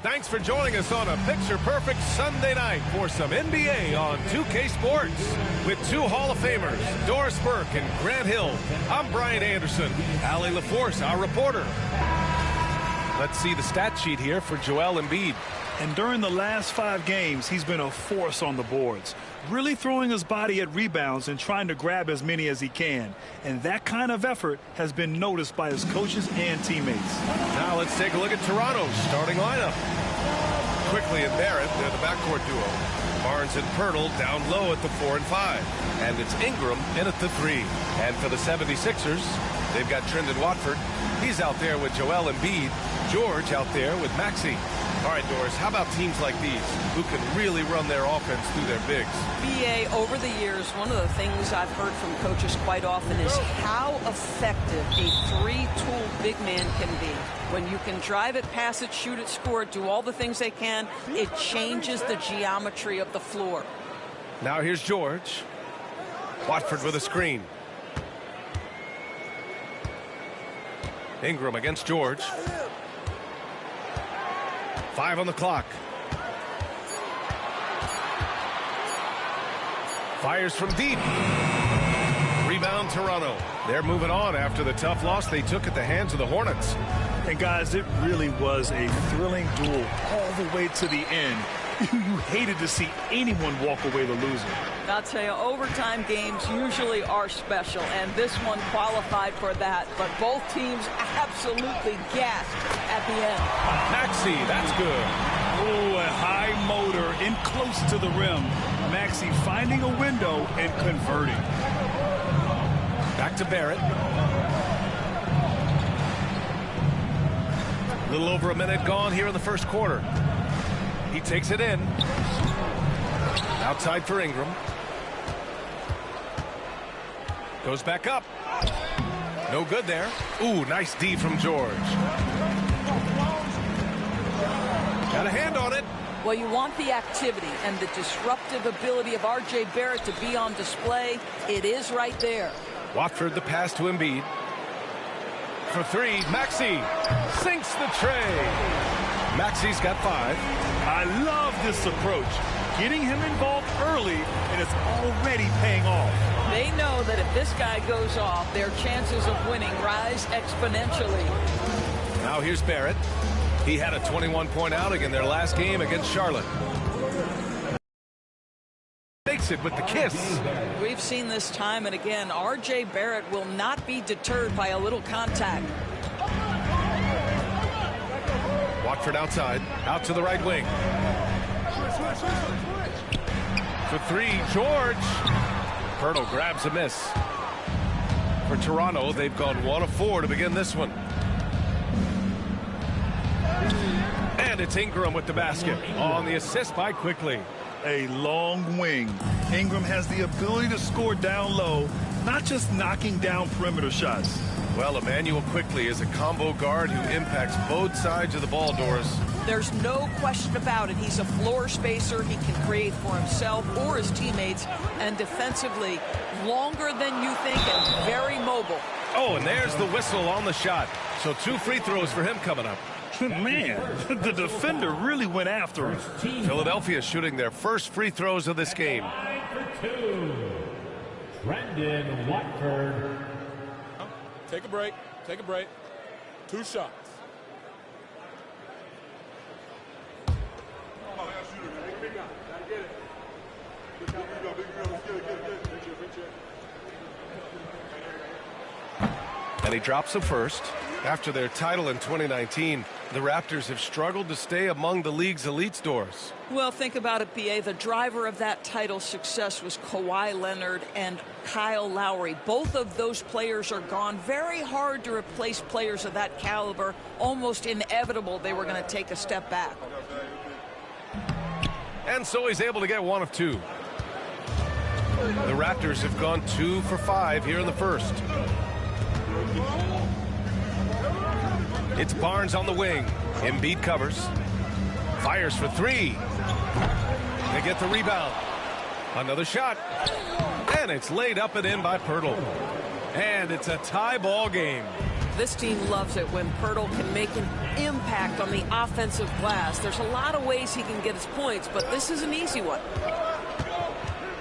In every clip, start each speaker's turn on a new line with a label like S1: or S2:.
S1: Thanks for joining us on a picture-perfect Sunday night for some NBA on 2K Sports. With two Hall of Famers, Doris Burke and Grant Hill, I'm Brian Anderson. Allie LaForce, our reporter. Let's see the stat sheet here for Joel Embiid.
S2: And during the last 5 games, he's been a force on the boards, really throwing his body at rebounds and trying to grab as many as he can. And that kind of effort has been noticed by his coaches and teammates.
S1: Now let's take a look at Toronto's starting lineup. Quickly and Barrett, they're the backcourt duo. Barnes and Pirtle down low at the 4 and 5. And it's Ingram in at the 3. And for the 76ers, they've got Trendon Watford. He's out there with Joel Embiid. George out there with Maxey. All right, Doris, how about teams like these who can really run their offense through their bigs?
S3: BA, over the years, one of the things I've heard from coaches quite often is how effective a three-tool big man can be. When you can drive it, pass it, shoot it, score it, do all the things they can, it changes the geometry of the floor.
S1: Now here's George. Watford with a screen. Ingram against George. 5 on the clock. Fires from deep. Rebound Toronto. They're moving on after the tough loss they took at the hands of the Hornets.
S2: And guys, it really was a thrilling duel all the way to the end. You hated to see anyone walk away the loser.
S3: I'll tell you, overtime games usually are special, and this one qualified for that. But both teams absolutely gasped at the end.
S1: Maxey, that's good.
S2: Oh, a high motor in close to the rim. Maxey finding a window and converting.
S1: Back to Barrett. A little over a minute gone here in the first quarter. He takes it in. Outside for Ingram. Goes back up. No good there. Ooh, nice D from George. Got a hand on it.
S3: Well, you want the activity and the disruptive ability of R.J. Barrett to be on display. It is right there.
S1: Watford the pass to Embiid. For 3, Maxey sinks the tray. Maxey's got 5.
S2: I love this approach. Getting him involved early, and it's already paying off.
S3: They know that if this guy goes off, their chances of winning rise exponentially.
S1: Now here's Barrett. He had a 21-point outing in their last game against Charlotte. Makes it with the kiss.
S3: We've seen this time and again. R.J. Barrett will not be deterred by a little contact.
S1: Watford outside, out to the right wing. For 3, George. Pirtle grabs a miss. For Toronto, they've gone 1 of 4 to begin this one. And it's Ingram with the basket on the assist by Quickly.
S2: A long wing. Ingram has the ability to score down low, not just knocking down perimeter shots.
S1: Well, Emmanuel Quickly is a combo guard who impacts both sides of the ball, Doris.
S3: There's no question about it. He's a floor spacer. He can create for himself or his teammates. And defensively, longer than you think and very mobile.
S1: Oh, and there's the whistle on the shot. So 2 free throws for him coming up.
S2: Man, the defender really went after him.
S1: Philadelphia shooting their first free throws of this game.
S4: For 2, Trendon Watford.
S5: Take a break. Take a break. 2 shots.
S1: And he drops the first. After their title in 2019, the Raptors have struggled to stay among the league's elite, Doris.
S3: Well, think about it, B.A. The driver of that title success was Kawhi Leonard and Kyle Lowry. Both of those players are gone. Very hard to replace players of that caliber. Almost inevitable they were going to take a step back.
S1: And so he's able to get 1 of 2. The Raptors have gone 2 for 5 here in the first. It's Barnes on the wing. Embiid covers. Fires for 3. They get the rebound. Another shot. And it's laid up and in by Pirtle. And it's a tie ball game.
S3: This team loves it when Pirtle can make an impact on the offensive glass. There's a lot of ways he can get his points, but this is an easy one.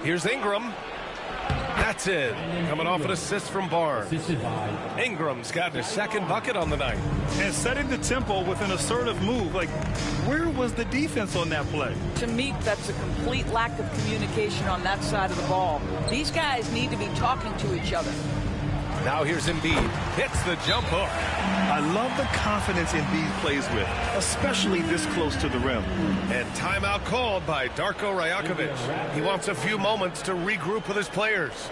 S1: Here's Ingram. That's it. Coming off an assist from Barnes. Ingram's got his second bucket on the night.
S2: And setting the tempo with an assertive move. Like, where was the defense on that play?
S3: To me, that's a complete lack of communication on that side of the ball. These guys need to be talking to each other.
S1: Now here's Embiid. Hits the jump hook.
S2: I love the confidence Embiid plays with, especially this close to the rim.
S1: And timeout called by Darko Rajakovic. He wants a few moments to regroup with his players.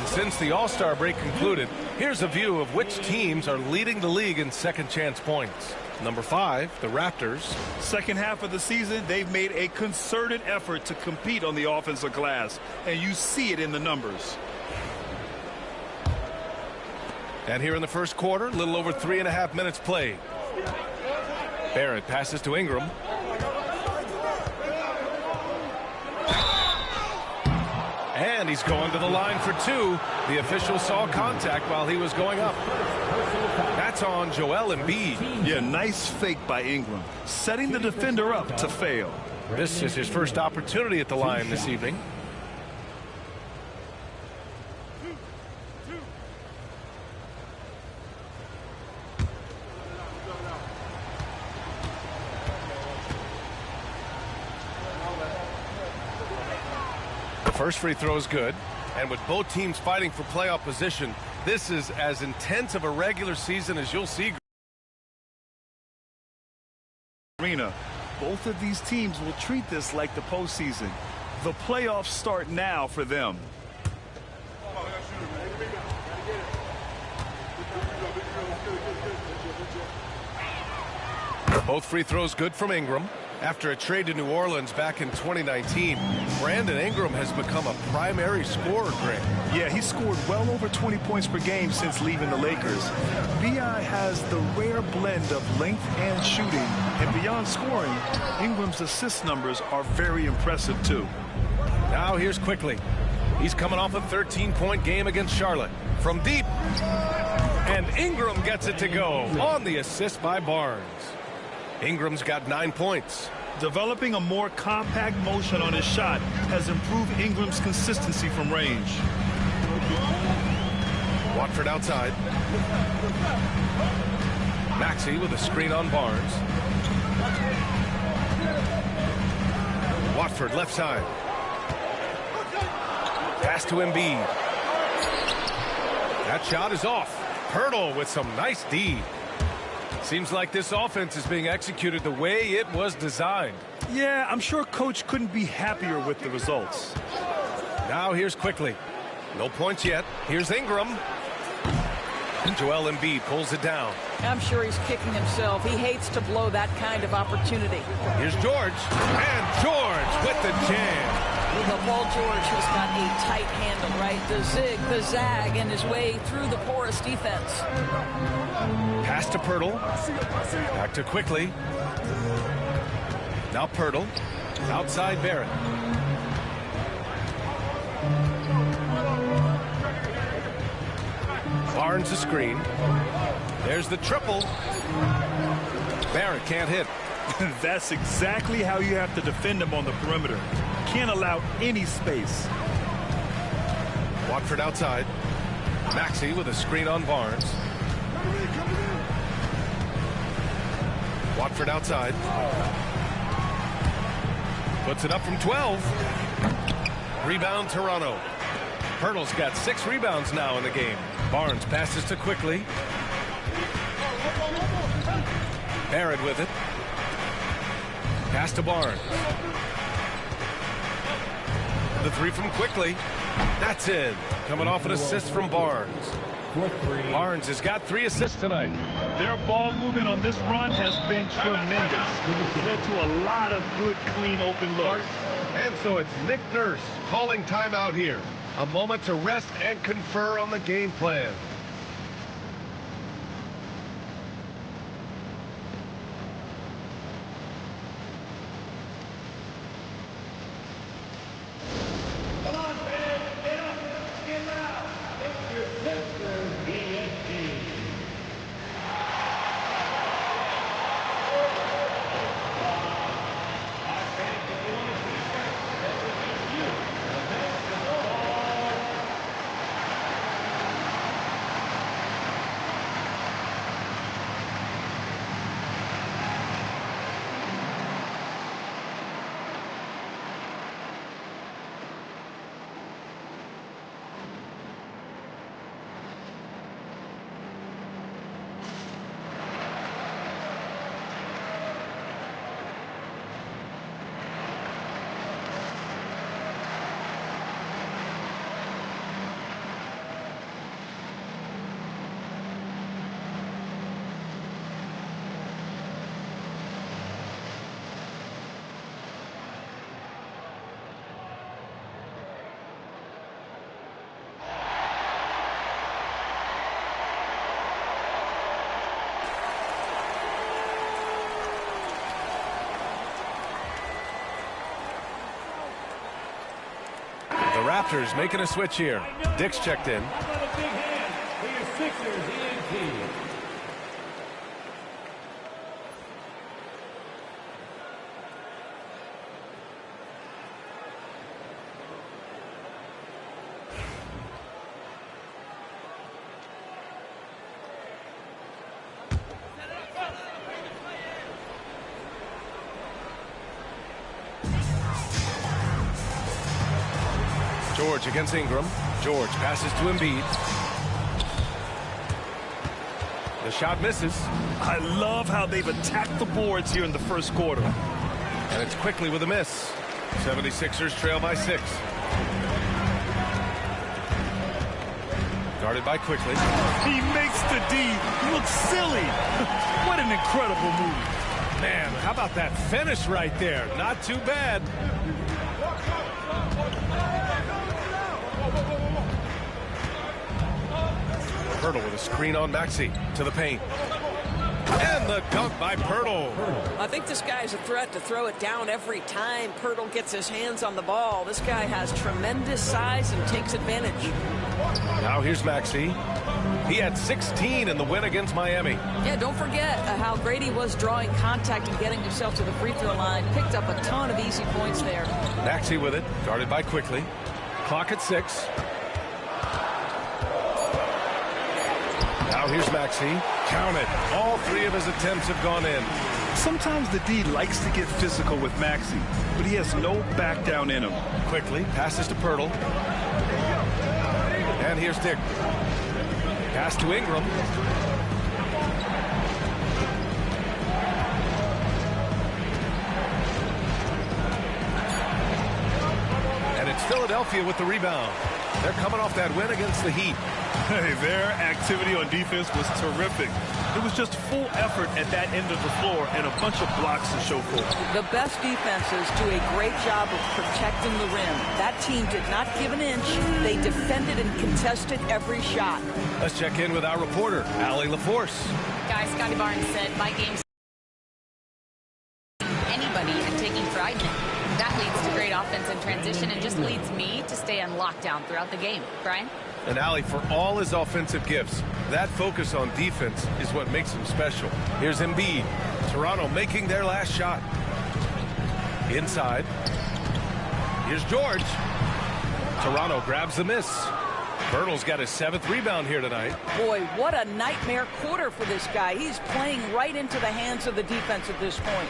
S1: Since the All-Star break concluded, here's a view of which teams are leading the league in second chance points. Number 5, the Raptors.
S2: Second half of the season, they've made a concerted effort to compete on the offensive glass, and you see it in the numbers.
S1: And here in the first quarter, a little over 3.5 minutes played. Barrett passes to Ingram. And he's going to the line for 2. The official saw contact while he was going up. That's on Joel Embiid.
S2: Yeah, nice fake by Ingram, setting the defender up to fail.
S1: This is his first opportunity at the line this evening. First free throw is good, and with both teams fighting for playoff position, this is as intense of a regular season as you'll see.
S2: Both of these teams will treat this like the postseason. The playoffs start now for them.
S1: Both free throws good from Ingram. After a trade to New Orleans back in 2019, Brandon Ingram has become a primary scorer, Greg.
S2: Yeah, he scored well over 20 points per game since leaving the Lakers. B.I. has the rare blend of length and shooting, and beyond scoring, Ingram's assist numbers are very impressive, too.
S1: Now here's Quickly. He's coming off a 13-point game against Charlotte. From deep, and Ingram gets it to go on the assist by Barnes. Ingram's got 9 points.
S2: Developing a more compact motion on his shot has improved Ingram's consistency from range.
S1: Watford outside. Maxey with a screen on Barnes. Watford left side. Pass to Embiid. That shot is off. Pirtle with some nice D. Seems like this offense is being executed the way it was designed.
S2: Yeah, I'm sure Coach couldn't be happier with the results.
S1: Now here's Quickly. No points yet. Here's Ingram. And Joel Embiid pulls it down.
S3: I'm sure he's kicking himself. He hates to blow that kind of opportunity.
S1: Here's George. And George with the jam.
S3: The Paul George has got a tight handle, right? The zig, the zag, and his way through the porous defense.
S1: Pass to Pirtle. Back to Quickly. Now Pirtle. Outside Barrett. Barnes a screen. There's the triple. Barrett can't hit.
S2: That's exactly how you have to defend him on the perimeter. Can't allow any space.
S1: Watford outside. Maxey with a screen on Barnes. Watford outside. Puts it up from 12. Rebound Toronto. Pirtle's got 6 rebounds now in the game. Barnes passes to Quickly. Barrett with it. Pass to Barnes. The 3 from Quickly. That's in. Coming off an assist from Barnes. Barnes has got 3 assists tonight.
S2: Their ball movement on this run has been tremendous. It led to a lot of good, clean, open looks.
S1: And so it's Nick Nurse calling timeout here. A moment to rest and confer on the game plan.
S4: Come on, fans, get up, get loud. It's your Pittsburgh EST. Our fans, if you want to see shirts that represent you, the basketball.
S1: The Raptors making a switch here. Dick's checked in.
S4: How about a big hand for your Sixers ENT?
S1: George against Ingram. George passes to Embiid. The shot misses.
S2: I love how they've attacked the boards here in the first quarter.
S1: And it's Quickly with a miss. 76ers trail by 6. Guarded by Quickly.
S2: He makes the D look silly. What an incredible move.
S1: Man, how about that finish right there? Not too bad. Pirtle with a screen on Maxey to the paint. And the dunk by Pirtle.
S3: I think this guy's a threat to throw it down every time Pirtle gets his hands on the ball. This guy has tremendous size and takes advantage.
S1: Now here's Maxey. He had 16 in the win against Miami.
S3: Yeah, don't forget how great he was drawing contact and getting himself to the free throw line. Picked up a ton of easy points there.
S1: Maxey with it, guarded by Quickly. Clock at 6. Now here's Maxey. Count it. All 3 of his attempts have gone in.
S2: Sometimes the D likes to get physical with Maxey, but he has no back down in him.
S1: Quickly passes to Pirtle. And here's Dick. Pass to Ingram. And it's Philadelphia with the rebound. They're coming off that win against the Heat.
S2: Hey, their activity on defense was terrific. It was just full effort at that end of the floor and a bunch of blocks to show for it.
S3: The best defenses do a great job of protecting the rim. That team did not give an inch. They defended and contested every shot.
S1: Let's check in with our reporter, Allie LaForce.
S6: Guys, Scotty Barnes said, my game's anybody and taking pride in it. That leads to great offense in transition and just leads me to stay on lockdown throughout the game. Brian?
S1: And Allie, for all his offensive gifts, that focus on defense is what makes him special. Here's Embiid. Toronto making their last shot. Inside. Here's George. Toronto grabs the miss. Birtle's got his 7th rebound here tonight.
S3: Boy, what a nightmare quarter for this guy. He's playing right into the hands of the defense at this point.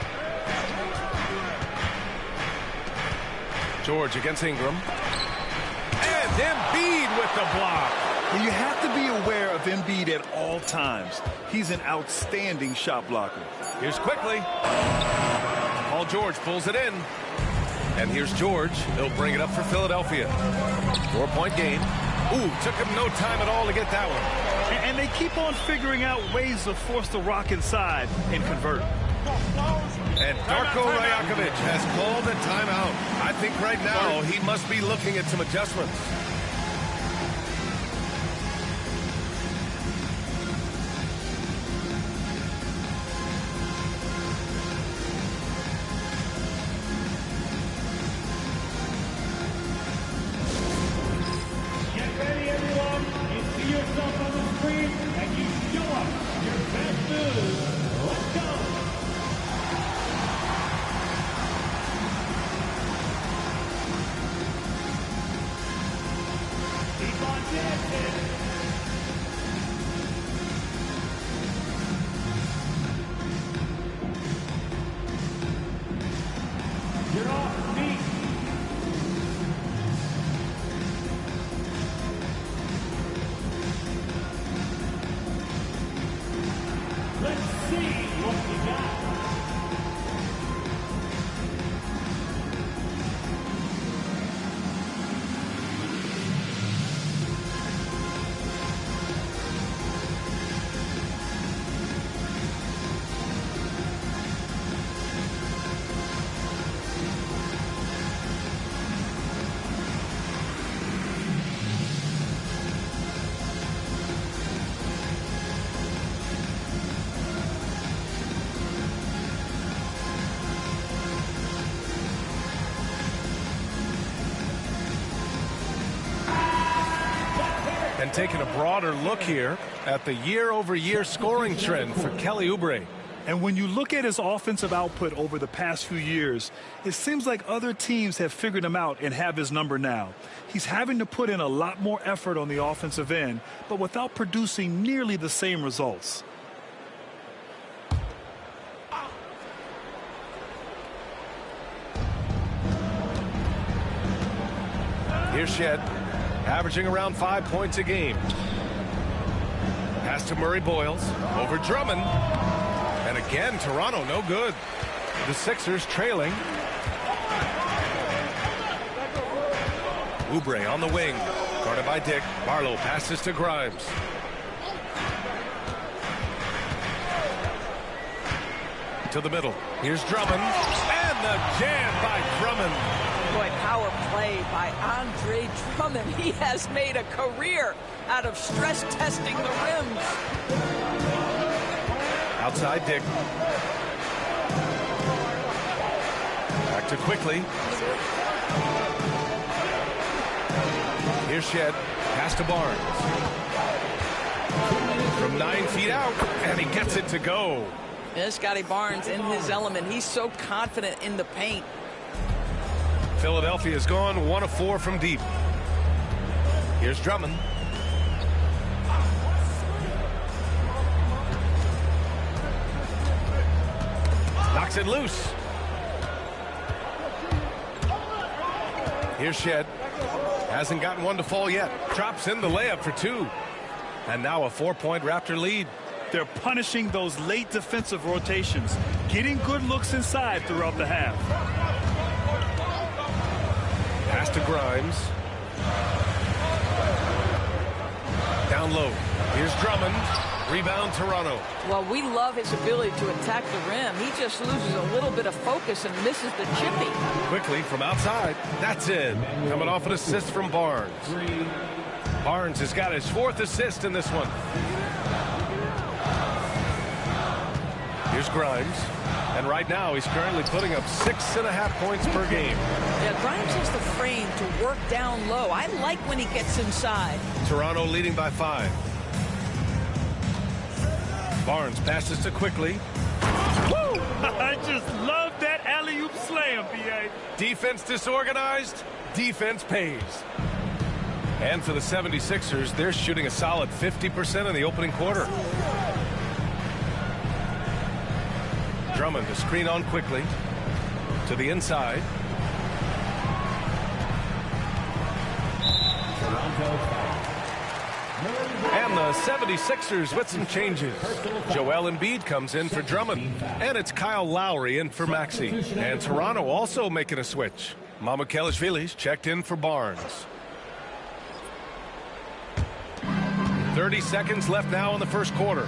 S1: George against Ingram. And Embiid with the block.
S2: Well, you have to be aware of Embiid at all times. He's an outstanding shot blocker.
S1: Here's Quickly. Paul George pulls it in. And here's George. He'll bring it up for Philadelphia. 4-point game. Ooh, took him no time at all to get that one.
S2: And they keep on figuring out ways to force the rock inside and convert.
S1: And Darko Rajakovic has called a timeout. I think right now he must be looking at some adjustments.
S4: Get ready, everyone. You see yourself on the screen, and you show us your best moves. Let's go. Keep on dancing. You're off feet. Let's see what we got.
S1: And taking a broader look here at the year-over-year scoring trend for Kelly Oubre.
S2: And when you look at his offensive output over the past few years, it seems like other teams have figured him out and have his number now. He's having to put in a lot more effort on the offensive end, but without producing nearly the same results.
S1: Here's Shed, averaging around 5 points a game. Pass to Murray Boyles, over Drummond. And again, Toronto no good. The Sixers trailing. Oubre on the wing, guarded by Dick. Barlow passes to Grimes. To the middle. Here's Drummond. And the jam by Drummond.
S3: Boy, power play by Andre Drummond. He has made a career out of stress testing the rims.
S1: Outside Dick. Back to Quickly. Here's Shed. Pass to Barnes. From 9 feet out, and he gets it to go.
S3: Yeah, Scotty Barnes in his element. He's so confident in the paint.
S1: Philadelphia's gone 1 of 4 from deep. Here's Drummond. Knocks it loose. Here's Shed. Hasn't gotten one to fall yet. Drops in the layup for 2. And now a 4-point Raptor lead.
S2: They're punishing those late defensive rotations, getting good looks inside throughout the half.
S1: Pass to Grimes. Down low. Here's Drummond. Rebound Toronto.
S3: Well, we love his ability to attack the rim. He just loses a little bit of focus and misses the chippy.
S1: Quickly from outside. That's in. Coming off an assist from Barnes. Barnes has got his 4th assist in this one. Here's Grimes. And right now, he's currently putting up 6.5 points per game.
S3: Yeah, Grimes has the frame to work down low. I like when he gets inside.
S1: Toronto leading by 5. Barnes passes to Quickly.
S2: Woo! I just love that alley-oop slam, B.A.
S1: Defense disorganized, defense pays. And for the 76ers, they're shooting a solid 50% in the opening quarter. Drummond to screen on Quickly. To the inside. And the 76ers with some changes. Joel Embiid comes in for Drummond. And it's Kyle Lowry in for Maxey. And Toronto also making a switch. Mamukelashvili's checked in for Barnes. 30 seconds left now in the first quarter.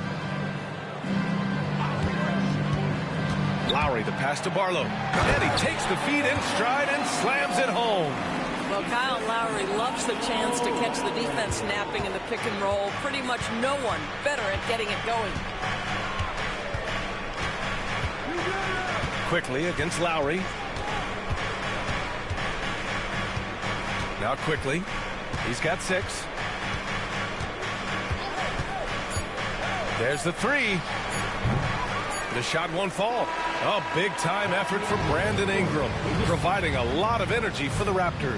S1: Lowry the pass to Barlow. And he takes the feed in stride and slams it home.
S3: Well, Kyle Lowry loves the chance to catch the defense napping in the pick and roll. Pretty much no one better at getting it going.
S1: Quickly against Lowry. Now Quickly. He's got 6. There's the 3. The shot won't fall. A big-time effort from Brandon Ingram, providing a lot of energy for the Raptors.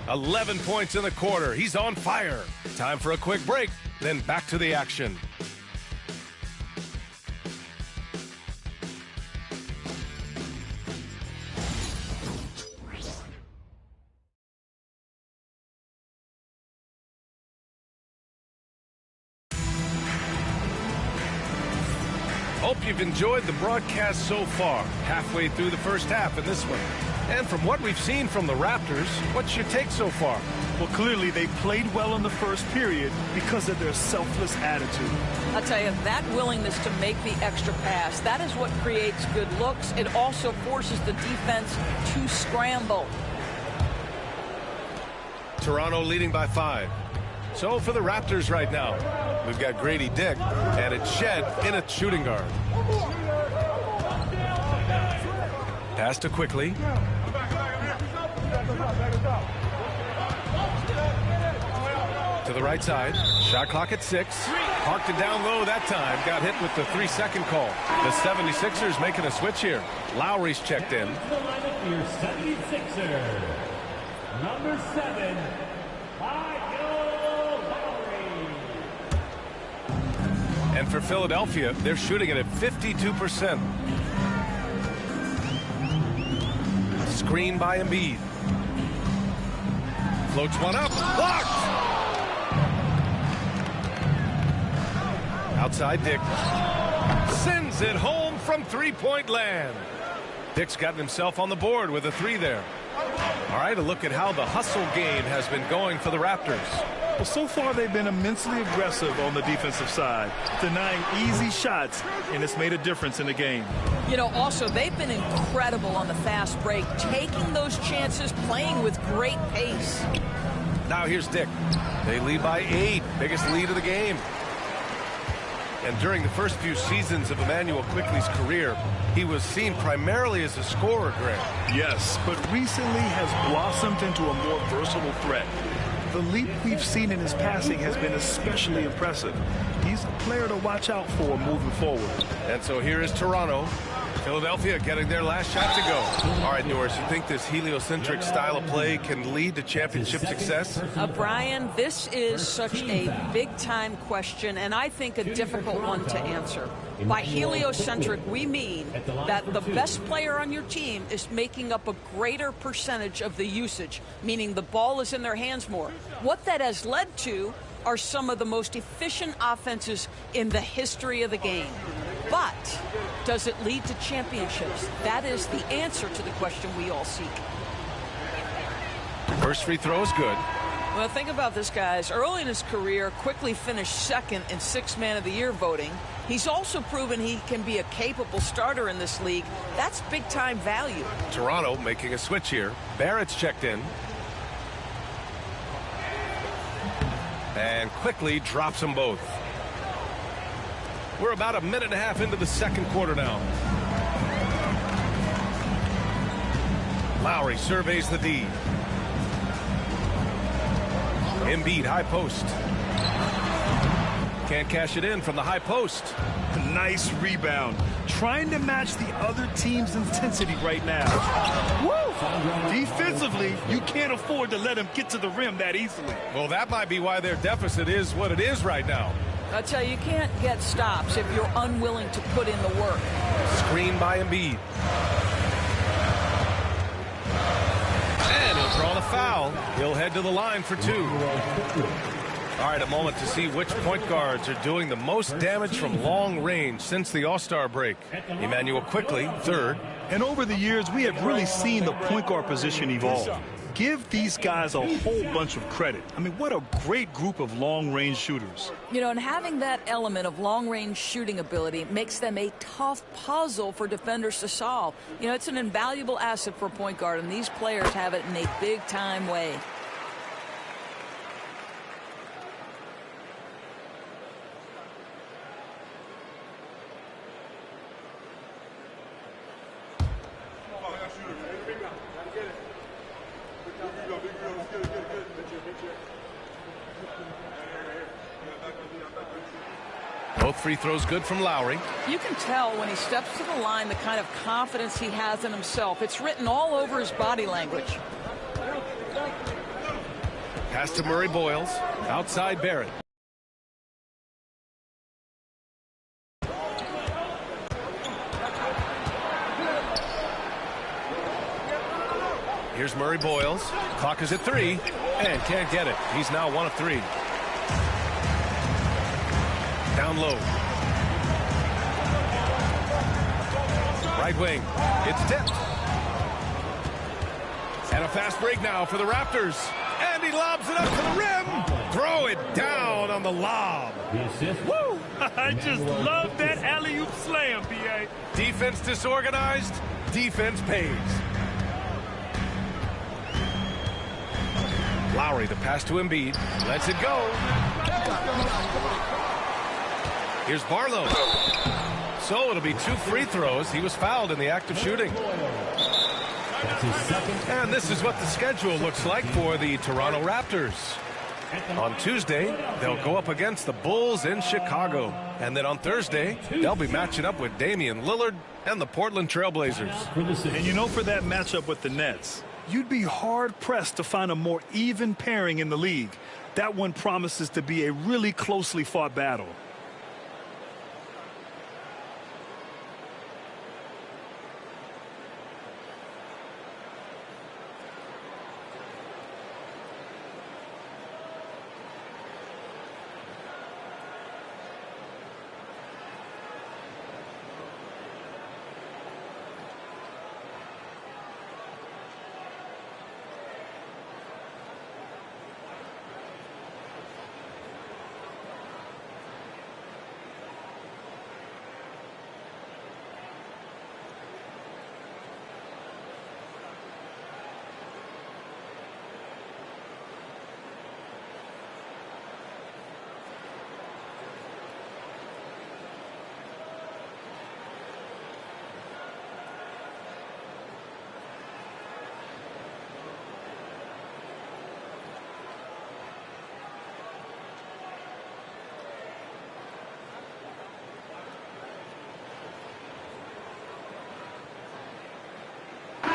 S1: 11 points in the quarter. He's on fire. Time for a quick break, then back to the action. Hope you've enjoyed the broadcast so far, halfway through the first half in this one. And from what we've seen from the Raptors, what's your take so far?
S2: Well, clearly they played well in the first period because of their selfless attitude.
S3: I'll tell you, that willingness to make the extra pass, that is what creates good looks. It also forces the defense to scramble.
S1: Toronto leading by 5. So for the Raptors right now, we've got Grady Dick, and it's Shed in at shooting guard. Pass to Quickly. To the right side. Shot clock at 6. Parked it down low that time. Got hit with the 3-second call. The 76ers making a switch here. Lowry's checked in.
S4: Your 76er, number 7,
S1: and for Philadelphia, they're shooting it at 52%. Screen by Embiid. Floats one up. Blocked! Outside Dick. Sends it home from three-point land. Dick's gotten himself on the board with a 3 there. All right, a look at how the hustle game has been going for the Raptors.
S2: Well, so far they've been immensely aggressive on the defensive side, denying easy shots, and it's made a difference in the game.
S3: You know, also, they've been incredible on the fast break, taking those chances, playing with great pace.
S1: Now here's Dick. They lead by 8, biggest lead of the game. And during the first few seasons of Emmanuel Quickley's career, he was seen primarily as a scorer, Greg.
S2: Yes, but recently has blossomed into a more versatile threat. The leap we've seen in his passing has been especially impressive. He's a player to watch out for moving forward.
S1: And so here is Toronto. Philadelphia getting their last shot to go. All right, Norris, you think this heliocentric style of play can lead to championship success?
S3: Brian, this is such a big-time question, and I think a difficult one to answer. By heliocentric, we mean that the best player on your team is making up a greater percentage of the usage, meaning the ball is in their hands more. What that has led to are some of the most efficient offenses in the history of the game. But does it lead to championships? That is the answer to the question we all seek.
S1: First free throw is good.
S3: Well, think about this, guys. Early in his career, Quickly finished second in Sixth Man of the Year voting. He's also proven he can be a capable starter in this league. That's big-time value.
S1: Toronto making a switch here. Barrett's checked in. And Quickly drops them both. We're about a minute and a half into the second quarter now. Lowry surveys the D. Embiid high post. Can't cash it in from the high post.
S2: Nice rebound. Trying to match the other team's intensity right now. Woo! Defensively, you can't afford to let him get to the rim that easily.
S1: Well, that might be why their deficit is what it is right now.
S3: I tell you, you can't get stops if you're unwilling to put in the work.
S1: Screen by Embiid. And he'll draw the foul. He'll head to the line for two. All right, a moment to see which point guards are doing the most damage from long range since the All-Star break. Emmanuel Quickly, third.
S2: And over the years, we have really seen the point guard position evolve. Give these guys a whole bunch of credit. I mean, what a great group of long-range shooters.
S3: You know, and having that element of long-range shooting ability makes them a tough puzzle for defenders to solve. You know, it's an invaluable asset for a point guard, and these players have it in a big-time way.
S1: Both free throws good from Lowry.
S3: You can tell when he steps to the line the kind of confidence he has in himself. It's written all over his body language.
S1: Pass to Murray Boyles. Outside Barrett. Here's Murray Boyles. Clock is at 3 and can't get it. He's now 1 of 3. Down low. Right wing. It's tipped. And a fast break now for the Raptors. And he lobs it up to the rim. Throw it down on the lob.
S2: Woo! I just love that alley-oop slam, B.A.
S1: Defense disorganized. Defense pays. Lowry, the pass to Embiid. Lets it go. Here's Barlow. So it'll be 2 free throws. He was fouled in the act of shooting. And this is what the schedule looks like for the Toronto Raptors. On Tuesday, they'll go up against the Bulls in Chicago. And then on Thursday, they'll be matching up with Damian Lillard and the Portland Trailblazers.
S2: And you know, for that matchup with the Nets, you'd be hard-pressed to find a more even pairing in the league. That one promises to be a really closely fought battle.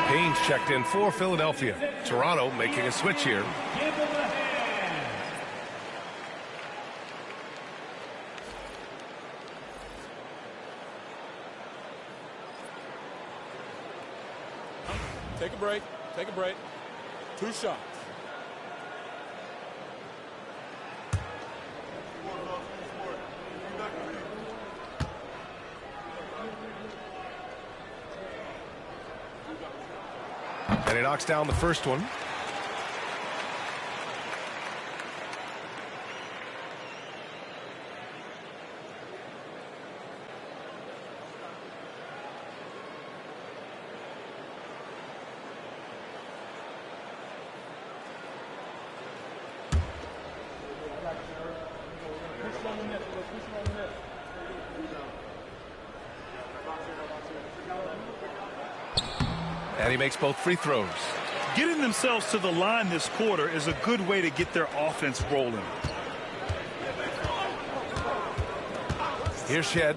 S1: Haynes checked in for Philadelphia. Toronto making a switch here.
S5: Take a break. Take a break. 2 shots.
S1: And he knocks down the first one. And he makes both free throws.
S2: Getting themselves to the line this quarter is a good way to get their offense rolling.
S1: Here's Shed.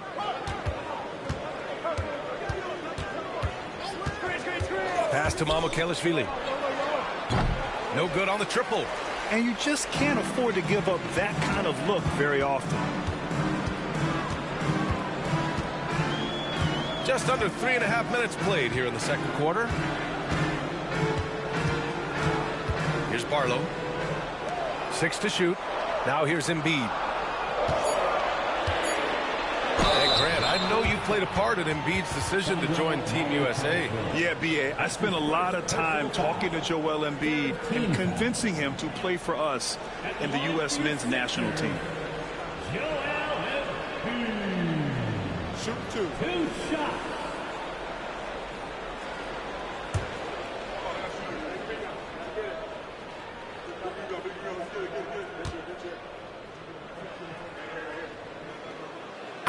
S1: Pass to Mamukelashvili. No good on the triple.
S2: And you just can't afford to give up that kind of look very often.
S1: Just under 3.5 minutes played here in the second quarter. Here's Barlow. 6 to shoot. Now here's Embiid. Hey, Grant, I know you played a part in Embiid's decision to join Team USA.
S2: Yeah, B.A., I spent a lot of time talking to Joel Embiid and convincing him to play for us in the U.S. men's national team.
S5: Shoot 2.
S4: 2 shots.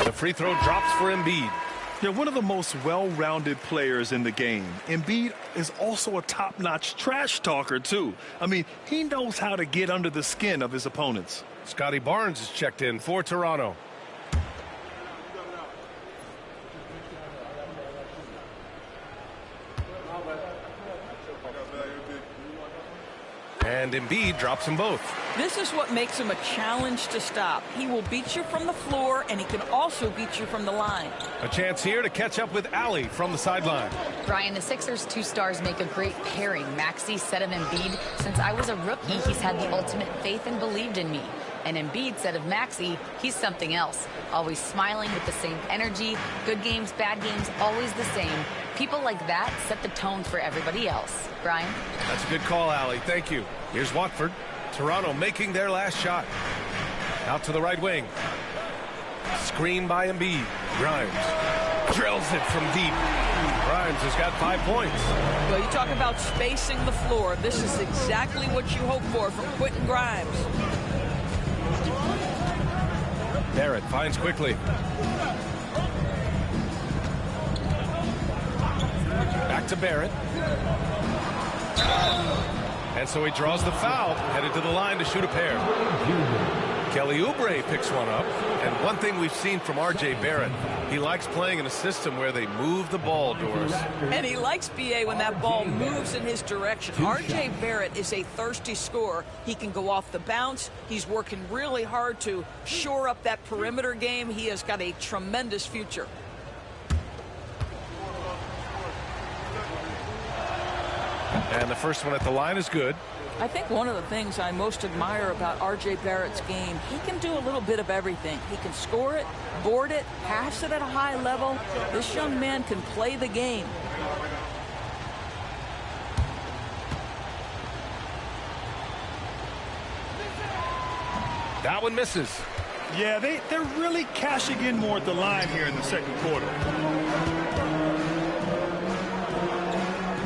S1: The free throw drops for Embiid.
S2: They're one of the most well-rounded players in the game. Embiid is also a top-notch trash talker, too. I mean, he knows how to get under the skin of his opponents.
S1: Scotty Barnes is checked in for Toronto. And Embiid drops them both.
S3: This is what makes him a challenge to stop. He will beat you from the floor, and he can also beat you from the line.
S1: A chance here to catch up with Allie from the sideline.
S6: Brian, the Sixers' 2 stars make a great pairing. Maxey said of Embiid, since I was a rookie, he's had the ultimate faith and believed in me. And Embiid said of Maxey, he's something else. Always smiling with the same energy. Good games, bad games, always the same. People like that set the tone for everybody else. Brian?
S1: That's a good call, Allie. Thank you. Here's Watford. Toronto making their last shot. Out to the right wing. Screen by Embiid. Grimes drills it from deep. Grimes has got 5 points.
S3: Well, you talk about spacing the floor. This is exactly what you hope for from Quentin Grimes.
S1: Barrett finds quickly. Back to Barrett. And so he draws the foul, headed to the line to shoot a pair. Kelly Oubre picks one up. And one thing we've seen from R.J. Barrett, he likes playing in a system where they move the ball, Doris.
S3: And he likes B.A. when that ball moves in his direction. R.J. Barrett is a thirsty scorer. He can go off the bounce. He's working really hard to shore up that perimeter game. He has got a tremendous future.
S1: And the first one at the line is good.
S3: I think one of the things I most admire about R.J. Barrett's game, he can do a little bit of everything. He can score it, board it, pass it at a high level. This young man can play the game.
S1: That one misses.
S2: Yeah, they're really cashing in more at the line here in the second quarter.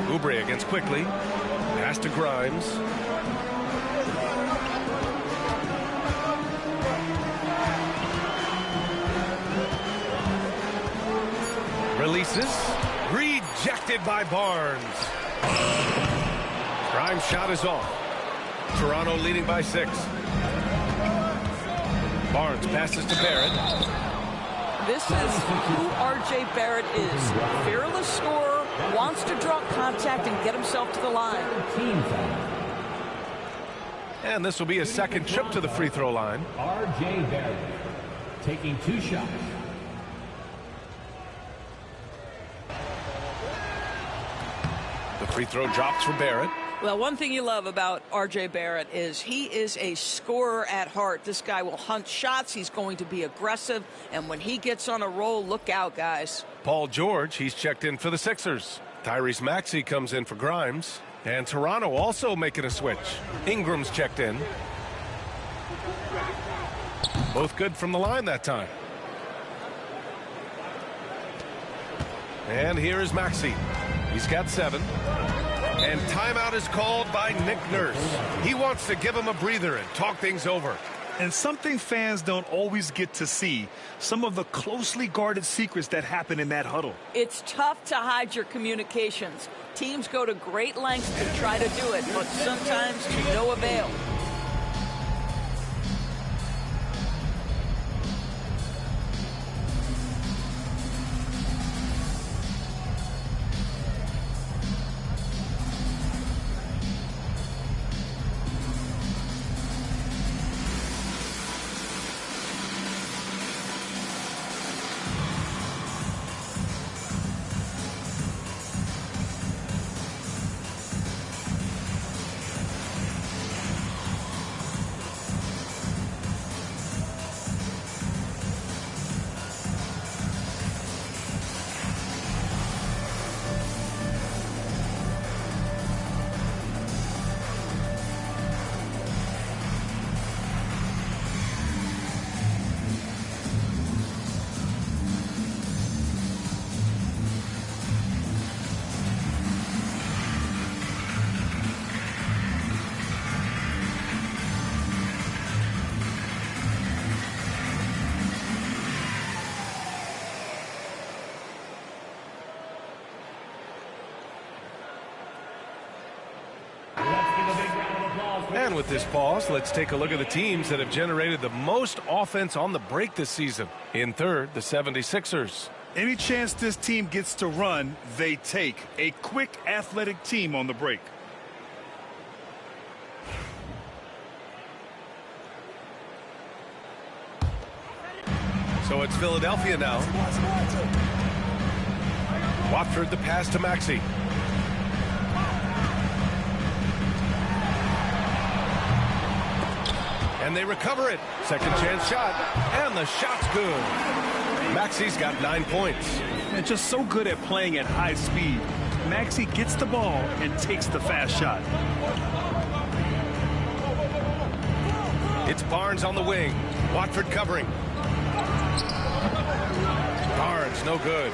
S1: Oubre against quickly. Pass to Grimes. Releases. Rejected by Barnes. Grimes' shot is off. Toronto leading by 6. Barnes passes to Barrett.
S3: This is who R.J. Barrett is. Fearless scorer, wants to draw contact and get himself to the line.
S1: And this will be a second trip to the free throw line.
S4: R.J. Barrett taking 2 shots.
S1: The free throw drops for Barrett.
S3: Well, one thing you love about R.J. Barrett is he is a scorer at heart. This guy will hunt shots. He's going to be aggressive. And when he gets on a roll, look out, guys.
S1: Paul George, he's checked in for the Sixers. Tyrese Maxey comes in for Grimes. And Toronto also making a switch. Ingram's checked in. Both good from the line that time. And here is Maxey. He's got 7. And timeout is called by Nick Nurse. He wants to give him a breather and talk things over.
S2: And something fans don't always get to see, some of the closely guarded secrets that happen in that huddle.
S3: It's tough to hide your communications. Teams go to great lengths to try to do it, but sometimes to no avail.
S1: And with this pause, let's take a look at the teams that have generated the most offense on the break this season. In third, the 76ers.
S2: Any chance this team gets to run, they take. A quick, athletic team on the break.
S1: So it's Philadelphia now. Watford the pass to Maxey. And they recover it. Second chance shot. And the shot's good. Maxey's got 9 points.
S2: And just so good at playing at high speed. Maxey gets the ball and takes the fast shot.
S1: It's Barnes on the wing. Watford covering. Barnes, no good.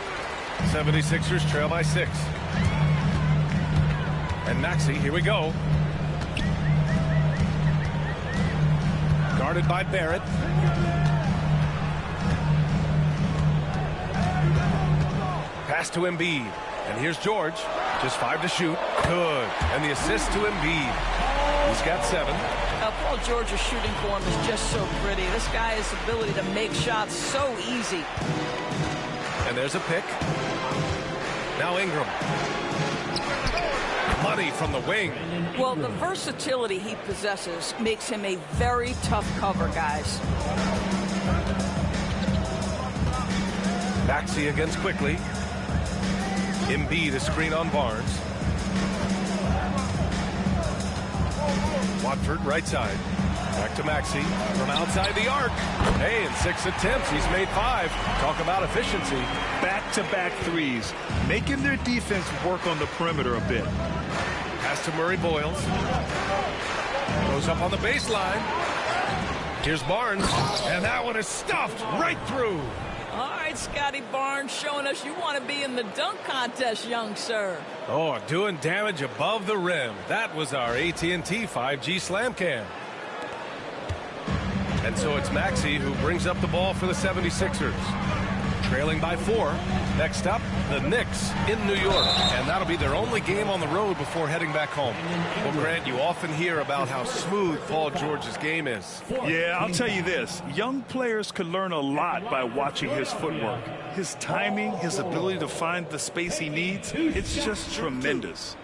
S1: 76ers trail by 6. And Maxey, here we go. Guarded by Barrett. Pass to Embiid. And here's George. Just 5 to shoot. Good. And the assist to Embiid. He's got 7.
S3: Paul George's shooting form is just so pretty. This guy has the ability to make shots so easy.
S1: And there's a pick. Now Ingram. Money from the wing.
S3: Well, the versatility he possesses makes him a very tough cover, guys.
S1: Maxey against quickly. Embiid a screen on Barnes. Watford right side. Back to Maxey from outside the arc. Hey, in 6 attempts, he's made 5. Talk about efficiency.
S2: Back-to-back threes, making their defense work on the perimeter a bit.
S1: Pass to Murray Boyles. Goes up on the baseline. Here's Barnes. And that one is stuffed right through.
S3: All right, Scotty Barnes showing us you want to be in the dunk contest, young sir.
S1: Oh, doing damage above the rim. That was our AT&T 5G slam cam. And so it's Maxey who brings up the ball for the 76ers. Trailing by 4. Next up, the Knicks in New York. And that'll be their only game on the road before heading back home. Well, Grant, you often hear about how smooth Paul George's game is.
S2: Yeah, I'll tell you this. Young players could learn a lot by watching his footwork. His timing, his ability to find the space he needs, it's just tremendous.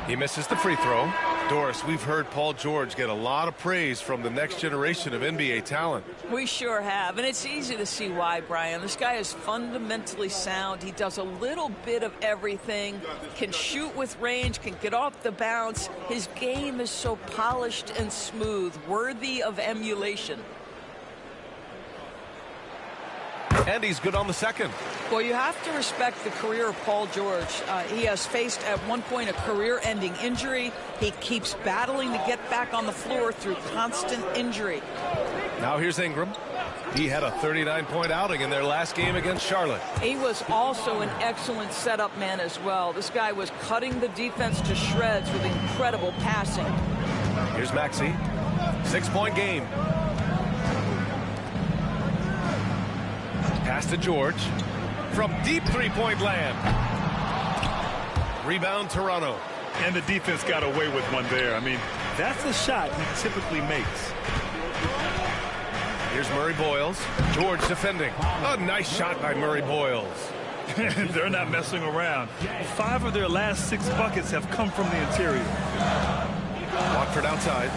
S1: He misses the free throw. Doris, we've heard Paul George get a lot of praise from the next generation of NBA talent.
S3: We sure have, and it's easy to see why, Brian. This guy is fundamentally sound. He does a little bit of everything, can shoot with range, can get off the bounce. His game is so polished and smooth, worthy of emulation.
S1: And he's good on the second.
S3: Well, you have to respect the career of Paul George. He has faced at one point a career-ending injury. He keeps battling to get back on the floor through constant injury.
S1: Now here's Ingram. He had a 39-point outing in their last game against Charlotte.
S3: He was also an excellent setup man as well. This guy was cutting the defense to shreds with incredible passing.
S1: Here's Maxey. 6-point game. Pass to George. From deep three-point land. Rebound Toronto.
S2: And the defense got away with one there. I mean, that's a shot he typically makes.
S1: Here's Murray Boyles. George defending. A nice shot by Murray Boyles.
S2: They're not messing around. 5 of their last 6 buckets have come from the interior.
S1: Watford outside.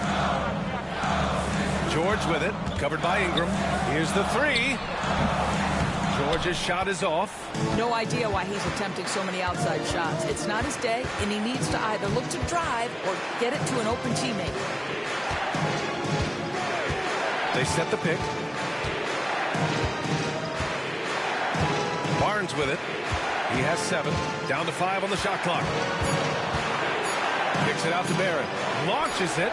S1: George with it. Covered by Ingram. Here's the three. George's shot is off.
S3: No idea why he's attempting so many outside shots. It's not his day, and he needs to either look to drive or get it to an open teammate.
S1: They set the pick. Barnes with it. He has 7. Down to 5 on the shot clock. Kicks it out to Barrett. Launches it.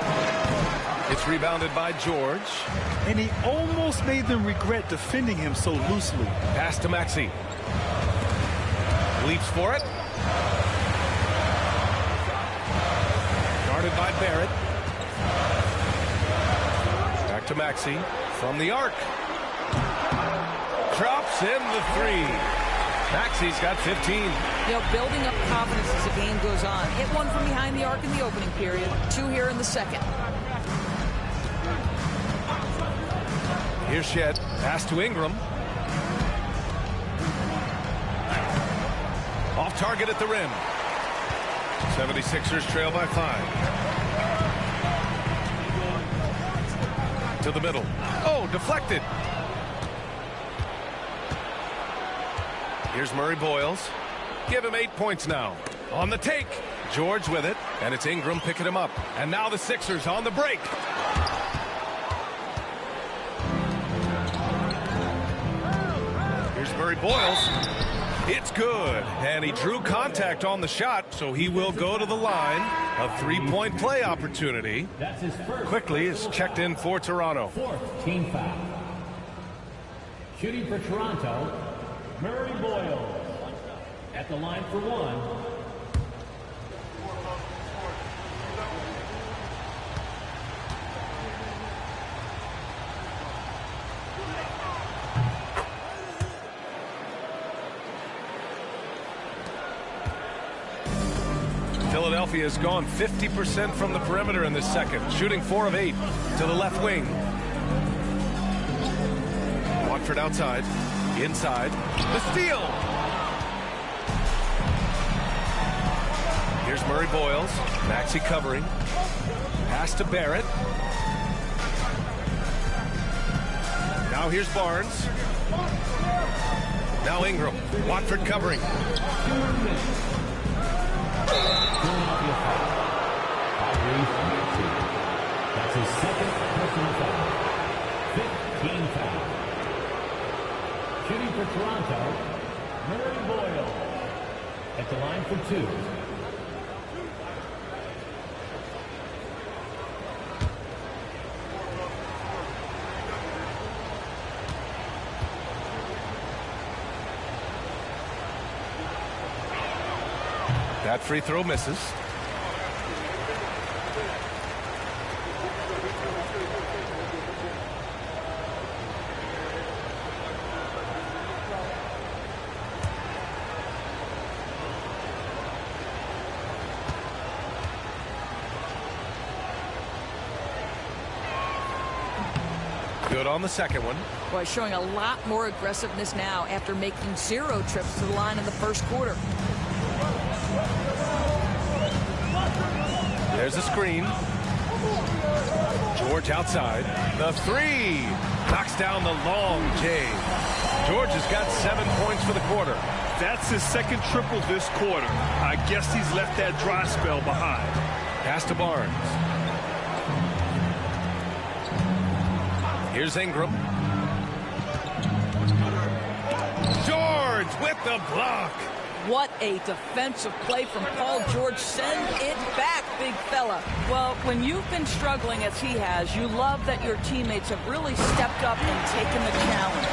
S1: It's rebounded by George.
S2: And he almost made them regret defending him so loosely.
S1: Pass to Maxey. Leaps for it. Guarded by Barrett. Back to Maxey. From the arc. Drops in the 3. Maxey's got 15.
S3: Building up confidence as the game goes on. Hit one from behind the arc in the opening period. 2 here in the second.
S1: Here's Shed. Pass to Ingram. Off target at the rim. 76ers trail by 5. To the middle. Oh, deflected. Here's Murray Boyles. Give him 8 points now. On the take. George with it. And it's Ingram picking him up. And now the Sixers on the break. Here's Murray Boyles. It's good. And he drew contact on the shot, so he will go to the line. A 3-point play opportunity. Quickly is checked in for Toronto.
S4: 4th team foul. Shooting for Toronto, Murray Boyles. At the line for 1.
S1: Philadelphia has gone 50% from the perimeter in this second, shooting 4 of 8 to the left wing. Watford outside, inside, the steal. Here's Murray Boyles, Maxey covering, pass to Barrett. Now here's Barnes. Now Ingram, Watford covering.
S4: That's his 2nd personal foul. 15 foul. Shooting for Toronto, Murray Boyles. At the line for 2.
S1: That free throw misses. Good on the second one.
S3: Boy, showing a lot more aggressiveness now after making 0 trips to the line in the first quarter.
S1: There's a screen. George outside. The 3. Knocks down the long J. George has got 7 points for the quarter.
S2: That's his 2nd triple this quarter. I guess he's left that dry spell behind.
S1: Pass to Barnes. Here's Ingram. George with the block.
S3: What a defensive play from Paul George. Send it back, big fella. Well, when you've been struggling as he has, you love that your teammates have really stepped up and taken the challenge.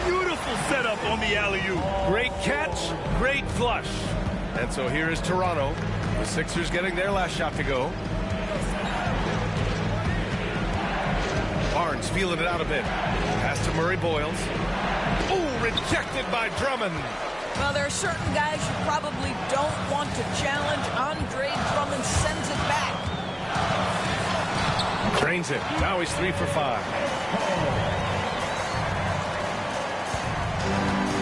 S2: Beautiful setup on the alley-oop.
S1: Great catch, great flush. And so here is Toronto. The Sixers getting their last shot to go. Barnes feeling it out a bit. Pass to Murray Boyles. Oh, rejected by Drummond.
S3: Well, there are certain guys you probably don't want to challenge. Andre Drummond sends it back.
S1: Drains it. Now he's 3 for 5.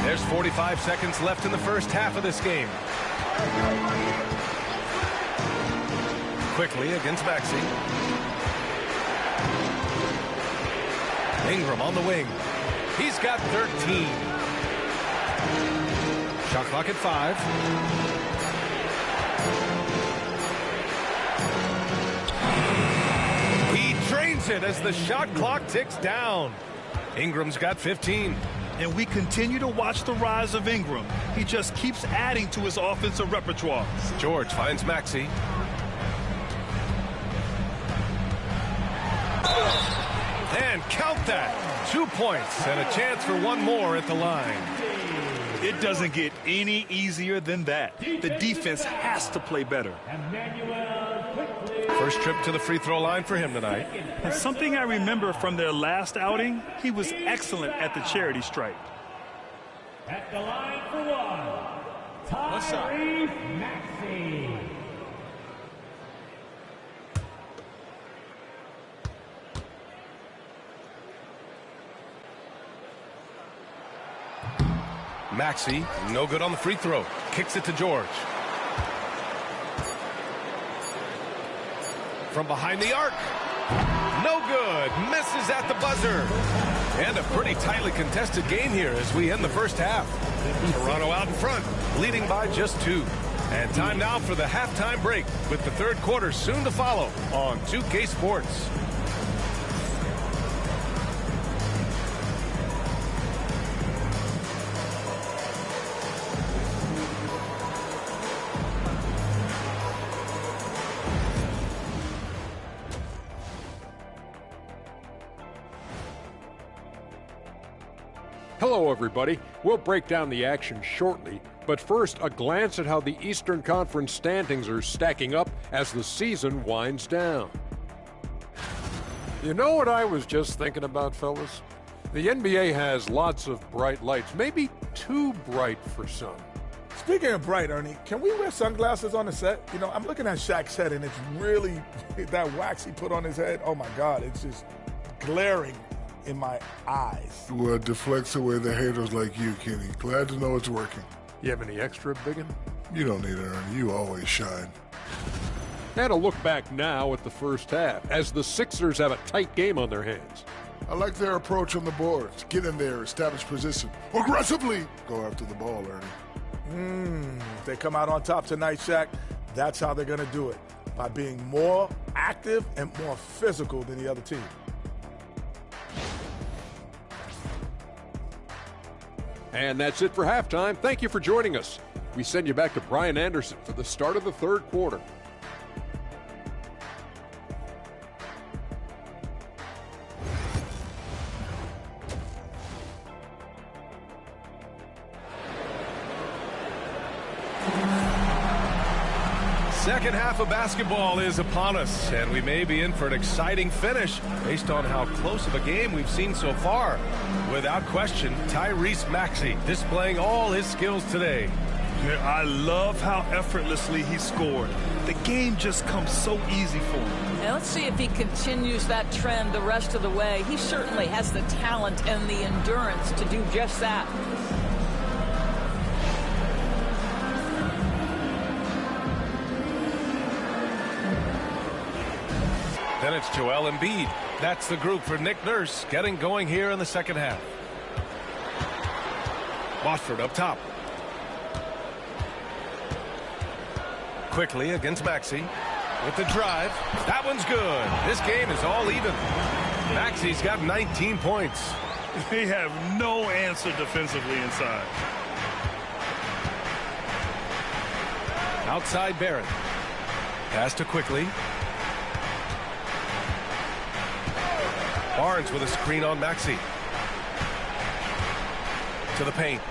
S1: There's 45 seconds left in the first half of this game. Quickly against Maxey. Ingram on the wing. He's got 13. Shot clock at 5. He drains it as the shot clock ticks down. Ingram's got 15.
S2: And we continue to watch the rise of Ingram. He just keeps adding to his offensive repertoire.
S1: George finds Maxey. And count that. 2 points and a chance for one more at the line.
S2: It doesn't get any easier than that. The defense has to play better.
S1: First trip to the free throw line for him tonight.
S2: And something I remember from their last outing, he was excellent at the charity stripe.
S4: At the line for one, Tyrese Maxey.
S1: Maxey, no good on the free throw. Kicks it to George. From behind the arc. No good. Misses at the buzzer. And a pretty tightly contested game here as we end the first half. Toronto out in front, leading by just 2. And time now for the halftime break with the third quarter soon to follow on 2K Sports.
S7: Hello, everybody. We'll break down the action shortly, but first, a glance at how the Eastern Conference standings are stacking up as the season winds down. You know what I was just thinking about, fellas? The NBA has lots of bright lights, maybe too bright for some.
S8: Speaking of bright, Ernie, can we wear sunglasses on the set? You know, I'm looking at Shaq's head, and it's really, that wax he put on his head, oh my God, it's just glaring in my eyes.
S9: Well, it deflects away the haters like you, Kenny. Glad to know it's working.
S7: You have any extra, biggin?
S9: You don't need it, Ernie. You always shine.
S7: And a look back now at the first half, as the Sixers have a tight game on their hands.
S9: I like their approach on the boards. Get in there, establish position. Aggressively go after the ball, Ernie.
S8: If they come out on top tonight, Shaq, that's how they're going to do it. By being more active and more physical than the other team.
S7: And that's it for halftime. Thank you for joining us. We send you back to Brian Anderson for the start of the third quarter.
S1: Second half of basketball is upon us, and we may be in for an exciting finish based on how close of a game we've seen so far. Without question, Tyrese Maxey displaying all his skills today.
S2: I love how effortlessly he scored. The game just comes so easy for him.
S3: Now let's see if he continues that trend the rest of the way. He certainly has the talent and the endurance to do just that.
S1: Then it's Joel Embiid. That's the group for Nick Nurse getting going here in the second half. Watford up top. Quickly against Maxey. With the drive. That one's good. This game is all even. Maxey's got 19 points.
S2: They have no answer defensively inside.
S1: Outside Barrett. Pass to Quickly. Barnes with a screen on Maxey. To the paint.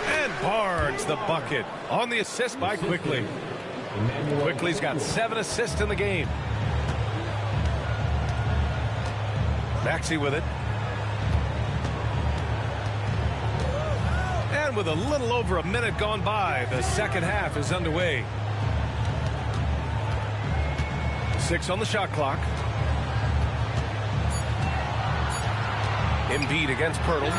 S1: And Barnes the bucket on the assist by Quickly. Quickly's got 7 assists in the game. Maxey with it. And with a little over a minute gone by, the second half is underway. 6 on the shot clock. Embiid against Pirtle.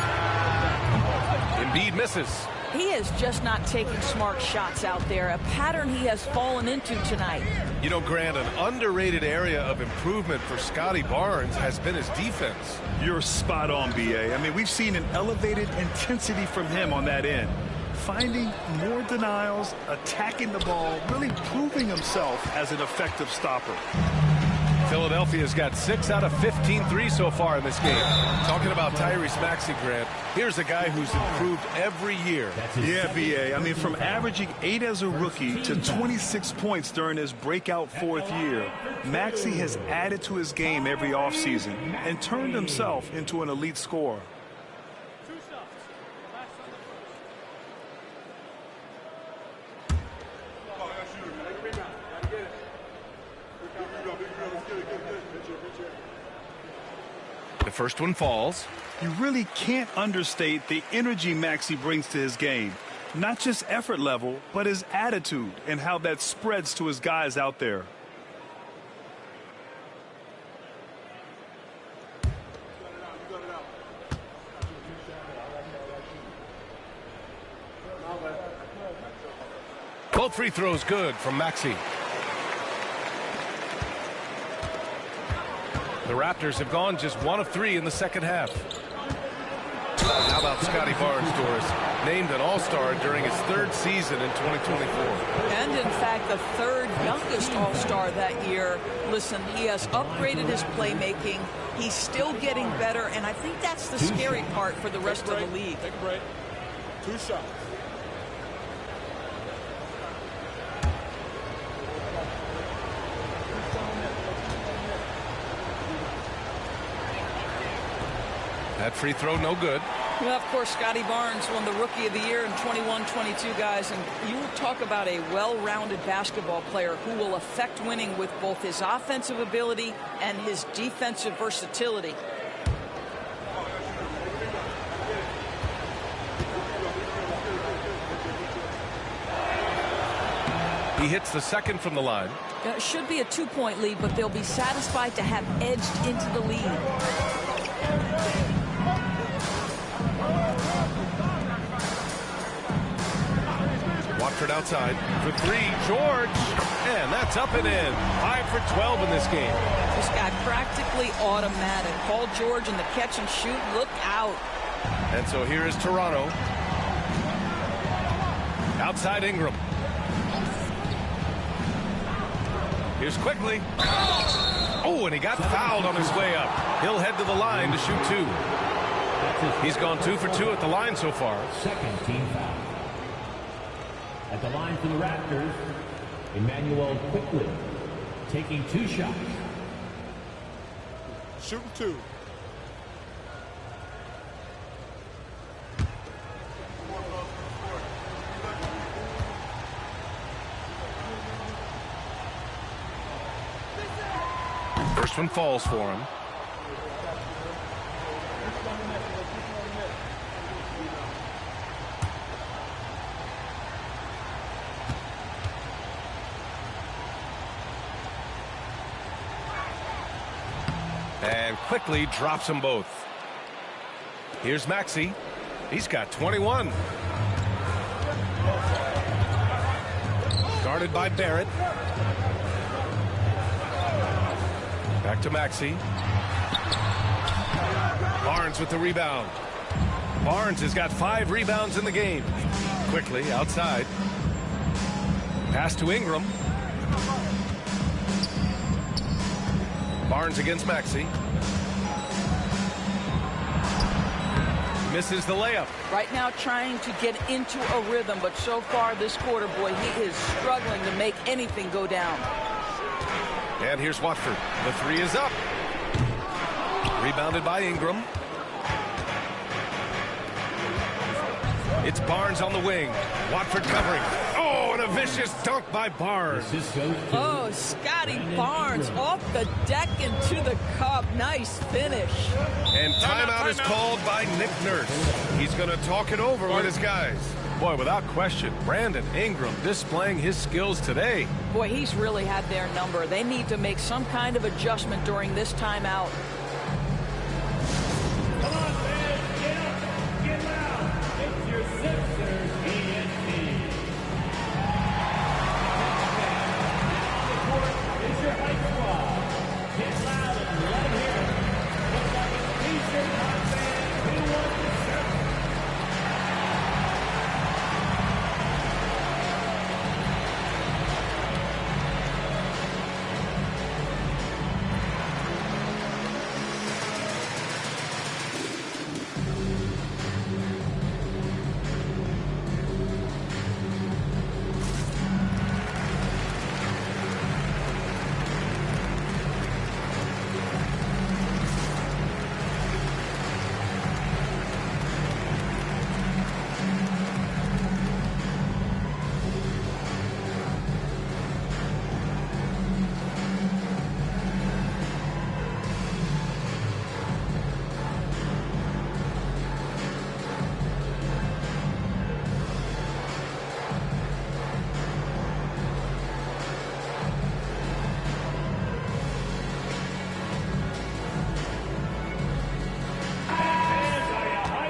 S1: Embiid misses.
S3: He is just not taking smart shots out there, a pattern he has fallen into tonight.
S1: You know, Grant, an underrated area of improvement for Scotty Barnes has been his defense.
S2: You're spot on, B.A. I mean, we've seen an elevated intensity from him on that end. Finding more denials, attacking the ball, really proving himself as an effective stopper.
S1: Philadelphia's got 6 out of 15 threes so far in this game. Talking about Tyrese Maxey, Grant, here's a guy who's improved every year.
S2: Yeah, B.A. I mean, from averaging 8 as a rookie to 26 points during his breakout 4th year, Maxey has added to his game every offseason and turned himself into an elite scorer.
S1: The first one falls.
S2: You really can't understate the energy Maxey brings to his game. Not just effort level, but his attitude and how that spreads to his guys out there.
S1: Both free throws good from Maxey. The Raptors have gone just 1 of 3 in the second half. How about Scotty Barnes, Doris? Named an All-Star during his 3rd season in 2024.
S3: And in fact, the 3rd youngest All-Star that year. Listen, he has upgraded his playmaking. He's still getting better, and I think that's the scary part for the rest of the league.
S5: Take a break. 2 shots.
S1: That free throw no good.
S3: Well, of course, Scotty Barnes won the Rookie of the Year in 21-22, guys. And you talk about a well-rounded basketball player who will affect winning with both his offensive ability and his defensive versatility.
S1: He hits the second from the line.
S3: It should be a 2-point lead, but they'll be satisfied to have edged into the lead.
S1: Watford outside for 3. George, and that's up and in. 5 for 12 in this game.
S3: This guy practically automatic. Paul George in the catch and shoot. Look out.
S1: And so here is Toronto. Outside Ingram. Here's Quickly. Oh, and he got fouled on his way up. He'll head to the line to shoot 2. He's gone 2 for 2 at the line so far.
S10: Second team foul. At the line for the Raptors, Emmanuel Quickly taking 2 shots.
S5: Shooting 2.
S1: First one falls for him. And Quickly drops them both. Here's Maxey. He's got 21. Guarded by Barrett. Back to Maxey. Barnes with the rebound. Barnes has got 5 rebounds in the game. Quickly outside. Pass to Ingram. Barnes against Maxey. misses the layup.
S3: Right now trying to get into a rhythm, but so far this quarter, boy, he is struggling to make anything go down.
S1: And here's Watford. The three is up. Rebounded by Ingram. It's Barnes on the wing. Watford covering. Oh, and a vicious dunk by Barnes.
S3: Oh, Scotty Barnes off the deck into the cup. Nice finish.
S1: And timeout is called by Nick Nurse. He's going to talk it over with his guys. Boy, without question, Brandon Ingram displaying his skills today.
S3: Boy, he's really had their number. They need to make some kind of adjustment during this timeout.
S4: Come on, fans, get up, get loud. It's your Sixers ENT. It's your hype squad. Get loud and let them hear it. Looks like it's T-shirt fan who wants to serve.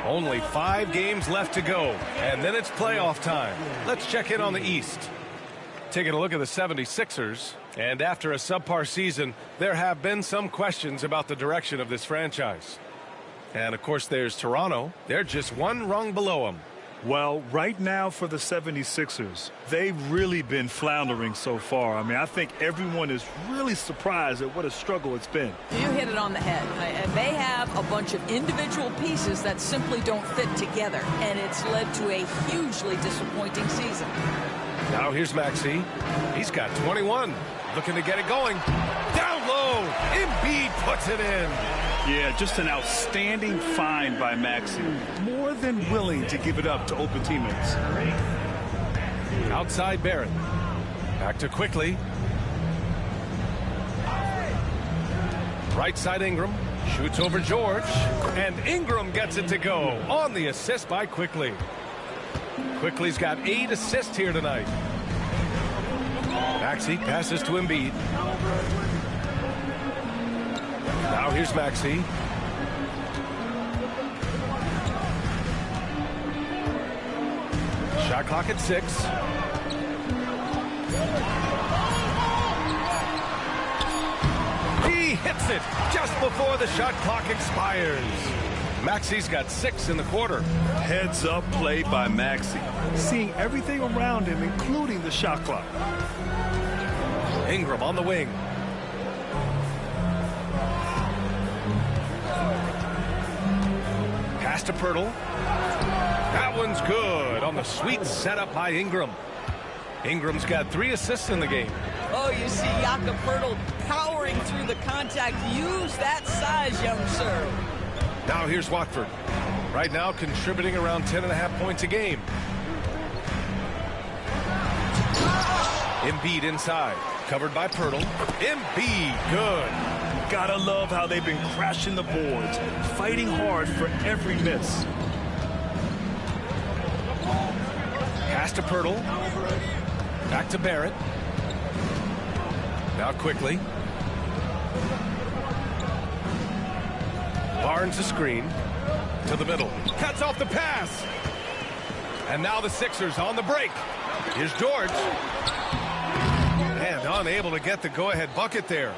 S1: Only 5 games left to go, and then it's playoff time. Let's check in on the East. Taking a look at the 76ers, and after a subpar season, there have been some questions about the direction of this franchise. And, of course, there's Toronto. They're just one rung below them.
S2: Well, right now for the 76ers, they've really been floundering so far. I mean, I think everyone is really surprised at what a struggle it's been.
S3: You hit it on the head. And they have a bunch of individual pieces that simply don't fit together, and it's led to a hugely disappointing season.
S1: Now here's Maxey. He's got 21. Looking to get it going. Down low. Embiid puts it in.
S2: Yeah, just an outstanding find by Maxey. More than willing to give it up to open teammates.
S1: Outside Barrett. Back to Quickly. Right side Ingram. Shoots over George. And Ingram gets it to go on the assist by Quickly. Quickly's got 8 assists here tonight. Maxey passes to Embiid. Now here's Maxey. Shot clock at 6. He hits it just before the shot clock expires. Maxey's got 6 in the quarter.
S2: Heads up play by Maxey. Seeing everything around him, including the shot clock.
S1: Ingram on the wing. Pass to Pirtle. That one's good on the sweet setup by Ingram. Ingram's got 3 assists in the game.
S3: Oh, you see Jakob Pirtle powering through the contact. Use that size, young sir.
S1: Now here's Watford. Right now contributing around 10.5 points a game. Embiid inside. Covered by Pirtle. Embiid, good.
S2: Gotta love how they've been crashing the boards, fighting hard for every miss.
S1: Pass to Pirtle. Back to Barrett. Now Quickly. Barnes a screen. To the middle. Cuts off the pass. And now the Sixers on the break. Here's George. And unable to get the go-ahead bucket there.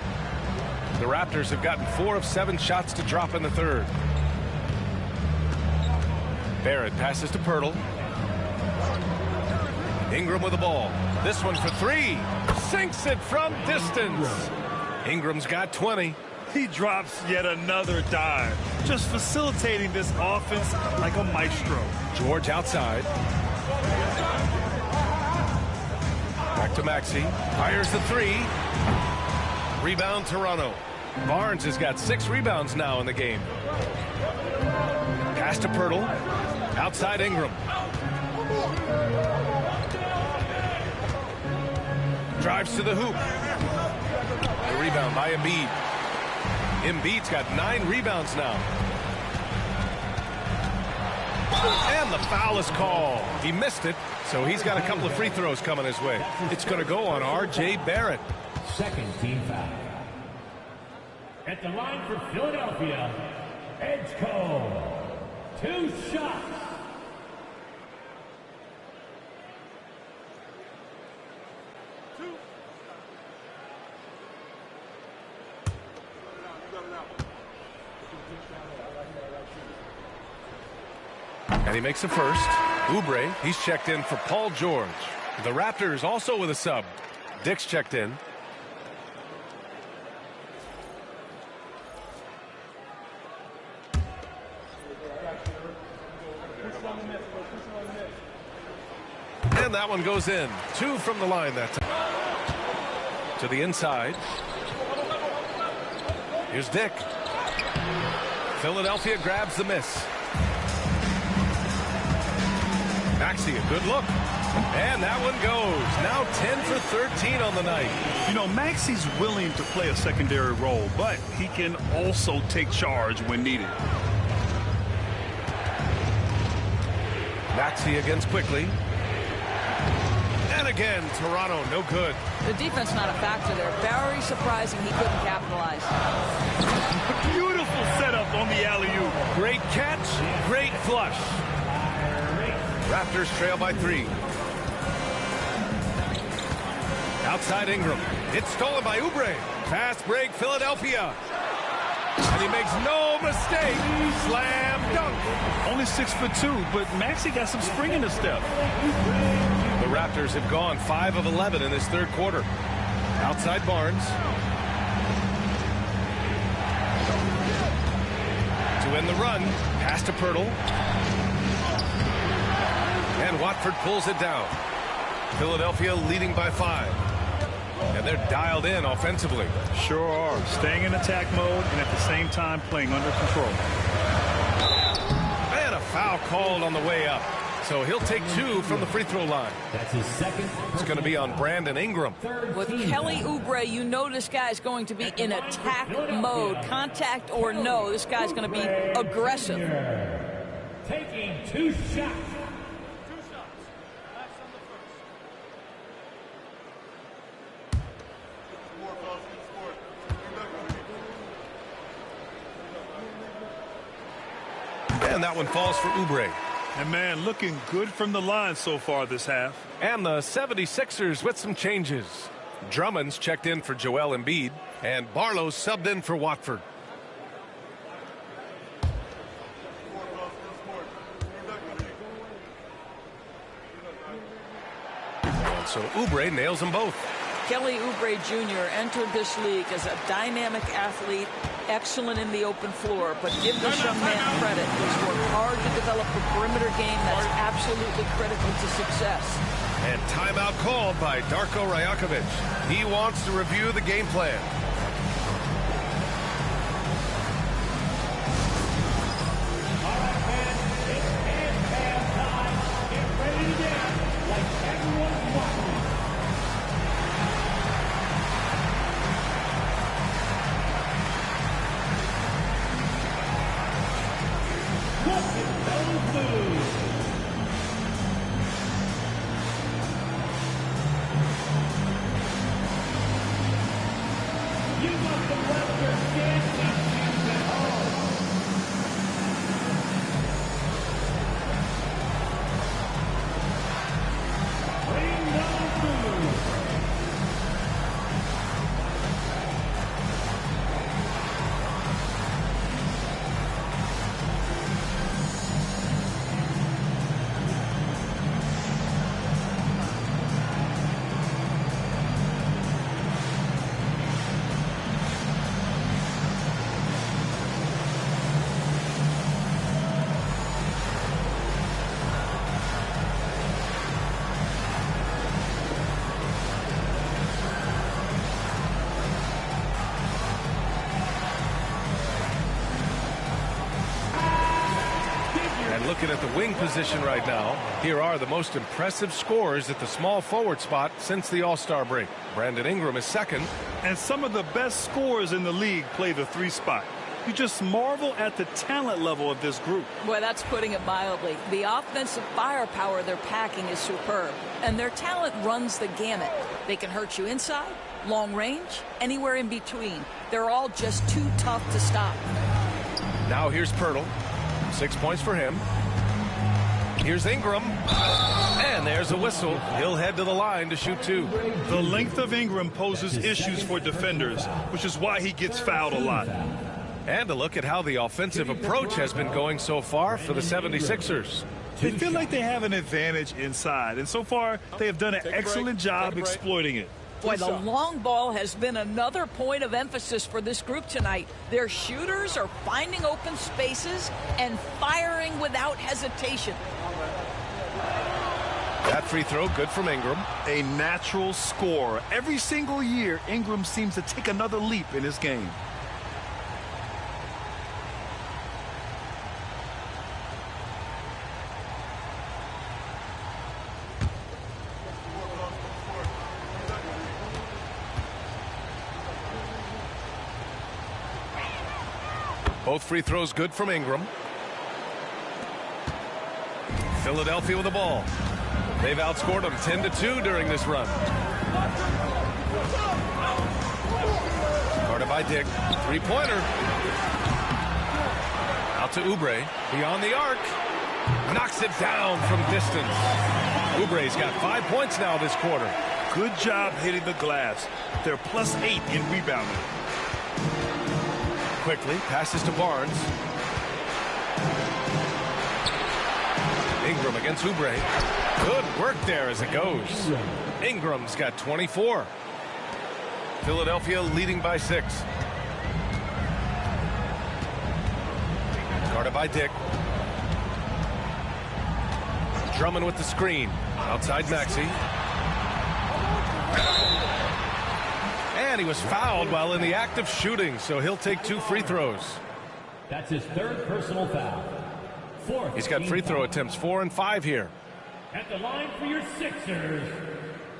S1: The Raptors have gotten 4 of 7 shots to drop in the third. Barrett passes to Pirtle. Ingram with the ball. This one for 3. Sinks it from distance. Ingram's got 20.
S2: He drops yet another dime, just facilitating this offense like a maestro.
S1: George outside. Back to Maxey. Fires the three. Rebound Toronto. Barnes has got 6 rebounds now in the game. Pass to Pirtle. Outside Ingram. Drives to the hoop. The rebound by Embiid. Embiid's got 9 rebounds now. And the foul is called. He missed it, so he's got a couple of free throws coming his way. It's going to go on R.J. Barrett.
S10: Second team foul. At the line for Philadelphia, Edgecombe. 2 shots.
S1: And he makes the first. Oubre, he's checked in for Paul George. The Raptors also with a sub. Dick's checked in. And that one goes in. 2 from the line that time. To the inside. Here's Dick. Philadelphia grabs the miss. Maxey, a good look. And that one goes. Now 10 for 13 on the night.
S2: You know, Maxey's willing to play a secondary role, but he can also take charge when needed.
S1: Maxey against Quickly. And again, Toronto, no good.
S3: The defense not a factor there. Very surprising he couldn't capitalize.
S2: Beautiful setup on the alley-oop.
S1: Great catch, great flush. Raptors trail by 3. Outside Ingram. It's stolen by Oubre. Fast break, Philadelphia. And he makes no mistake. Slam dunk.
S2: Only 6'2", but Maxey got some spring in his step.
S1: The Raptors have gone 5 of 11 in this third quarter. Outside Barnes. To end the run. Pass to Pirtle. And Watford pulls it down. Philadelphia leading by 5. And they're dialed in offensively.
S2: Sure are. Staying in attack mode and at the same time playing under control.
S1: And a foul called on the way up. So he'll take 2 from the free throw line.
S10: That's his second.
S1: It's going to be on Brandon Ingram.
S3: With Kelly Oubre, you know this guy's going to be in attack mode. Contact or no, this guy's going to be aggressive.
S10: Taking 2 shots.
S1: And that one falls for Oubre.
S2: And man, looking good from the line so far this half.
S1: And the 76ers with some changes. Drummond's checked in for Joel Embiid. And Barlow's subbed in for Watford. And so Oubre nails them both.
S3: Kelly Oubre Jr. entered this league as a dynamic athlete, excellent in the open floor, but give this young man credit. He's worked hard to develop a perimeter game that's absolutely critical to success.
S1: And timeout called by Darko Rajakovic. He wants to review the game plan.
S10: All right, man, it's half time. Get ready to dance like everyone's watching.
S1: Looking at the wing position right now, here are the most impressive scorers at the small forward spot since the All-Star break. Brandon Ingram is second.
S2: And some of the best scorers in the league play the 3 spot. You just marvel at the talent level of this group.
S3: Well, that's putting it mildly. The offensive firepower they're packing is superb, and their talent runs the gamut. They can hurt you inside, long range, anywhere in between. They're all just too tough to stop.
S1: Now here's Pirtle. 6 points for him. Here's Ingram. And there's a whistle. He'll head to the line to shoot 2.
S2: The length of Ingram poses issues for defenders, which is why he gets fouled a lot.
S1: And a look at how the offensive approach has been going so far for the 76ers.
S2: They feel like they have an advantage inside, and so far they have done an excellent job exploiting it.
S3: Boy, the long ball has been another point of emphasis for this group tonight. Their shooters are finding open spaces and firing without hesitation.
S1: That free throw good from Ingram.
S2: A natural scorer. Every single year, Ingram seems to take another leap in his game.
S1: Both free throws good from Ingram. Philadelphia with the ball. They've outscored them 10-2 during this run. Guarded by Dick. Three-pointer. Out to Oubre. Beyond the arc. Knocks it down from distance. Oubre's got 5 points now this quarter.
S2: Good job hitting the glass. They're +8 in rebounding.
S1: Quickly passes to Barnes. Ingram against Oubre. Good work there as it goes. Ingram's got 24. Philadelphia leading by 6. Guarded by Dick. Drummond with the screen. Outside Maxey. And he was fouled while in the act of shooting, so he'll take 2 free throws.
S10: That's his 3rd personal foul. 4th.
S1: He's got free throw attempts 4 and 5 here.
S10: At the line for your Sixers,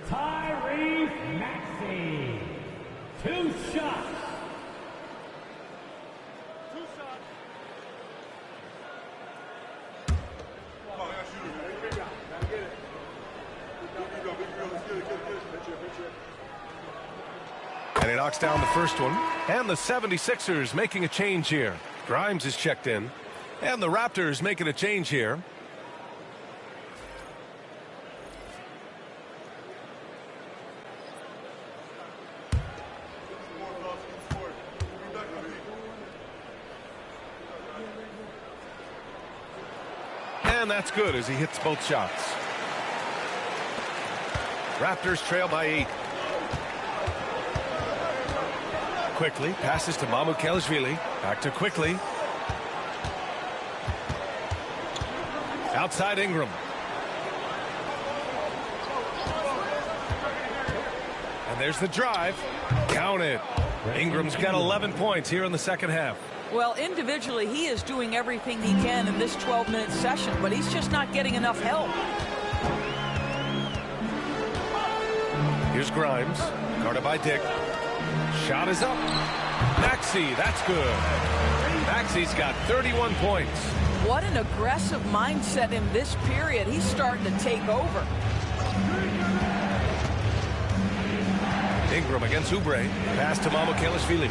S10: Tyrese Maxey. 2 shots.
S1: And he knocks down the first one. And the 76ers making a change here. Grimes is checked in. And the Raptors making a change here. And that's good as he hits both shots. Raptors trail by 8. Quickly passes to Mamukelashvili. Back to Quickly. Outside Ingram. And there's the drive. Count it. Ingram's got 11 points here in the second half.
S3: Well, individually, he is doing everything he can in this 12-minute session, but he's just not getting enough help.
S1: Here's Grimes. Guarded by Dick. Shot is up. Maxey, that's good. Maxey's got 31 points.
S3: What an aggressive mindset in this period. He's starting to take over.
S1: Ingram against Oubre. Pass to Mamukelashvili.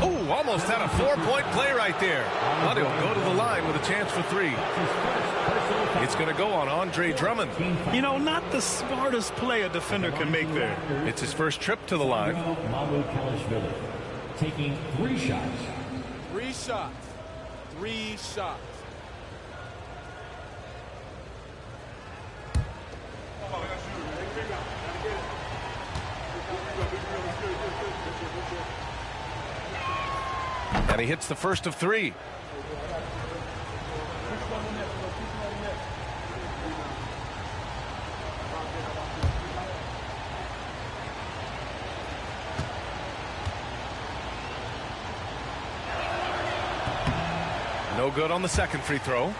S1: Oh, almost had a 4-point play right there. But he'll go to the line with a chance for 3. It's going to go on Andre Drummond.
S2: You know, not the smartest play a defender can make there.
S1: It's his first trip to the line.
S10: Mamukelashvili taking 3 shots.
S5: 3 shots. 3 shots.
S1: And he hits the first of 3. No good on the second free throw.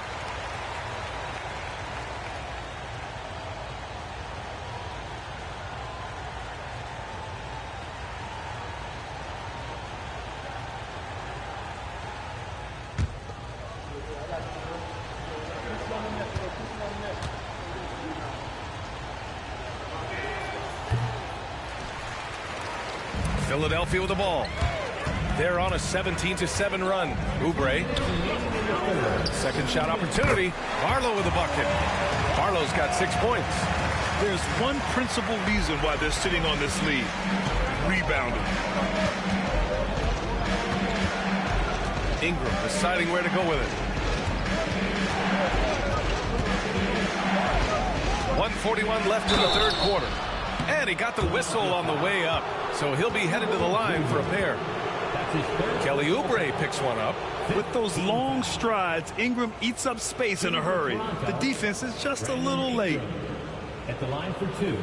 S1: Philadelphia with the ball. They're on a 17-7 run. Oubre. Second shot opportunity. Barlow with a bucket. Barlow's got 6 points.
S2: There's one principal reason why they're sitting on this lead. Rebounding.
S1: Ingram deciding where to go with it. 1:41 left in the third quarter. And he got the whistle on the way up. So he'll be headed to the line for a pair. Kelly Oubre picks one up.
S2: With those long strides, Ingram eats up space in a hurry. The defense is just a little late.
S10: At the line for 2.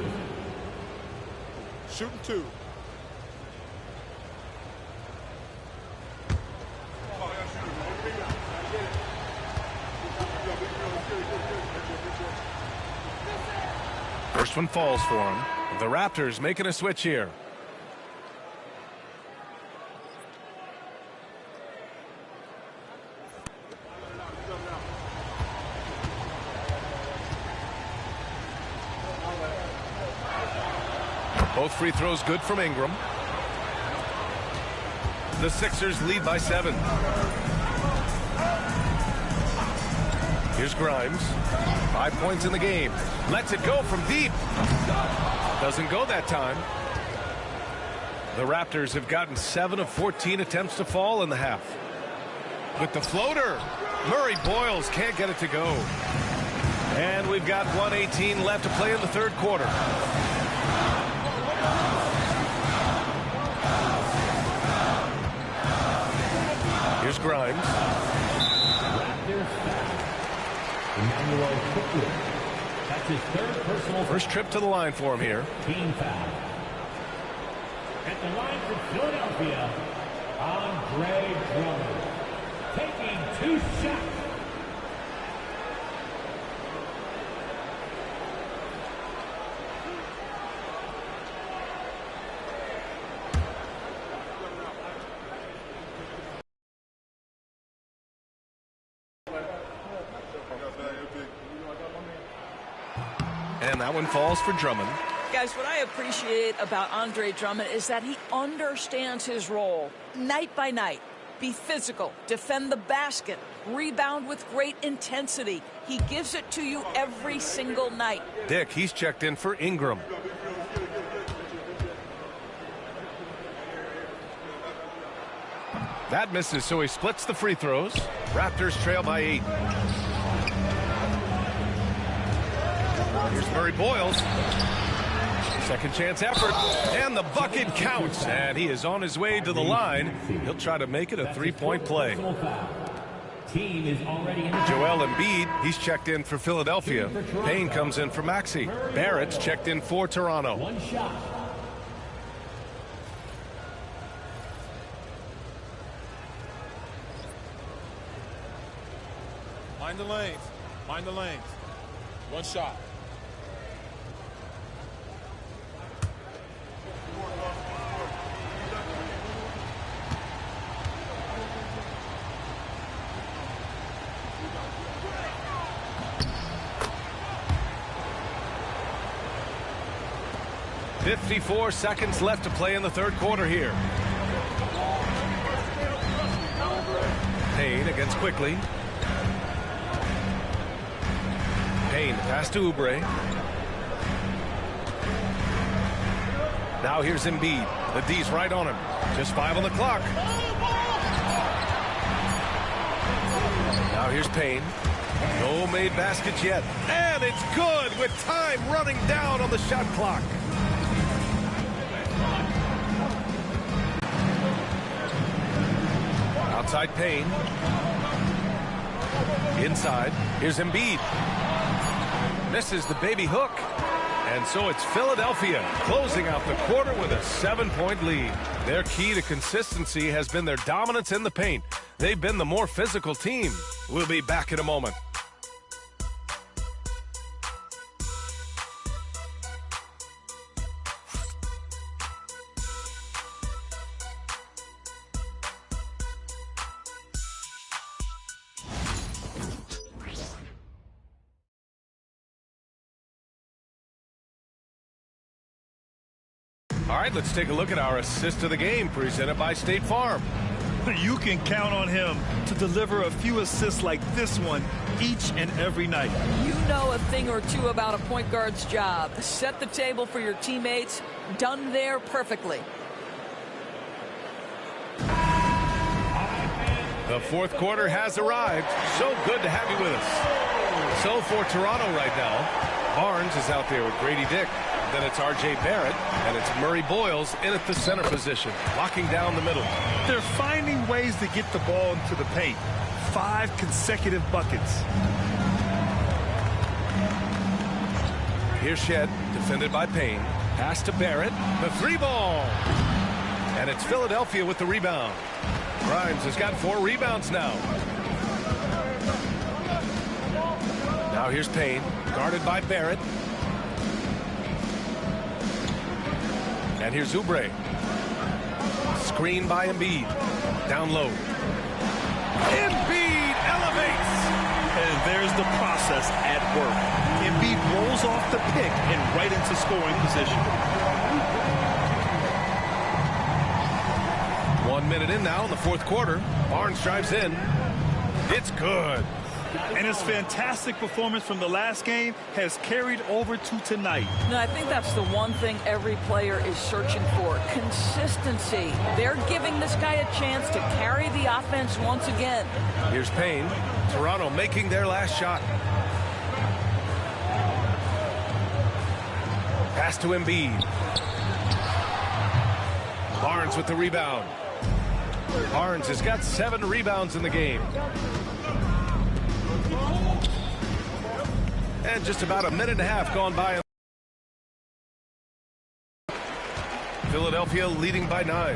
S5: Shooting 2.
S1: First one falls for him. The Raptors making a switch here. Both free throws good from Ingram. The Sixers lead by 7. Here's Grimes. 5 points in the game. Lets it go from deep. Doesn't go that time. The Raptors have gotten 7 of 14 attempts to fall in the half. With the floater, Murray Boyles can't get it to go. And we've got 1:18 left to play in the third quarter. Here's Grimes.
S10: That's his third personal.
S1: First trip to the line for him here.
S10: Team foul. At the line for Philadelphia, Andre Drummond. Taking 2 shots.
S1: And that one falls for Drummond.
S3: Guys, what I appreciate about Andre Drummond is that he understands his role night by night. Be physical, defend the basket, rebound with great intensity. He gives it to you every single night.
S1: Dick, he's checked in for Ingram. That misses, so he splits the free throws. Raptors trail by 8. Here's Murray Boyles. Second chance effort, and the bucket counts. And he is on his way to the line. He'll try to make it a 3-point play.
S10: Team is already in.
S1: Joel Embiid, he's checked in for Philadelphia. Payne comes in for Maxey. Barrett's checked in for Toronto.
S10: 1 shot.
S5: Mind the lanes. Mind the lanes. 1 shot.
S1: .54 seconds left to play in the third quarter here. Payne against Quickly. Payne pass to Oubre. Now here's Embiid. The D's right on him. Just 5 on the clock. Now here's Payne. No made baskets yet. And it's good with time running down on the shot clock. Outside Payne. Inside. Here's Embiid. Misses the baby hook. And so it's Philadelphia closing out the quarter with a 7-point lead. Their key to consistency has been their dominance in the paint. They've been the more physical team. We'll be back in a moment. All right, let's take a look at our assist of the game presented by State Farm.
S2: You can count on him to deliver a few assists like this one each and every night.
S3: You know a thing or two about a point guard's job. Set the table for your teammates. Done there perfectly.
S1: The fourth quarter has arrived. So good to have you with us. So for Toronto right now, Barnes is out there with Grady Dick. Then it's R.J. Barrett, and it's Murray Boyles in at the center position, locking down the middle.
S2: They're finding ways to get the ball into the paint. 5 consecutive buckets.
S1: Here's Shed, defended by Payne. Pass to Barrett, the 3-ball. And it's Philadelphia with the rebound. Grimes has got 4 rebounds now. Now here's Payne, guarded by Barrett. And here's Oubre. Screen by Embiid. Down low. Embiid elevates.
S2: And there's the process at work. Embiid rolls off the pick and right into scoring position.
S1: 1 minute in now in the fourth quarter. Barnes drives in. It's good.
S2: And his fantastic performance from the last game has carried over to tonight.
S3: No, I think that's the one thing every player is searching for. Consistency. They're giving this guy a chance to carry the offense once again.
S1: Here's Payne. Toronto making their last shot. Pass to Embiid. Barnes with the rebound. Barnes has got 7 rebounds in the game. And just about a minute and a half gone by. Philadelphia leading by 9.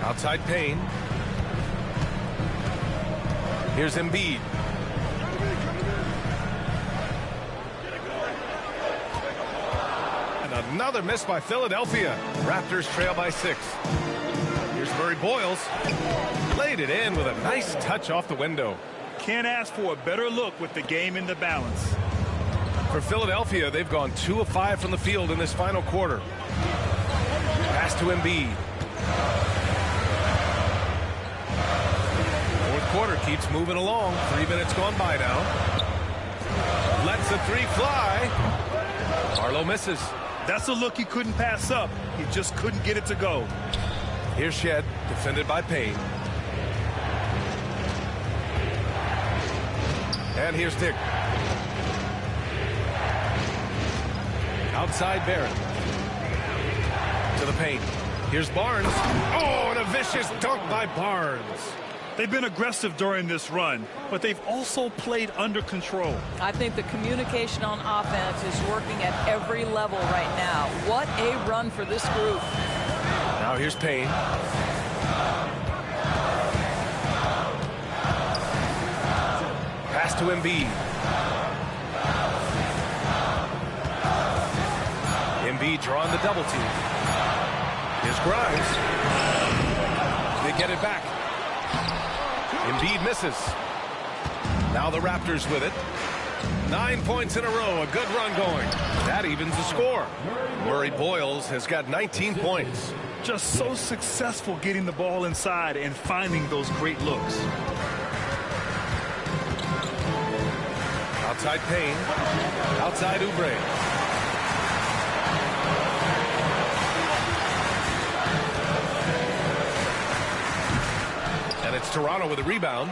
S1: Outside Payne. Here's Embiid. And another miss by Philadelphia. Raptors trail by 6. Here's Murray Boyles. Laid it in with a nice touch off the window.
S2: Can't ask for a better look with the game in the balance.
S1: For Philadelphia, they've gone 2 of 5 from the field in this final quarter. Pass to Embiid. Fourth quarter keeps moving along. 3 minutes gone by now. Lets the 3 fly. Harlow misses.
S2: That's a look he couldn't pass up. He just couldn't get it to go.
S1: Here's Shed, defended by Payne. And here's Dick. Outside Barrett. To the paint. Here's Barnes. Oh, and a vicious dunk by Barnes.
S2: They've been aggressive during this run, but they've also played under control.
S3: I think the communication on offense is working at every level right now. What a run for this group.
S1: Now here's Payne. Pass to Embiid. Embiid drawing the double team. Here's Grimes. They get it back. Embiid misses. Now the Raptors with it. 9 points in a row. A good run going. That evens the score. Murray Boyles has got 19 points.
S2: Just so successful getting the ball inside and finding those great looks.
S1: Outside Payne. Outside Oubre. And it's Toronto with a rebound.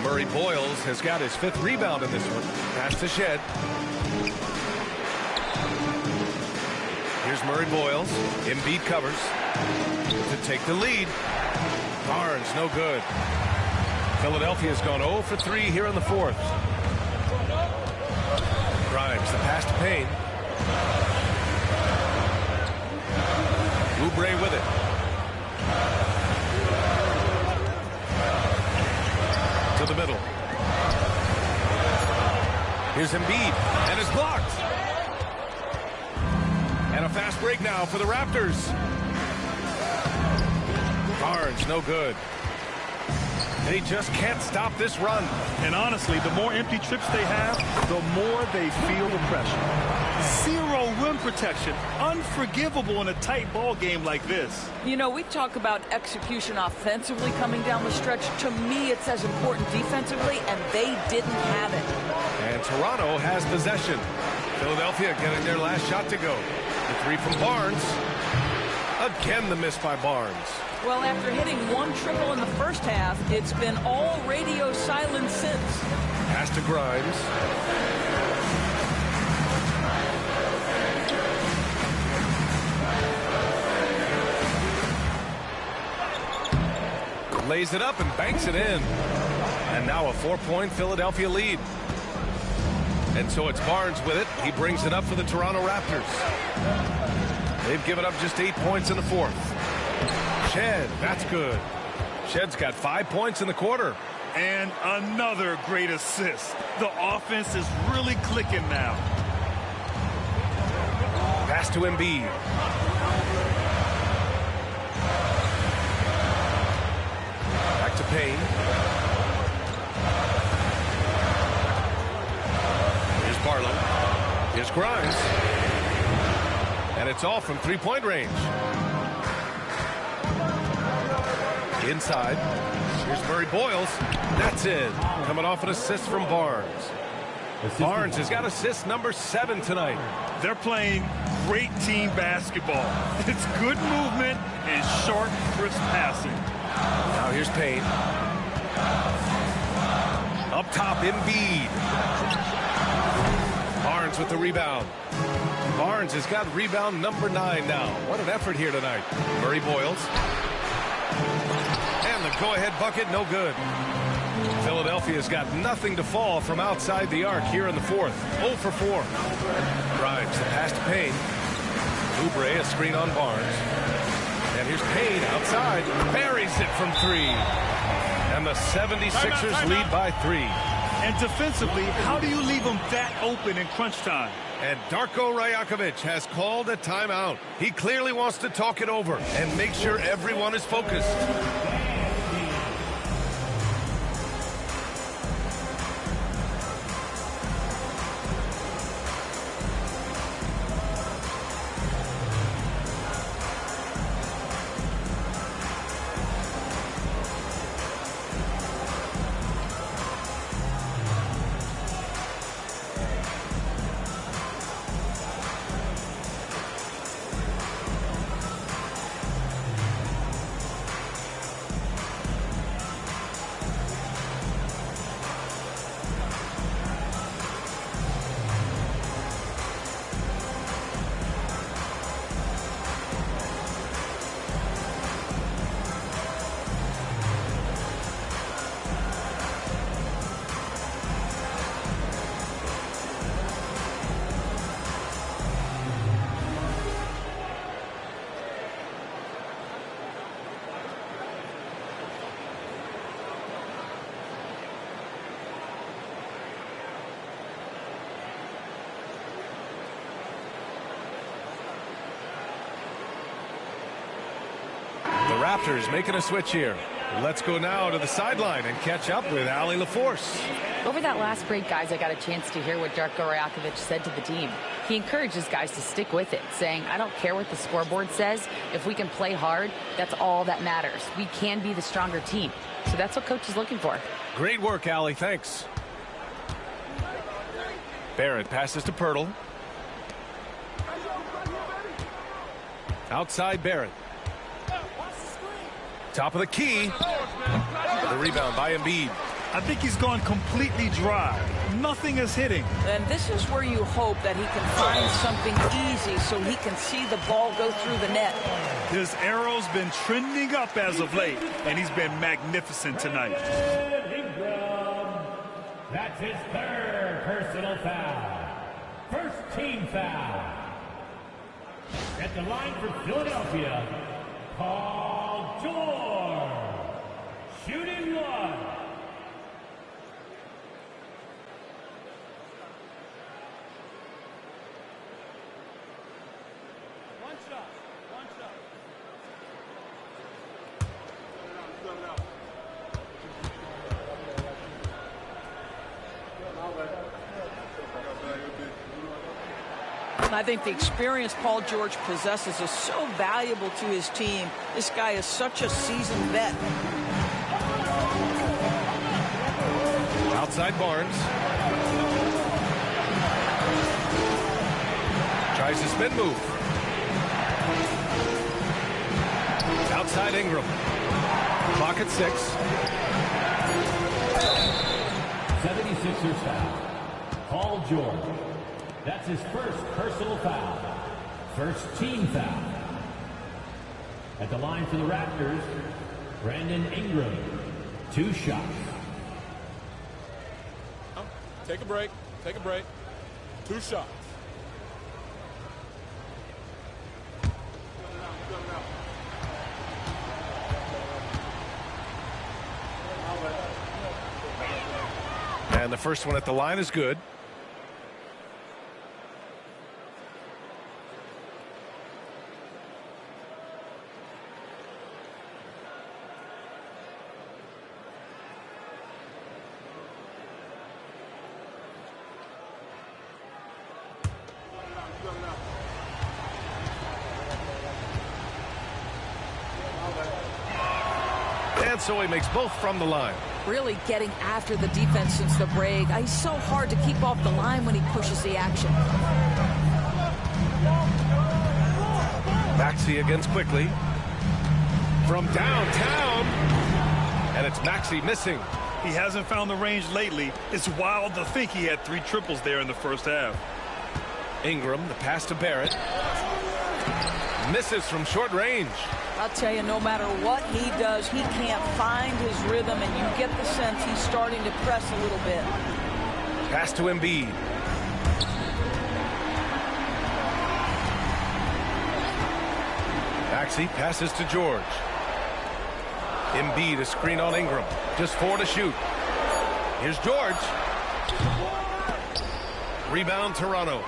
S1: Murray Boyles has got his 5th rebound in this one. Pass to Shed. Here's Murray Boyles. Embiid covers to take the lead. Barnes no good. Philadelphia's gone 0 for 3 here in the 4th. Grimes, the pass to Payne. Oubre with it. to the middle. Here's Embiid, and it's blocked. And a fast break now for the Raptors. Barnes, no good. They just can't stop this run.
S2: And honestly, the more empty trips they have, the more they feel the pressure. Zero rim protection. Unforgivable in a tight ball game like this.
S3: You know, we talk about execution offensively coming down the stretch. To me, it's as important defensively, and they didn't have it.
S1: And Toronto has possession. Philadelphia getting their last shot to go. The three from Barnes. Again, the miss by Barnes.
S3: Well, after hitting one triple in the first half, it's been all radio silence since.
S1: Pass to Grimes. Lays it up and banks it in. And now a 4-point Philadelphia lead. And so it's Barnes with it. He brings it up for the Toronto Raptors. They've given up just 8 points in the fourth. Shed, that's good. Shed's got 5 points in the quarter.
S2: And another great assist. The offense is really clicking now.
S1: Pass to Embiid. Back to Payne. Here's Barlow. Here's Grimes. And it's all from three-point range. Inside. Here's Murray Boyles. That's it. Coming off an assist from Barnes. Barnes has got assist number 7 tonight.
S2: They're playing great team basketball. It's good movement and sharp, crisp passing.
S1: Now here's Payne. Up top, Embiid. Barnes with the rebound. Barnes has got rebound number 9 now. What an effort here tonight. Murray Boyles. And the go-ahead bucket, no good. Philadelphia's got nothing to fall from outside the arc here in the fourth. 0 for 4. Grimes, the pass to Payne. Oubre, a screen on Barnes. And here's Payne outside. Buries it from 3. And the 76ers lead by 3.
S2: And defensively, how do you leave them that open in crunch time?
S1: And Darko Rajakovic has called a timeout. He clearly wants to talk it over and make sure everyone is focused. The Raptors making a switch here. Let's go now to the sideline and catch up with Allie LaForce.
S6: Over that last break, guys, I got a chance to hear what Darko Rajakovic said to the team. He encourages guys to stick with it, saying, I don't care what the scoreboard says. If we can play hard, that's all that matters. We can be the stronger team. So that's what coach is looking for.
S1: Great work, Allie. Thanks. Barrett passes to Pirtle. Outside Barrett. Top of the key. The rebound by Embiid.
S2: I think he's gone completely dry. Nothing is hitting.
S3: And this is where you hope that he can find something easy so he can see the ball go through the net.
S2: His arrow's been trending up as of late, and he's been magnificent tonight.
S10: That's his 3rd personal foul. First team foul. At the line for Philadelphia, Paul George. Shooting 1.
S3: And I think the experience Paul George possesses is so valuable to his team. This guy is such a seasoned vet.
S1: Outside Barnes. Tries a spin move. Outside Ingram. Clock at 6.
S10: 76ers foul. Paul George. That's his first personal foul. First team foul. At the line for the Raptors, Brandon Ingram. 2 shots.
S5: Take a break. Take a break. 2 shots.
S1: And the first one at the line is good. And so he makes both from the line.
S3: Really getting after the defense since the break. He's so hard to keep off the line when he pushes the action.
S1: Maxey against Quickly. From downtown. And it's Maxey missing.
S2: He hasn't found the range lately. It's wild to think he had 3 triples there in the first half.
S1: Ingram, the pass to Barrett. Misses from short range.
S3: I'll tell you, no matter what he does, he can't find his rhythm, and you get the sense he's starting to press a little bit.
S1: Pass to Embiid. Maxey passes to George. Embiid, a screen on Ingram. Just 4 to shoot. Here's George. Rebound, Toronto.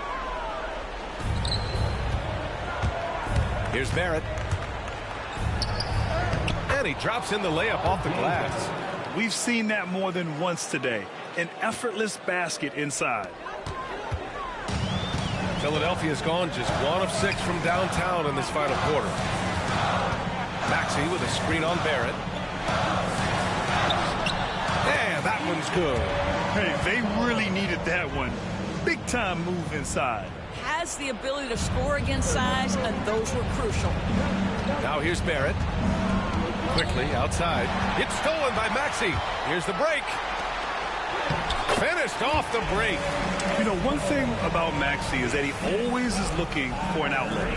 S1: Here's Barrett. And he drops in the layup off the glass.
S2: We've seen that more than once today. An effortless basket inside.
S1: Philadelphia's gone just 1 of 6 from downtown in this final quarter. Maxey with a screen on Barrett. And that one's good.
S2: Hey, they really needed that one. Big time move inside.
S3: Has the ability to score against size, and those were crucial.
S1: Now here's Barrett. Quickly outside. It's stolen by Maxey. Here's the break. Finished off the break.
S2: You know, one thing about Maxey is that he always is looking for an outlet.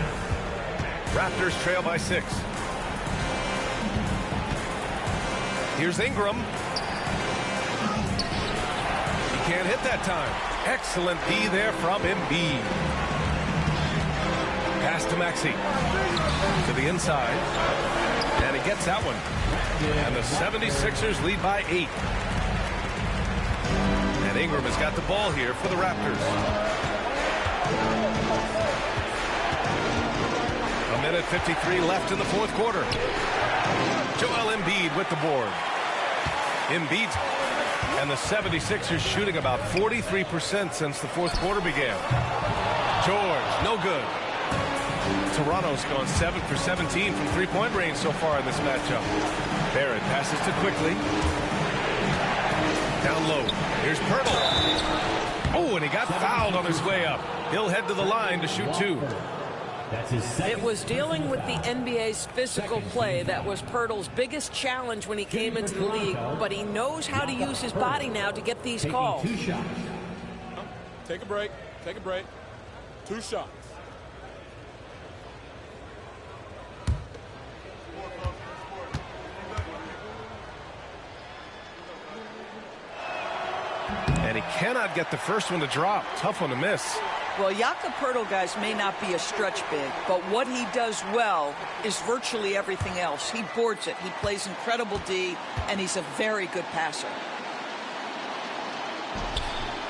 S1: Raptors trail by 6. Here's Ingram. He can't hit that time. Excellent D there from Embiid. Pass to Maxey. To the inside. And he gets that one. And the 76ers lead by 8. And Ingram has got the ball here for the Raptors. 1:53 left in the fourth quarter. Joel Embiid with the board. Embiid and the 76ers shooting about 43% since the fourth quarter began. George, no good. Toronto's gone 7 for 17 from three-point range so far in this matchup. Barrett passes to Quickly. Down low. Here's Pirtle. Oh, and he got fouled on his way up. He'll head to the line to shoot 2.
S3: It was dealing with the NBA's physical play that was Pirtle's biggest challenge when he came into the league, but he knows how to use his body now to get these calls.
S5: Take a break. Take a break. 2 shots.
S1: And he cannot get the first one to drop. Tough one to miss.
S3: Well, Jakob Poeltl, guys, may not be a stretch big, but what he does well is virtually everything else. He boards it. He plays incredible D, and he's a very good passer.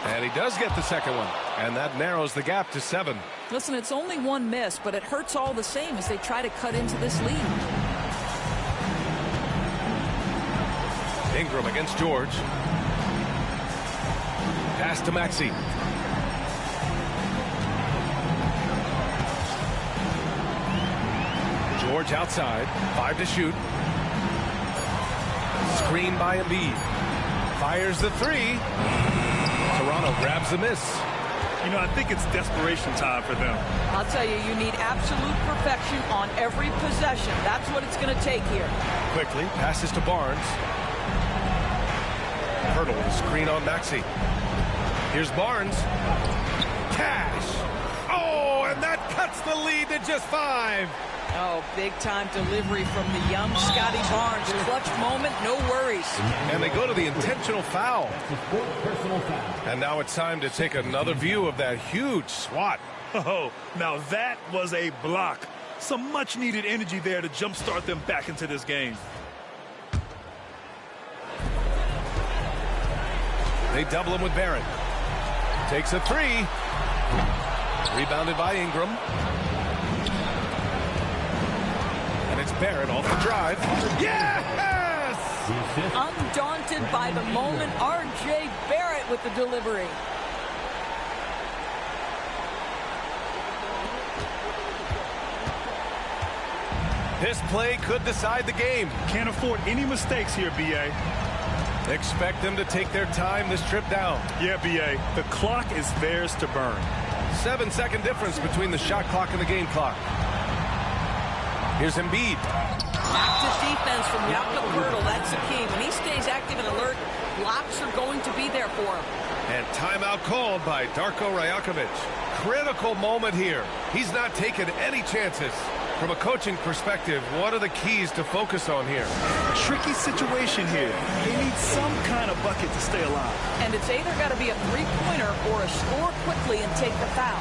S1: And he does get the second one, and that narrows the gap to 7.
S3: Listen, it's only 1 miss, but it hurts all the same as they try to cut into this lead.
S1: Ingram against George. Pass to Maxey. George outside. 5 to shoot. Screen by Embiid. Fires the 3. Toronto grabs the miss.
S2: You know, I think it's desperation time for them.
S3: I'll tell you, you need absolute perfection on every possession. That's what it's going to take here.
S1: Quickly passes to Barnes. Hurdle with a screen on Maxey. Here's Barnes. Cash. Oh, and that cuts the lead to just 5.
S3: Oh, big-time delivery from the young Scotty Barnes. Clutch moment, no worries.
S1: And they go to the intentional foul.
S10: Personal foul.
S1: And now it's time to take another view of that huge swat.
S2: Oh, now that was a block. Some much-needed energy there to jumpstart them back into this game.
S1: They double him with Barrett. Takes a 3. Rebounded by Ingram. And it's Barrett off the drive. Yes!
S3: Undaunted by the moment, R.J. Barrett with the delivery.
S1: This play could decide the game.
S2: Can't afford any mistakes here, B.A.
S1: Expect them to take their time this trip down.
S2: Yeah, B.A. The clock is theirs to burn.
S1: 7-second difference between the shot clock and the game clock. Here's Embiid.
S3: Active defense from Jakob Poeltl. That's the key. When he stays active and alert, blocks are going to be there for him.
S1: And timeout called by Darko Rajakovic. Critical moment here. He's not taking any chances. From a coaching perspective, what are the keys to focus on here?
S2: Tricky situation here. They need some kind of bucket to stay alive.
S3: And it's either got to be a three-pointer or a score quickly and take the foul.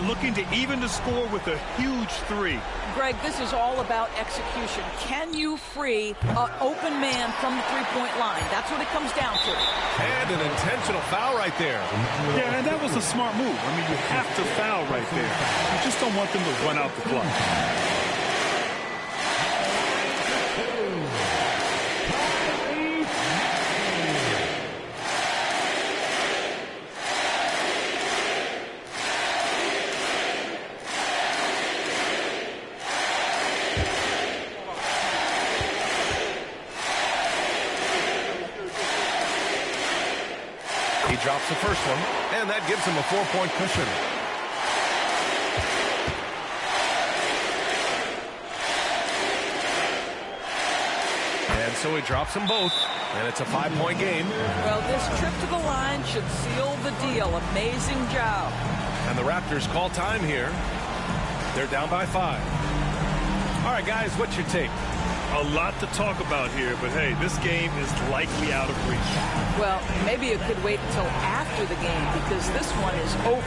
S2: Looking to even the score with a huge 3.
S3: Greg, this is all about execution. Can you free an open man from the three-point line? That's what it comes down to.
S1: And an intentional foul right there.
S2: Yeah, and that was a smart move. I mean, you have to foul right there. You just don't want them to run out the clock.
S1: He drops the first one, and that gives him a 4-point cushion. And so he drops them both, and it's a 5-point game.
S3: Well, this trip to the line should seal the deal. Amazing job.
S1: And the Raptors call time here. They're down by 5. All right, guys, what's your take?
S2: A lot to talk about here, but hey, this game is likely out of reach.
S3: Well, maybe it could wait until after the game because this one is over.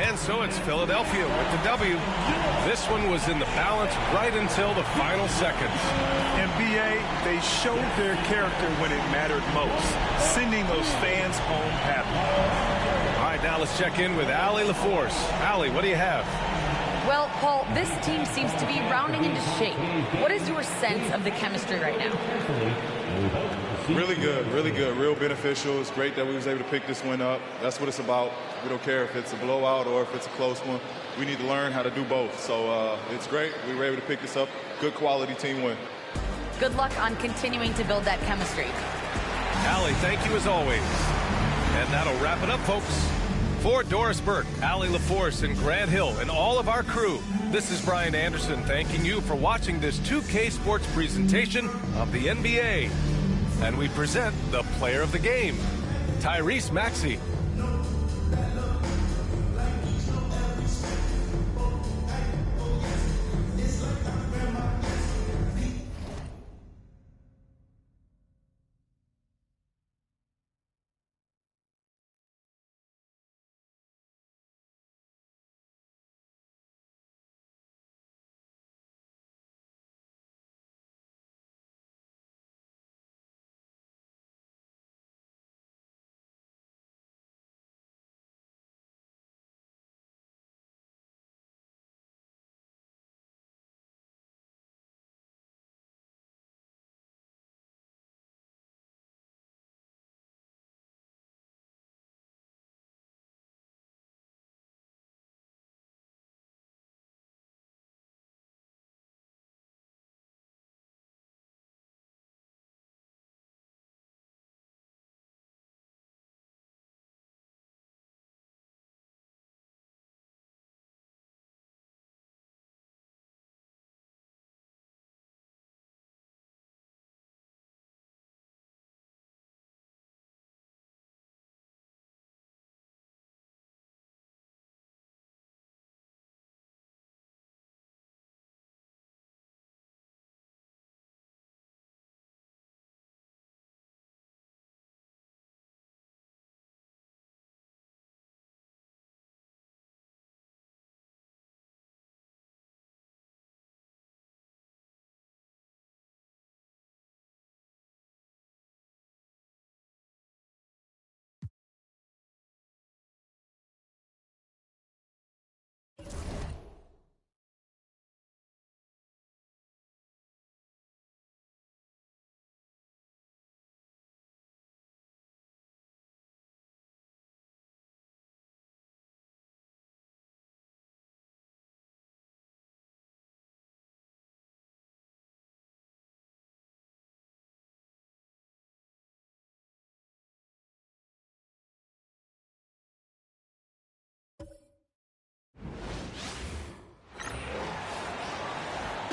S1: And so it's Philadelphia with the W. This one was in the balance right until the final seconds.
S2: And BA, they showed their character when it mattered most, sending those fans home happy.
S1: All right, now let's check in with Allie LaForce. Allie, what do you have?
S6: Well, Paul, this team seems to be rounding into shape. What is your sense of the chemistry right now?
S11: Really good, real beneficial. It's great that we was able to pick this one up. That's what it's about. We don't care if it's a blowout or if it's a close one. We need to learn how to do both. So it's great. We were able to pick this up. Good quality team win.
S6: Good luck on continuing to build that chemistry.
S1: Allie, thank you as always. And that'll wrap it up, folks. For Doris Burke, Allie LaForce, and Grant Hill, and all of our crew, this is Brian Anderson thanking you for watching this 2K Sports presentation of the NBA. And we present the player of the game, Tyrese Maxey.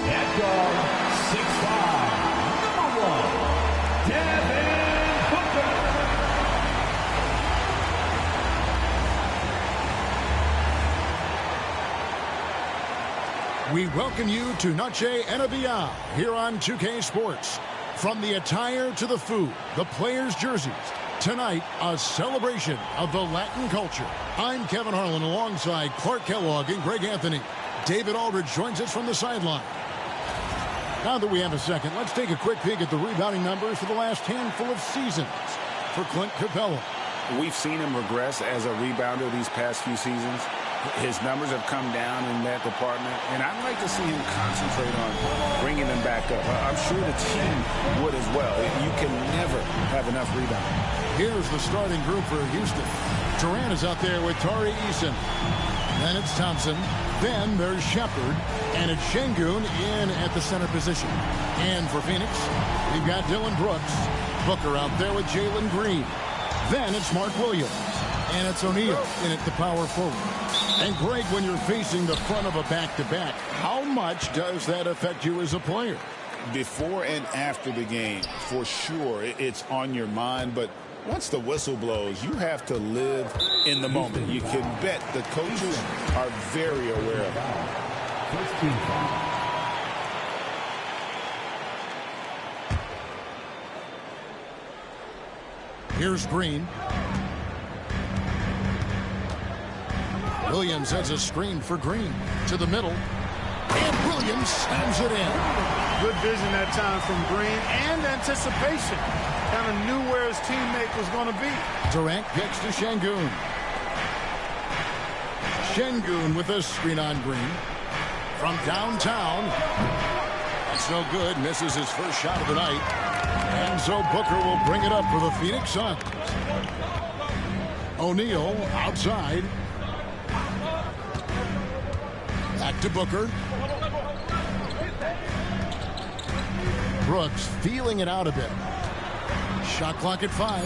S10: At guard, 6'5", number 1, Devin Booker.
S9: We welcome you to Noche NBA here on 2K Sports. From the attire to the food, the players' jerseys, tonight a celebration of the Latin culture. I'm Kevin Harlan alongside Clark Kellogg and Greg Anthony. David Aldridge joins us from the sideline. Now that we have a second, let's take a quick peek at the rebounding numbers for the last handful of seasons for Clint Capella.
S12: We've seen him regress as a rebounder these past few seasons. His numbers have come down in that department, and I'd like to see him concentrate on bringing them back up. I'm sure the team would as well. You can never have enough rebounding.
S9: Here's the starting group for Houston. Durant is out there with Tari Eason. Then it's Thompson. Then there's Shepard. And it's Şengün in at the center position. And for Phoenix, we've got Dylan Brooks. Booker out there with Jalen Green. Then it's Mark Williams. And it's O'Neal in at the power forward. And Greg, when you're facing the front of a back-to-back, how much does that affect you as a player?
S13: Before and after the game, for sure, it's on your mind. But once the whistle blows, you have to live in the moment. You can bet the coaches are very aware of it.
S10: First team foul.
S9: Here's Green. Williams has a screen for Green to the middle. And Williams slams it in.
S14: Good vision that time from Green and anticipation. Kind of knew where his teammate was going to be.
S9: Durant kicks to Şengün. Şengün with a screen on Green. From downtown. That's no good. Misses his first shot of the night. And so Booker will bring it up for the Phoenix Suns. O'Neal outside. Back to Booker. Brooks feeling it out a bit. Shot clock at 5.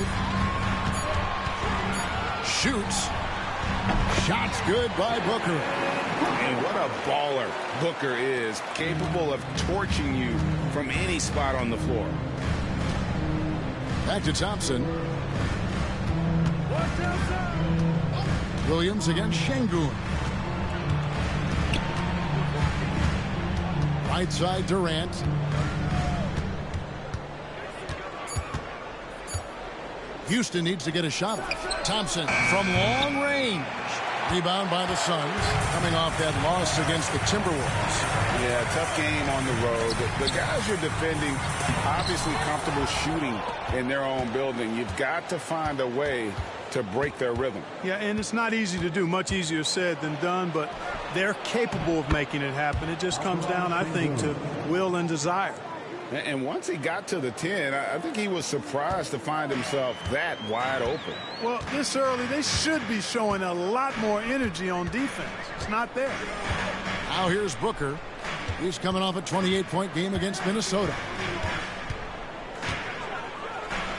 S9: Shoots. Shot's good by Booker.
S12: And what a baller Booker is. Capable of torching you from any spot on the floor.
S9: Back to Thompson. Williams against Şengün. Right side Durant. Houston needs to get a shot off. Thompson from long range. Rebound by the Suns. Coming off that loss against the Timberwolves.
S12: Yeah, tough game on the road. The guys you're defending obviously comfortable shooting in their own building. You've got to find a way to break their rhythm.
S14: Yeah, and it's not easy to do. Much easier said than done, but they're capable of making it happen. It just comes down, I think, to will and desire.
S12: And once he got to the 10, I think he was surprised to find himself that wide open.
S14: Well, this early, they should be showing a lot more energy on defense. It's not there.
S9: Now here's Booker. He's coming off a 28-point game against Minnesota.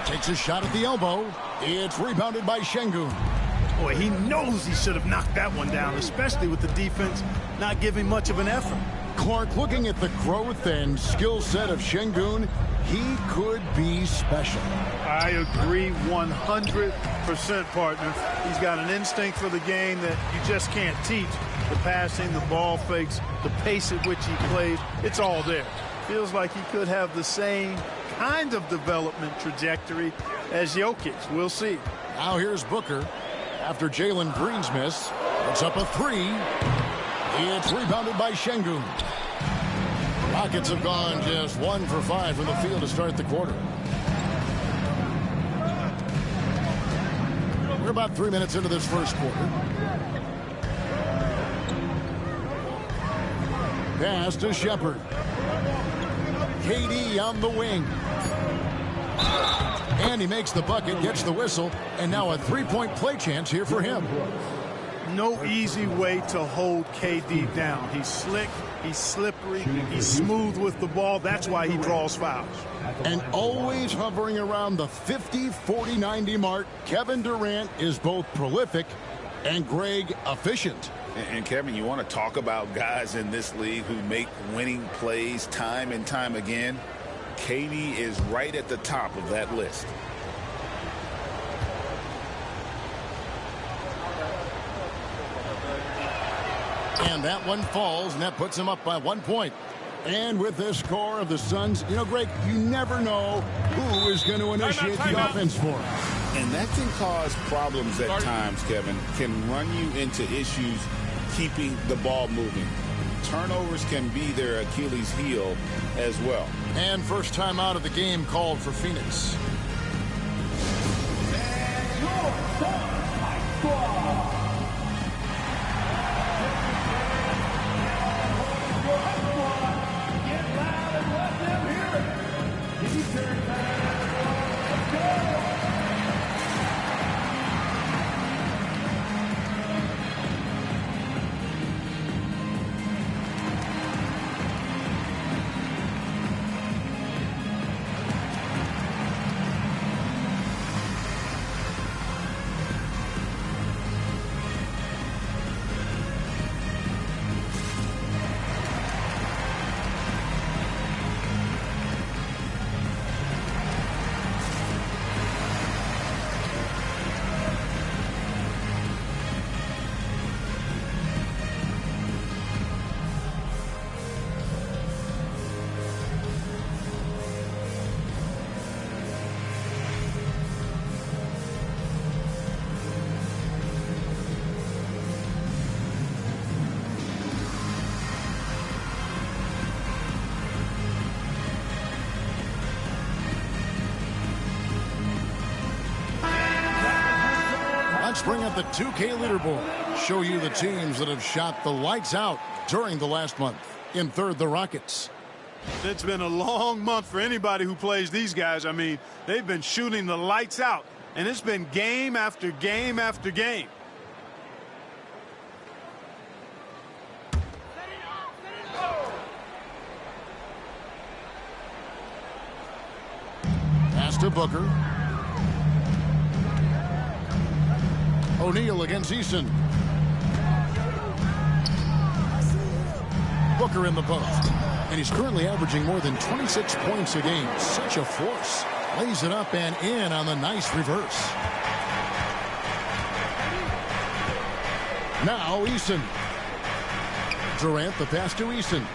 S9: Takes a shot at the elbow. It's rebounded by Şengün.
S14: Boy, he knows he should have knocked that one down, especially with the defense not giving much of an effort.
S9: Clark, looking at the growth and skill set of Şengün, he could be special.
S14: I agree 100%, partner. He's got an instinct for the game that you just can't teach. The passing, the ball fakes, the pace at which he plays, it's all there. Feels like he could have the same kind of development trajectory as Jokic. We'll see.
S9: Now here's Booker. After Jalen Green's miss, it's up a 3. It's rebounded by Şengün. Rockets have gone just 1 for 5 from the field to start the quarter. We're about 3 minutes into this first quarter. Pass to Shepherd. KD on the wing. And he makes the bucket, gets the whistle, and now a 3-point play chance here for him.
S14: No easy way to hold KD down. He's slick, he's slippery, he's smooth with the ball. That's why he draws fouls.
S9: And always hovering around the 50, 40, 90 mark, Kevin Durant is both prolific and Greg efficient.
S12: And Kevin, you want to talk about guys in this league who make winning plays time and time again? KD is right at the top of that list.
S9: And that one falls, and that puts him up by 1 point. And with the score of the Suns, you know, Greg, you never know who is going to initiate the offense for him.
S12: And that can cause problems at times, Kevin. Can run you into issues keeping the ball moving. Turnovers can be their Achilles heel as well.
S9: And first time out of the game called for Phoenix. Let's bring up the 2K leaderboard. Show you the teams that have shot the lights out during the last month. In third, the Rockets.
S14: It's been a long month for anybody who plays these guys. I mean, they've been shooting the lights out, and it's been game after game after game.
S9: Pass to Booker. O'Neal against Eason. Booker in the post. And he's currently averaging more than 26 points a game. Such a force. Lays it up and in on the nice reverse. Now Eason. Durant the pass to Eason.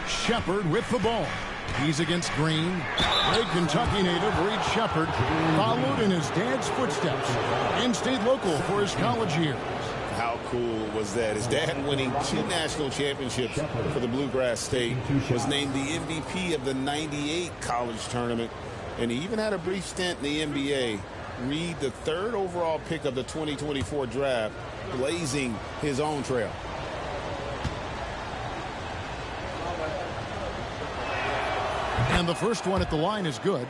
S9: Shepard with the ball. He's against Green. Great Kentucky native Reed Shepard followed in his dad's footsteps and stayed local for his college years.
S13: How cool was that? His dad, winning 2 national championships for the Bluegrass State, was named the MVP of the '98 college tournament, and he even had a brief stint in the NBA. Reed, the 3rd overall pick of the 2024 draft, blazing his own trail.
S9: And the first one at the line is good.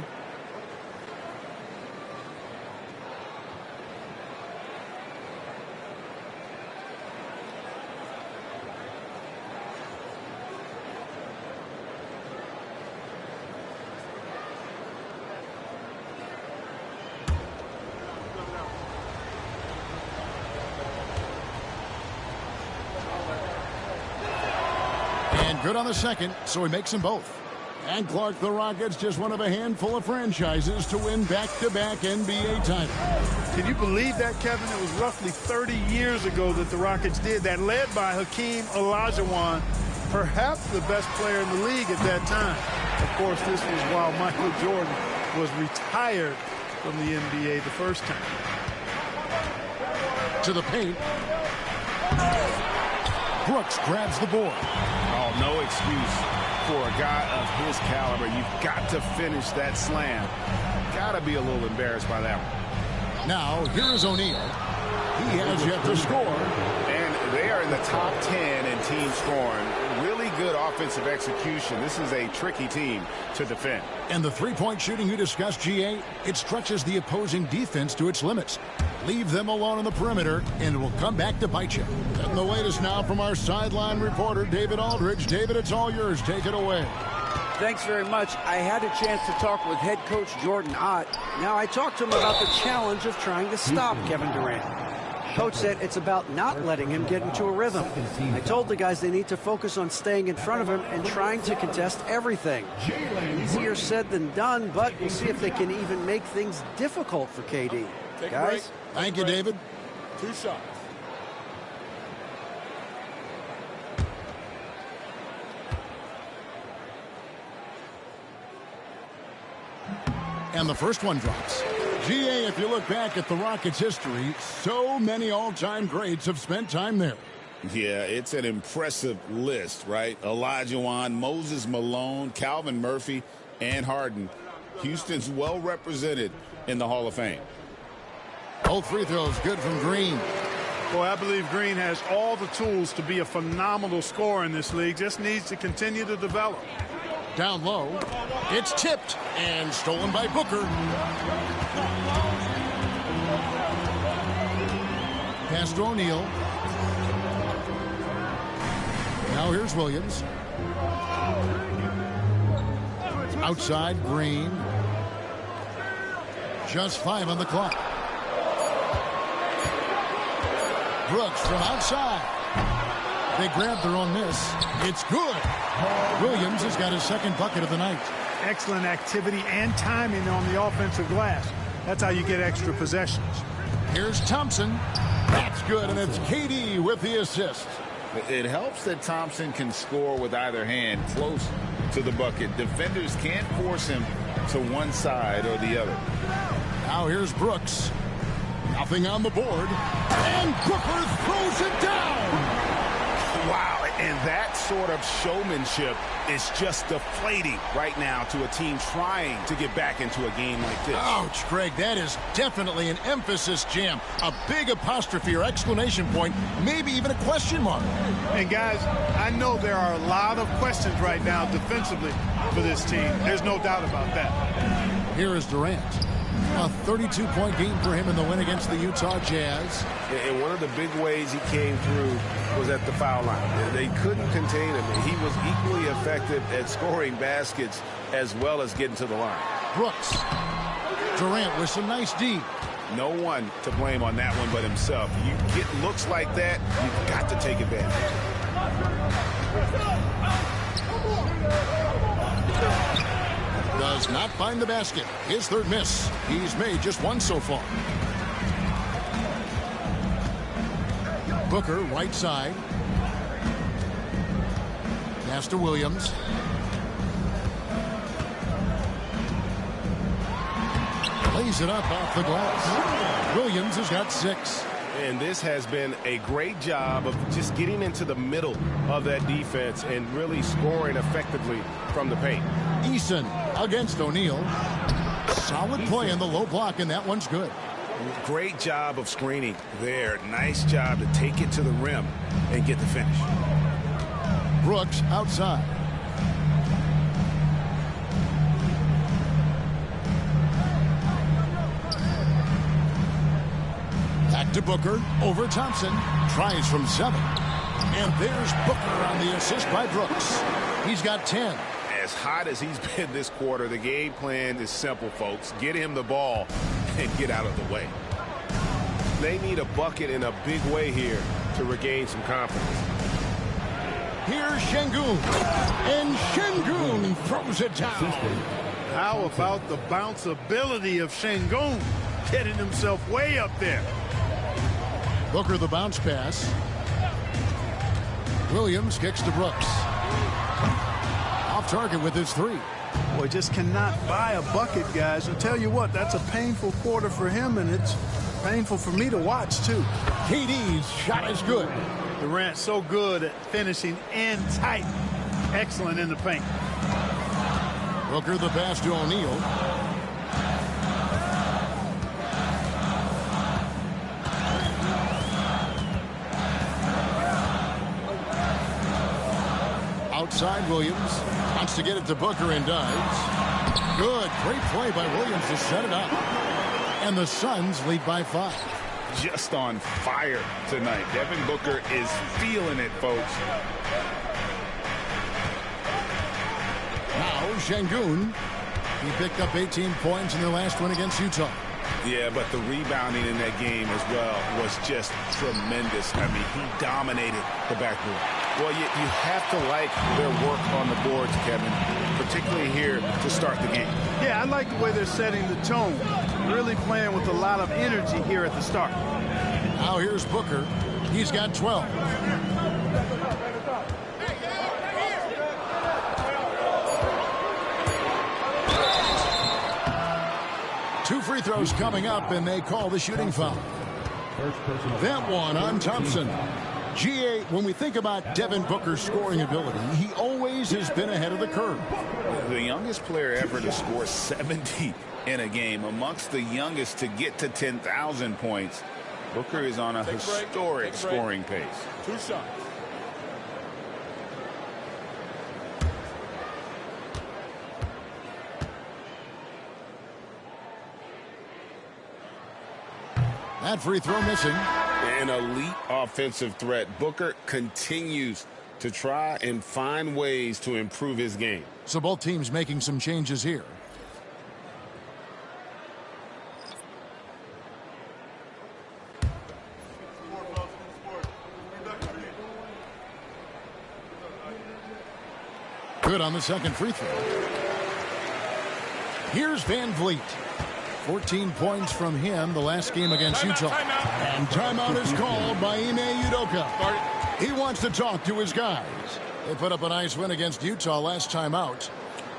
S9: And good on the second, so he makes them both. And Clark, the Rockets, just one of a handful of franchises to win back-to-back NBA titles.
S14: Can you believe that, Kevin? It was roughly 30 years ago that the Rockets did that, led by Hakeem Olajuwon, perhaps the best player in the league at that time. Of course, this was while Michael Jordan was retired from the NBA the first time.
S9: To the paint. Brooks grabs the board.
S12: Oh, no excuse for a guy of his caliber. You've got to finish that slam. Got to be a little embarrassed by that one.
S9: Now, here is O'Neal. He has yet to score.
S12: And they are in the top 10 in team scoring. Really good offensive execution. This is a tricky team to defend.
S9: And the three-point shooting you discussed, GA, it stretches the opposing defense to its limits. Leave them alone on the perimeter, and it will come back to bite you. And the latest now from our sideline reporter, David Aldridge. David, it's all yours. Take it away.
S15: Thanks very much. I had a chance to talk with head coach Jordan Ott. Now, I talked to him about the challenge of trying to stop Kevin Durant. Coach said it's about not letting him get into a rhythm. I told the guys they need to focus on staying in front of him and trying to contest everything. Easier said than done, but we'll see if they can even make things difficult for KD. Guys?
S9: Thank you, David.
S5: 2 shots.
S9: And the first one drops. GA, if you look back at the Rockets' history, so many all-time greats have spent time there.
S13: Yeah, it's an impressive list, right? Olajuwon, Moses Malone, Calvin Murphy, and Harden. Houston's well represented in the Hall of Fame.
S9: Both free throws good from Green.
S14: Boy, I believe Green has all the tools to be a phenomenal scorer in this league. Just needs to continue to develop.
S9: Down low. It's tipped and stolen by Booker. Pass to O'Neal. Now here's Williams. Outside, Green. Just 5 on the clock. Brooks from outside. They grabbed their own miss. It's good. Williams has got his second bucket of the night.
S14: Excellent activity and timing on the offensive glass. That's how you get extra possessions.
S9: Here's Thompson. That's good, and it's KD with the assist.
S13: It helps that Thompson can score with either hand close to the bucket. Defenders can't force him to one side or the other.
S9: Now here's Brooks. Nothing on the board. And Booker throws it down.
S12: Wow,
S13: And that sort of showmanship is just deflating right now to a team trying to get back into a game like this.
S9: Ouch, Greg, that is definitely an emphasis jam. A big apostrophe or exclamation point, maybe even a question mark.
S14: And guys, I know there are a lot of questions right now defensively for this team. There's no doubt about that.
S9: Here is Durant. A 32-point game for him in the win against the Utah Jazz.
S12: And one of the big ways he came through was at the foul line. They couldn't contain him, and he was equally effective at scoring baskets as well as getting to the line.
S9: Brooks. Durant with some nice D.
S12: No one to blame on that one but himself. You get looks like that, you've got to take advantage.
S9: Does not find the basket. His third miss. He's made just one so far. Booker, right side. Pass to Williams. Lays it up off the glass. Williams has got 6.
S12: And this has been a great job of just getting into the middle of that defense and really scoring effectively from the paint.
S9: Eason against O'Neal. Solid play in the low block, and that one's good.
S12: Great job of screening there. Nice job to take it to the rim and get the finish.
S9: Brooks outside. Back to Booker, over Thompson, tries from 7. And there's Booker on the assist by Brooks. He's got 10.
S12: As hot as he's been this quarter, the game plan is simple, folks. Get him the ball and get out of the way. They need a bucket in a big way here to regain some confidence.
S9: Here's Şengün. And Şengün throws it down.
S14: How about the bounceability of Şengün, getting himself way up there?
S9: Booker the bounce pass. Williams kicks to Brooks. Off target with his 3.
S14: Boy, just cannot buy a bucket, guys. I'll tell you what, that's a painful quarter for him, and it's painful for me to watch, too.
S9: KD's shot is good.
S14: Durant so good at finishing in tight. Excellent in the paint.
S9: Booker the pass to O'Neal. Outside Williams. Wants to get it to Booker and does. Good. Great play by Williams to set it up. And the Suns lead by 5.
S13: Just on fire tonight. Devin Booker is feeling it, folks.
S9: Now Şengün. He picked up 18 points in their last win against Utah.
S12: Yeah, but the rebounding in that game as well was just tremendous. I mean, he dominated the backboard. Well, you have to like their work on the boards, Kevin, particularly here to start the game.
S14: Yeah, I like the way they're setting the tone. Really playing with a lot of energy here at the start.
S9: Now here's Booker. He's got 12. Two free throws coming up, and they call the shooting foul. That one on Thompson. GA, when we think about Devin Booker's scoring ability, he always has been ahead of the curve.
S13: The youngest player ever to score 70 in a game, amongst the youngest to get to 10,000 points. Booker is on a historic scoring pace.
S5: 2 shots.
S9: That free throw missing.
S12: An elite offensive threat. Booker continues to try and find ways to improve his game.
S9: So both teams making some changes here. Good on the second free throw. Here's Van Vliet. 14 points from him the last game against Utah. And timeout is called by Ime Udoka. He wants to talk to his guys. They put up a nice win against Utah last time out.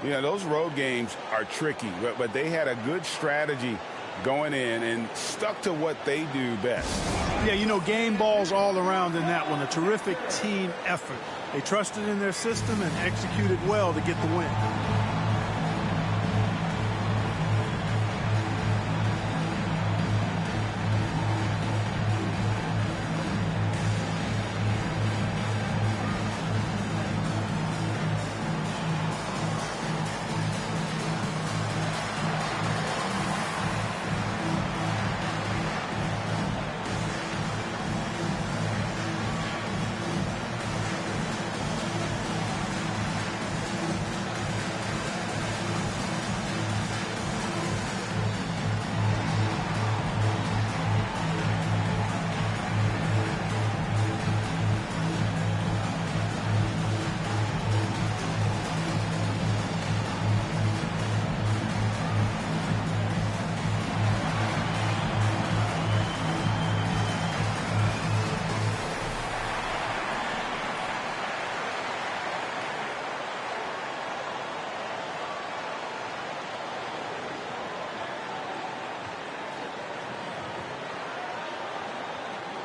S13: Yeah, those road games are tricky, but they had a good strategy going in and stuck to what they do best.
S14: Yeah, you know, game balls all around in that one. A terrific team effort. They trusted in their system and executed well to get the win.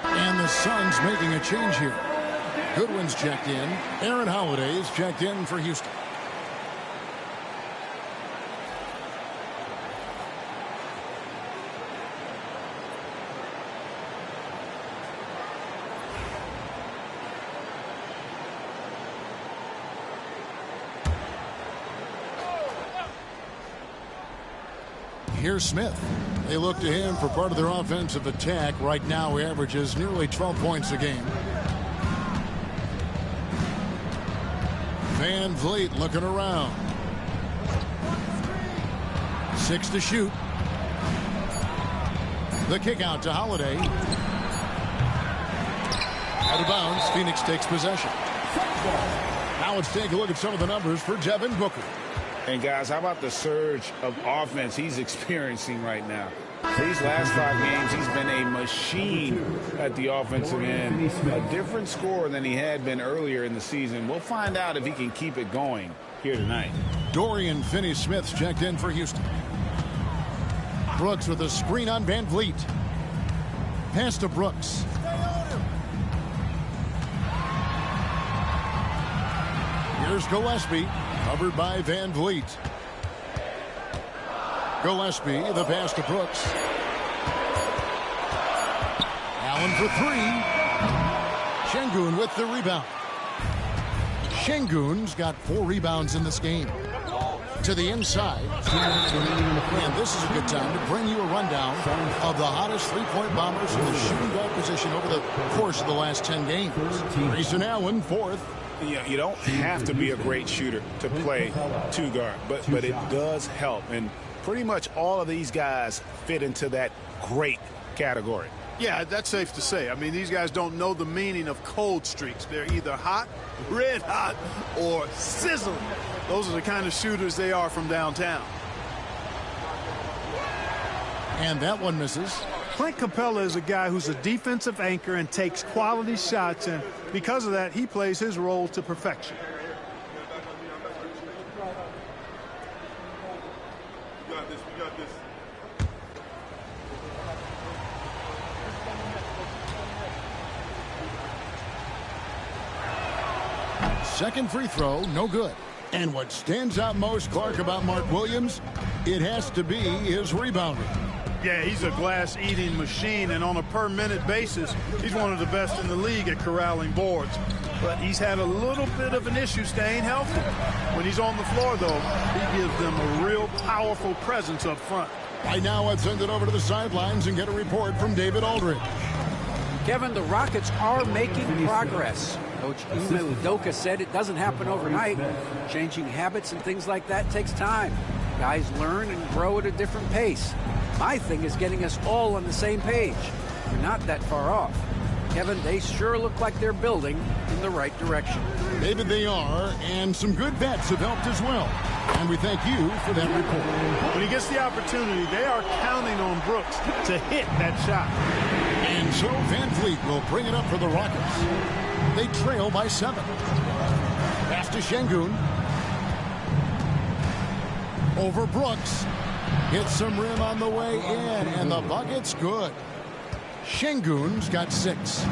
S9: And the Suns making a change here. Goodwin's checked in. Aaron Holiday's checked in for Houston. Here's Smith. They look to him for part of their offensive attack. Right now, he averages nearly 12 points a game. Van Vliet looking around. 6 to shoot. The kick out to Holiday. Out of bounds, Phoenix takes possession. Now let's take a look at some of the numbers for Devin Booker.
S12: And guys, how about the surge of offense he's experiencing right now? These last 5 games, he's been a machine at the offensive end. A different scorer than he had been earlier in the season. We'll find out if he can keep it going here tonight.
S9: Dorian Finney-Smith's checked in for Houston. Brooks with a screen on Van Vliet. Pass to Brooks. Here's Gillespie, covered by Van Vliet. Gillespie, the pass to Brooks. Allen for 3. Şengün with the rebound. Şengün's got 4 rebounds in this game. To the inside. And this is a good time to bring you a rundown of the hottest three-point bombers in the shooting guard position over the course of the last 10 games. Grayson Allen, 4th.
S12: You don't have to be a great shooter to play 2 guard, but it does help. And pretty much all of these guys fit into that great category.
S14: Yeah, that's safe to say. I mean, these guys don't know the meaning of cold streaks. They're either hot, red hot, or sizzling. Those are the kind of shooters they are from downtown.
S9: And that one misses.
S14: Clint Capella is a guy who's a defensive anchor and takes quality shots, and because of that, he plays his role to perfection.
S5: We got this. We got this.
S9: Second free throw, no good. And what stands out most, Clark, about Mark Williams, it has to be his rebounding.
S14: Yeah, he's a glass-eating machine, and on a per-minute basis, he's one of the best in the league at corralling boards. But he's had a little bit of an issue staying healthy. When he's on the floor, though, he gives them a real powerful presence up front.
S9: Right now, I'd send it over to the sidelines and get a report from David Aldridge.
S15: Kevin, the Rockets are making progress. Coach Ime Udoka said it doesn't happen overnight. Changing habits and things like that takes time. Guys learn and grow at a different pace. My thing is getting us all on the same page. We're not that far off. Kevin, they sure look like they're building in the right direction.
S9: David, they are, and some good vets have helped as well. And we thank you for that report.
S14: When he gets the opportunity, they are counting on Brooks to hit that shot.
S9: And so Van Vliet will bring it up for the Rockets. They trail by 7. Pass to Şengün. Over Brooks. Hits some rim on the way in, and the bucket's good. Şengün's got 6.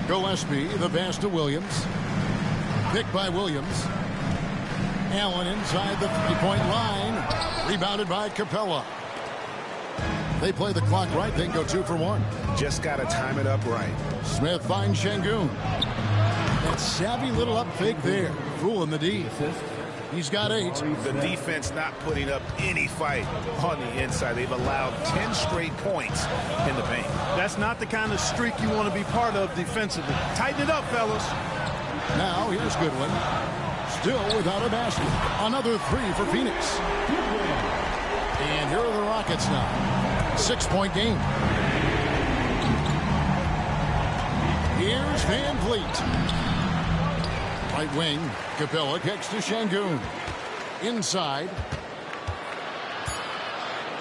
S9: Gillespie, the pass to Williams. Picked by Williams. Allen inside the three-point line. Rebounded by Capella. They play the clock right. They can go 2 for 1.
S12: Just got to time it up right.
S9: Smith finds Şengün. That savvy little up fake there. Fooling the D. He's got 8.
S12: The defense not putting up any fight on the inside. They've allowed 10 straight points in the paint.
S14: That's not the kind of streak you want to be part of defensively. Tighten it up, fellas.
S9: Now here's Goodwin. Still without a basket. Another 3 for Phoenix. And here are the Rockets now. 6-point game. Here's Van Vliet. Right wing, Capella kicks to Şengün. Inside.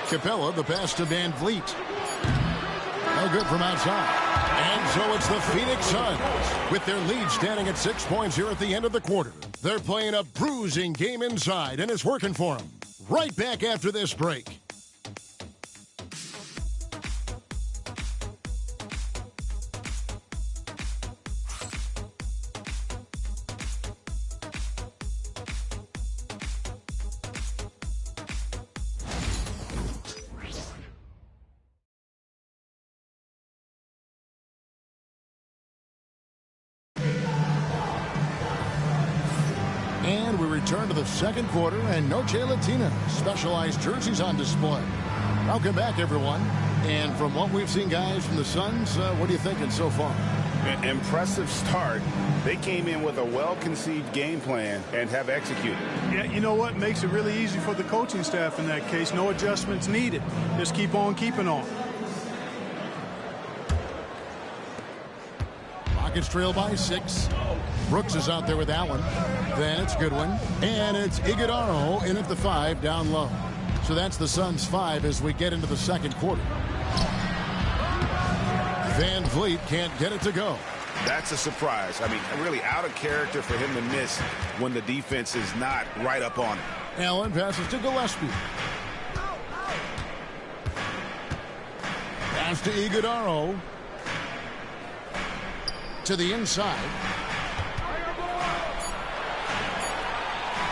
S9: Capella, the pass to Van Vliet. No good from outside. And so it's the Phoenix Suns with their lead standing at 6 points here at the end of the quarter. They're playing a bruising game inside, and it's working for them. Right back after this break. And we return to the second quarter, and Noche Latina specialized jerseys on display. Welcome back, everyone. And from what we've seen, guys, from the Suns, what are you thinking so far?
S12: Impressive start. They came in with a well-conceived game plan and have executed.
S14: Yeah, you know what? Makes it really easy for the coaching staff in that case. No adjustments needed. Just keep on keeping on.
S9: Rockets trail by 6. Brooks is out there with Allen. Then it's Goodwin. And it's Iguodala in at the 5 down low. So that's the Suns' 5 as we get into the second quarter. Van Vliet can't get it to go.
S12: That's a surprise. I mean, really out of character for him to miss when the defense is not right up on him.
S9: Allen passes to Gillespie. Pass to Iguodala. To the inside.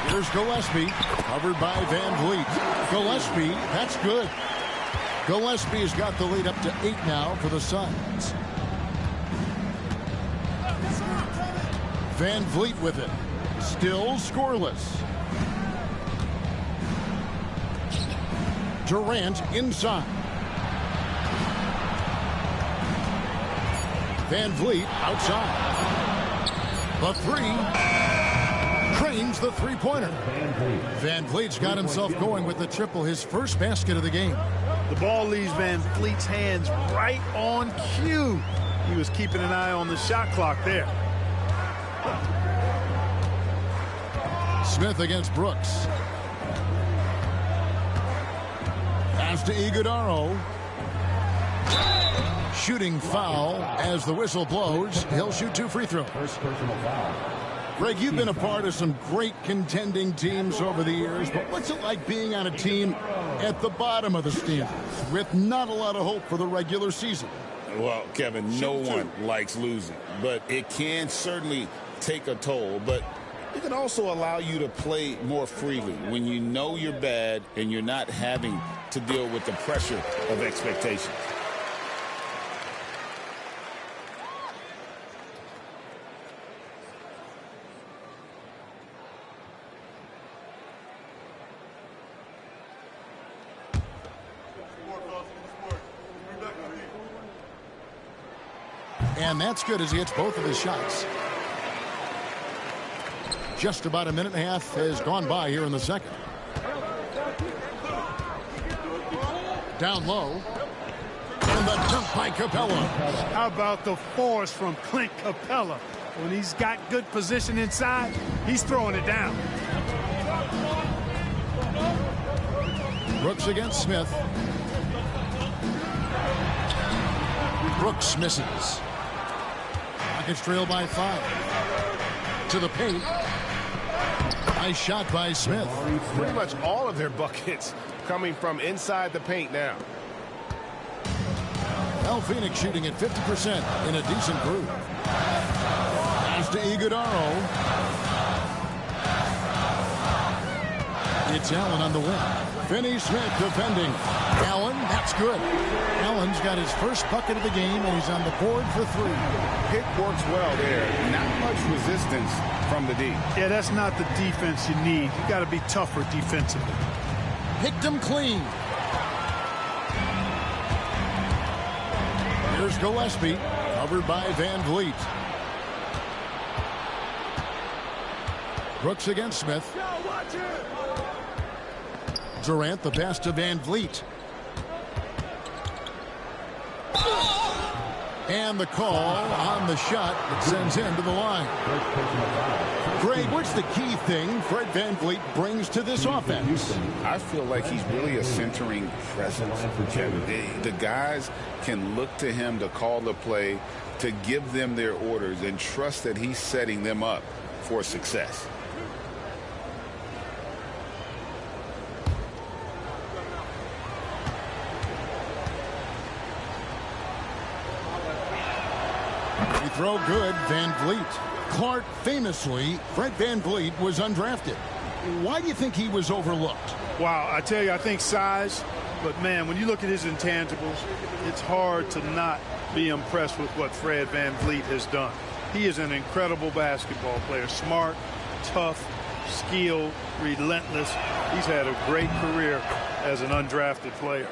S9: Here's Gillespie, covered by Van Vliet. Gillespie, that's good. Gillespie has got the lead up to 8 now for the Suns. Van Vliet with it. Still scoreless. Durant inside. Van Vliet outside. The 3. Cranes the three-pointer. Van Vliet's got himself going with the triple, his first basket of the game.
S14: The ball leaves Van Vliet's hands right on cue. He was keeping an eye on the shot clock there.
S9: Smith against Brooks. Pass to Iguodala. Shooting foul as the whistle blows. He'll shoot 2 free throws.
S10: First personal foul.
S9: Greg, you've been a part of some great contending teams over the years, but what's it like being on a team at the bottom of the standings with not a lot of hope for the regular season?
S13: Well, Kevin, no one likes losing, but it can certainly take a toll. But it can also allow you to play more freely when you know you're bad and you're not having to deal with the pressure of expectations.
S9: And that's good as he hits both of his shots. Just about a minute and a half has gone by here in the second. Down low. And the dunk by Capella.
S14: How about the force from Clint Capella? When he's got good position inside, he's throwing it down.
S9: Brooks against Smith. Brooks misses. Rockets trail by 5. To the paint. Nice shot by Smith.
S1: Pretty much all of their buckets coming from inside the paint now.
S9: Phoenix shooting at 50% in a decent groove. Pass to Iguodaro. It's Allen on the wing. Finney-Smith defending. Allen, that's good. Allen's got his first bucket of the game, and he's on the board for 3.
S12: Pick works well there. Not much resistance from the D.
S14: Yeah, that's not the defense you need. You got to be tougher defensively.
S9: Picked him clean. Here's Gillespie, covered by Van Vliet. Brooks against Smith. Durant, the pass to Van Vliet. And the call on the shot that sends him to the line. Greg, what's the key thing Fred Van Vliet brings to this offense?
S12: I feel like he's really a centering presence. The guys can look to him to call the play, to give them their orders, and trust that he's setting them up for success.
S9: Throw good, Van Vliet. Clark, famously, Fred Van Vliet was undrafted. Why do you think he was overlooked?
S14: Wow, I tell you, I think size, but man, when you look at his intangibles, it's hard to not be impressed with what Fred Van Vliet has done. He is an incredible basketball player, smart, tough, skilled, relentless. He's had a great career as an undrafted player.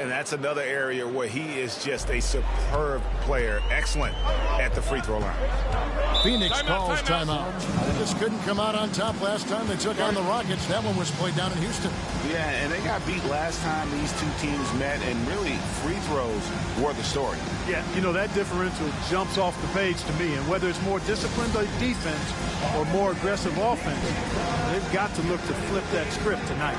S12: And that's another area where he is just a superb player. Excellent at the free throw line.
S9: Phoenix calls timeout. They just couldn't come out on top last time they took on the Rockets. That one was played down in Houston.
S12: Yeah, and they got beat last time these two teams met, and really free throws were the story.
S14: Yeah, you know, that differential jumps off the page to me. And whether it's more disciplined defense or more aggressive offense, they've got to look to flip that script tonight.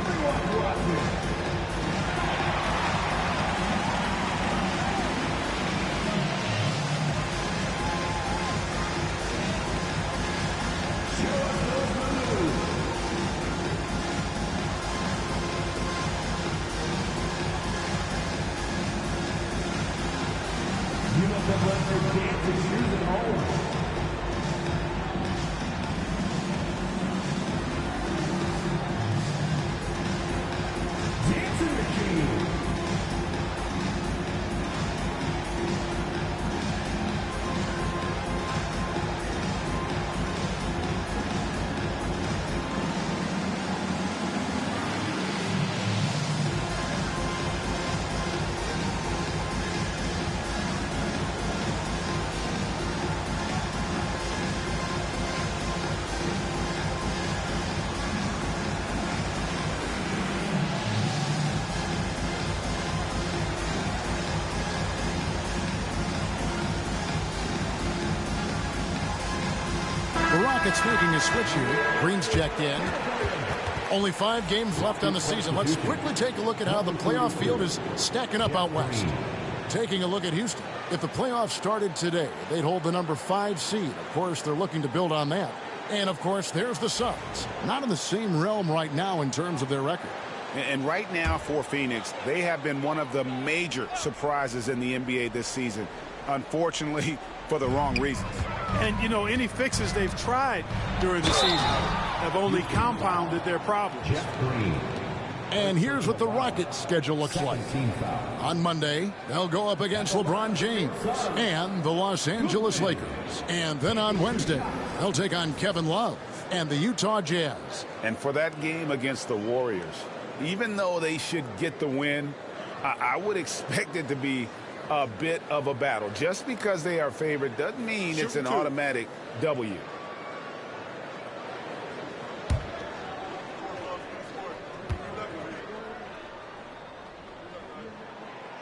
S9: Rockets making a switch here. Green's checked in. Only 5 games left on the season. Let's quickly take a look at how the playoff field is stacking up out west. Taking a look at Houston. If the playoffs started today, they'd hold the number 5 seed. Of course, they're looking to build on that. And, of course, there's the Suns. Not in the same realm right now in terms of their record.
S12: And right now for Phoenix, they have been one of the major surprises in the NBA this season. Unfortunately, for the wrong reasons.
S14: And, you know, any fixes they've tried during the season have only compounded their problems.
S9: And here's what the Rockets' schedule looks like. On Monday, they'll go up against LeBron James and the Los Angeles Lakers. And then on Wednesday, they'll take on Kevin Love and the Utah Jazz.
S12: And for that game against the Warriors, even though they should get the win, I would expect it to be a bit of a battle. Just because they are favored doesn't mean it's an automatic W.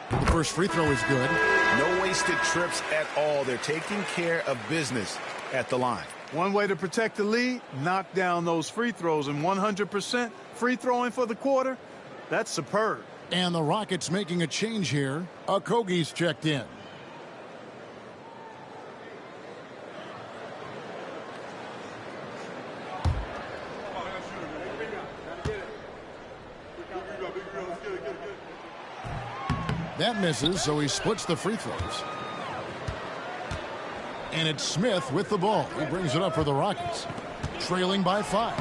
S9: The first free throw is good.
S12: No wasted trips at all. They're taking care of business at the line.
S14: One way to protect the lead, knock down those free throws, and 100% free throwing for the quarter, that's superb.
S9: And the Rockets making a change here. Okogie's checked in. That misses, so he splits the free throws. And it's Smith with the ball. He brings it up for the Rockets. Trailing by 5.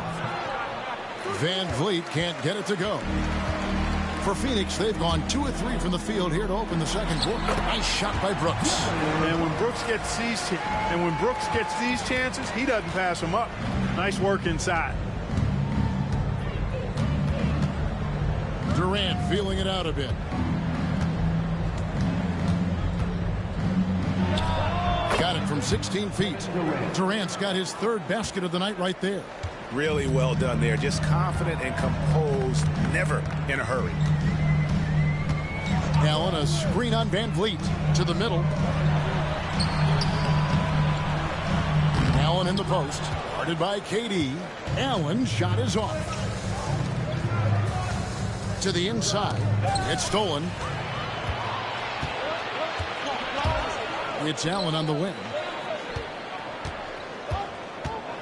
S9: Van Vliet can't get it to go. For Phoenix, they've gone 2 of 3 from the field here to open the second quarter. Nice shot by Brooks.
S14: And when Brooks gets these chances, he doesn't pass them up. Nice work inside.
S9: Durant feeling it out a bit. Got it from 16 feet. Durant's got his 3rd basket of the night right there.
S12: Really well done there. Just confident and composed, never in a hurry.
S9: Allen, a screen on Van Vliet to the middle. Allen in the post. Guarded by KD. Allen shot is off. To the inside. It's stolen. It's Allen on the wing.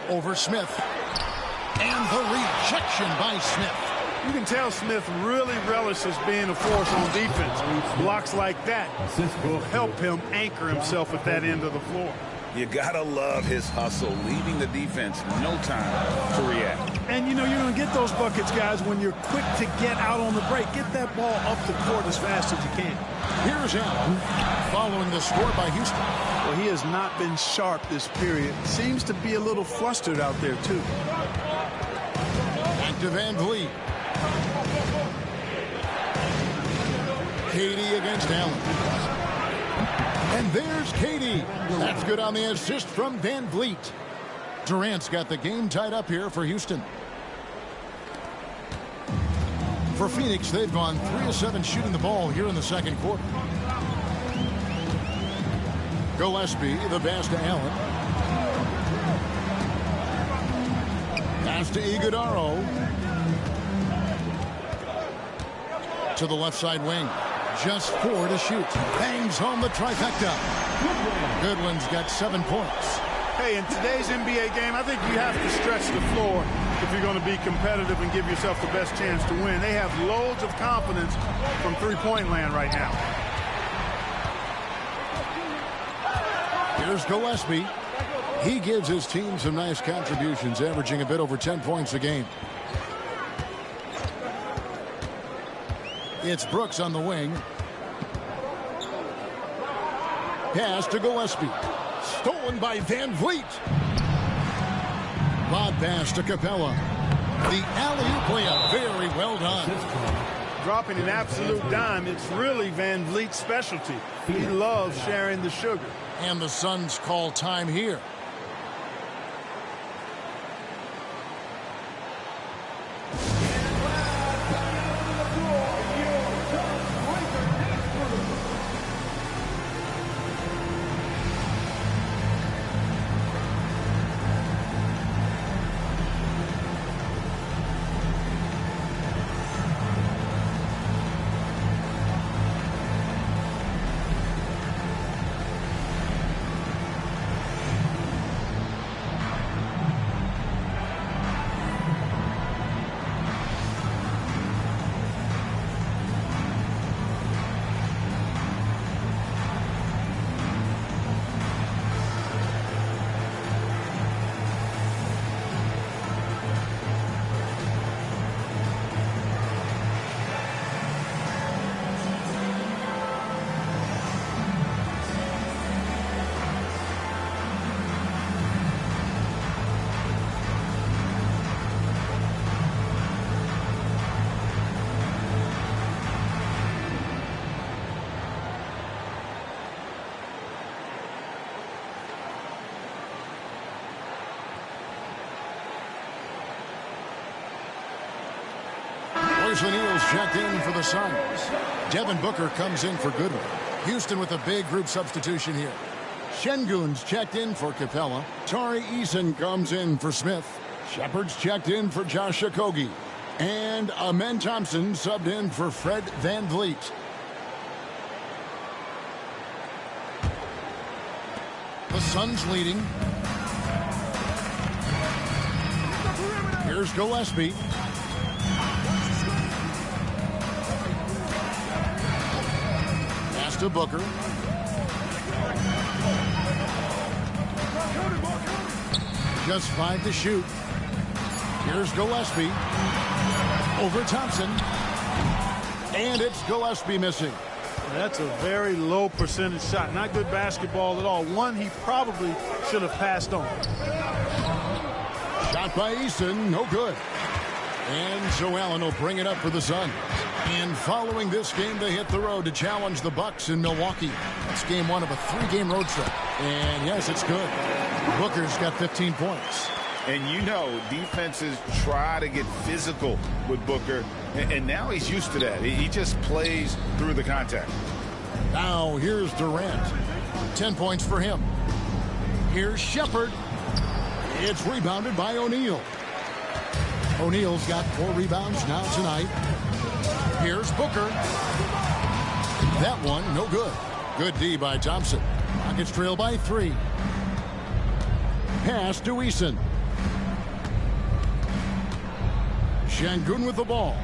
S9: Over Smith. And the rejection by Smith.
S14: You can tell Smith really relishes being a force on defense. Blocks like that will help him anchor himself at that end of the floor.
S12: You gotta love his hustle, leaving the defense no time to react.
S14: And you know you're going to get those buckets, guys, when you're quick to get out on the break. Get that ball up the court as fast as you can.
S9: Here's Allen following the score by Houston.
S14: Well, he has not been sharp this period. Seems to be a little flustered out there, too.
S9: Back to Van Vliet. KD against Allen. And there's KD. That's good on the assist from Van Vliet. Durant's got the game tied up here for Houston. For Phoenix, they've gone 3 of 7 shooting the ball here in the second quarter. Gillespie, the pass to Allen. Pass to Iguodaro. To the left side wing. Just 4 to shoot. Bangs home the trifecta. Goodwin's got 7 points.
S14: Hey, in today's NBA game, I think you have to stretch the floor if you're going to be competitive and give yourself the best chance to win. They have loads of confidence from three-point land right now.
S9: Here's Gillespie. He gives his team some nice contributions, averaging a bit over 10 points a game. It's Brooks on the wing. Pass to Gillespie. Stolen by Van Vliet. Lob pass to Capella. The alley-oop layup. Very well done.
S14: Dropping an absolute dime. It's really Van Vliet's specialty. He loves sharing the sugar.
S9: And the Suns call time here. O'Neal's checked in for the Suns. Devin Booker comes in for Goodwin. Houston with a big group substitution here. Şengün's checked in for Capella. Tari Eason comes in for Smith. Shepard's checked in for Josh Okogie. And Amen Thompson subbed in for Fred Van Vliet. The Suns leading. Here's Gillespie. To Booker. Just 5 to shoot. Here's Gillespie. Over Thompson. And it's Gillespie missing.
S14: That's a very low percentage shot. Not good basketball at all. One he probably should have passed on.
S9: Shot by Eason, no good. And so Allen will bring it up for the Suns. And following this game, they hit the road to challenge the Bucks in Milwaukee. That's game 1 of a 3-game road trip. And yes, it's good. Booker's got 15 points.
S13: And you know, defenses try to get physical with Booker, and now he's used to that. He just plays through the contact.
S9: Now here's Durant. 10 points for him. Here's Shepherd. It's rebounded by O'Neal. O'Neal's got 4 rebounds now tonight. Here's Booker. That one, no good. Good D by Thompson. Rockets trail by 3. Pass to Eason. Şengün with the ball.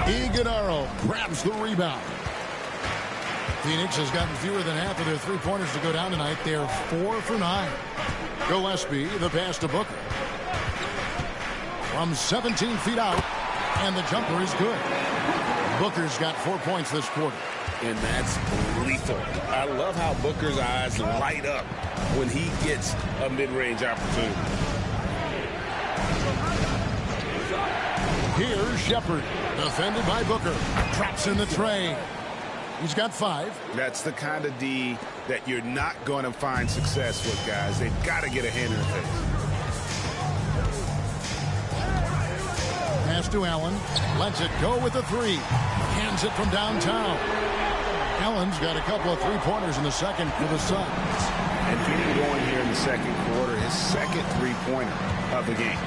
S9: Iguodala grabs the rebound. Phoenix has gotten fewer than half of their 3-pointers to go down tonight. They're 4 for 9. Gillespie, the pass to Booker. From 17 feet out, and the jumper is good. Booker's got 4 points this quarter.
S12: And that's lethal. I love how Booker's eyes light up when he gets a mid-range opportunity.
S9: Here's Shepherd, defended by Booker. Drops in the tray. He's got 5.
S13: That's the kind of D that you're not going to find success with, guys. They've got to get a hand in the face.
S9: Pass to Allen. Lets it go with a 3. Hands it from downtown. Allen's got a couple of 3-pointers in the second for the Suns.
S12: And getting going here in the second quarter, his second 3-pointer of the game.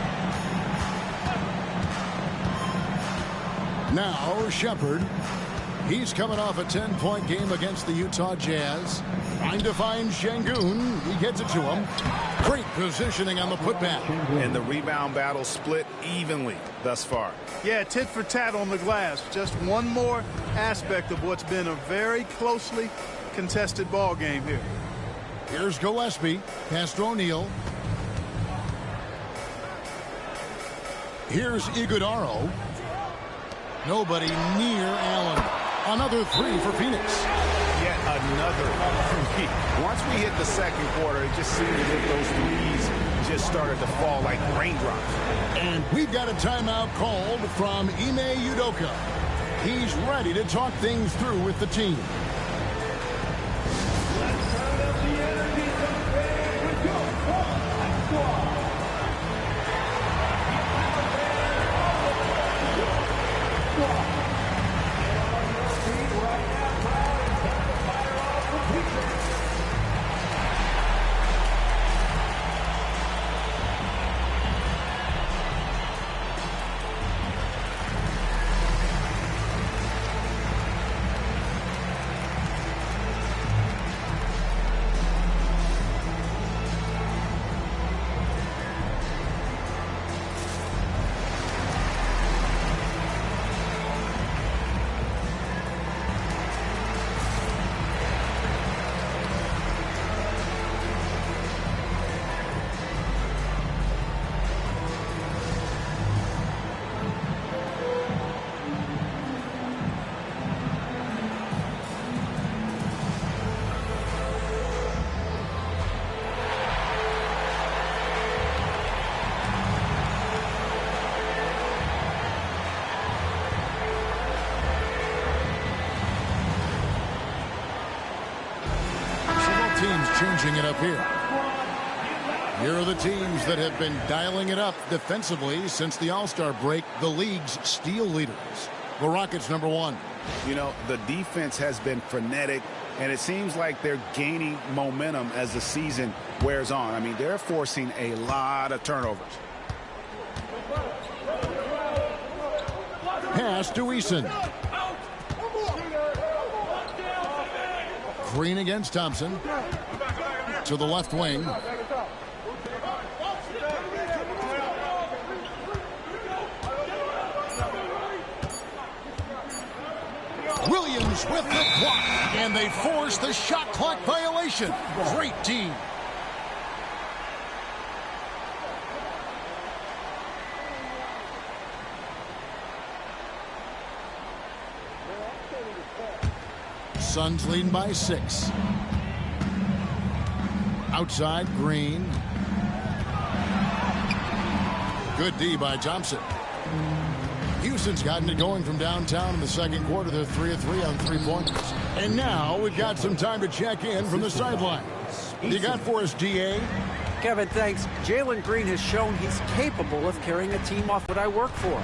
S9: Now Shepherd. He's coming off a 10-point game against the Utah Jazz. Trying to find Şengün. He gets it to him. Great positioning on the putback.
S13: And the rebound battle split evenly thus far.
S14: Yeah, tit for tat on the glass. Just one more aspect of what's been a very closely contested ball game here.
S9: Here's Gillespie. Pass to O'Neal. Here's Iguodala. Nobody near Allen. Another 3 for Phoenix.
S13: Yet another 3. Once we hit the second quarter, it just seemed as if those threes just started to fall like raindrops.
S9: And we've got a timeout called from Ime Udoka. He's ready to talk things through with the team. Teams changing it up here. Here are the teams that have been dialing it up defensively since the All-Star break, the league's steal leaders. The Rockets, number 1.
S13: You know, the defense has been frenetic, and it seems like they're gaining momentum as the season wears on. I mean, they're forcing a lot of turnovers.
S9: Pass to Eason. Green against Thompson. To the left wing. Williams with the block, and they force the shot clock violation. Great team. Suns leading by 6. Outside, Green. Good D by Thompson. Houston's gotten it going from downtown in the second quarter. They're 3 of 3 on 3-pointers. And now we've got some time to check in from the sideline. You got for us, DA?
S15: Kevin, thanks. Jalen Green has shown he's capable of carrying a team off what I work for.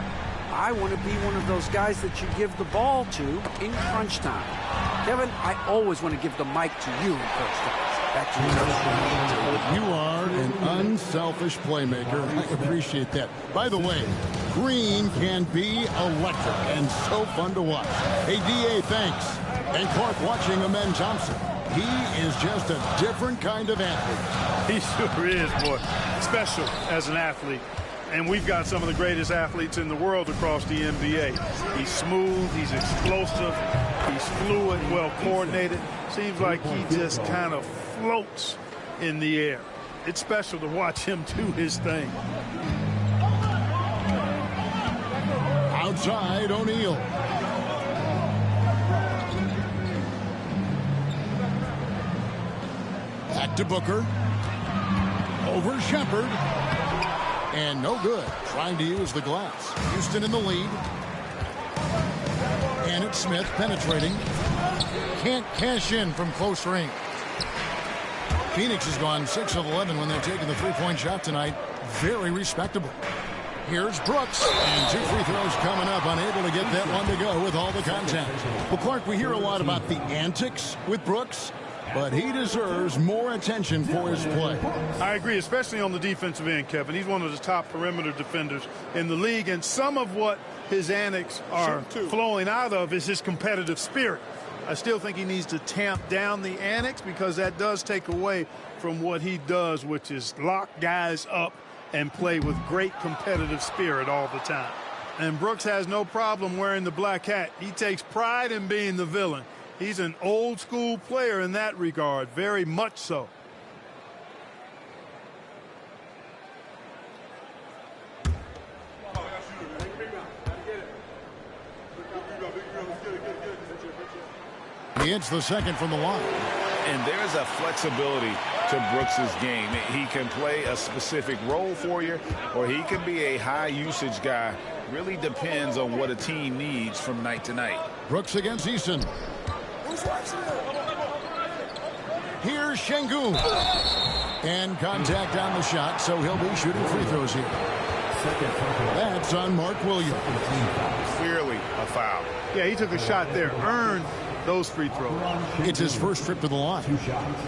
S15: I want to be one of those guys that you give the ball to in crunch time. Kevin, I always want to give the mic to you in crunch time. Back to you.
S9: You are an unselfish playmaker. I appreciate that. By the way, Green can be electric and so fun to watch. Hey, DA, thanks. And Clark, watching Amen Thompson. He is just a different kind of athlete.
S14: He sure is, boy. Special as an athlete. And we've got some of the greatest athletes in the world across the NBA. He's smooth, he's explosive, he's fluid, well coordinated. Seems like he just kind of floats in the air. It's special to watch him do his thing.
S9: Outside, O'Neal. Back to Booker. Over Shepherd. And no good. Trying to use the glass. Houston in the lead. And it's Smith penetrating. Can't cash in from close range. Phoenix has gone 6 of 11 when they've taken the three-point shot tonight. Very respectable. Here's Brooks. And 2 free throws coming up. Unable to get that one to go with all the contact. Well, Clark, we hear a lot about the antics with Brooks, but he deserves more attention for his play.
S14: I agree, especially on the defensive end, Kevin. He's one of the top perimeter defenders in the league, and some of what his antics are flowing out of is his competitive spirit. I still think he needs to tamp down the antics because that does take away from what he does, which is lock guys up and play with great competitive spirit all the time. And Brooks has no problem wearing the black hat. He takes pride in being the villain. He's an old school player in that regard, very much so.
S9: He hits the second from the line.
S13: And there's a flexibility to Brooks's game. He can play a specific role for you, or he can be a high usage guy. Really depends on what a team needs from night to night.
S9: Brooks against Easton. Here's Şengün. And contact on the shot, so he'll be shooting free throws here. That's on Mark Williams.
S13: Clearly a foul.
S14: Yeah, he took a shot there, earned those free throws.
S9: It's his first trip to the line.
S10: 2 shots.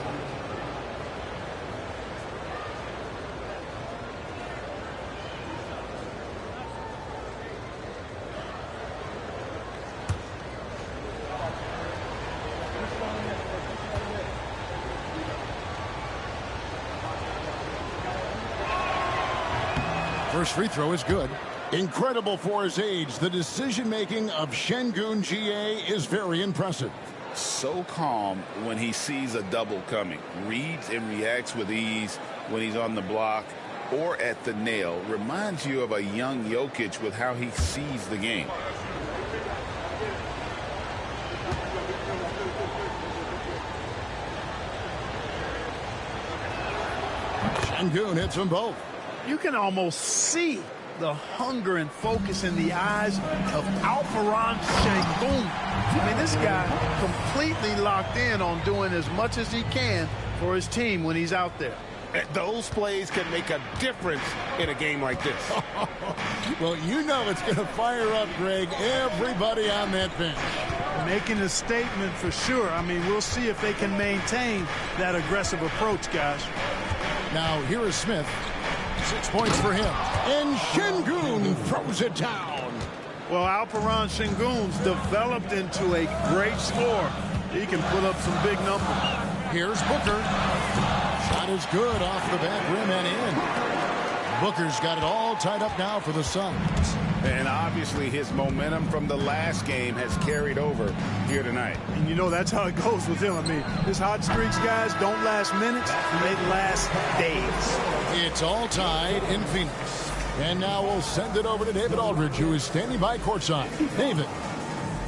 S9: First free throw is good. Incredible for his age. The decision-making of Şengün GA is very impressive.
S13: So calm when he sees a double coming. Reads and reacts with ease when he's on the block or at the nail. Reminds you of a young Jokic with how he sees the game.
S9: Şengün hits them both.
S14: You can almost see the hunger and focus in the eyes of Alperen Şengün. I mean, this guy completely locked in on doing as much as he can for his team when he's out there.
S5: Those plays can make a difference in a game like this.
S9: Well, you know it's going to fire up, Greg, everybody on that bench.
S14: Making a statement for sure. I mean, we'll see if they can maintain that aggressive approach, guys.
S9: Now, here is Smith. 6 points for him. And Şengün throws it down.
S14: Well, Alperen Şengün's developed into a great scorer. He can put up some big numbers.
S9: Here's Booker. Shot is good off the back rim and in. Booker's got it all tied up now for the Suns.
S12: And obviously his momentum from the last game has carried over here tonight.
S14: And you know that's how it goes with him. I mean, his hot streaks, guys, don't last minutes. They last days.
S9: It's all tied in Phoenix. And now we'll send it over to David Aldridge, who is standing by courtside. David.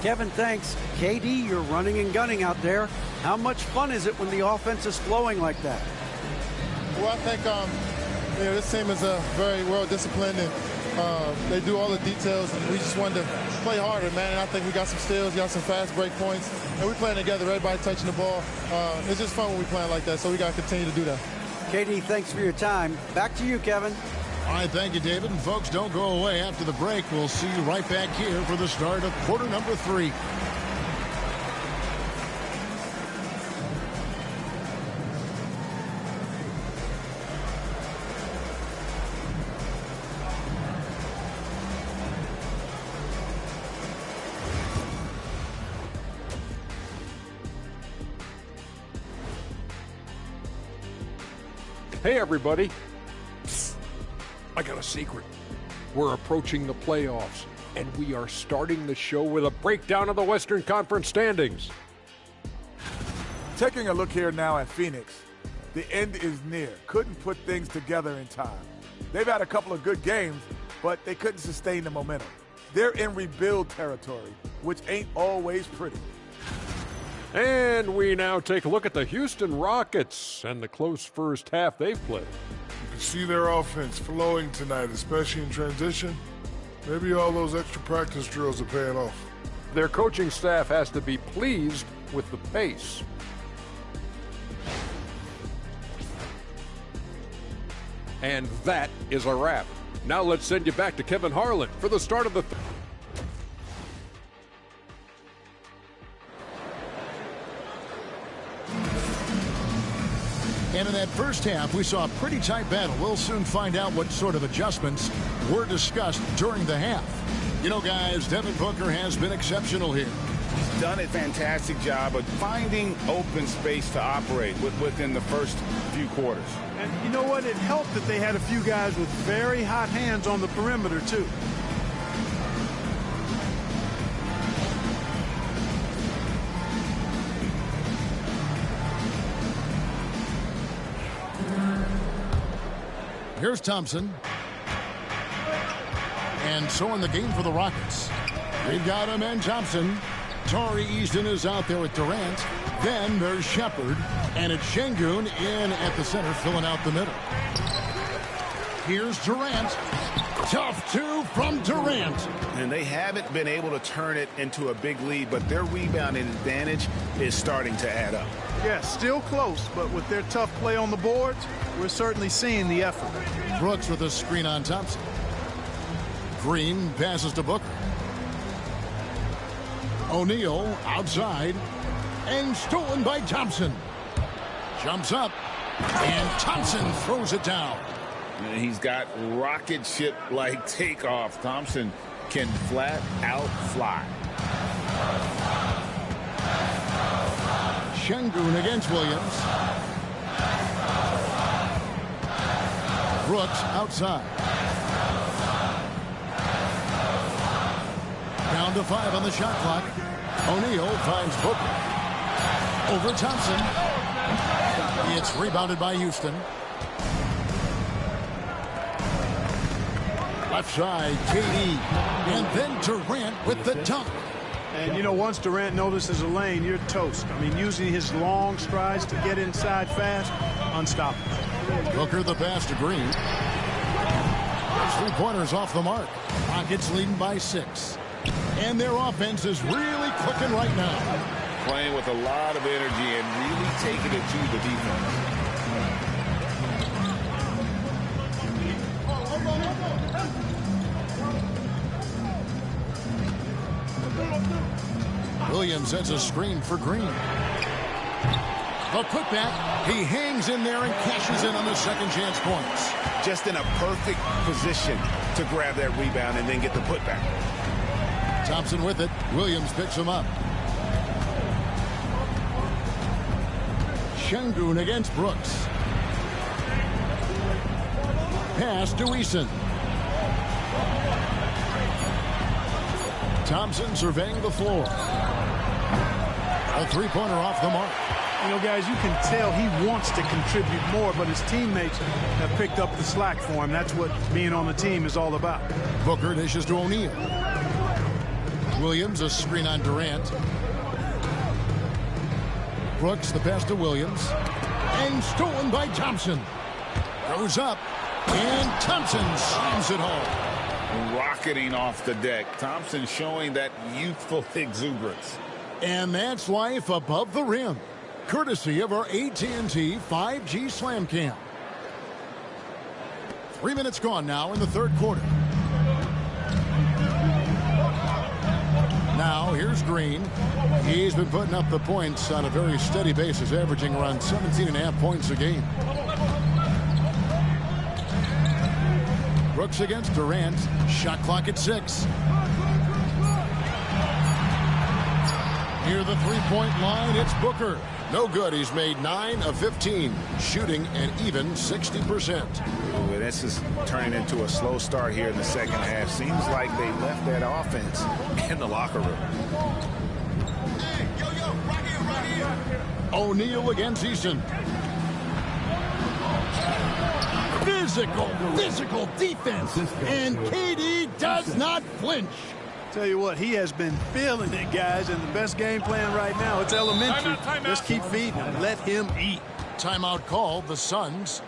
S15: Kevin, thanks. KD, you're running and gunning out there. How much fun is it when the offense is flowing like that?
S16: Well, I think this team is very well disciplined, and they do all the details, and we just wanted to play harder, man. And I think we got some steals, got some fast break points, and we're playing together, everybody touching the ball. It's just fun when we playing like that, so we got to continue to do that.
S15: KD, thanks for your time. Back to you, Kevin.
S9: All right, thank you, David. And folks, don't go away. After the break, we'll see you right back here for the start of quarter number 3.
S7: Hey, everybody. I got a secret. We're approaching the playoffs, and we are starting the show with a breakdown of the Western Conference standings.
S8: Taking a look here now at Phoenix, the end is near. Couldn't put things together in time. They've had a couple of good games, but they couldn't sustain the momentum. They're in rebuild territory, which ain't always pretty.
S7: And we now take a look at the Houston Rockets and the close first half they've played.
S17: You can see their offense flowing tonight, especially in transition. Maybe all those extra practice drills are paying off.
S7: Their coaching staff has to be pleased with the pace. And that is a wrap. Now let's send you back to Kevin Harlan for the start of the
S9: And in that first half, we saw a pretty tight battle. We'll soon find out what sort of adjustments were discussed during the half. You know, guys, Devin Booker has been exceptional here.
S12: He's done a fantastic job of finding open space to operate within the first few quarters.
S14: And you know what? It helped that they had a few guys with very hot hands on the perimeter, too.
S9: Here's Thompson. And so in the game for the Rockets. We've got him and Thompson. Tari Easton is out there with Durant. Then there's Shepard. And it's Şengün in at the center, filling out the middle. Here's Durant. Tough two from Durant.
S12: And they haven't been able to turn it into a big lead, but their rebounding advantage is starting to add up.
S14: Yeah, still close, but with their tough play on the boards, we're certainly seeing the effort.
S9: Brooks with a screen on Thompson. Green passes to Booker. O'Neal outside and stolen by Thompson. Jumps up and Thompson throws it down.
S12: And he's got rocket ship-like takeoff. Thompson can flat out fly.
S9: Şengün against Williams. Brooks outside. Down to 5 on the shot clock. O'Neal finds Booker. Over Thompson. It's rebounded by Houston. Left side, KD. And then Durant with the dunk.
S14: And, you know, once Durant notices a lane, you're toast. I mean, using his long strides to get inside fast, unstoppable.
S9: Booker the pass to Green. 3-pointers off the mark. Rockets leading by 6. And their offense is really clicking right now.
S12: Playing with a lot of energy and really taking it to the defense.
S9: Williams sets a screen for Green. The putback. He hangs in there and cashes in on the second chance points.
S12: Just in a perfect position to grab that rebound and then get the putback.
S9: Thompson with it. Williams picks him up. Şengün against Brooks. pass to Eason. Thompson surveying the floor. A three-pointer off the mark.
S14: You know, guys, you can tell he wants to contribute more, but his teammates have picked up the slack for him. That's what being on the team is all about.
S9: Booker dishes to O'Neal. Williams, a screen on Durant. Brooks, the pass to Williams. And stolen by Thompson. Goes up. And Thompson slams it home.
S13: Rocketing off the deck. Thompson showing that youthful exuberance.
S9: And that's life above the rim. Courtesy of our AT&T 5G Slam Cam. 3 minutes gone now in the third quarter. Now here's Green. He's been putting up the points on a very steady basis, averaging around 17.5 points a game. Brooks against Durant. Shot clock at 6. Near the three-point line, it's Booker. No good. He's made 9 of 15, shooting an even 60%.
S13: Ooh, this is turning into a slow start here in the second half. Seems like they left that offense in the locker room.
S9: Hey, right here. O'Neal against Eason. Physical defense, and KD does not flinch.
S14: Tell you what, he has been feeling it, guys, and the best game plan right now, it's elementary.
S5: Timeout.
S14: Just keep feeding him. Let him eat.
S9: Timeout called, the Suns.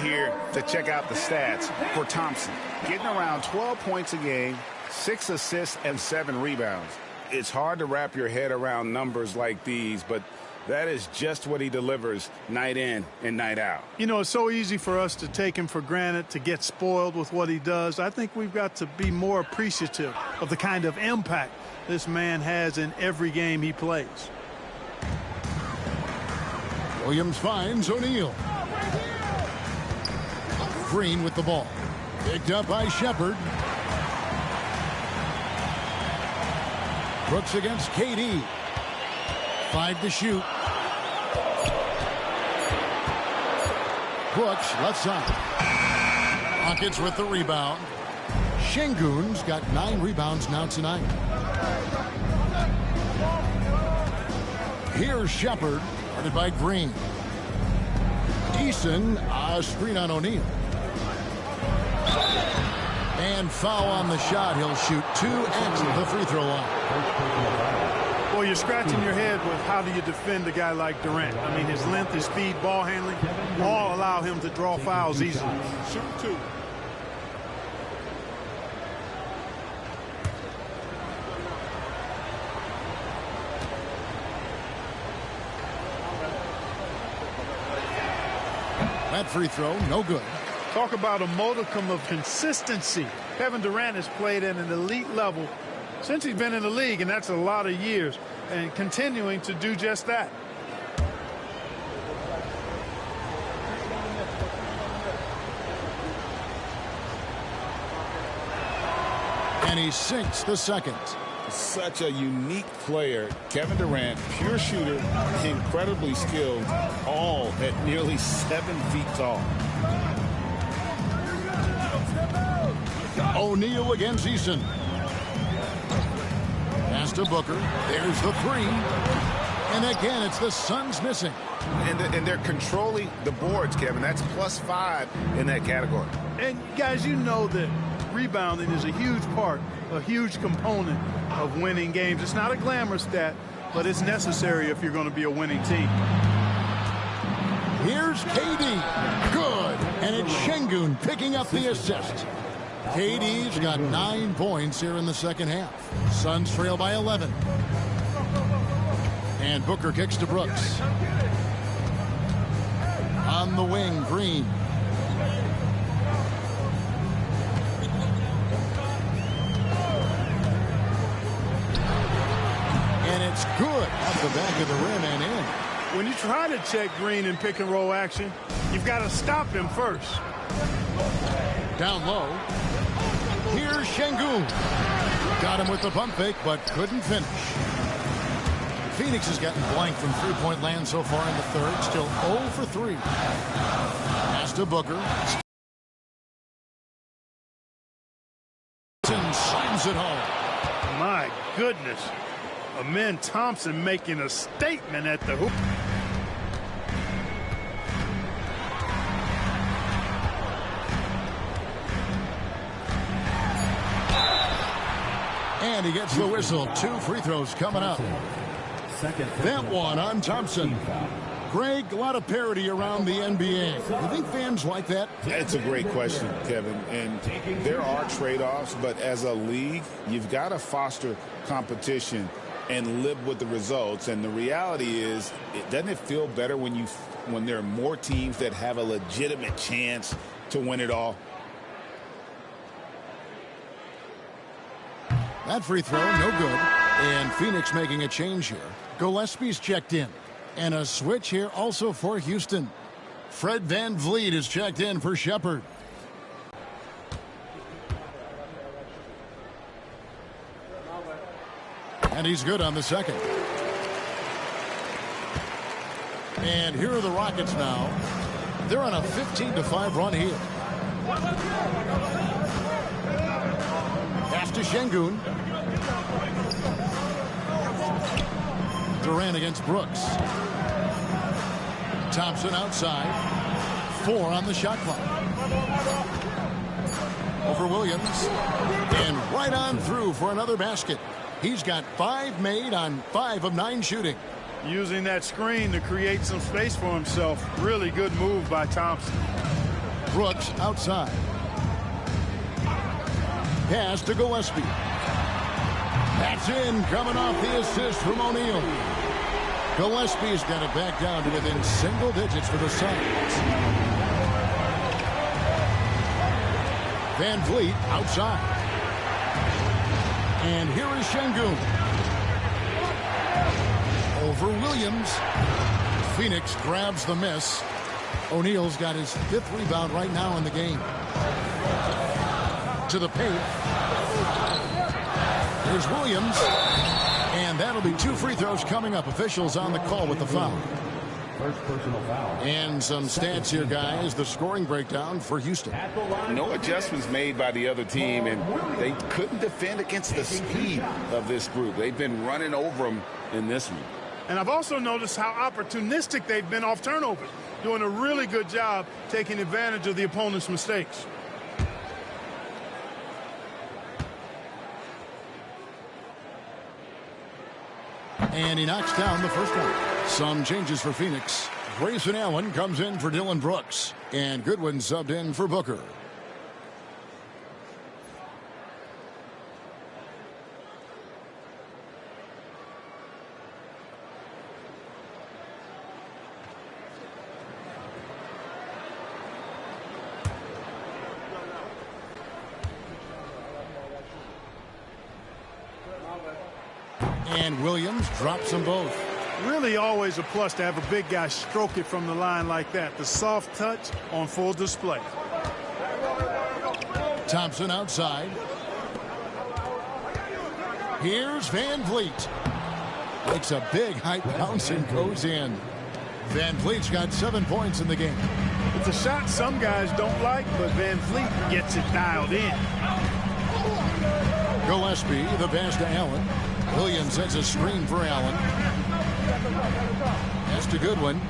S13: Here to check out the stats for Thompson. Getting around 12 points a game, 6 assists, and 7 rebounds. It's hard to wrap your head around numbers like these, but that is just what he delivers night in and night out.
S14: You know, it's so easy for us to take him for granted, to get spoiled with what he does. I think we've got to be more appreciative of the kind of impact this man has in every game he plays.
S9: Williams finds O'Neal. Green with the ball. Picked up by Shepard. Brooks against KD. 5 to shoot. Brooks left side. Hawkins with the rebound. Şengün's got 9 rebounds now tonight. Here's Shepard, guarded by Green. Eason, a screen on O'Neal. And foul on the shot. He'll shoot 2 at the free throw line.
S14: Well, you're scratching your head with how do you defend a guy like Durant. I mean, his length, his speed, ball handling, all allow him to draw fouls easily.
S5: Shoot 2.
S9: That free throw, no good.
S14: Talk about a modicum of consistency. Kevin Durant has played at an elite level since he's been in the league, and that's a lot of years, and continuing to do just that.
S9: And he sinks the second.
S13: such a unique player. Kevin Durant, pure shooter, incredibly skilled, all at nearly 7 feet tall.
S9: O'Neal against Eason. Pass to Booker. There's the three. And again, it's the Suns missing.
S12: And they're controlling the boards, Kevin. That's +5 in that category.
S14: And guys, you know that rebounding is a huge part, a huge component of winning games. It's not a glamour stat, but it's necessary if you're going to be a winning team.
S9: Here's KD. Good. And it's Şengün picking up the assist. KD's got 9 points here in the second half. Suns trail by 11. And Booker kicks to Brooks. On the wing, Green. And it's good off the back of the rim and in.
S14: When you try to check Green in pick and roll action, you've got to stop him first.
S9: Down low. Here's Şengün. Got him with the pump fake, but couldn't finish. Phoenix has gotten blank from three-point land so far in the third. Still 0 for 3. Pass to Booker. Slams it home.
S14: My goodness. Amen Thompson making a statement at the hoop.
S9: And he gets the whistle. 2 free throws coming up. That one on Thompson. Greg, a lot of parity around the NBA. You think fans like that?
S13: It's a great question, Kevin. And there are trade-offs, but as a league, you've got to foster competition and live with the results. And the reality is, doesn't it feel better when there are more teams that have a legitimate chance to win it all?
S9: That free throw, no good. And Phoenix making a change here. Gillespie's checked in. And a switch here also for Houston. Fred VanVleet is checked in for Shepherd. And he's good on the second. And here are the Rockets now. They're on a 15-5 run here. Pass to Şengün. Durant against Brooks. Thompson outside. 4 on the shot clock. Over Williams. And right on through for another basket. He's got 5 made on 5 of 9 shooting.
S14: Using that screen to create some space for himself. Really good move by Thompson.
S9: Brooks outside. Pass to Gillespie. That's in, coming off the assist from O'Neal. Gillespie's got it back down to within single digits for the Suns. VanVleet outside. And here is Şengün. Over Williams. Phoenix grabs the miss. O'Neal's got his 5th rebound right now in the game. To the paint. Here's Williams. And that'll be 2 free throws coming up. Officials on the call with the foul.
S10: First personal foul.
S9: And some stats here, guys. The scoring breakdown for Houston.
S12: No adjustments made by the other team, and they couldn't defend against the speed of this group. They've been running over them in this one.
S14: And I've also noticed how opportunistic they've been off turnovers. Doing a really good job taking advantage of the opponent's mistakes.
S9: And he knocks down the first one. Some changes for Phoenix. Grayson Allen comes in for Dillon Brooks. And Goodwin subbed in for Booker. And Williams drops them both.
S14: Really always a plus to have a big guy stroke it from the line like that. The soft touch on full display.
S9: Thompson outside. Here's Van Vliet. Makes a big high bounce and goes in. Van Vliet's got 7 points in the game.
S14: It's a shot some guys don't like, but Van Vliet gets it dialed in.
S9: Gillespie, the pass to Allen. Williams sets a screen for Allen. That's to Goodwin.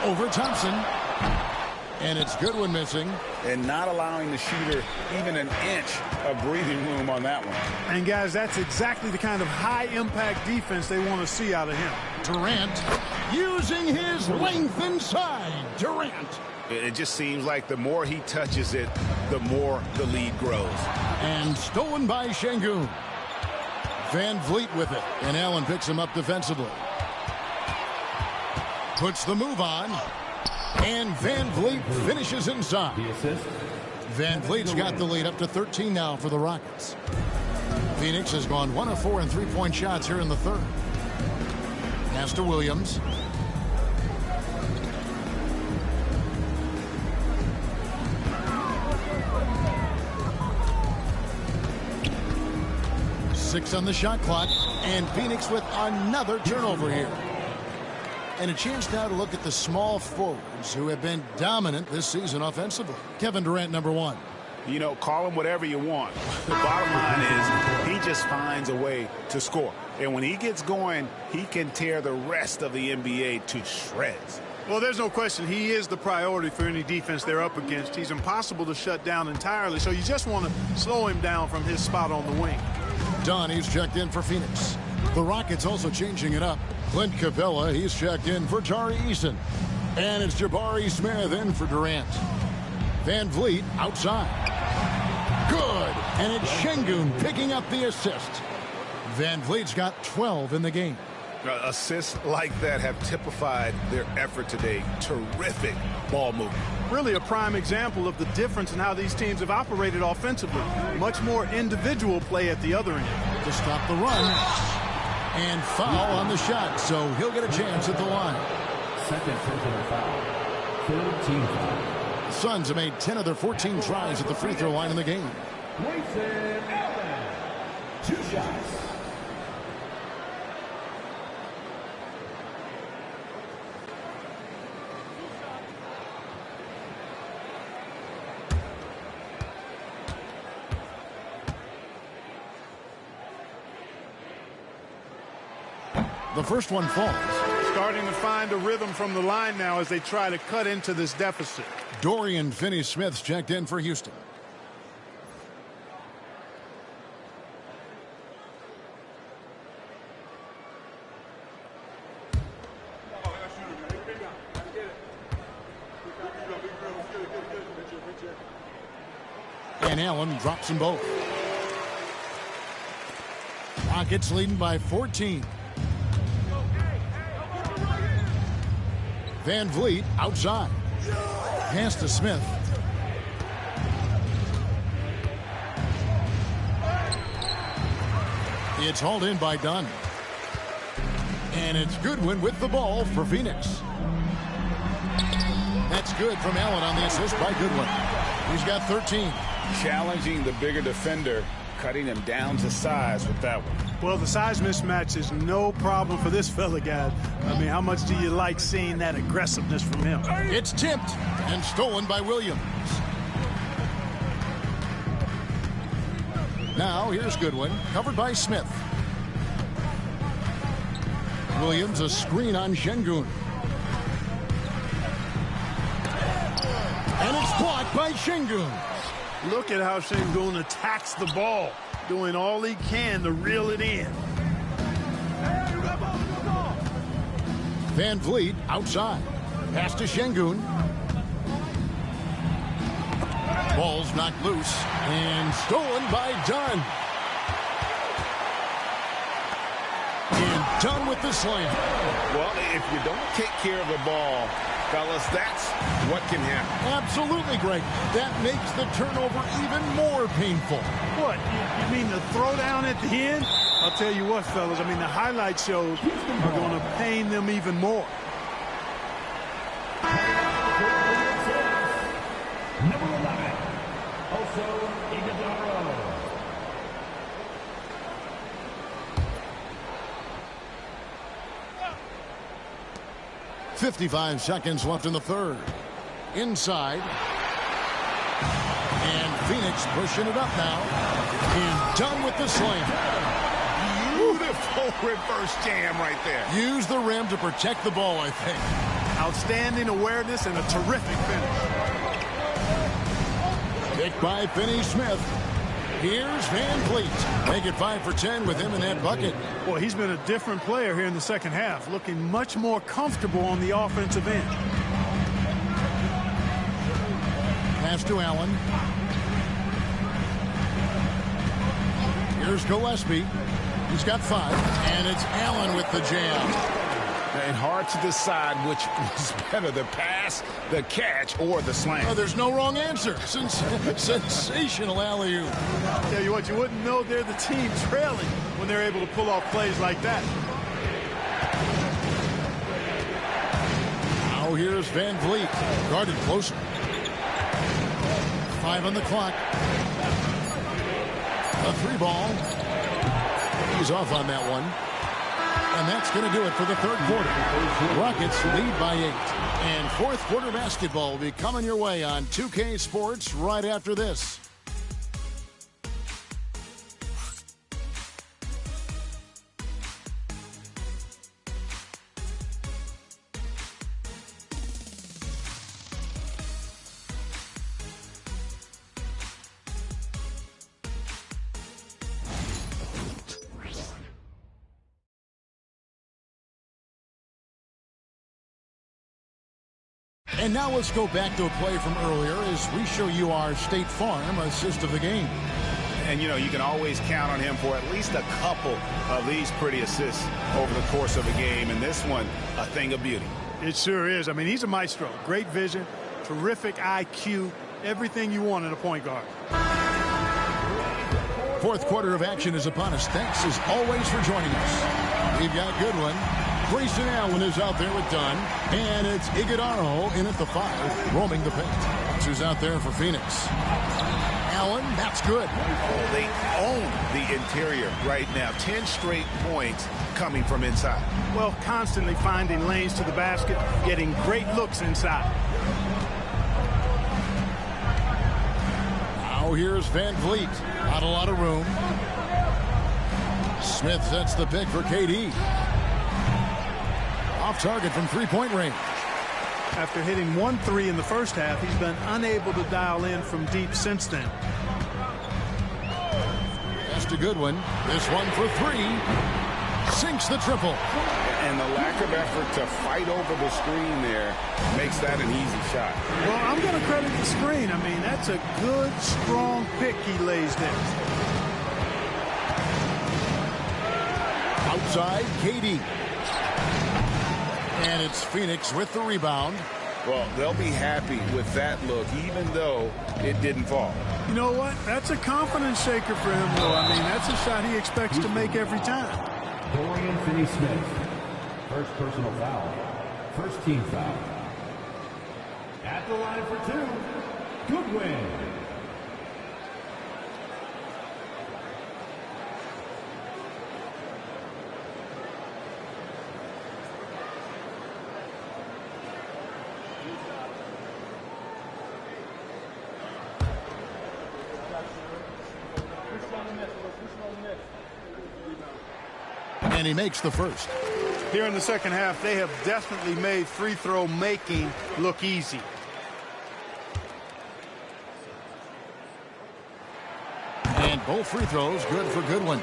S9: Over Thompson. And it's Goodwin missing.
S12: And not allowing the shooter even an inch of breathing room on that one.
S14: And guys, that's exactly the kind of high-impact defense they want to see out of him.
S9: Durant using his length inside. Durant.
S12: It just seems like the more he touches it, the more the lead grows.
S9: And stolen by Şengün. Van Vliet with it. And Allen picks him up defensively. Puts the move on. And Van Vliet finishes inside. Van Vliet's got the lead up to 13 now for the Rockets. Phoenix has gone 1 of 4 in three-point shots here in the third. Pass to Williams. Six on the shot clock, and Phoenix with another turnover here. And a chance now to look at the small forwards who have been dominant this season offensively. Kevin Durant, number one.
S12: You know, call him whatever you want. The bottom line is he just finds a way to score. And when he gets going, he can tear the rest of the NBA to shreds.
S14: Well, there's no question he is the priority for any defense they're up against. He's impossible to shut down entirely, so you just want to slow him down from his spot on the wing.
S9: Donnie's checked in for Phoenix. The Rockets also changing it up. Clint Capella, he's checked in for Tari Eason. And it's Jabari Smith in for Durant. Van Vliet outside. Good. And it's Şengün picking up the assist. Van Vliet's got 12 in the game.
S12: Assists like that have typified their effort today. Terrific ball movement.
S14: Really a prime example of the difference in how these teams have operated offensively. Much more individual play at the other end.
S9: To stop the run. And foul on the shot, so he'll get a chance at the line.
S10: Second personal foul. Third team foul.
S9: The Suns have made 10 of their 14 tries at the free throw line in the game.
S10: Grayson Allen. 2 shots.
S9: The first one falls.
S14: Starting to find a rhythm from the line now as they try to cut into this deficit.
S9: Dorian Finney-Smith's checked in for Houston. And Allen drops them both. Rockets leading by 14. Van Vliet outside. Pass to Smith. It's hauled in by Dunn. And it's Goodwin with the ball for Phoenix. That's good from Allen on the assist by Goodwin. He's got 13.
S12: Challenging the bigger defender, cutting him down to size with that one.
S14: Well, the size mismatch is no problem for this fella, guy. I mean, how much do you like seeing that aggressiveness from him?
S9: It's tipped and stolen by Williams. Now here's Goodwin, covered by Smith. Williams a screen on Şengün. And it's blocked by Şengün.
S14: Look at how Şengün attacks the ball, doing all he can to reel it in.
S9: Van Vliet outside. Pass to Şengün. Ball's knocked loose and stolen by Dunn. And Dunn with the slam.
S12: Well, if you don't take care of the ball, fellas, that's what can happen.
S9: Absolutely, Greg. That makes the turnover even more painful.
S14: What? You mean the throwdown at the end? I'll tell you what, fellas. I mean, the highlight shows are going to pain them even more.
S9: 55 seconds left in the third. Inside. And Phoenix pushing it up now. And done with the slam.
S13: Beautiful reverse jam right there.
S9: Use the rim to protect the ball, I think.
S14: Outstanding awareness and a terrific finish.
S9: Picked by Finney-Smith. Here's Van Vliet. Make it 5 for 10 with him in that bucket.
S14: Boy, he's been a different player here in the second half, looking much more comfortable on the offensive end.
S9: Pass to Allen. Here's Gillespie. He's got 5. And it's Allen with the jam.
S13: And hard to decide which was better, the pass, the catch, or the slam.
S9: Oh, there's no wrong answer. Sensational alley-oop.
S14: Tell you what, you wouldn't know they're the team trailing when they're able to pull off plays like that.
S9: Now here's Van Vliet. Guarded closer. 5 on the clock. A 3 ball. He's off on that one. And that's going to do it for the third quarter. Rockets lead by 8. And fourth quarter basketball will be coming your way on 2K Sports right after this. And now let's go back to a play from earlier as we show you our State Farm assist of the game.
S12: And, you know, you can always count on him for at least a couple of these pretty assists over the course of a game. And this one, a thing of beauty.
S14: It sure is. I mean, he's a maestro. Great vision, terrific IQ, everything you want in a point guard.
S9: Fourth quarter of action is upon us. Thanks, as always, for joining us. We've got a good one. Grayson Allen is out there with Dunn. And it's Iguodaro in at the 5, roaming the paint. Who's out there for Phoenix. Allen, that's good.
S12: They own the interior right now. 10 straight points coming from inside.
S14: Well, constantly finding lanes to the basket, getting great looks inside.
S9: Now here's Van Vliet. Not a lot of room. Smith sets the pick for KD. Off target from three-point range.
S14: After hitting 1 3 in the first half, he's been unable to dial in from deep since then.
S9: That's a good one. This one for 3. Sinks the triple.
S12: And the lack of effort to fight over the screen there makes that an easy shot.
S14: Well, I'm going to credit the screen. I mean, that's a good, strong pick he lays there.
S9: Outside, KD. And it's Phoenix with the rebound.
S12: Well, they'll be happy with that look, even though it didn't fall.
S14: You know what? That's a confidence shaker for him, though. I mean, that's a shot he expects to make every time.
S10: Dorian Finney-Smith. First personal foul. First team foul. At the line for 2. Goodwin.
S9: And he makes the first.
S14: Here in the second half, they have definitely made free throw making look easy.
S9: And both free throws good for Goodwin.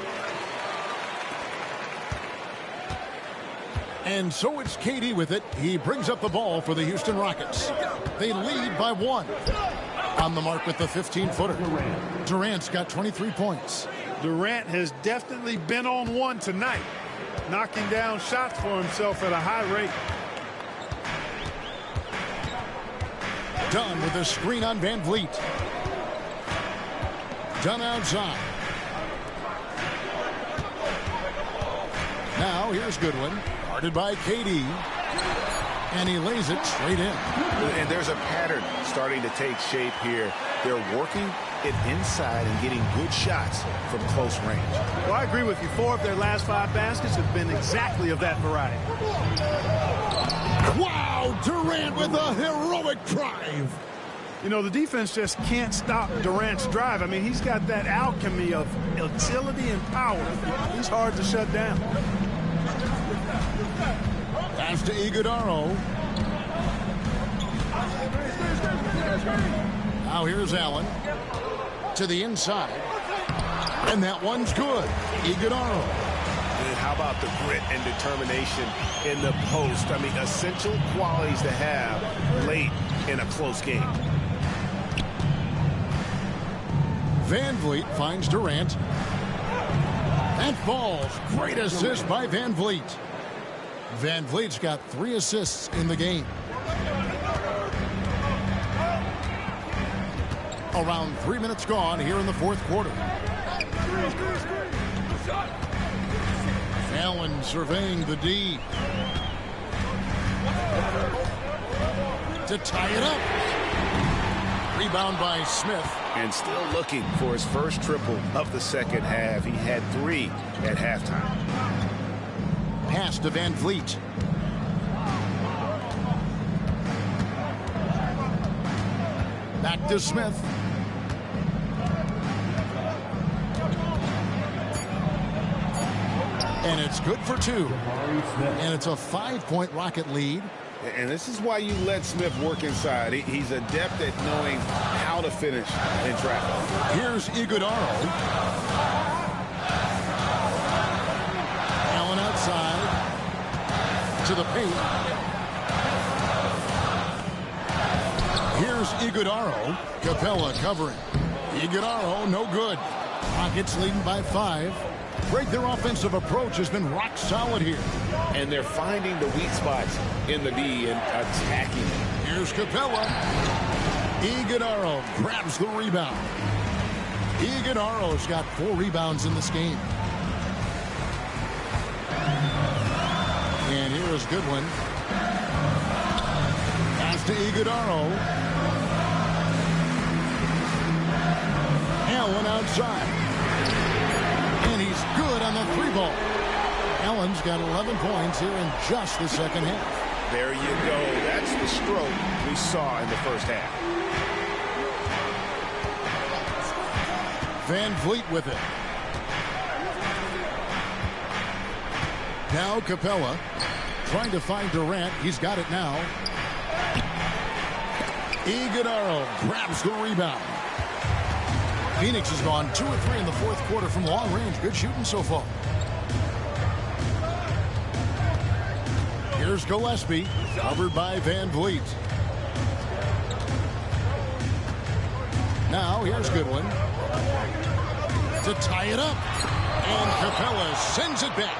S9: And so it's KD with it. He brings up the ball for the Houston Rockets. They lead by 1. On the mark with the 15-footer. Durant's got 23 points.
S14: Durant has definitely been on one tonight, knocking down shots for himself at a high rate.
S9: Dunn with a screen on Van Vliet. Dunn outside. Now here's Goodwin, guarded by KD. And he lays it straight in.
S12: And there's a pattern starting to take shape here. They're working it inside and getting good shots from close range.
S14: Well, I agree with you. 4 of their last 5 baskets have been exactly of that variety.
S9: Wow, Durant with a heroic drive.
S14: You know, the defense just can't stop Durant's drive. I mean, he's got that alchemy of agility and power. He's hard to shut down.
S9: Pass to Iguodaro. Now here's Allen to the inside. And that one's good. Iguodaro.
S18: And how about the grit and determination in the post? I mean, essential qualities to have late in a close game.
S9: Van Vliet finds Durant. That falls. Great assist by Van Vliet. Van Vliet's got 3 assists in the game. Around 3 minutes gone here in the fourth quarter. Allen surveying the D. To tie it up. Rebound by Smith.
S12: And still looking for his first triple of the second half. He had 3 at halftime.
S9: Pass to Van Vliet. Back to Smith. And it's good for 2. And it's a 5-point Rocket lead.
S12: And this is why you let Smith work inside. He's adept at knowing how to finish in traffic.
S9: Here's Iguodaro. Allen outside. To the paint. Here's Iguodaro. Capella covering. Iguodaro, no good. Rockets leading by 5. Greg, their offensive approach has been rock solid here.
S12: And they're finding the weak spots in the D and attacking.
S9: Here's Capella. Iguodaro grabs the rebound. Iguodaro's got 4 rebounds in this game. And here is Goodwin. Pass to Iguodaro. Allen outside. And he's good on the 3-ball. Allen's got 11 points here in just the second half.
S12: There you go. That's the stroke we saw in the first half.
S9: Van Vliet with it. Now Capella trying to find Durant. He's got it now. Iguodaro grabs the rebound. Phoenix has gone 2 of 3 in the fourth quarter from long range. Good shooting so far. Here's Gillespie, covered by Van Vliet. Now here's Goodwin to tie it up. And Capella sends it back.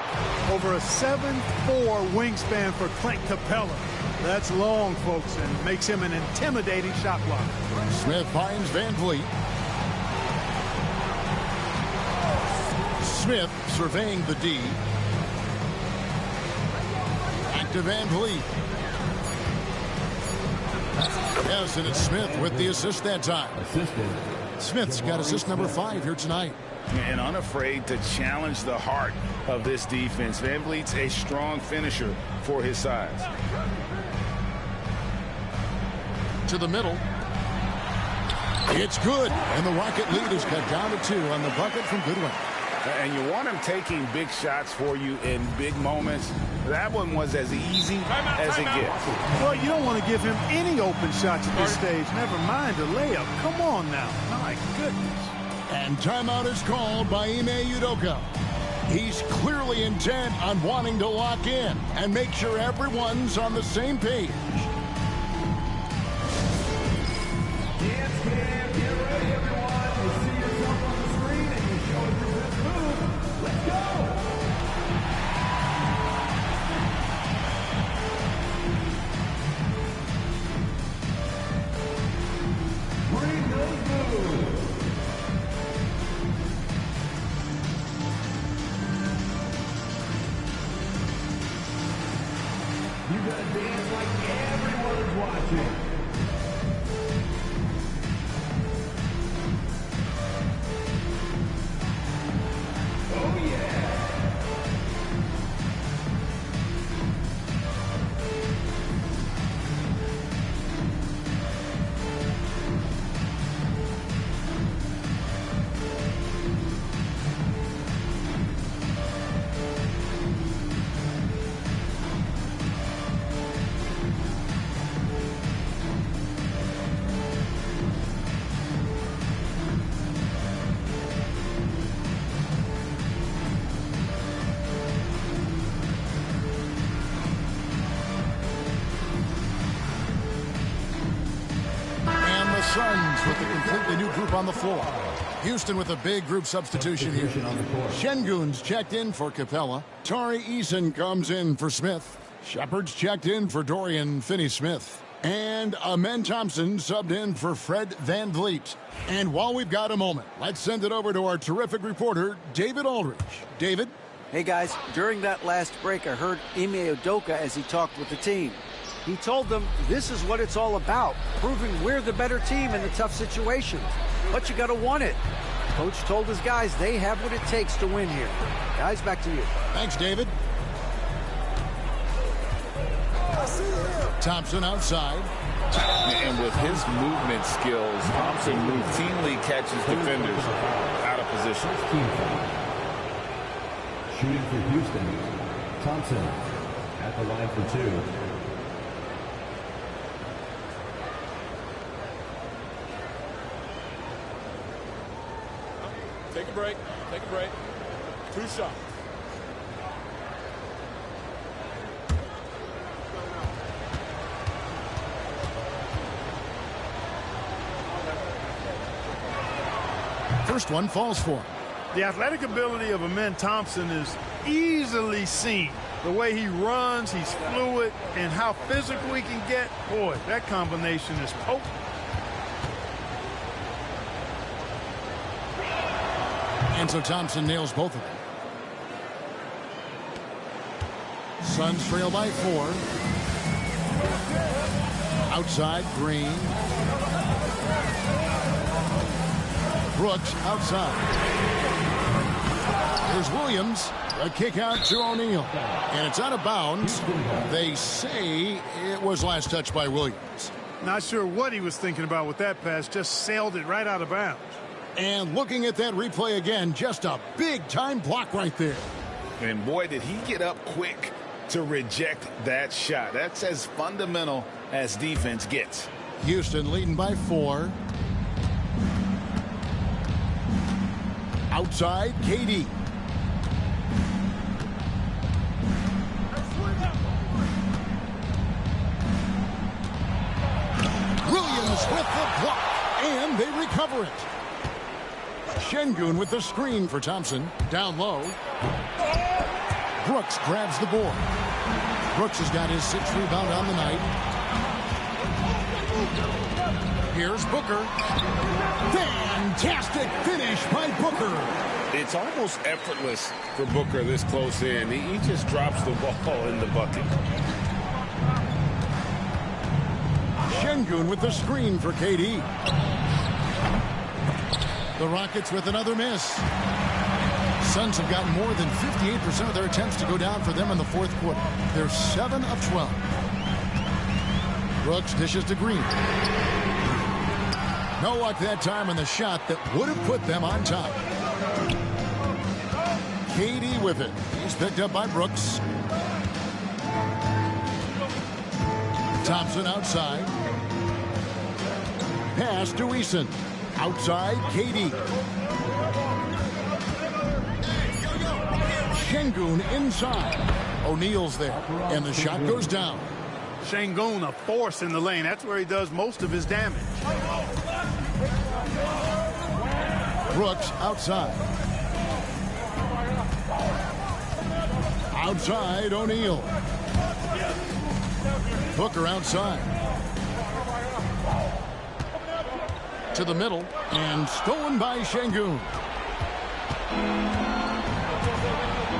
S14: Over a 7'4" wingspan for Clint Capella. That's long, folks, and makes him an intimidating shot blocker.
S9: Smith finds Van Vliet. Smith surveying the D. Back to Van Vliet. Yes, and it's Smith with the assist that time. Smith's got assist number 5 here tonight.
S12: And unafraid to challenge the heart of this defense. Van Vliet's a strong finisher for his size.
S9: To the middle. It's good. And the Rocket lead is cut down to 2 on the bucket from Goodwin.
S12: And you want him taking big shots for you in big moments. That one was as easy as it gets.
S14: Well, you don't want to give him any open shots at this stage. Never mind a layup. Come on now. My goodness.
S9: And timeout is called by Ime Udoka. He's clearly intent on wanting to lock in and make sure everyone's on the same page.
S4: Dance cam, get ready, everyone. You see yourself on the screen and you show us your best move. Let's go! Bring those moves. You gotta dance like everyone's watching. Oh yeah!
S9: on the floor. Houston with a big group substitution here. Şengün's checked in for Capella. Tari Eason comes in for Smith. Shepard's checked in for Dorian Finney-Smith. And Amen Thompson subbed in for Fred Van Vliet. And while we've got a moment, let's send it over to our terrific reporter, David Aldridge. David?
S15: Hey, guys. During that last break, I heard Ime Udoka as he talked with the team. He told them this is what it's all about, proving we're the better team in the tough situations. But you got to want it. Coach told his guys they have what it takes to win here. Guys, back to you.
S9: Thanks, David. Thompson outside.
S12: And with his movement skills, Thompson routinely catches defenders out of position.
S10: Shooting for Houston, Thompson at the line for 2.
S5: Take a break. Take a break. 2 shots.
S9: First one falls for him.
S14: The athletic ability of Amen Thompson is easily seen. The way he runs, he's fluid, and how physical he can get. Boy, that combination is potent.
S9: And so Thompson nails both of them. Suns trail by 4. Outside, Green. Brooks outside. Here's Williams. A kick out to O'Neal. And it's out of bounds. They say it was last touched by Williams.
S14: Not sure what he was thinking about with that pass. Just sailed it right out of bounds.
S9: And looking at that replay again, just a big-time block right there.
S12: And boy, did he get up quick to reject that shot. That's as fundamental as defense gets.
S9: Houston leading by 4. Outside, KD. Williams with the block, and they recover it. Şengün with the screen for Thompson. Down low. Brooks grabs the board. Brooks has got his 6th rebound on the night. Here's Booker. Fantastic finish by Booker.
S12: It's almost effortless for Booker this close in. He just drops the ball in the bucket.
S9: Şengün with the screen for KD. The Rockets with another miss. Suns have gotten more than 58% of their attempts to go down for them in the 4th quarter. They're 7 of 12. Brooks dishes to Green. No luck that time on the shot that would have put them on top. KD with it. He's picked up by Brooks. Thompson outside. Pass to Eason. Outside, KD. Şengün inside. O'Neal's there, and the shot goes down.
S14: Şengün, a force in the lane. That's where he does most of his damage.
S9: Brooks outside. Outside, O'Neal. Booker outside. To the middle, and stolen by Şengün.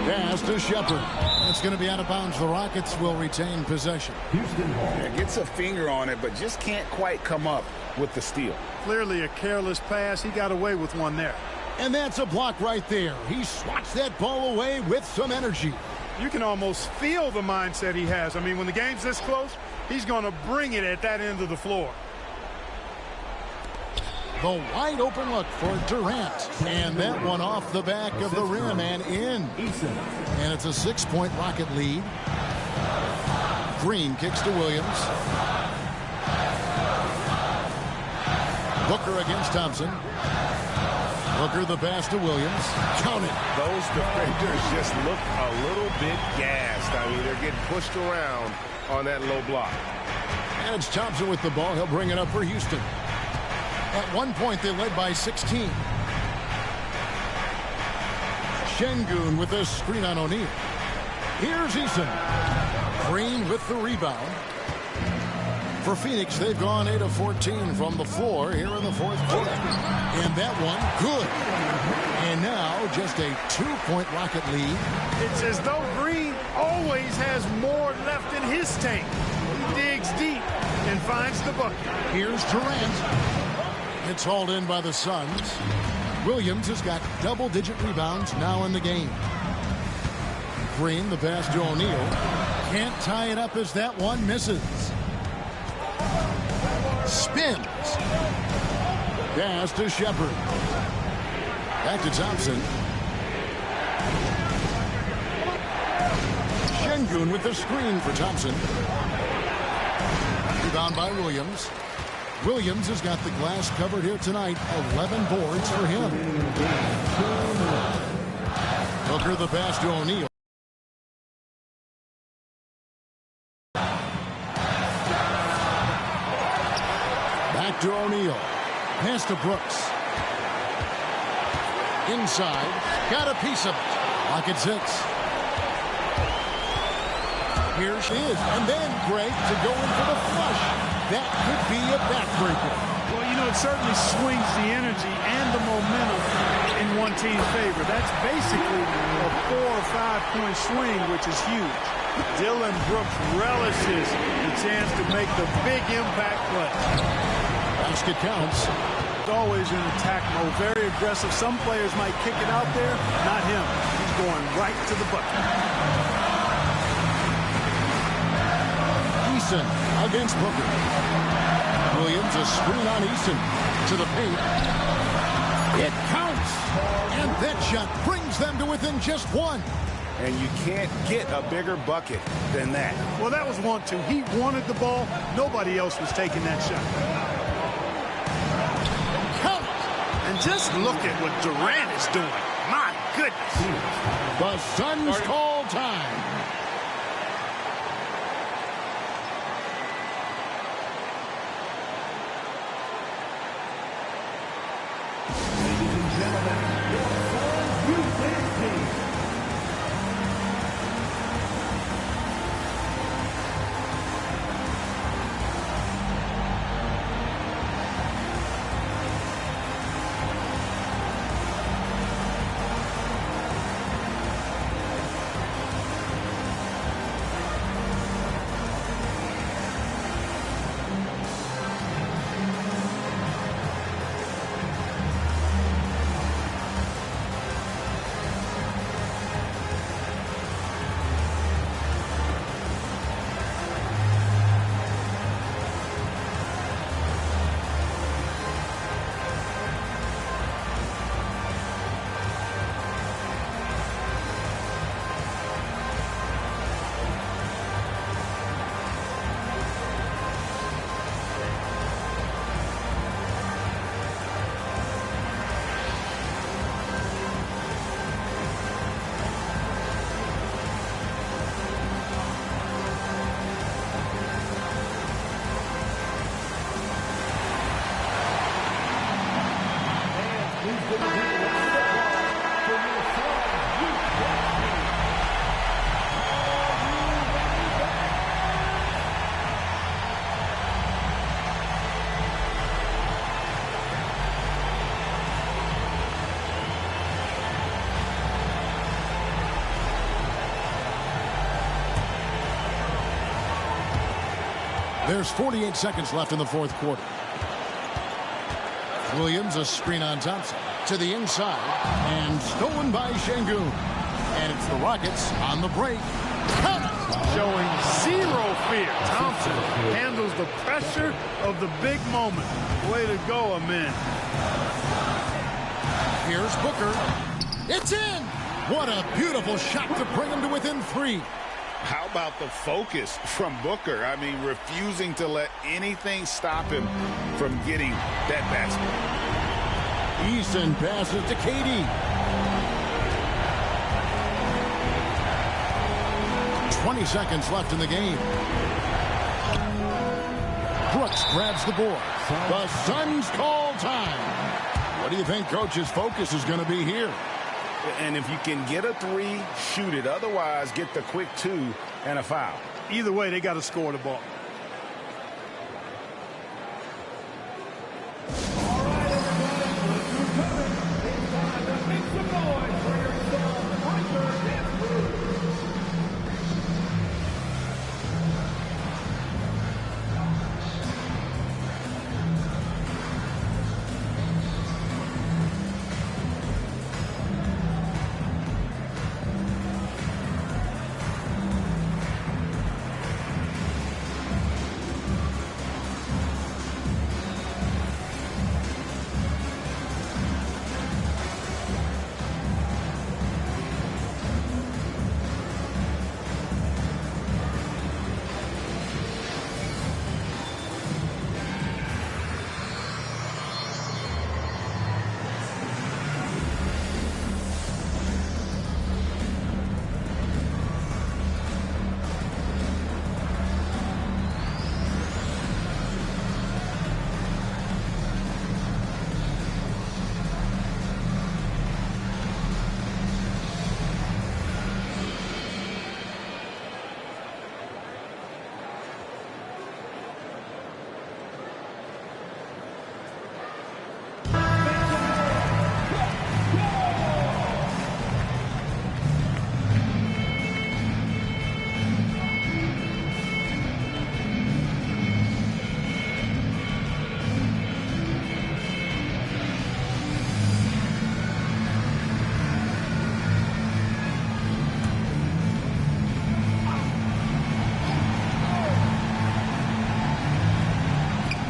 S9: Pass to Shepard. It's going to be out of bounds. The Rockets will retain possession.
S12: Yeah, gets a finger on it, but just can't quite come up with the steal.
S14: Clearly a careless pass. He got away with one there.
S9: And that's a block right there. He swats that ball away with some energy.
S14: You can almost feel the mindset he has. I mean, when the game's this close, he's going to bring it at that end of the floor.
S9: The wide open look for Durant. And that one off the back of the rim and in. And it's a 6-point Rocket lead. Green kicks to Williams. Booker against Thompson. Booker the pass to Williams. Count it.
S18: Those defenders just look a little bit gassed. I mean, they're getting pushed around on that low block.
S9: And it's Thompson with the ball. He'll bring it up for Houston. At one point, they led by 16. Şengün with a screen on O'Neal. Here's Eason. Green with the rebound. For Phoenix, they've gone 8 of 14 from the floor here in the fourth quarter. And that one, good. And now just a 2-point Rocket lead.
S14: It's as though Green always has more left in his tank. He digs deep and finds the bucket.
S9: Here's Durant. It's hauled in by the Suns. Williams has got double-digit rebounds now in the game. Green, the pass to O'Neal. Can't tie it up as that one misses. Spins. Pass to Shepard. Back to Thompson. Şengün with the screen for Thompson. Rebound by Williams. Williams has got the glass covered here tonight. 11 boards for him. Booker the pass to O'Neal. Back to O'Neal. Pass to Brooks. Inside. Got a piece of it. Pocket 6. Here she is. And then Greg to go in for the flush. That could be a backbreaker.
S14: Well, you know, it certainly swings the energy and the momentum in one team's favor. That's basically a 4 or 5 point swing, which is huge. Dillon Brooks relishes the chance to make the big impact play.
S9: Basket counts.
S14: Always in attack mode, very aggressive. Some players might kick it out there, not him. He's going right to the bucket.
S9: Eason against Booker. Williams a screen on Eason to the paint. It counts, and that shot brings them to within just one.
S12: And you can't get a bigger bucket than that.
S14: Well, that was 1-2. He wanted the ball. Nobody else was taking that shot. And just look at what Durant is doing. My goodness.
S9: The Suns call time.
S10: Ladies and gentlemen, your team.
S9: There's 48 seconds left in the fourth quarter. Williams a screen on Thompson to the inside and stolen by Şengün. And it's the Rockets on the break.
S14: Showing zero fear. Thompson handles the pressure of the big moment. Way to go, Amin.
S9: Here's Booker. It's in. What a beautiful shot to bring him to within 3.
S13: How about the focus from Booker? I mean, refusing to let anything stop him from getting that basket.
S9: Eason passes to KD. 20 seconds left in the game. Brooks grabs the boards. The Suns call time. What do you think Coach's focus is going to be here?
S12: And if you can get a 3, shoot it. Otherwise, get the quick 2 and a foul.
S14: Either way, they got to score the ball.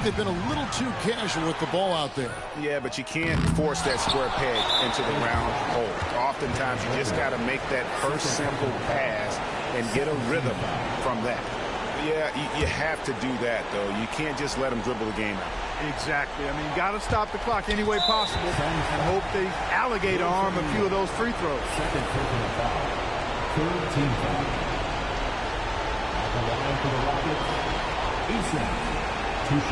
S9: They've been a little too casual with the ball out there.
S12: Yeah, but you can't force that square peg into the round hole. Oftentimes, you just got to make that first simple pass and get a rhythm from that. Yeah, you have to do that, though. You can't just let them dribble the game out.
S14: Exactly. I mean, you got to stop the clock any way possible and hope they alligator arm a few of those free throws.
S10: Second personal foul. Third team foul. At the line for the Rockets, Eason. 2 shots.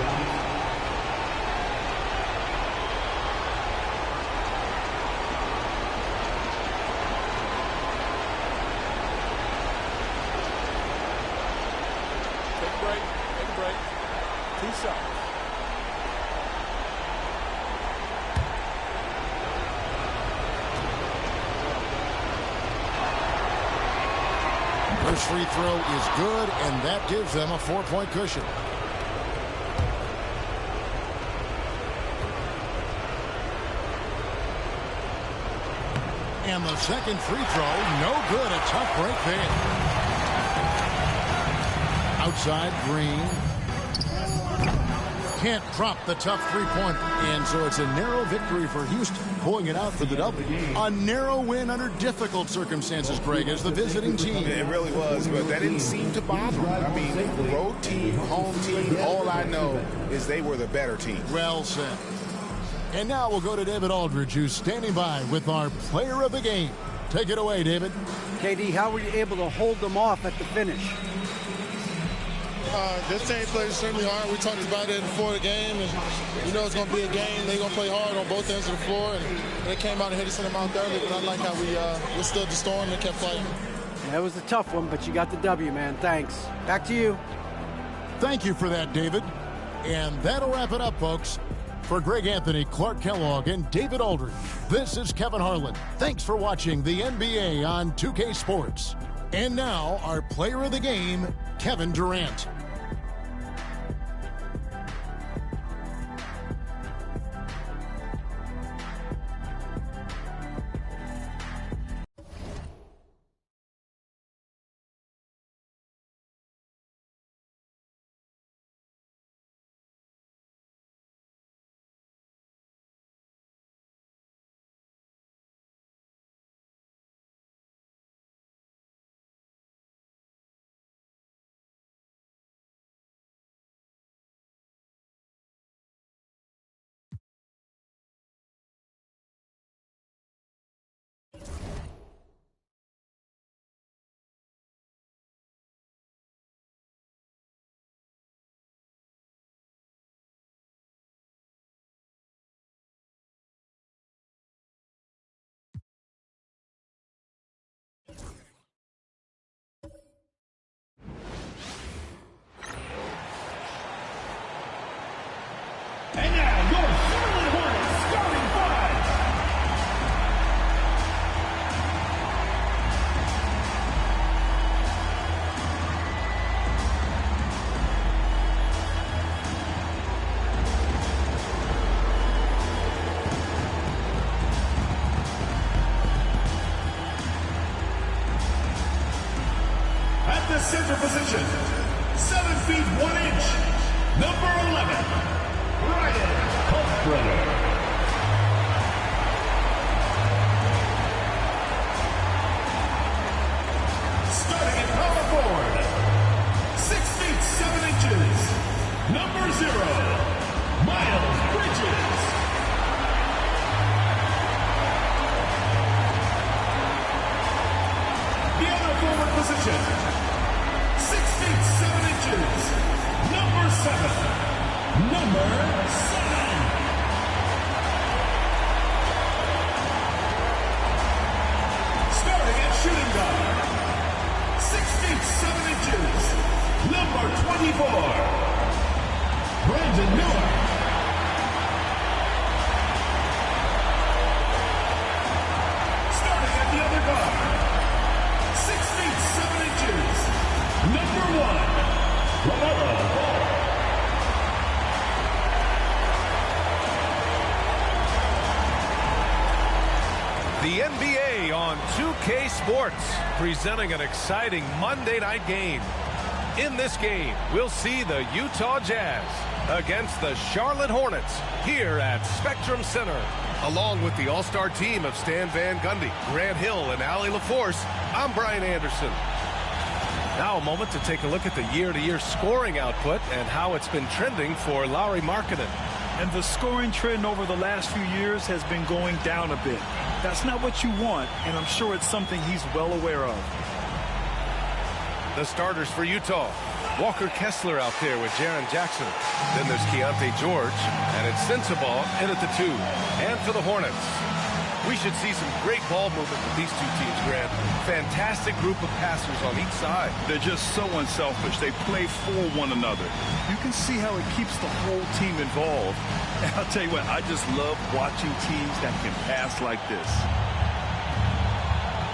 S5: Take a break. Take a break. 2 shots.
S9: First free throw is good, and that gives them a 4-point cushion. And the second free throw, no good. A tough break there. Outside, Green. Can't drop the tough three-pointer. And so it's a narrow victory for Houston, pulling it out for the W. A narrow win under difficult circumstances, Greg, as the visiting team.
S12: It really was, but that didn't seem to bother them. I mean, road team, home team, all I know is they were the better team.
S9: Well said. And now we'll go to David Aldridge, who's standing by with our player of the game. Take it away, David.
S15: KD, how were you able to hold them off at the finish?
S16: This team played extremely hard. We talked about it before the game, and you know it's going to be a game. They're going to play hard on both ends of the floor, and they came out and hit us in the mouth early, but I like how we withstood the storm and kept playing.
S15: Yeah, it was a tough one, but you got the W, man. Thanks. Back to you.
S9: Thank you for that, David. And that'll wrap it up, folks. For Greg Anthony, Clark Kellogg, and David Aldridge, this is Kevin Harlan. Thanks for watching the NBA on 2K Sports. And now, our player of the game, Kevin Durant.
S4: the center position, 7 feet 1 inch, number 11, Ryan Cocofri. Starting at power forward, 6 feet 7 inches, number 0, Miles Bridges. The other forward position, 6 feet 7 inches, number 7, Starting at shooting guard, 6 feet 7 inches, number 24, Brandon Miller. Starting at the other guard, 6 feet 7 inches, number 1, LaMelo Ball.
S1: The NBA on 2K Sports, presenting an exciting Monday night game. In this game, we'll see the Utah Jazz against the Charlotte Hornets here at Spectrum Center. Along with the all-star team of Stan Van Gundy, Grant Hill, and Allie LaForce, I'm Brian Anderson. Now a moment to take a look at the year-to-year scoring output and how it's been trending for Lauri Markkanen.
S2: And the scoring trend over the last few years has been going down a bit. That's not what you want, and I'm sure it's something he's well aware of.
S1: The starters for Utah. Walker Kessler out there with Jaren Jackson. Then there's Keontae George, and it's Sensabaugh in at the 2. And for the Hornets, we should see some great ball movement with these two teams, Grant. Fantastic group of passers on each side.
S2: They're just so unselfish. They play for one another. You can see how it keeps the whole team involved. And I'll tell you what, I just love watching teams that can pass like this.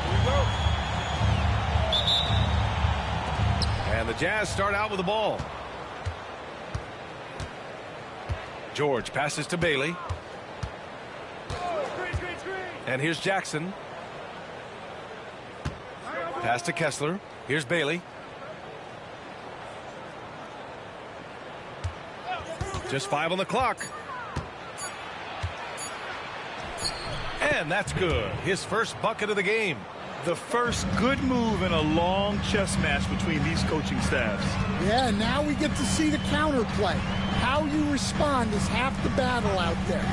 S1: Here we go. And the Jazz start out with the ball. George passes to Bailey. And here's Jackson. Pass to Kessler. Here's Bailey. Just 5 on the clock. And that's good. His first bucket of the game.
S2: The first good move in a long chess match between these coaching staffs.
S19: Yeah, now we get to see the counterplay. How you respond is half the battle out there.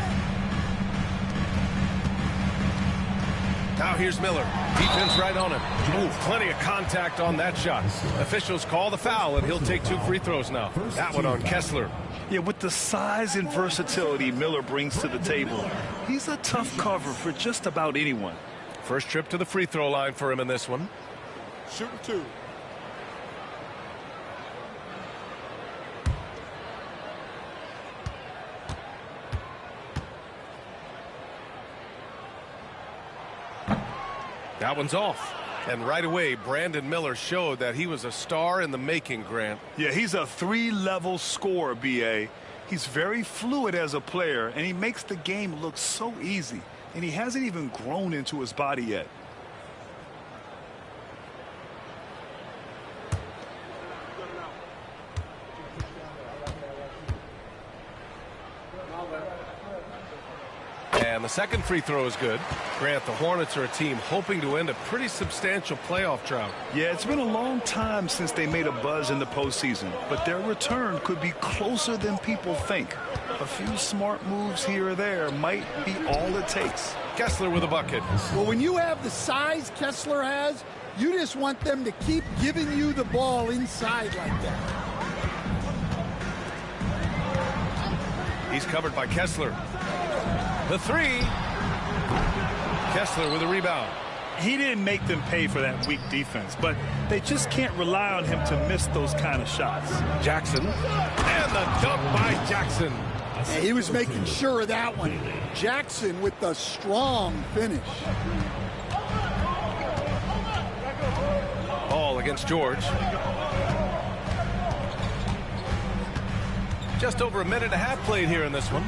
S1: Now here's Miller. Defense right on him. Ooh, plenty of contact on that shot. Officials call the foul, and he'll take 2 free throws now. That one on Kessler.
S2: Yeah, with the size and versatility Miller brings to the table, he's a tough cover for just about anyone.
S1: First trip to the free throw line for him in this one.
S5: Shooting 2.
S1: That one's off. And right away, Brandon Miller showed that he was a star in the making, Grant.
S2: Yeah, he's a 3-level scorer, B.A. He's very fluid as a player, and he makes the game look so easy. And he hasn't even grown into his body yet.
S1: And the second free throw is good. Grant, the Hornets are a team hoping to end a pretty substantial playoff drought.
S2: Yeah, it's been a long time since they made a buzz in the postseason, but their return could be closer than people think. A few smart moves here or there might be all it takes.
S1: Kessler with a bucket.
S19: Well, when you have the size Kessler has, you just want them to keep giving you the ball inside like that.
S1: He's covered by Kessler. The 3. Kessler with a rebound.
S2: He didn't make them pay for that weak defense, but they just can't rely on him to miss those kind of shots.
S1: Jackson. And the dunk by Jackson.
S19: Yeah, he was making sure of that one. Jackson with the strong finish.
S1: Ball against George. Just over a minute and a half played here in this one.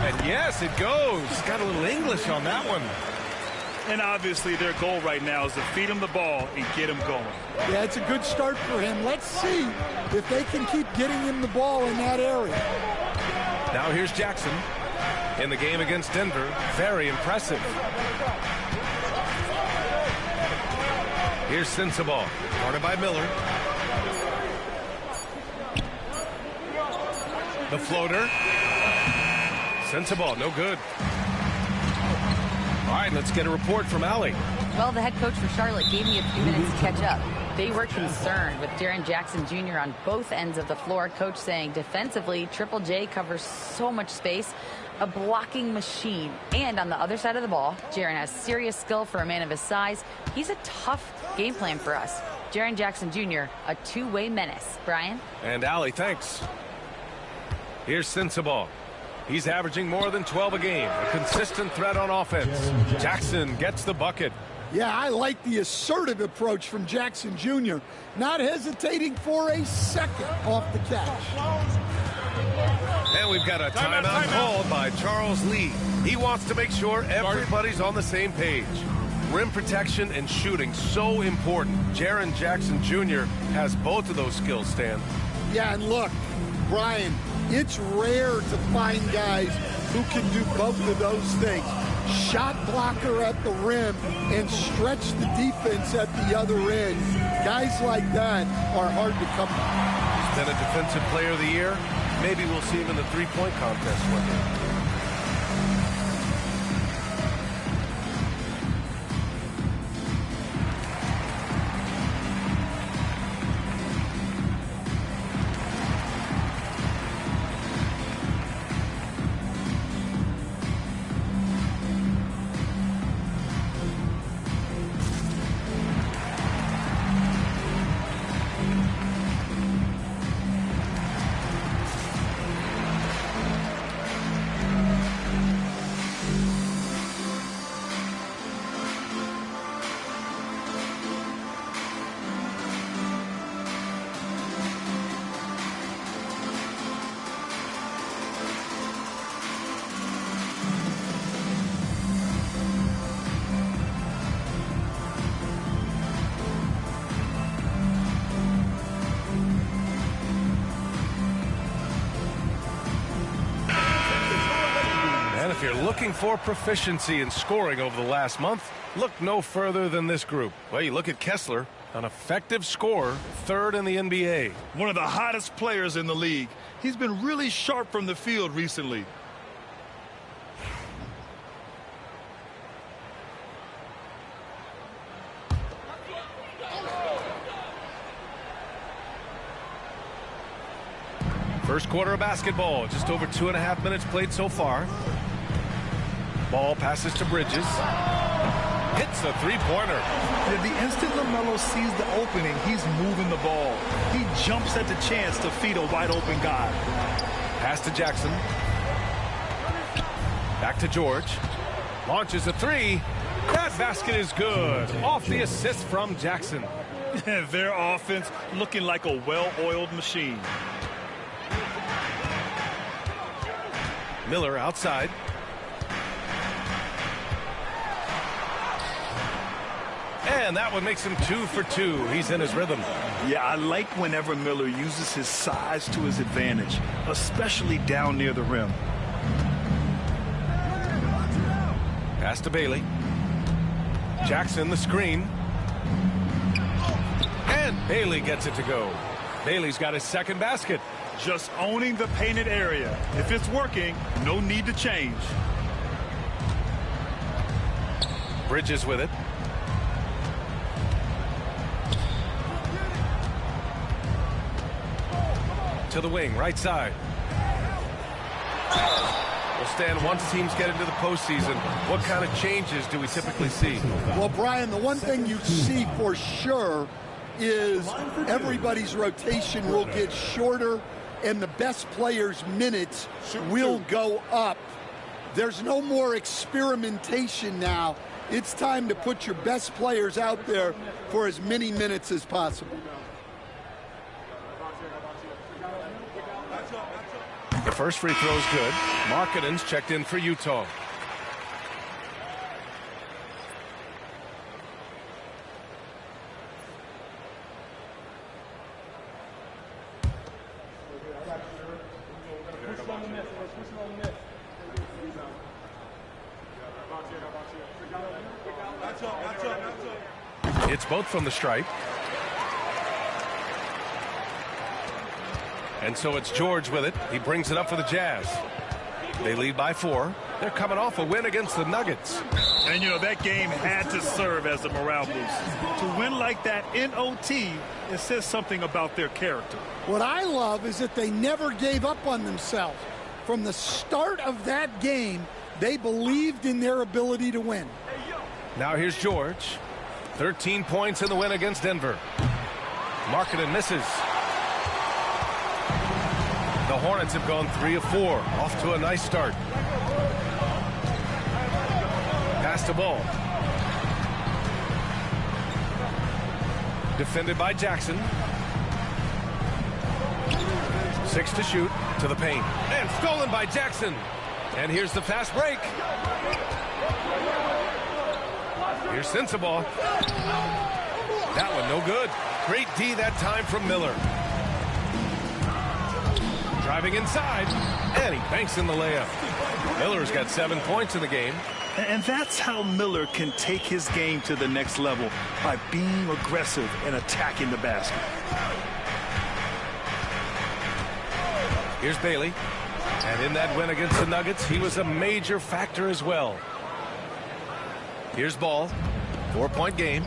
S1: And yes, it goes. Got a little English on that one.
S2: And obviously their goal right now is to feed him the ball and get him going.
S19: Yeah, it's a good start for him. Let's see if they can keep getting him the ball in that area.
S1: Now here's Jackson in the game against Denver. Very impressive. Here's Sensabaugh, guarded by Miller. The floater. Sensabaugh, no good. All right, let's get a report from Allie.
S6: Well, the head coach for Charlotte gave me a few minutes to catch up. They were concerned with Jaren Jackson Jr. on both ends of the floor. Coach saying defensively, Triple J covers so much space, a blocking machine. And on the other side of the ball, Jaren has serious skill for a man of his size. He's a tough game plan for us. Jaren Jackson Jr., a two-way menace. Brian?
S1: And Allie, thanks. Here's Sensabaugh. He's averaging more than 12 a game. A consistent threat on offense. Jackson gets the bucket.
S19: Yeah, I like the assertive approach from Jackson Jr. Not hesitating for a second off the catch.
S1: And we've got a timeout called by Charles Lee. He wants to make sure everybody's on the same page. Rim protection and shooting, so important. Jaren Jackson Jr. has both of those skills, Stan.
S19: Yeah, and look, Brian, it's rare to find guys who can do both of those things. Shot blocker at the rim and stretch the defense at the other end. Guys like that are hard to come by.
S1: He's been a defensive player of the year. Maybe we'll see him in the three-point contest one day. If you're looking for proficiency in scoring over the last month, look no further than this group. Well, you look at Kessler, an effective scorer, third in the NBA.
S2: One of the hottest players in the league. He's been really sharp from the field recently.
S1: First quarter of basketball, just over 2.5 minutes played so far. Ball passes to Bridges. Hits a three-pointer.
S2: The instant LaMelo sees the opening, he's moving the ball. He jumps at the chance to feed a wide-open guy.
S1: Pass to Jackson. Back to George. Launches a three. That basket is good. Off the assist from Jackson.
S2: Their offense looking like a well-oiled machine.
S1: Miller outside. And that one makes him 2 for 2. He's in his rhythm.
S2: Yeah, I like whenever Miller uses his size to his advantage, especially down near the rim.
S1: Pass to Bailey. Jackson the screen. And Bailey gets it to go. Bailey's got his second basket.
S2: Just owning the painted area. If it's working, no need to change.
S1: Bridges with it. To the wing, right side. Well, Stan, once teams get into the postseason, what kind of changes do we typically see?
S19: Well, Brian, the one thing you see for sure is everybody's rotation will get shorter and the best players' minutes will go up. There's no more experimentation now. It's time to put your best players out there for as many minutes as possible.
S1: The first free throw is good. Markkanen's checked in for Utah. It's both from the stripe. And so it's George with it. He brings it up for the Jazz. They lead by 4. They're coming off a win against the Nuggets.
S2: And, you know, that game had to serve as a morale boost. To win like that in OT, it says something about their character.
S19: What I love is that they never gave up on themselves. From the start of that game, they believed in their ability to win.
S1: Now here's George. 13 points in the win against Denver. Markkanen misses. The Hornets have gone 3 of 4. Off to a nice start. Pass the ball. Defended by Jackson. 6 to shoot. To the paint. And stolen by Jackson. And here's the fast break. Here's Sensabaugh. That one no good. Great D that time from Miller. Driving inside. And he banks in the layup. Miller's got 7 points in the game.
S2: And that's how Miller can take his game to the next level, by being aggressive and attacking the basket.
S1: Here's Bailey. And in that win against the Nuggets, he was a major factor as well. Here's Ball. 4-point game.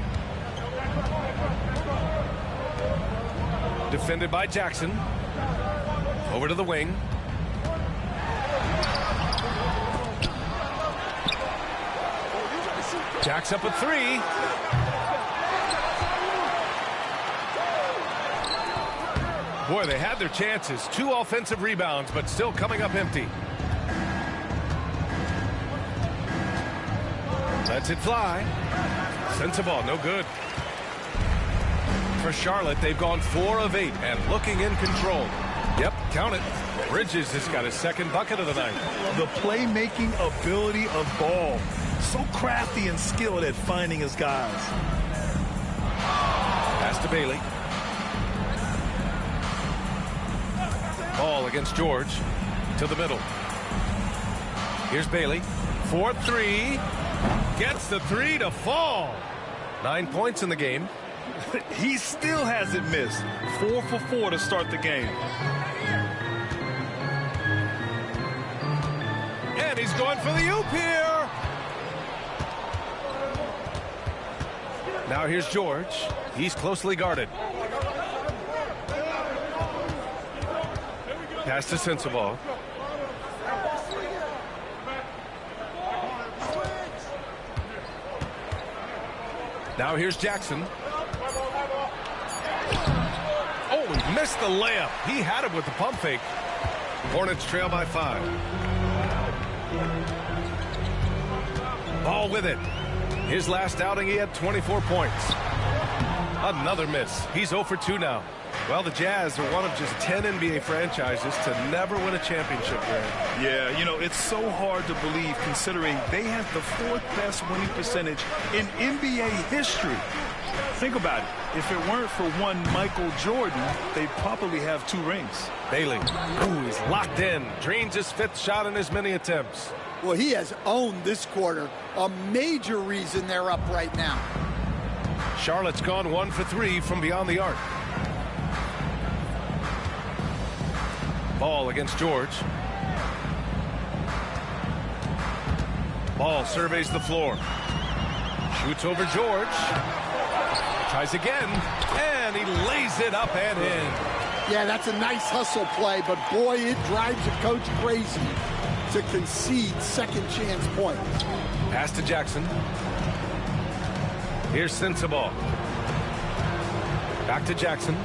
S1: Defended by Jackson. Over to the wing. Jack's up a 3. Boy, they had their chances. 2 offensive rebounds, but still coming up empty. Lets it fly. Sensabaugh, no good. For Charlotte, they've gone 4 of 8 and looking in control. Yep, count it. Bridges has got his 2nd bucket of the night.
S2: The playmaking ability of Ball. So crafty and skilled at finding his guys.
S1: Pass to Bailey. Ball against George. To the middle. Here's Bailey. 4-3. Gets the 3 to fall. 9 points in the game.
S2: He still hasn't missed. 4 for 4 to start the game.
S1: And he's going for the oop here. Now here's George. He's closely guarded. Pass to Sensabaugh. Now here's Jackson. Oh, he missed the layup. He had it with the pump fake. Hornets trail by 5. Ball with it. His last outing, he had 24 points. Another miss. He's 0 for 2 now. Well, the Jazz are one of just 10 NBA franchises to never win a championship game.
S2: Yeah, you know, it's so hard to believe considering they have the 4th best winning percentage in NBA history. Think about it. If it weren't for one Michael Jordan, they'd probably have 2 rings.
S1: Bailey, ooh, he's locked in. Drains his 5th shot in as many attempts.
S19: Well, he has owned this quarter. A major reason they're up right now.
S1: Charlotte's gone 1 for 3 from beyond the arc. Ball against George. Ball surveys the floor. Shoots over George. Tries again. And he lays it up and in.
S19: Yeah, that's a nice hustle play, but boy, it drives a coach crazy to concede second chance points.
S1: Pass to Jackson. Here's Sensabaugh. Back to Jackson.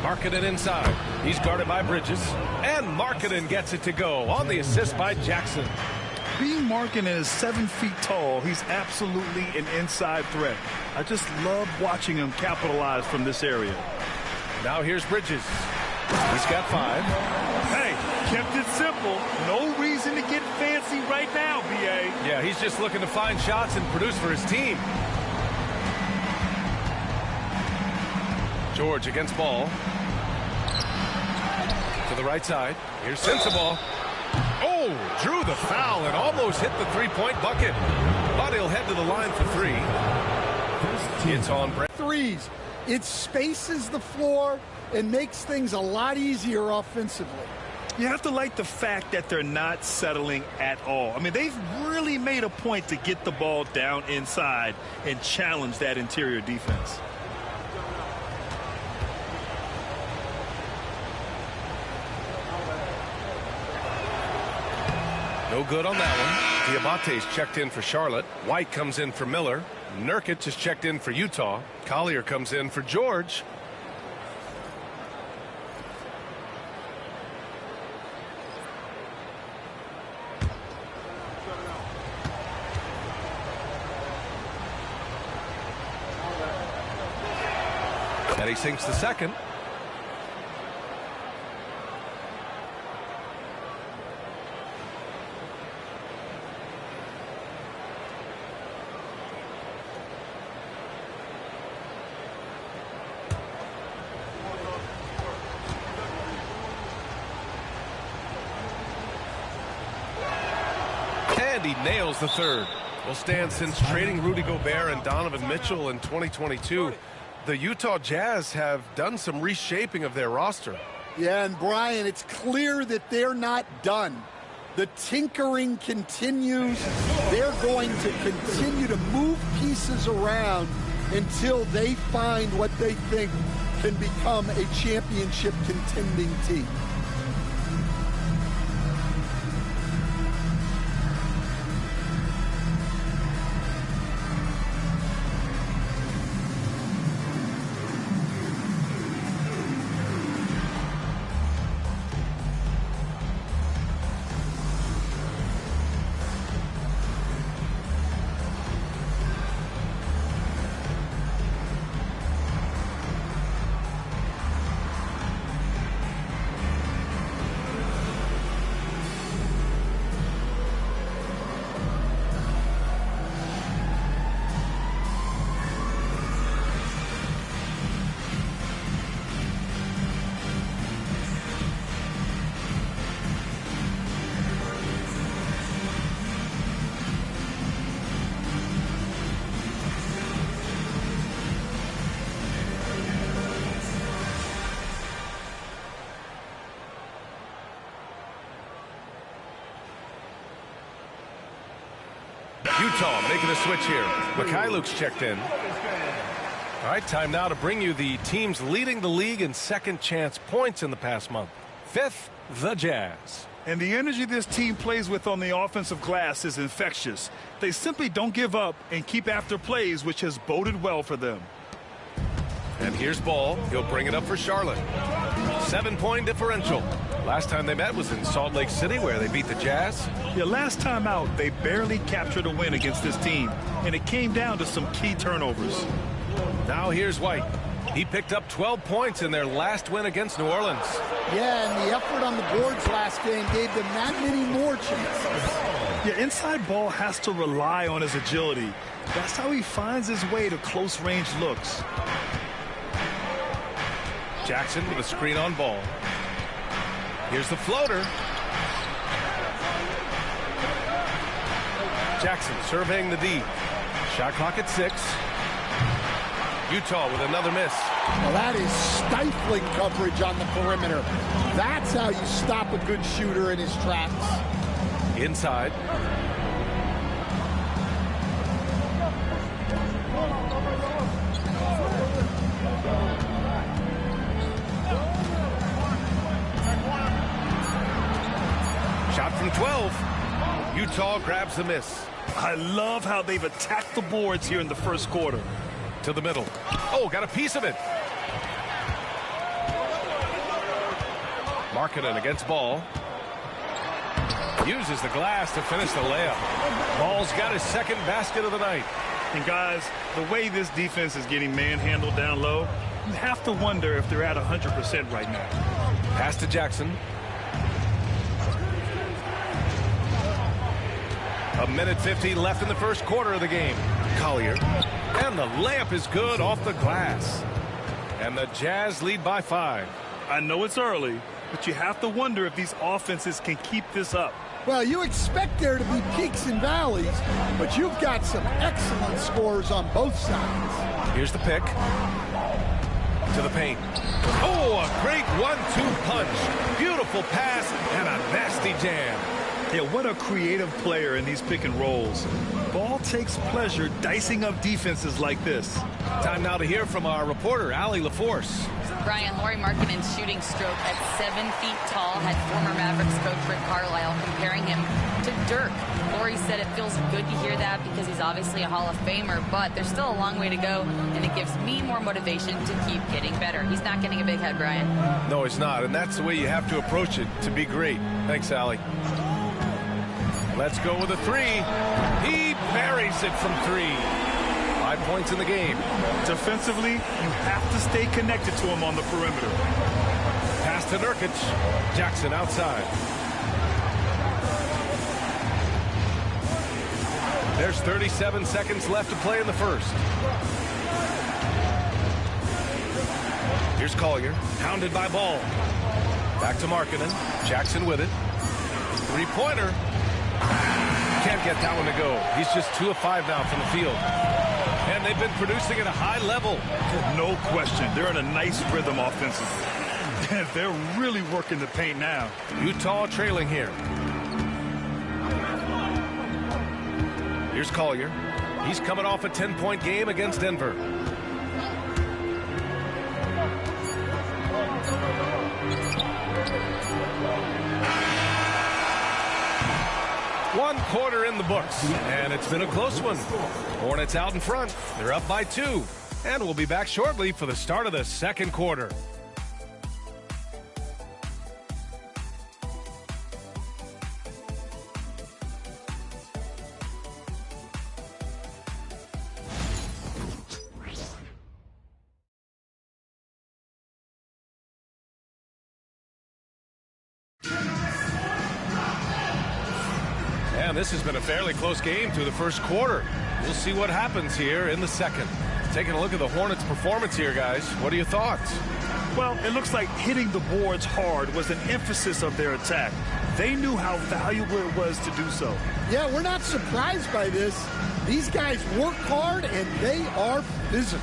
S1: Markkanen inside. He's guarded by Bridges. And Markkanen gets it to go on the assist by Jackson.
S2: Being Markkanen is 7 feet tall, he's absolutely an inside threat. I just love watching him capitalize from this area.
S1: Now here's Bridges. He's got 5.
S2: Hey, kept it simple. No reason to get fancy right now, B.A.
S1: Yeah, he's just looking to find shots and produce for his team. George against Ball. To the right side. Here's Sensabaugh. Oh, Oh, drew the foul and almost hit the three-point bucket. But he'll head to the line for three. It's on Brent.
S19: Threes. It spaces the floor and makes things a lot easier offensively.
S2: You have to like the fact that they're not settling at all. I mean, they've really made a point to get the ball down inside and challenge that interior defense.
S1: No good on that one. Diabate's checked in for Charlotte. White comes in for Miller. Nurkic is checked in for Utah. Collier comes in for George. And he sinks the second. And he nails the third. Will stand since trading Rudy Gobert and Donovan Mitchell in 2022. The Utah Jazz have done some reshaping of their roster.
S19: Yeah, and Brian, it's clear that they're not done. The tinkering continues. They're going to continue to move pieces around until they find what they think can become a championship contending team.
S1: Utah making a switch here. Mikhailuk's checked in. All right, time now to bring you the teams leading the league in second chance points in the past month. Fifth, the Jazz.
S2: And the energy this team plays with on the offensive glass is infectious. They simply don't give up and keep after plays, which has boded well for them.
S1: And here's Ball. He'll bring it up for Charlotte. 7-point differential. Last time they met was in Salt Lake City, where they beat the Jazz.
S2: Yeah, last time out, they barely captured a win against this team, and it came down to some key turnovers.
S1: Now here's White. He picked up 12 points in their last win against New Orleans.
S19: Yeah, and the effort on the boards last game gave them that many more chances.
S2: Yeah, inside Ball has to rely on his agility. That's how he finds his way to close-range looks.
S1: Jackson with a screen on Ball. Here's the floater. Jackson surveying the D. Shot clock at 6. Utah with another miss.
S19: Well, that is stifling coverage on the perimeter. That's how you stop a good shooter in his tracks.
S1: Inside. Shot from 12. Utah grabs the miss.
S2: I love how they've attacked the boards here in the first quarter.
S1: To the middle. Oh, got a piece of it. Markkanen against Ball. Uses the glass to finish the layup. Ball's got his second basket of the night.
S2: And guys, the way this defense is getting manhandled down low, you have to wonder if they're at 100% right now.
S1: Pass to Jackson. A minute 50 left in the first quarter of the game. Collier. And the layup is good off the glass. And the Jazz lead by 5.
S2: I know it's early, but you have to wonder if these offenses can keep this up.
S19: Well, you expect there to be peaks and valleys, but you've got some excellent scores on both sides.
S1: Here's the pick. To the paint. Oh, a great 1-2 punch. Beautiful pass and a nasty jam.
S2: Yeah, what a creative player in these pick and rolls. Ball takes pleasure dicing up defenses like this.
S1: Time now to hear from our reporter, Allie LaForce.
S6: Brian, Lauri Markkanen's shooting stroke at 7 feet tall had former Mavericks coach Rick Carlisle comparing him to Dirk. Lauri said it feels good to hear that because he's obviously a Hall of Famer, but there's still a long way to go, and it gives me more motivation to keep getting better. He's not getting a big head, Brian.
S1: No, he's not, and that's the way you have to approach it to be great. Thanks, Allie. Let's go with a three. He buries it from 3. 5 points in the game.
S2: Defensively, you have to stay connected to him on the perimeter.
S1: Pass to Nurkic. Jackson outside. There's 37 seconds left to play in the first. Here's Collier, hounded by Ball. Back to Markkanen. Jackson with it. Three-pointer. Can't get that one to go. He's just 2 of 5 now from the field. And they've been producing at a high level.
S2: No question. They're in a nice rhythm offensively. They're really working the paint now.
S1: Utah trailing here. Here's Collier. He's coming off a 10-point game against Denver. One quarter in the books, and it's been a close one. Hornets out in front. They're up by 2. And we'll be back shortly for the start of the second quarter. And this has been a fairly close game through the first quarter. We'll see what happens here in the second. Taking a look at the Hornets' performance here, guys. What are your thoughts?
S2: Well, it looks like hitting the boards hard was an emphasis of their attack. They knew how valuable it was to do so.
S19: Yeah, we're not surprised by this. These guys work hard, and they are physical.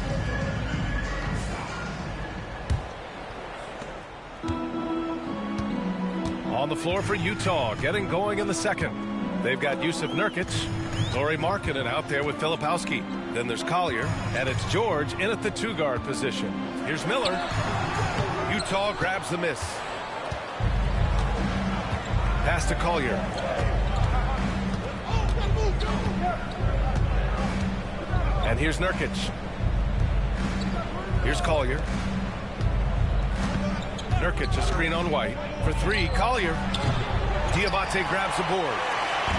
S1: On the floor for Utah, getting going in the second. They've got Jusuf Nurkic, Lauri Markkanen out there with Filipowski. Then there's Collier, and it's George in at the 2-guard position. Here's Miller. Utah grabs the miss. Pass to Collier. And here's Nurkic. Here's Collier. Nurkic, a screen on White. For 3, Collier. Diabate grabs the board.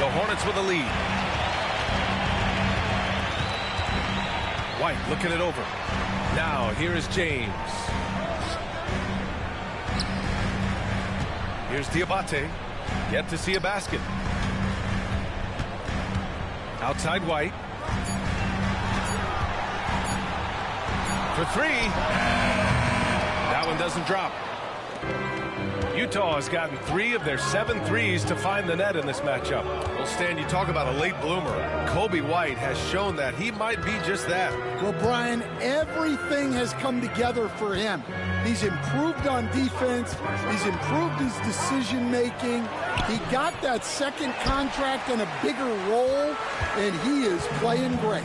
S1: The Hornets with a lead. White looking it over. Now here is James. Here's Diabate. Yet to see a basket. Outside White. For 3. That one doesn't drop. Utah has gotten 3 of their 7 threes to find the net in this matchup. Well, Stan, you talk about a late bloomer. Kobe White has shown that he might be just that.
S19: Well, Brian, everything has come together for him. He's improved on defense. He's improved his decision-making. He got that second contract and a bigger role, and he is playing great.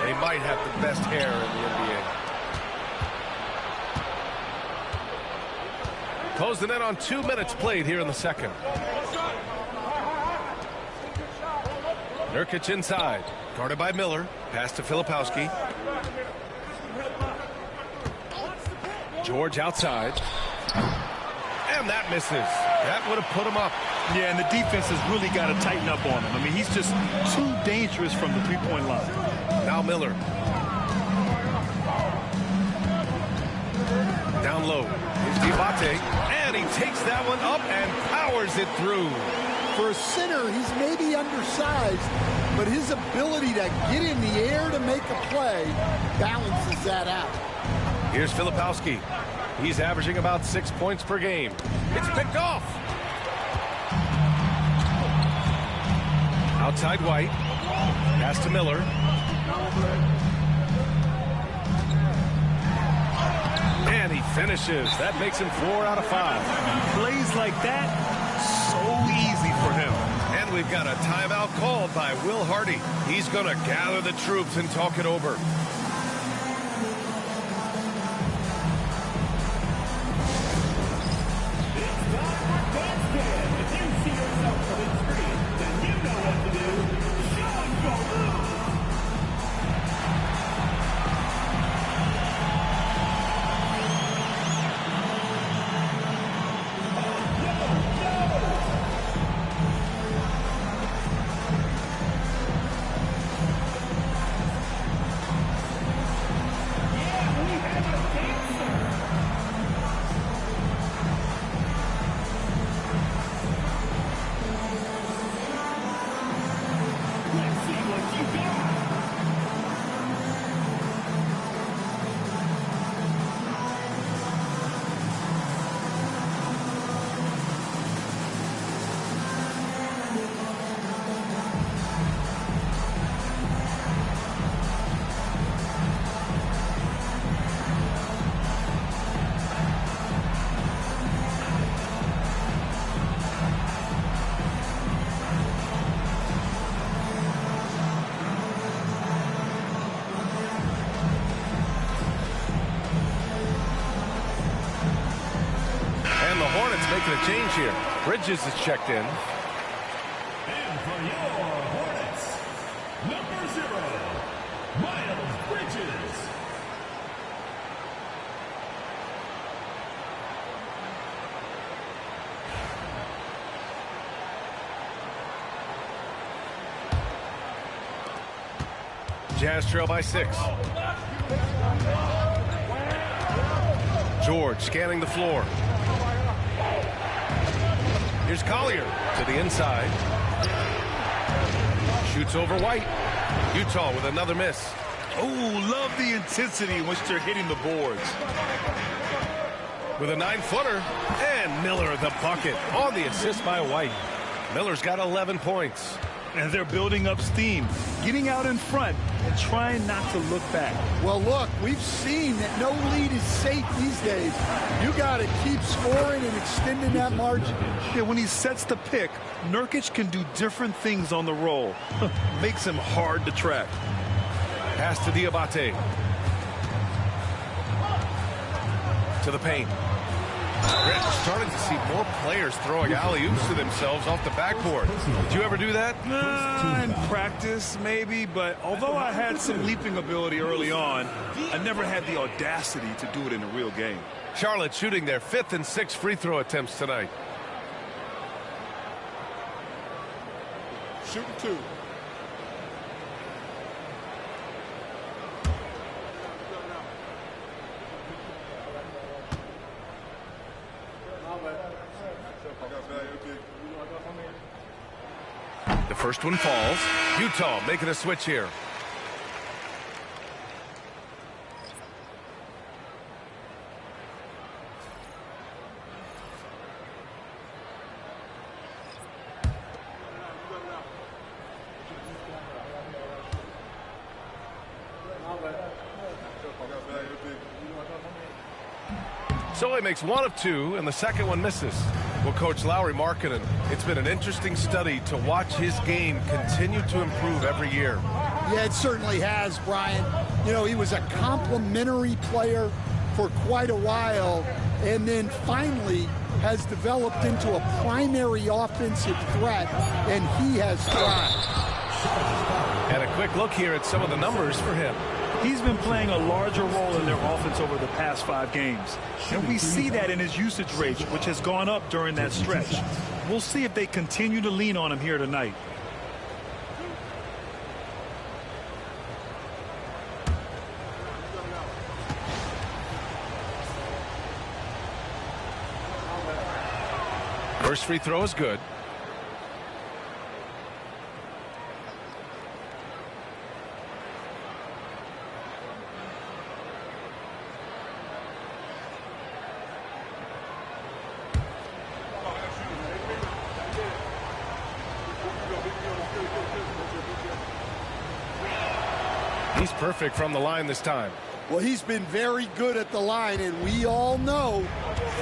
S1: He might have the best hair in the NBA. Closing in on 2 minutes played here in the second. Nurkic inside, guarded by Miller. Pass to Filipowski. George outside. And that misses. That would have put him up.
S2: Yeah, and the defense has really got to tighten up on him. I mean, he's just too dangerous from the three-point line.
S1: Now Miller. Down low. Here's Diabate. And he takes that one up and powers it through.
S19: For a center, he's maybe undersized, but his ability to get in the air to make a play balances that out.
S1: Here's Filipowski. He's averaging about 6 points per game. It's picked off. Outside White. Pass to Miller. And he finishes. That makes him 4 out of 5.
S2: Plays like that, so easy for him.
S1: And we've got a timeout called by Will Hardy. He's going to gather the troops and talk it over. Making a change here. Bridges is checked in.
S10: And for your Hornets, number 0, Miles Bridges.
S1: Jazz trail by 6. George scanning the floor. Here's Collier to the inside. Shoots over White. Utah with another miss.
S2: Oh, love the intensity in which they're hitting the boards.
S1: With a 9-footer. And Miller the bucket on the assist by White. Miller's got 11 points.
S2: And they're building up steam, getting out in front and trying not to look back.
S19: Well, look, we've seen that no lead is safe these days. You got to keep scoring and extending that margin.
S2: Yeah, when he sets the pick, Nurkic can do different things on the roll. Makes him hard to track.
S1: Pass to Diabate. To the paint. Rich, starting to see more players throwing alley-oops to themselves off the backboard. Did you ever do that?
S2: In practice, maybe, but although I had some leaping ability early on, I never had the audacity to do it in a real game.
S1: Charlotte shooting their 5th and 6th free throw attempts tonight.
S5: Shooting 2.
S1: The first one falls. Utah making a switch here. So he makes 1 of 2, and the second one misses. Well, Coach Lowry Markkanen, it's been an interesting study to watch his game continue to improve every year.
S19: Yeah, it certainly has, Brian. You know, he was a complimentary player for quite a while, and then finally has developed into a primary offensive threat, and he has thrived.
S1: And a quick look here at some of the numbers for him.
S2: He's been playing a larger role in their offense over the past 5 games. And we see that in his usage rate, which has gone up during that stretch. We'll see if they continue to lean on him here tonight.
S1: First free throw is good. He's perfect from the line this time.
S19: Well, he's been very good at the line, and we all know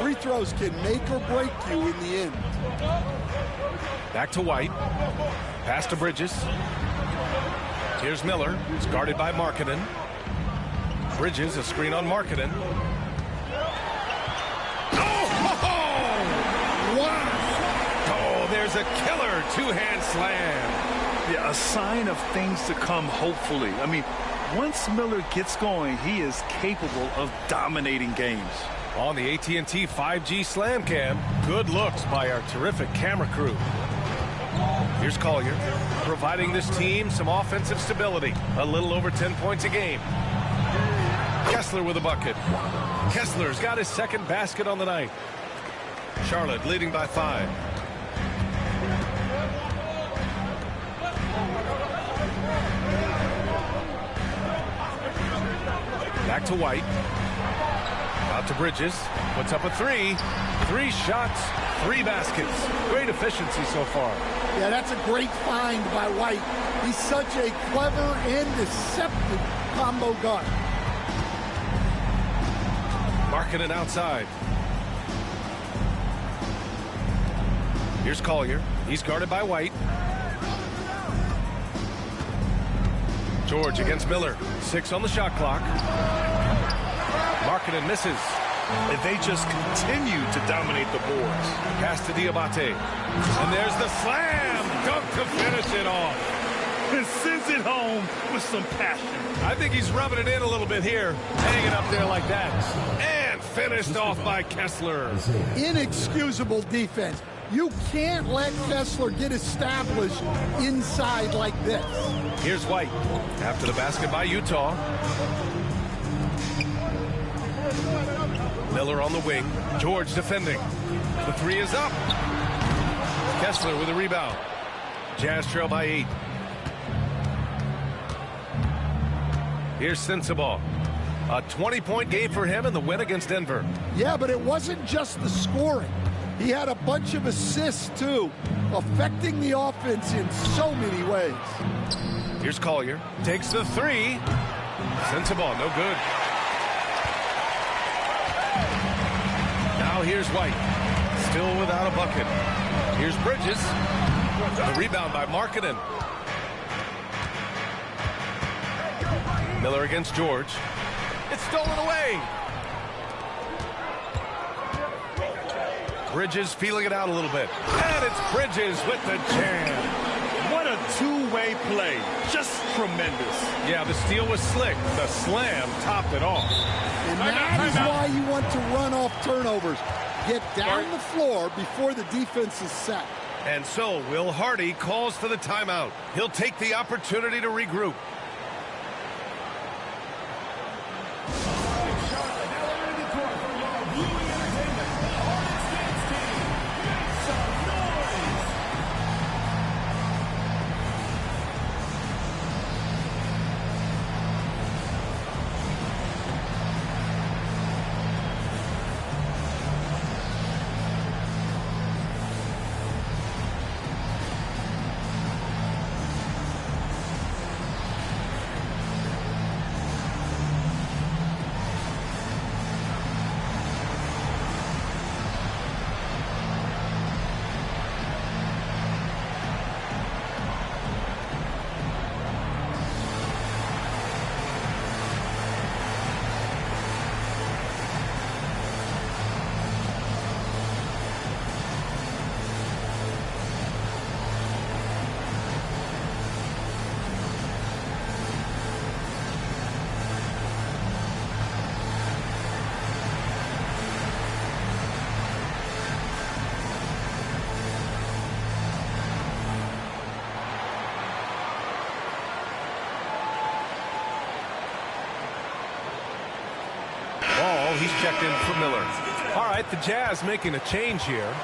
S19: free throws can make or break you in the end.
S1: Back to White. Pass to Bridges. Here's Miller. He's guarded by Markkanen. Bridges, a screen on Markkanen. Oh, there's a killer two-hand slam.
S2: Yeah, a sign of things to come, hopefully. I mean, once Miller gets going, he is capable of dominating games.
S1: On the AT&T 5G Slam Cam, good looks by our terrific camera crew. Here's Collier, providing this team some offensive stability. A little over 10 points a game. Kessler with a bucket. Kessler's got his second basket on the night. Charlotte leading by 5. Back to White. Out to Bridges. Puts up a 3. 3 shots, 3 baskets. Great efficiency so far.
S19: Yeah, that's a great find by White. He's such a clever and deceptive combo guard.
S1: Markkanen outside. Here's Collier. He's guarded by White. George against Miller. 6 on the shot clock. Markkanen misses.
S2: And they just continue to dominate the boards.
S1: Pass to Diabate. And there's the slam dunk to finish it off.
S2: And sends it home with some passion.
S1: I think he's rubbing it in a little bit here. Hanging up there like that. And finished off by Kessler.
S19: Inexcusable defense. You can't let Kessler get established inside like this.
S1: Here's White. After the basket by Utah. Miller on the wing. George defending. The 3 is up. Kessler with a rebound. Jazz trail by 8. Here's Sensabaugh. A 20-point game for him in the win against Denver.
S19: Yeah, but it wasn't just the scoring. He had a bunch of assists, too, affecting the offense in so many ways.
S1: Here's Collier. Takes the 3. Sensabaugh, no good. Now here's White. Still without a bucket. Here's Bridges. The rebound by Markkanen. Miller against George. It's stolen away. Bridges feeling it out a little bit. And it's Bridges with the jam.
S2: What a two-way play. Just tremendous.
S1: Yeah, the steal was slick. The slam topped it off.
S19: And that is why you want to run off turnovers. Get down the floor before the defense is set.
S1: And so Will Hardy calls for the timeout. He'll take the opportunity to regroup. He's checked in for Miller. All right, the Jazz making a change here.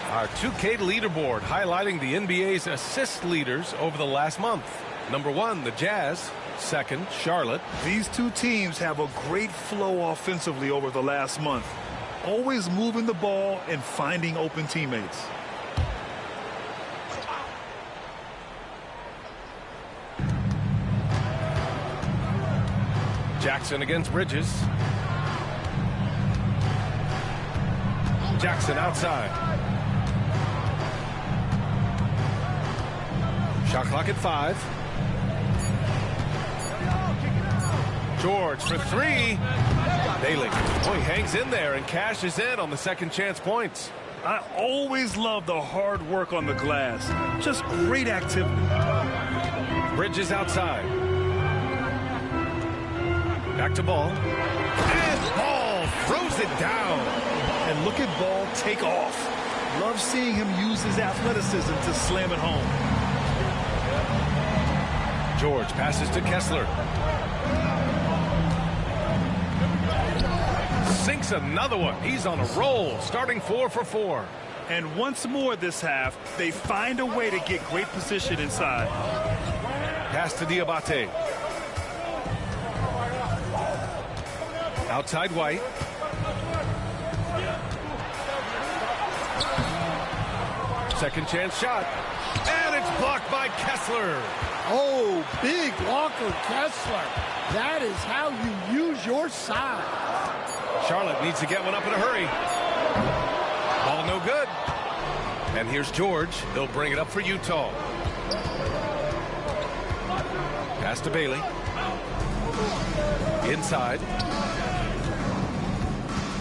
S1: Our 2K leaderboard highlighting the NBA's assist leaders over the last month. Number 1, the Jazz. Second, Charlotte.
S2: These two teams have a great flow offensively over the last month. Always moving the ball and finding open teammates.
S1: Jackson against Bridges. Jackson outside. Shot clock at 5. George for 3. Bailey. Boy, hangs in there and cashes in on the second chance points.
S2: I always love the hard work on the glass. Just great activity.
S1: Bridges outside. Back to Ball. And Ball throws it down.
S2: And look at Ball take off. Love seeing him use his athleticism to slam it home.
S1: George passes to Kessler. Sinks another one. He's on a roll, starting 4 for 4.
S2: And once more this half, they find a way to get great position inside.
S1: Pass to Diabate. Outside White. Second chance shot. And it's blocked by Kessler.
S19: Oh, big blocker, Kessler. That is how you use your side.
S1: Charlotte needs to get one up in a hurry. Ball no good. And here's George. They'll bring it up for Utah. Pass to Bailey. Inside.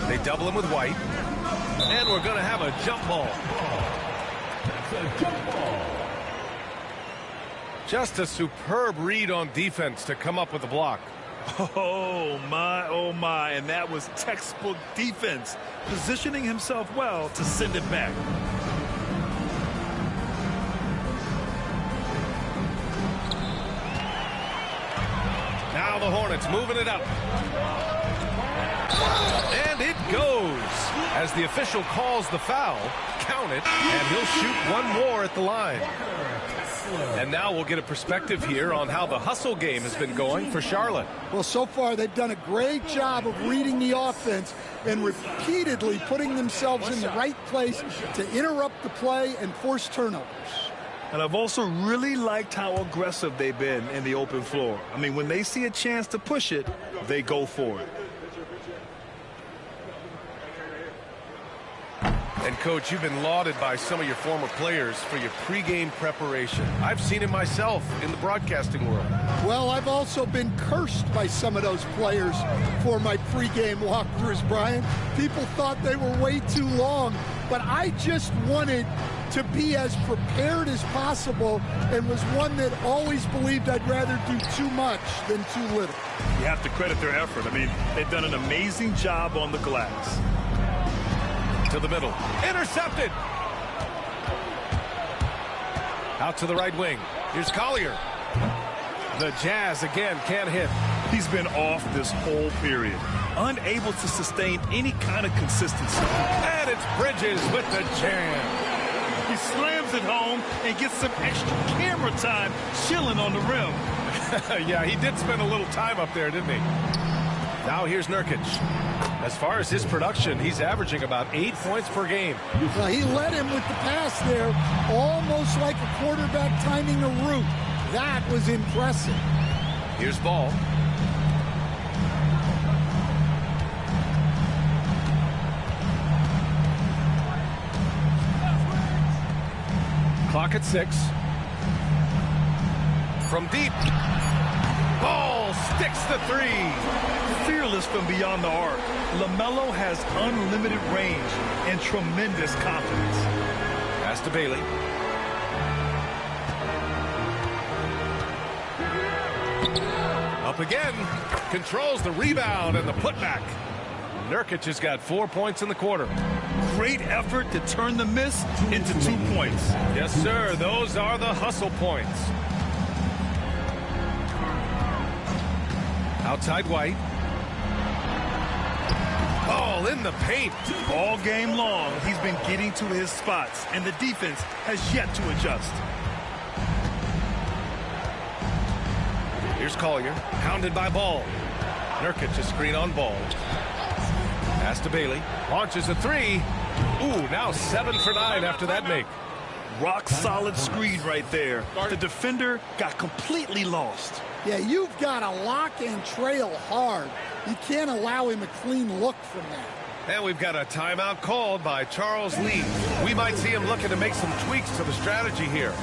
S1: They double him with White. And we're going to have a jump ball.
S10: That's a jump ball.
S1: Just a superb read on defense to come up with the block.
S2: Oh my, and that was textbook defense, positioning himself well to send it back.
S1: Now the Hornets moving it up. And it goes. As the official calls the foul, count it, and he'll shoot one more at the line. And now we'll get a perspective here on how the hustle game has been going for Charlotte.
S19: Well, so far they've done a great job of reading the offense and repeatedly putting themselves in the right place to interrupt the play and force turnovers.
S2: And I've also really liked how aggressive they've been in the open floor. I mean, when they see a chance to push it, they go for it.
S1: And, Coach, you've been lauded by some of your former players for your pregame preparation. I've seen it myself in the broadcasting world.
S19: Well, I've also been cursed by some of those players for my pregame walkthroughs, Brian. People thought they were way too long, but I just wanted to be as prepared as possible and was one that always believed I'd rather do too much than too little.
S2: You have to credit their effort. I mean, they've done an amazing job on the glass.
S1: To the middle. Intercepted. Out to the right wing. Here's Collier. The Jazz again can't hit.
S2: He's been off this whole period. Unable to sustain any kind of consistency.
S1: And it's Bridges with the jam.
S2: He slams it home and gets some extra camera time chilling on the rim.
S1: Yeah, he did spend a little time up there, didn't he? Now here's Nurkic. As far as his production, he's averaging about 8 points per game.
S19: Well, he led him with the pass there, almost like a quarterback timing a route. That was impressive.
S1: Here's Ball. Clock at 6. From deep. Ball sticks the 3.
S2: Fearless from beyond the arc. LaMelo has unlimited range and tremendous confidence.
S1: Pass to Bailey. Up again. Controls the rebound and the putback. Nurkic has got 4 points in the quarter.
S2: Great effort to turn the miss into 2 points.
S1: Yes, sir. Those are the hustle points. Outside White. Ball in the paint.
S2: All game long, he's been getting to his spots, and the defense has yet to adjust.
S1: Here's Collier, hounded by Ball. Nurkic a screen on Ball. Pass to Bailey. Launches a 3. Ooh, now 7 for 9 after that make.
S2: Rock solid screen right there. The defender got completely lost.
S19: Yeah, you've got to lock and trail hard. You can't allow him a clean look from that.
S1: And we've got a timeout called by Charles Lee. We might see him looking to make some tweaks to the strategy here.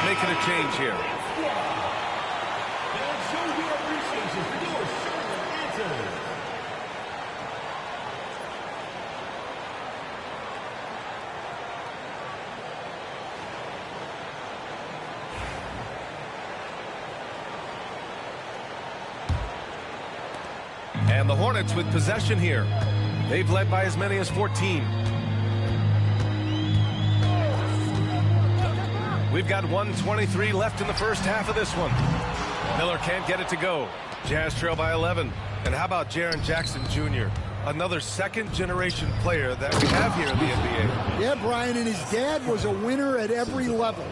S1: Making a change here.
S10: And show your appreciation for your Charlotte answer.
S1: And the Hornets with possession here. They've led by as many as 14. We've got 1:23 left in the first half of this one. Miller can't get it to go. Jazz trail by 11. And how about Jaren Jackson Jr., another second-generation player that we have here in the NBA.
S19: Yeah, Brian, and his dad was a winner at every level.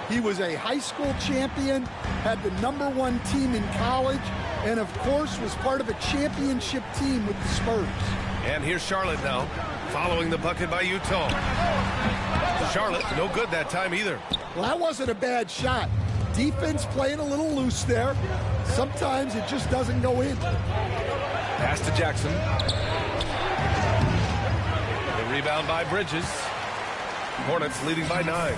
S19: He was a high school champion, had the #1 team in college, and of course was part of a championship team with the Spurs.
S1: And here's Charlotte now, following the bucket by Utah. Charlotte, no good that time either.
S19: Well, that wasn't a bad shot. Defense playing a little loose there. Sometimes it just doesn't go in.
S1: Pass to Jackson. The rebound by Bridges. Hornets leading by 9.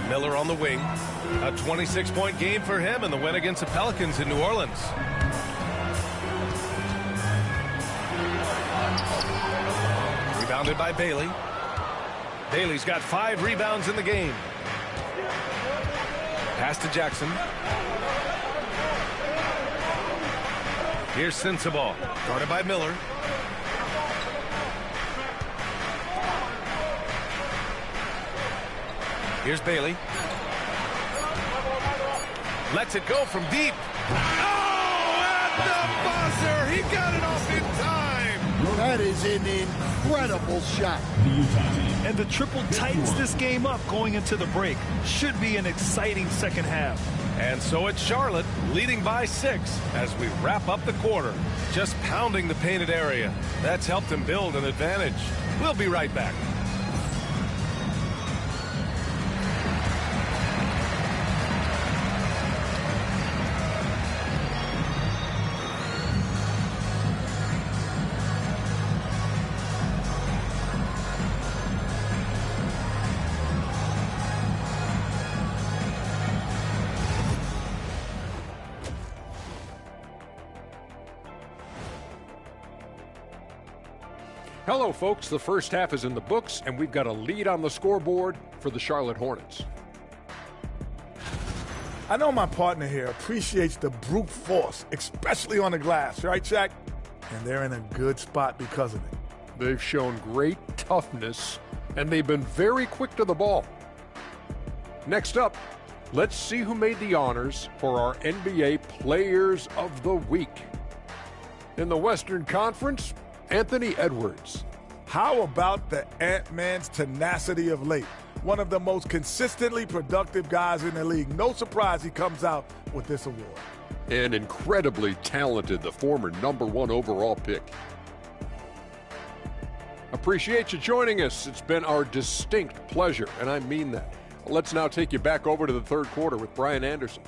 S1: Miller on the wing. A 26-point game for him in the win against the Pelicans in New Orleans. Rebounded by Bailey. Bailey's got 5 rebounds in the game. Pass to Jackson. Here's Sensabaugh, guarded by Miller. Here's Bailey. Lets it go from deep. Oh, at the buzzer! He got it off in time!
S19: That is an incredible shot.
S2: And the triple tightens this game up going into the break. Should be an exciting second half.
S1: And so it's Charlotte leading by 6 as we wrap up the quarter. Just pounding the painted area. That's helped them build an advantage. We'll be right back.
S7: Hello, folks. The first half is in the books, and we've got a lead on the scoreboard for the Charlotte Hornets.
S8: I know my partner here appreciates the brute force, especially on the glass, right, Shaq? And they're in a good spot because of it.
S7: They've shown great toughness, and they've been very quick to the ball. Next up, let's see who made the honors for our NBA Players of the Week. In the Western Conference, Anthony Edwards.
S8: How about the Ant-Man's tenacity of late? One of the most consistently productive guys in the league. No surprise he comes out with this award.
S7: And incredibly talented, the former #1 overall pick. Appreciate you joining us. It's been our distinct pleasure, and I mean that. Let's now take you back over to the third quarter with Brian Anderson.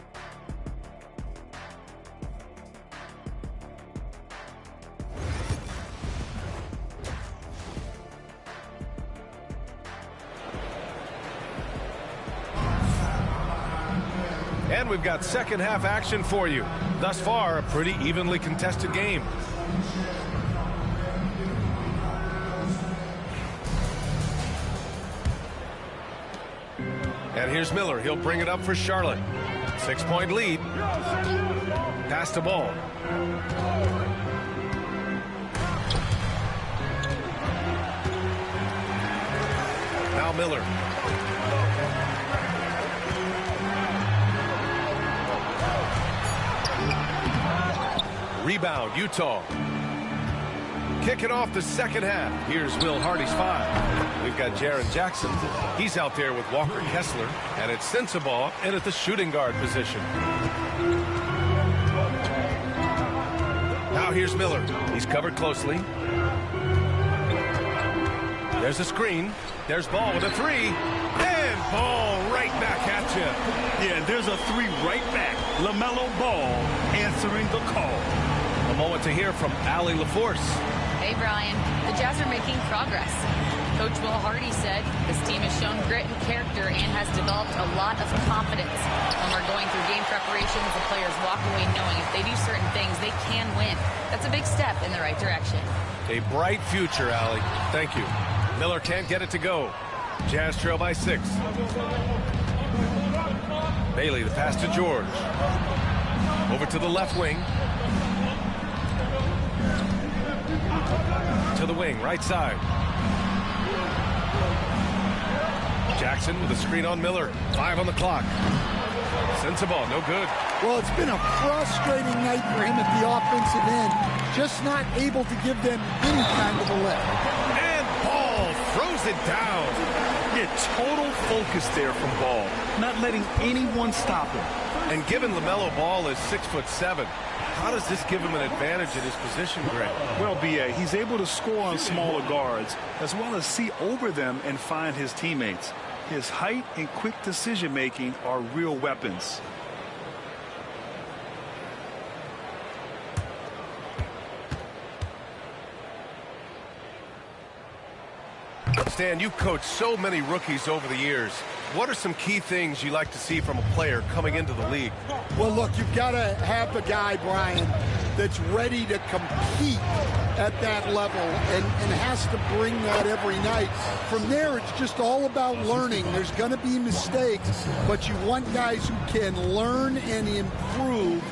S1: And we've got second half action for you. Thus far, a pretty evenly contested game. And here's Miller. He'll bring it up for Charlotte. 6-point lead. Pass the ball. Now Miller. Rebound, Utah. Kicking off the second half. Here's Will Hardy's 5. We've got Jaren Jackson. He's out there with Walker Kessler. And it's Sensabaugh in at the shooting guard position. Now here's Miller. He's covered closely. There's a screen. There's Ball with a 3. And Ball right back at you.
S2: Yeah, there's a 3 right back. LaMelo Ball answering the call.
S1: A moment to hear from Allie LaForce.
S6: Hey, Brian. The Jazz are making progress. Coach Will Hardy said this team has shown grit and character and has developed a lot of confidence. When we're going through game preparations, the players walk away knowing if they do certain things, they can win. That's a big step in the right direction.
S1: A bright future, Allie. Thank you. Miller can't get it to go. Jazz trail by 6. Bailey, the pass to George. Over to the left wing. To the wing, right side. Jackson with a screen on Miller. 5 on the clock. Sensabaugh, no good.
S19: Well, it's been a frustrating night for him at the offensive end. Just not able to give them any kind of a lift.
S1: And Ball throws it down.
S2: Yeah, total focus there from Ball. Not letting anyone stop him.
S1: And given LaMelo Ball is 6'7", how does this give him an advantage in his position, Greg?
S2: Well, B.A., he's able to score on smaller guards as well as see over them and find his teammates. His height and quick decision-making are real weapons.
S1: Stan, you've coached so many rookies over the years. What are some key things you like to see from a player coming into the league?
S19: Well, look, you've got to have a guy, Brian, that's ready to compete at that level and has to bring that every night. From there, it's just all about learning. There's going to be mistakes, but you want guys who can learn and improve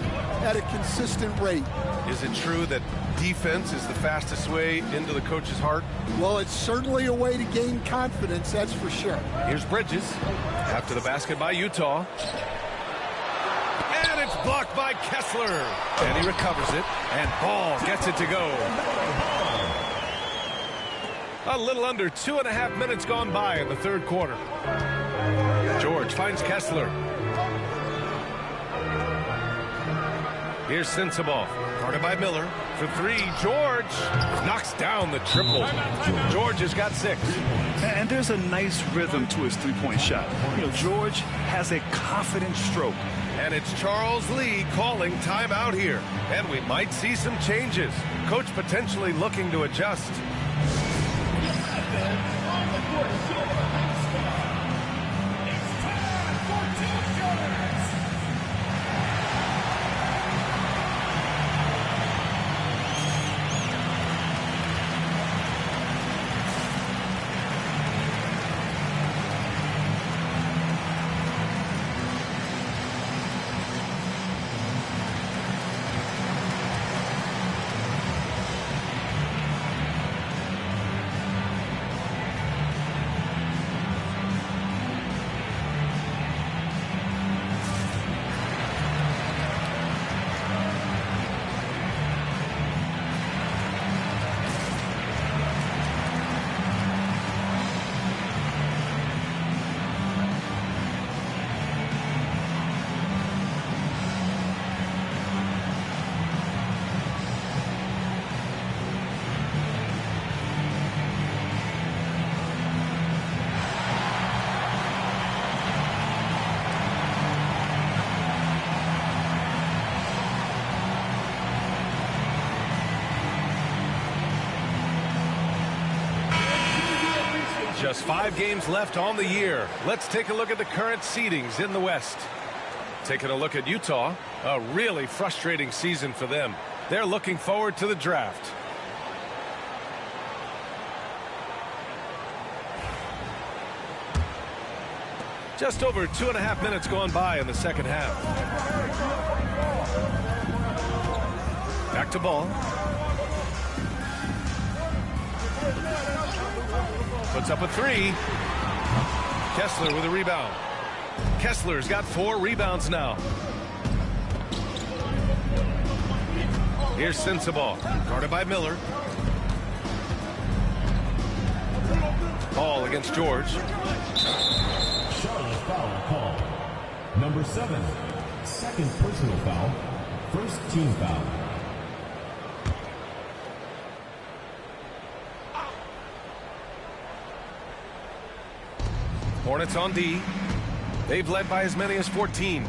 S19: at a consistent rate.
S1: Is it true that defense is the fastest way into the coach's heart?
S19: Well, it's certainly a way to gain confidence, that's for sure.
S1: Here's Bridges. After the basket by Utah. And it's blocked by Kessler. And he recovers it. And Ball gets it to go. A little under 2.5 minutes gone by in the third quarter. George finds Kessler. Here's Sensabaugh. Guarded by Miller. For 3, George knocks down the triple. George has got 6.
S2: And there's a nice rhythm to his three-point shot. You know, George has a confident stroke.
S1: And it's Charles Lee calling timeout here. And we might see some changes. Coach potentially looking to adjust. Just 5 games left on the year. Let's take a look at the current seedings in the West. Taking a look at Utah, a really frustrating season for them. They're looking forward to the draft. Just over 2.5 minutes gone by in the second half. Back to Ball. Puts up a 3. Kessler with a rebound. Kessler's got 4 rebounds now. Here's Sensabaugh, guarded by Miller. Ball against George.
S10: Charlotte foul call. Number 7, second personal foul, first team foul.
S1: Hornets on D. They've led by as many as 14.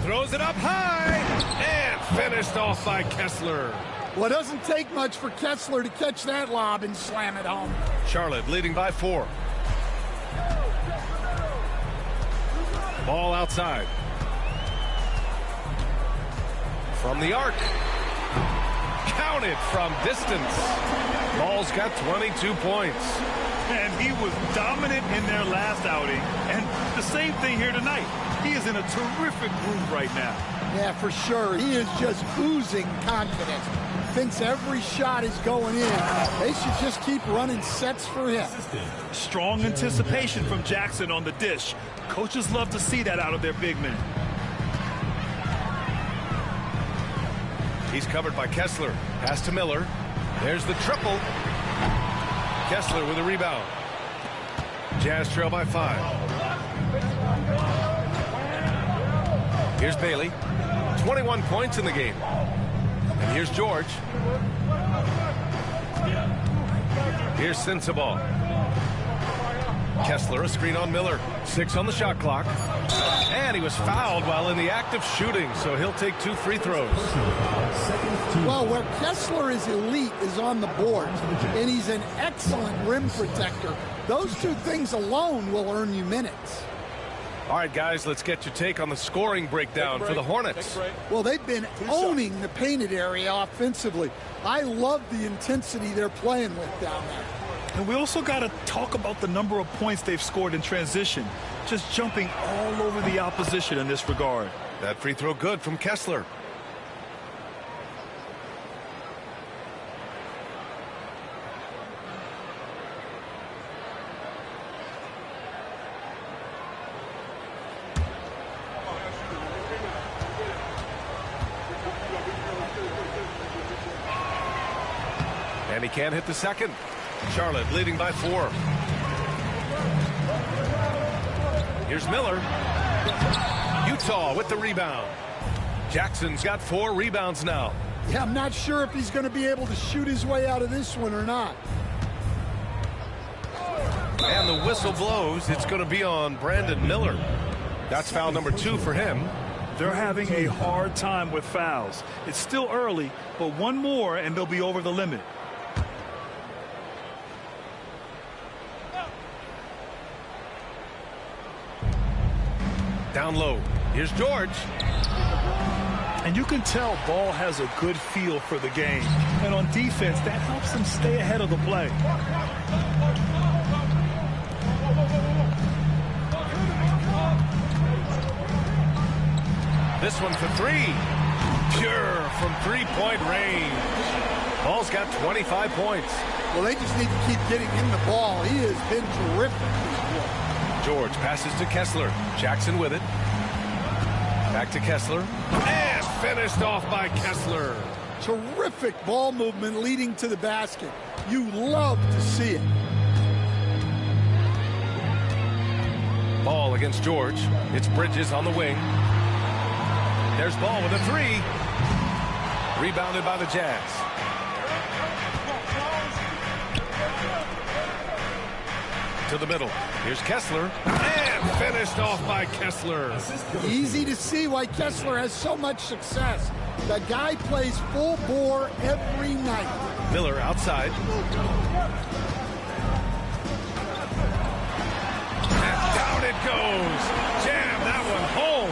S1: Throws it up high and finished off by Kessler.
S19: Well, it doesn't take much for Kessler to catch that lob and slam it home.
S1: Charlotte leading by 4. Ball outside. From the arc. Counted from distance. Ball's got 22 points.
S2: And he was dominant in their last outing. And the same thing here tonight. He is in a terrific groove right now.
S19: Yeah, for sure. He is just oozing confidence. Thinks every shot is going in. They should just keep running sets for him.
S2: Strong anticipation from Jackson on the dish. Coaches love to see that out of their big men.
S1: He's covered by Kessler. Pass to Miller. There's the triple. Kessler with a rebound. Jazz trail by 5. Here's Bailey. 21 points in the game. And here's George. Here's Sensabaugh. Kessler, a screen on Miller. 6 on the shot clock. And he was fouled while in the act of shooting, so he'll take 2 free throws.
S19: Well, where Kessler is elite is on the boards, and he's an excellent rim protector. Those 2 things alone will earn you minutes.
S1: All right, guys, let's get your take on the scoring breakdown for the Hornets.
S19: Well, they've been owning the painted area offensively. I love the intensity they're playing with down there.
S2: And we also got to talk about the number of points they've scored in transition, just jumping all over the opposition in this regard.
S1: That free throw good from Kessler. And he can't hit the second. Charlotte leading by 4. Here's Miller. Utah with the rebound. Jackson's got 4 rebounds now.
S19: Yeah, I'm not sure if he's going to be able to shoot his way out of this one or not.
S1: And the whistle blows. It's going to be on Brandon Miller. That's foul number 2 for him.
S2: They're having a hard time with fouls. It's still early, but one more and they'll be over the limit.
S1: Down low. Here's George.
S2: And you can tell Ball has a good feel for the game. And on defense, that helps him stay ahead of the play.
S1: This one for 3. Pure from 3-point range. Ball's got 25 points.
S19: Well, they just need to keep getting him the ball. He has been terrific this year.
S1: George passes to Kessler. Jackson with it. Back to Kessler. And finished off by Kessler.
S19: Terrific ball movement leading to the basket. You love to see it.
S1: Ball against George. It's Bridges on the wing. There's Ball with a 3. Rebounded by the Jazz. To the middle. Here's Kessler. And finished off by Kessler.
S19: Easy to see why Kessler has so much success. The guy plays full bore every night.
S1: Miller outside. And down it goes. Jam that one home.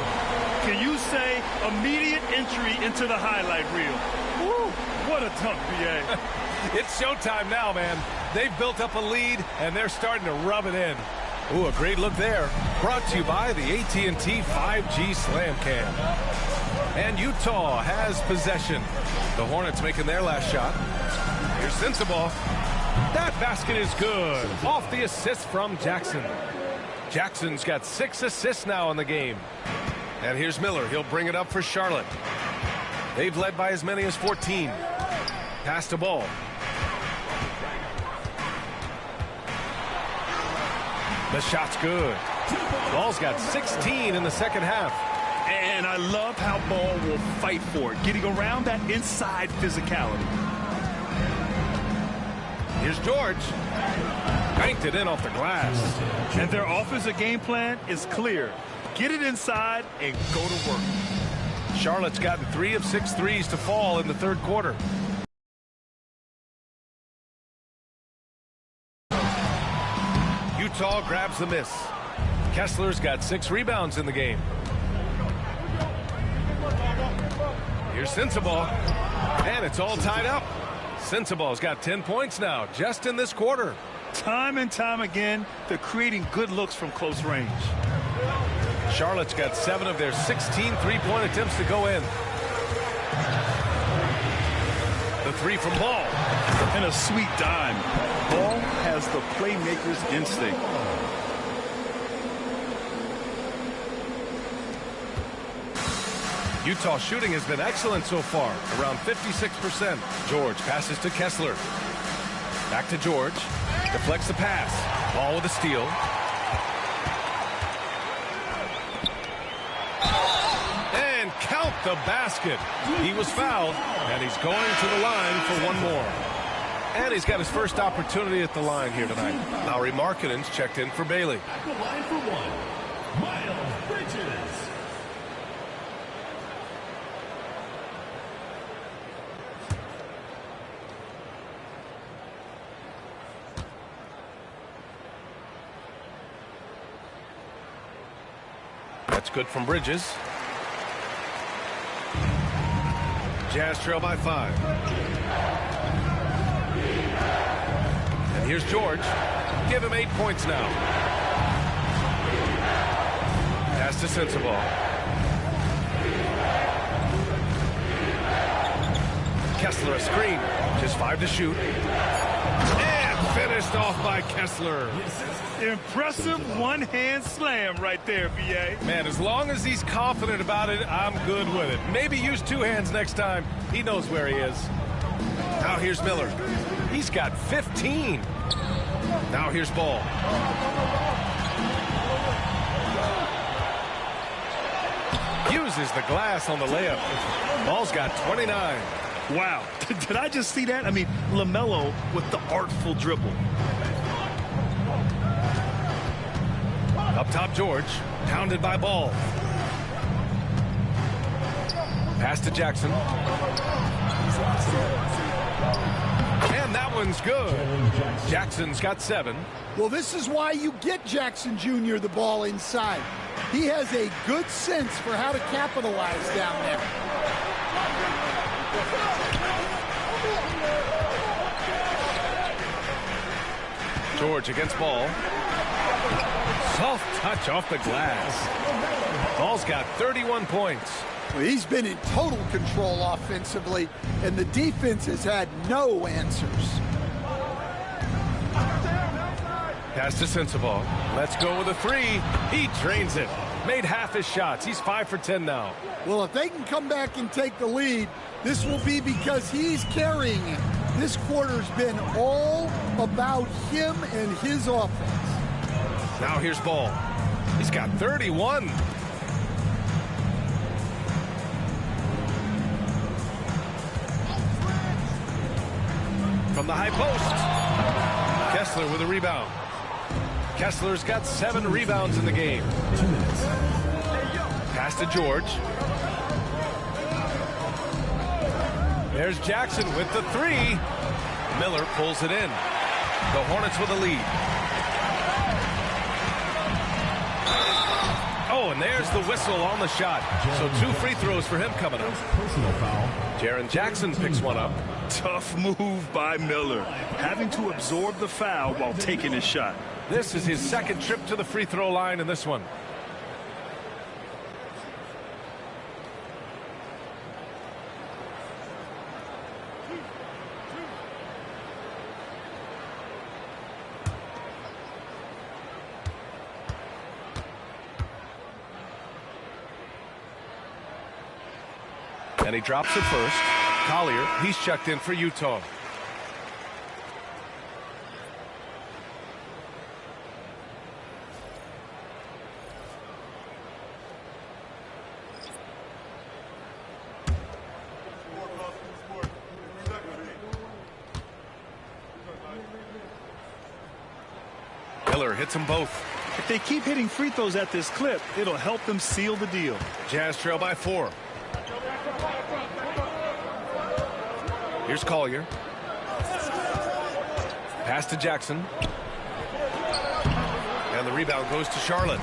S2: Can you say immediate entry into the highlight reel? Woo, what a dunk, BA.
S1: It's showtime now, man. They've built up a lead, and they're starting to rub it in. Ooh, a great look there. Brought to you by the AT&T 5G Slam Cam. And Utah has possession. The Hornets making their last shot. Here's Sensabaugh. That basket is good. Off the assist from Jackson. Jackson's got 6 assists now in the game. And here's Miller. He'll bring it up for Charlotte. They've led by as many as 14. Pass the ball. The shot's good. Ball's got 16 in the second half.
S2: And I love how Ball will fight for it, getting around that inside physicality.
S1: Here's George. Banked it in off the glass.
S2: And their offensive game plan is clear. Get it inside and go to work.
S1: Charlotte's gotten 3 of 6 threes to fall in the third quarter. Utah grabs the miss. Kessler's got 6 rebounds in the game. Here's Sensabaugh. And it's all tied up. Sensabaugh's got 10 points now, just in this quarter.
S2: Time and time again, they're creating good looks from close range.
S1: Charlotte's got 7 of their 16 three-point attempts to go in. The 3 from Ball.
S2: And a sweet dime. Ball has the playmaker's instinct.
S1: Utah shooting has been excellent so far, around 56%. George passes to Kessler. Back to George. Deflects the pass. Ball with a steal. And count the basket. He was fouled, and he's going to the line for one more. And he's got his first opportunity at the line here tonight. Lauri Markkanen's checked in for Bailey.
S10: At the line for one, Miles Bridges.
S1: That's good from Bridges. Jazz trail by 5. And here's George. Give him 8 points now. Pass to Sensabaugh. Kessler a screen. Just 5 to shoot. And finished off by Kessler.
S2: Impressive one-hand slam right there, B.A.
S1: Man, as long as he's confident about it, I'm good with it. Maybe use 2 hands next time. He knows where he is. Now here's Miller. He's got 15. Now here's Ball. Uses the glass on the layup. Ball's got 29.
S2: Wow. Did I just see that? I mean, LaMelo with the artful dribble.
S1: Up top, George. Pounded by Ball. Pass to Jackson. And that one's good. Jackson's got 7.
S19: Well, this is why you get Jackson Jr. the ball inside. He has a good sense for how to capitalize down there.
S1: George against Ball. Soft touch off the glass. Ball's got 31 points.
S19: Well, he's been in total control offensively, and the defense has had no answers.
S1: Pass to Sensabaugh. Let's go with a 3. He drains it. Made half his shots. He's 5 for 10 now.
S19: Well, if they can come back and take the lead, this will be because he's carrying it. This quarter's been all about him and his offense.
S1: Now here's Ball. He's got 31. From the high post. Kessler with a rebound. Kessler's got 7 rebounds in the game.
S10: 2 minutes.
S1: Pass to George. There's Jackson with the 3. Miller pulls it in. The Hornets with a lead. Oh, and there's the whistle on the shot. So 2 free throws for him coming up.
S10: Personal foul.
S1: Jaren Jackson picks one up.
S2: Tough move by Miller, having to absorb the foul while taking his shot.
S1: This is his 2nd trip to the free throw line in this one. And he drops it first. Collier, he's checked in for Utah. Miller hits them both.
S2: If they keep hitting free throws at this clip, it'll help them seal the deal.
S1: Jazz trail by 4. Here's Collier. Pass to Jackson. And the rebound goes to Charlotte.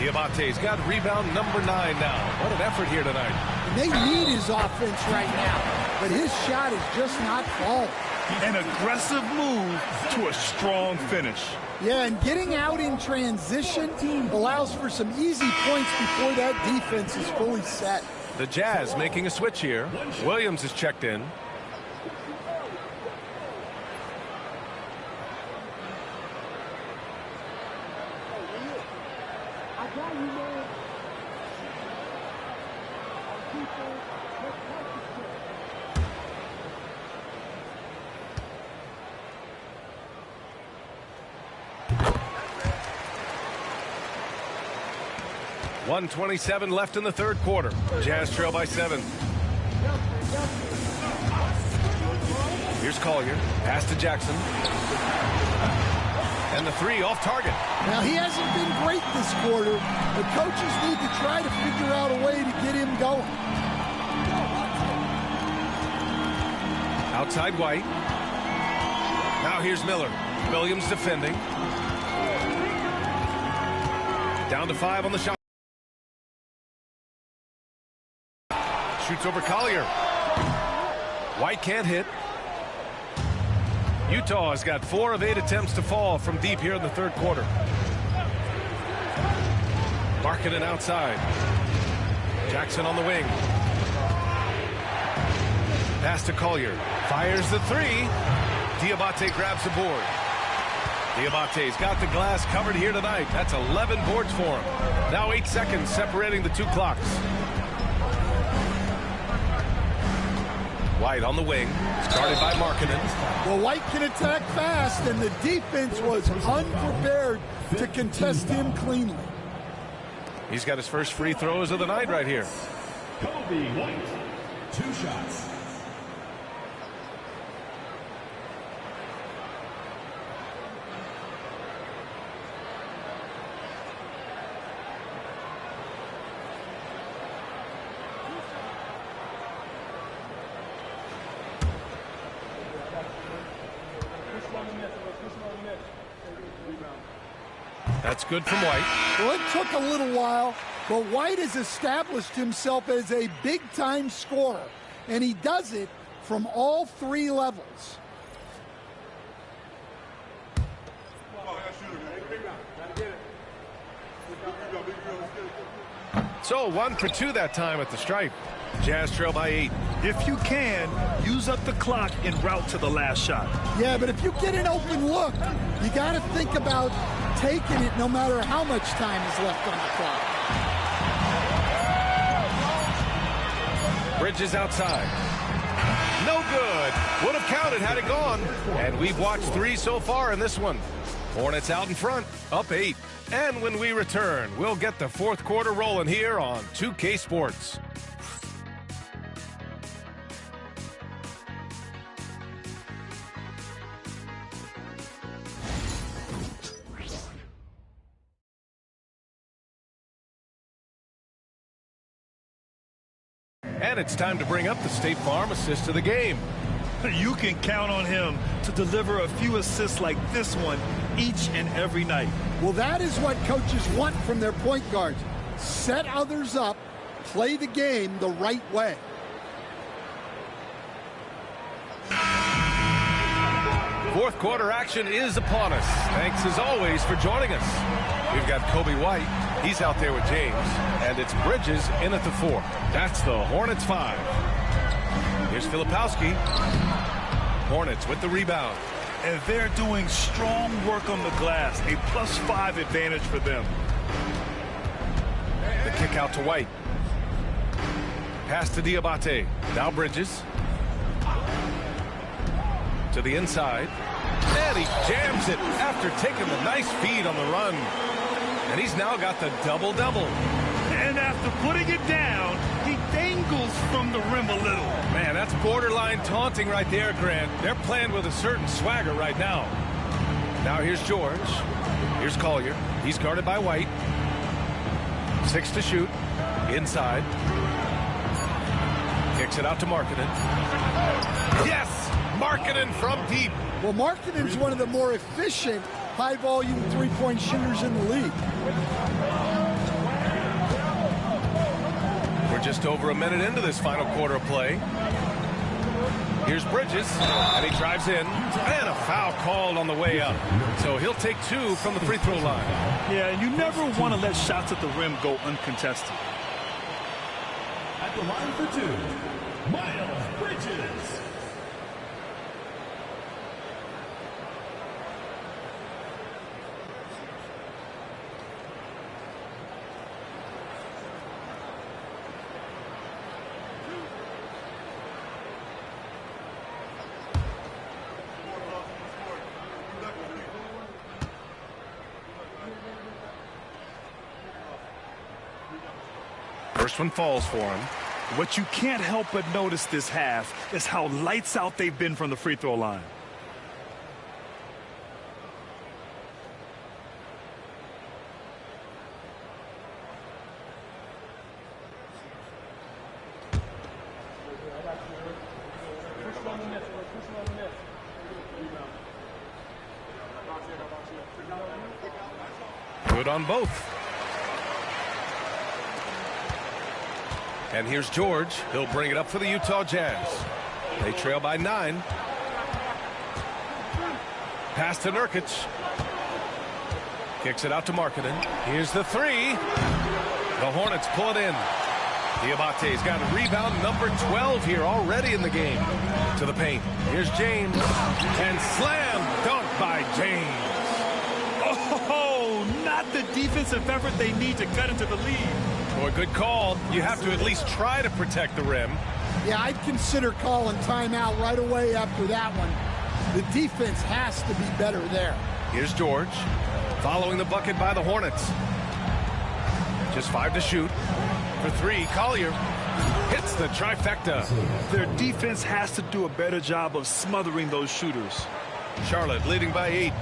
S1: Diabate's got rebound number 9 now. What an effort here tonight.
S19: And they need his offense right now, but his shot is just not falling.
S2: An aggressive move to a strong finish.
S19: Yeah, and getting out in transition allows for some easy points before that defense is fully set.
S1: The Jazz making a switch here. Williams is checked in. .127 left in the 3rd quarter. Jazz trail by 7. Here's Collier. Pass to Jackson. And the 3 off target.
S19: Now, he hasn't been great this quarter. The coaches need to try to figure out a way to get him going.
S1: Outside White. Now here's Miller. Williams defending. Down to 5 on the shot. Shoots over Collier. White can't hit. Utah has got 4 of 8 attempts to fall from deep here in the 3rd quarter. Markkanen outside. Jackson on the wing. Pass to Collier. Fires the 3. Diabate grabs the board. Diabate's got the glass covered here tonight. That's 11 boards for him. Now 8 seconds separating the 2 clocks. White on the wing, started by Markkanen.
S19: Well, White can attack fast, and the defense was unprepared to contest him cleanly.
S1: He's got his first free throws of the night right here.
S10: Kobe White, 2 shots.
S1: That's good from White.
S19: Well, it took a little while, but White has established himself as a big-time scorer, and he does it from all 3 levels.
S1: So 1 for 2 that time at the stripe. Jazz trail by 8.
S2: If you can, use up the clock en route to the last shot.
S19: Yeah, but if you get an open look, you got to think about taking it no matter how much time is left on the clock.
S1: Bridges outside. No good. Would have counted had it gone. And we've watched 3 so far in this one. Hornets out in front, up 8. And when we return, we'll get the 4th quarter rolling here on 2K Sports. And it's time to bring up the State Farm assist of the game.
S2: You can count on him to deliver a few assists like this one each and every night.
S19: Well, that is what coaches want from their point guards. Set others up, play the game the right way.
S1: Fourth quarter action is upon us. Thanks as always for joining us. We've got Kobe White. He's out there with James. And it's Bridges in at the 4. That's the Hornets 5. Here's Filipowski. Hornets with the rebound.
S2: And they're doing strong work on the glass. A +5 advantage for them.
S1: The kick out to White. Pass to Diabate. Now Bridges. To the inside. And he jams it after taking the nice feed on the run. And he's now got the double-double.
S2: And after putting it down, he dangles from the rim a little.
S1: Man, that's borderline taunting right there, Grant. They're playing with a certain swagger right now. Now here's George. Here's Collier. He's guarded by White. 6 to shoot. Inside. Kicks it out to Markkanen. Yes! Markkanen from deep.
S19: Well, Markkanen's one of the more efficient, high-volume three-point shooters in the league.
S1: We're just over a minute into this final quarter of play. Here's Bridges, and he drives in, and a foul called on the way up. So he'll take 2 from the free throw line.
S2: Yeah, and you never want to let shots at the rim go uncontested.
S10: At the line for 2, Miles Bridges.
S1: First one falls for him.
S2: What you can't help but notice this half is how lights out they've been from the free throw line.
S1: Good on both. And here's George. He'll bring it up for the Utah Jazz. They trail by 9. Pass to Nurkic. Kicks it out to Markkanen. Here's the 3. The Hornets pull it in. Diabate's got a rebound number 12 here already in the game. To the paint. Here's James. And slam dunk by James.
S2: Oh, not the defensive effort they need to cut into the lead.
S1: Boy, good call. You have to at least try to protect the rim.
S19: Yeah, I'd consider calling timeout right away after that one. The defense has to be better there.
S1: Here's George. Following the bucket by the Hornets. Just 5 to shoot. For 3, Collier hits the trifecta.
S2: Their defense has to do a better job of smothering those shooters.
S1: Charlotte leading by 8.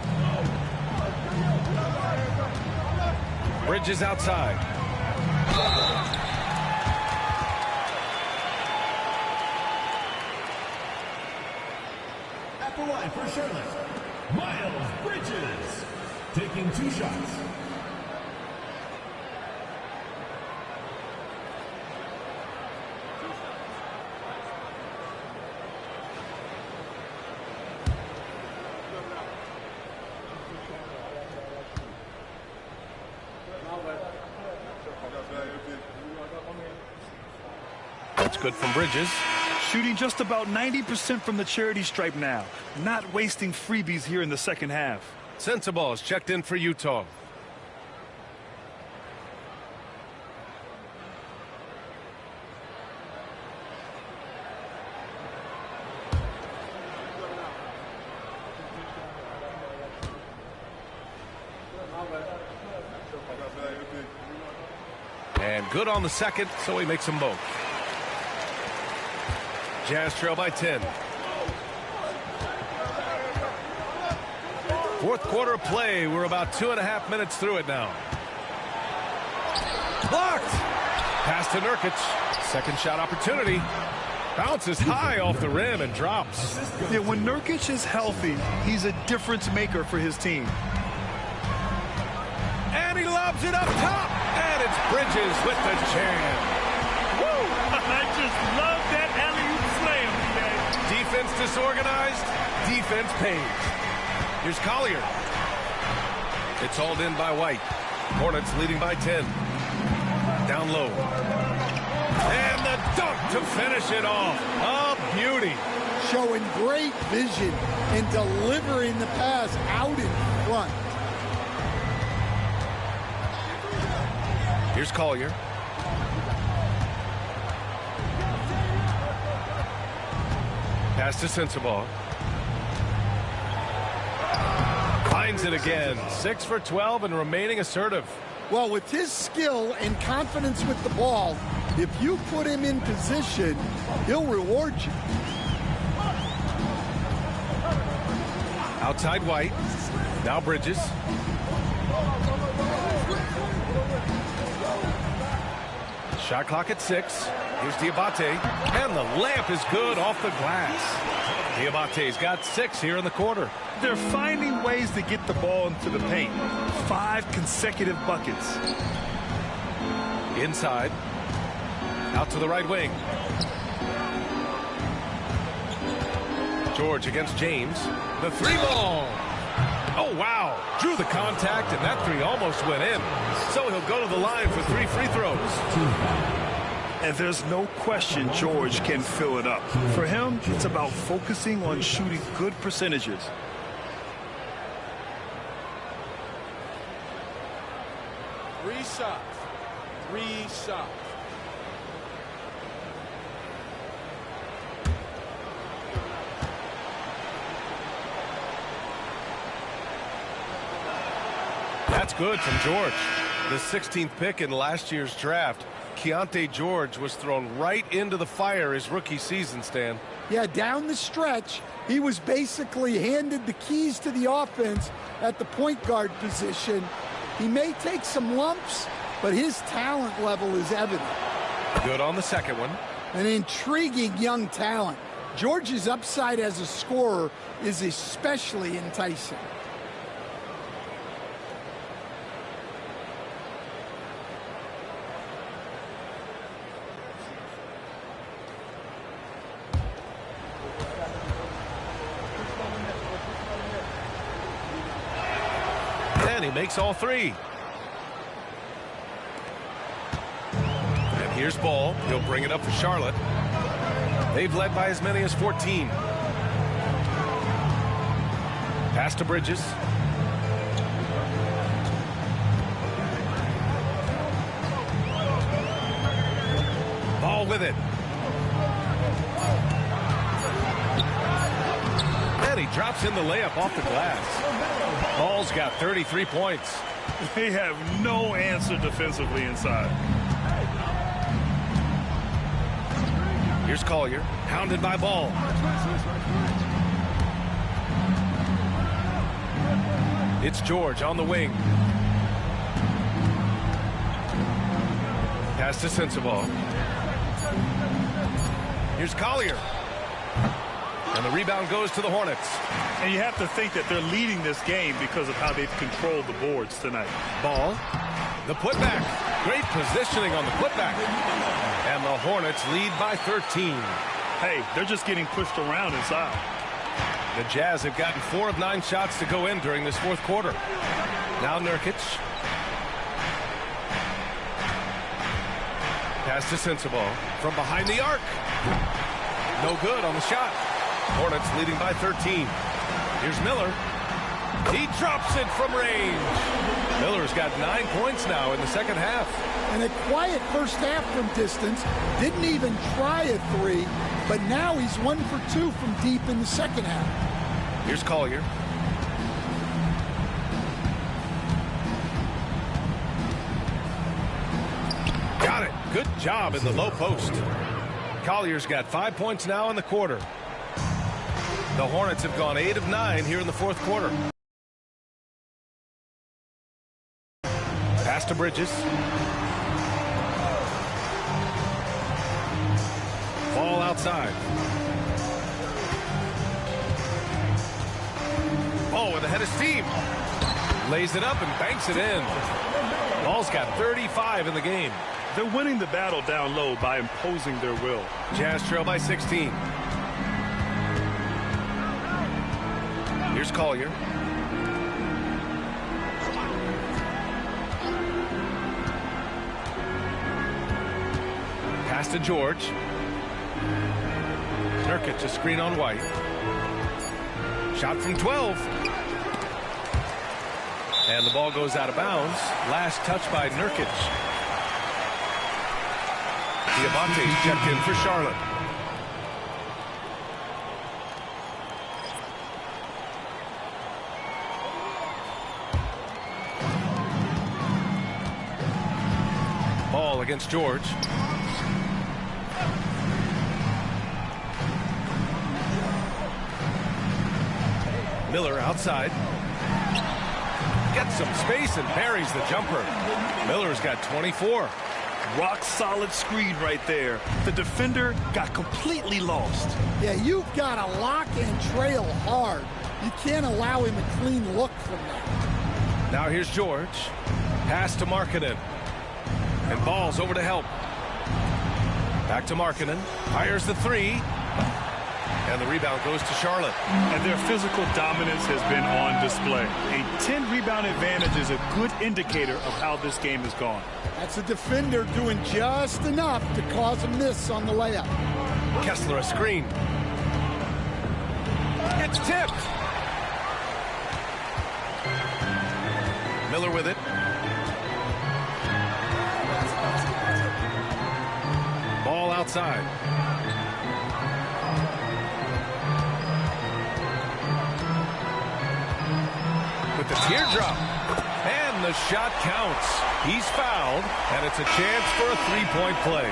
S1: Bridges outside.
S10: At the line for Charlotte, Miles Bridges, taking 2 shots.
S1: That's good from Bridges.
S2: Shooting just about 90% from the charity stripe now. Not wasting freebies here in the second half.
S1: Sensible is checked in for Utah. And good on the second, so he makes them both. Jazz trail by 10. Fourth quarter of play. We're about 2.5 minutes through it now. Blocked. Pass to Nurkic. Second shot opportunity. Bounces high off the rim and drops.
S2: Yeah, when Nurkic is healthy, he's a difference maker for his team.
S1: And he lobs it up top. And it's Bridges with the jam.
S2: Woo! I just love that alley-oop slam today.
S1: Defense disorganized. Defense pays. Here's Collier. It's hauled in by White. Hornets leading by 10. Down low. And the dunk to finish it off. A beauty.
S19: Showing great vision and delivering the pass out in front.
S1: Here's Collier. Pass to Sensabaugh. Finds it again. 6 for 12 and remaining assertive.
S19: Well, with his skill and confidence with the ball, if you put him in position, he'll reward you.
S1: Outside White. Now Bridges. Shot clock at 6. Here's Diabate. And the layup is good off the glass. Diabate's got 6 here in the quarter.
S2: They're finding ways to get the ball into the paint. 5 consecutive buckets.
S1: Inside. Out to the right wing. George against James. The 3-ball. Oh, wow. Drew the contact, and that 3 almost went in. So he'll go to the line for 3 free throws.
S2: And there's no question George can fill it up. For him, it's about focusing on shooting good percentages.
S5: Three shots. 3 shots.
S1: That's good from George. The 16th pick in last year's draft. Keontae George was thrown right into the fire his rookie season, Stan.
S19: Yeah, down the stretch, he was basically handed the keys to the offense at the point guard position. He may take some lumps, but his talent level is evident.
S1: Good on the second one.
S19: An intriguing young talent. George's upside as a scorer is especially enticing.
S1: And he makes all 3. And here's Ball. He'll bring it up for Charlotte. They've led by as many as 14. Pass to Bridges. Ball with it. And he drops in the layup off the glass. Ball's got 33 points.
S2: They have no answer defensively inside.
S1: Here's Collier, hounded by Ball. It's George on the wing. Pass to Sensabaugh. Here's Collier. And the rebound goes to the Hornets.
S2: And you have to think that they're leading this game because of how they've controlled the boards tonight.
S1: Ball. The putback. Great positioning on the putback. And the Hornets lead by 13.
S2: Hey, they're just getting pushed around inside.
S1: The Jazz have gotten 4 of 9 shots to go in during this fourth quarter. Now Nurkic. Pass to Sensabaugh from behind the arc. No good on the shot. Hornets leading by 13. Here's Miller. He drops it from range. Miller's got 9 points now in the second half.
S19: And a quiet first half from distance. Didn't even try a 3, but now he's 1 for 2 from deep in the second half.
S1: Here's Collier. Got it. Good job in the low post. Collier's got 5 points now in the quarter. The Hornets have gone 8 of 9 here in the fourth quarter. Pass to Bridges. outside. Ball with a head of steam. Lays it up and banks it in. Ball's got 35 in the game.
S2: They're winning the battle down low by imposing their will.
S1: Jazz trail by 16. Here's Collier. Pass to George. Nurkic a screen on White. Shot from 12. And the ball goes out of bounds. Last touch by Nurkic. Diamante's checked in for Charlotte. Ball against George. Miller outside. Gets some space and buries the jumper. Miller's got 24.
S2: Rock solid screen right there. The defender got completely lost.
S19: Yeah, you've got to lock and trail hard. You can't allow him a clean look from that.
S1: Now here's George. Pass to Markkanen. And Ball's over to help. Back to Markkanen. Fires the three. And the rebound goes to Charlotte.
S2: And their physical dominance has been on display. A 10-rebound advantage is a good indicator of how this game has gone.
S19: That's a defender doing just enough to cause a miss on the layup.
S1: Kessler a screen. It's tipped. Miller with it. Ball outside. With the teardrop. And the shot counts. He's fouled, and it's a chance for a three-point play.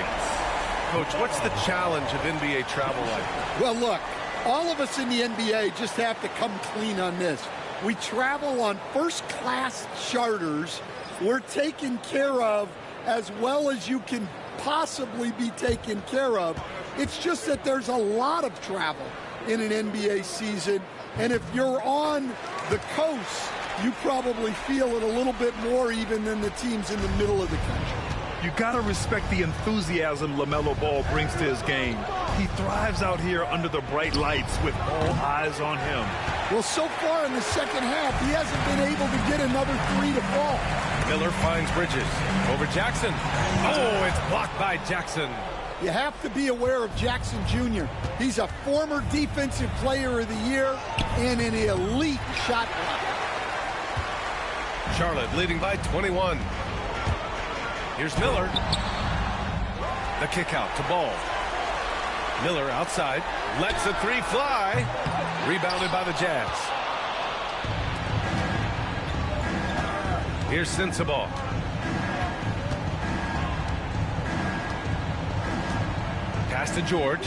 S1: Coach, what's the challenge of NBA travel like?
S19: Well, look, all of us in the NBA just have to come clean on this. We travel on first-class charters. We're taken care of as well as you can possibly be taken care of. It's just that there's a lot of travel in an NBA season, and if you're on the coast, you probably feel it a little bit more even than the teams in the middle of the country.
S2: You got to respect the enthusiasm LaMelo Ball brings to his game. He thrives out here under the bright lights with all eyes on him.
S19: Well, so far in the second half, he hasn't been able to get another three to fall.
S1: Miller finds Bridges. Over Jackson. Oh, it's blocked by Jackson.
S19: You have to be aware of Jackson Jr. He's a former Defensive Player of the Year and an elite shot blocker.
S1: Charlotte leading by 21. Here's Miller. The kick out to Ball. Miller outside. Lets the three fly. Rebounded by the Jazz. Here's Sensabaugh. Pass to George.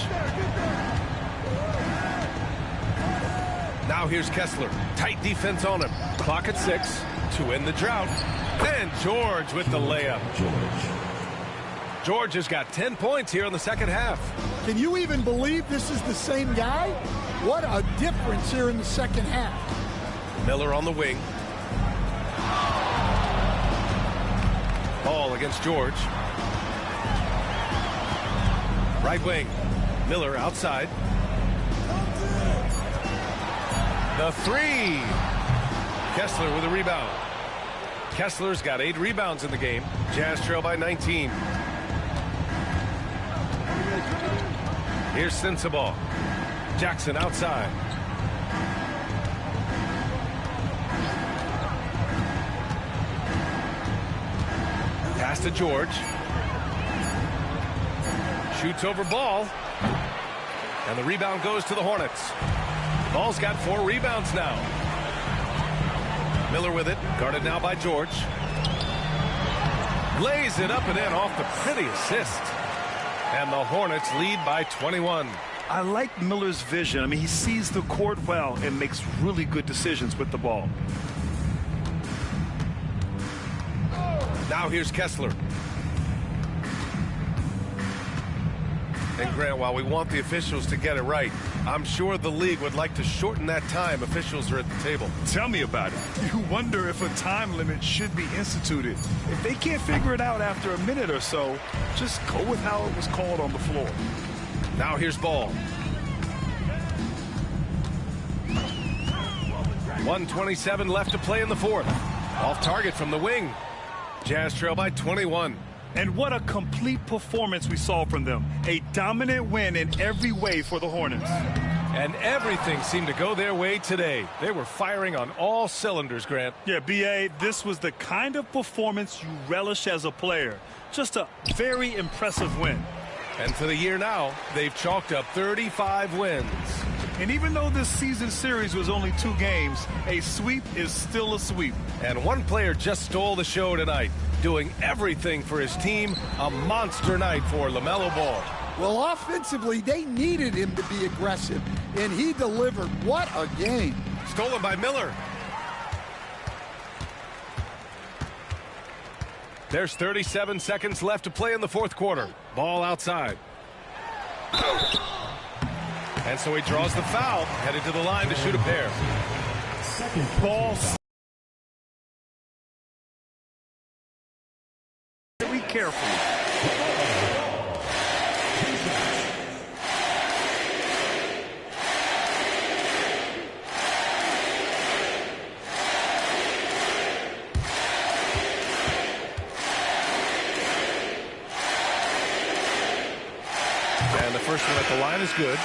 S1: Now here's Kessler. Tight defense on him. Clock at 6 to end the drought. And George with the layup. George has got 10 points here in the second half.
S19: Can you even believe this is the same guy? What a difference here in the second half.
S1: Miller on the wing. Ball against George. Right wing. Miller outside. The three. Kessler with a rebound. Kessler's got 8 rebounds in the game. Jazz trail by 19. Here's Sensabaugh. Jackson outside. Pass to George. Shoots over Ball. And the rebound goes to the Hornets. Ball's got 4 rebounds now. Miller with it. Guarded now by George. Lays it up and in off the pretty assist. And the Hornets lead by 21.
S2: I like Miller's vision. I mean, he sees the court well and makes really good decisions with the ball.
S1: Now here's Kessler. And Grant, while we want the officials to get it right, I'm sure the league would like to shorten that time officials are at the table.
S2: Tell me about it. You wonder if a time limit should be instituted. If they can't figure it out after a minute or so, just go with how it was called on the floor.
S1: Now here's ball. 1:27 left to play in the fourth. Off target from the wing. Jazz trail by 21.
S2: And what a complete performance we saw from them. A dominant win in every way for the Hornets.
S1: And everything seemed to go their way today. They were firing on all cylinders, Grant.
S2: Yeah, B.A., this was the kind of performance you relish as a player. Just a very impressive win.
S1: And for the year now, they've chalked up 35 wins.
S2: And even though this season series was only 2 games, a sweep is still a sweep.
S1: And one player just stole the show tonight, doing everything for his team. A monster night for LaMelo Ball.
S19: Well, offensively, they needed him to be aggressive, and he delivered. What a game.
S1: Stolen by Miller. There's 37 seconds left to play in the fourth quarter. Ball outside. And so he draws the foul, headed to the line to shoot a pair.
S2: Ball. Very carefully.
S1: And the first one at the line is good.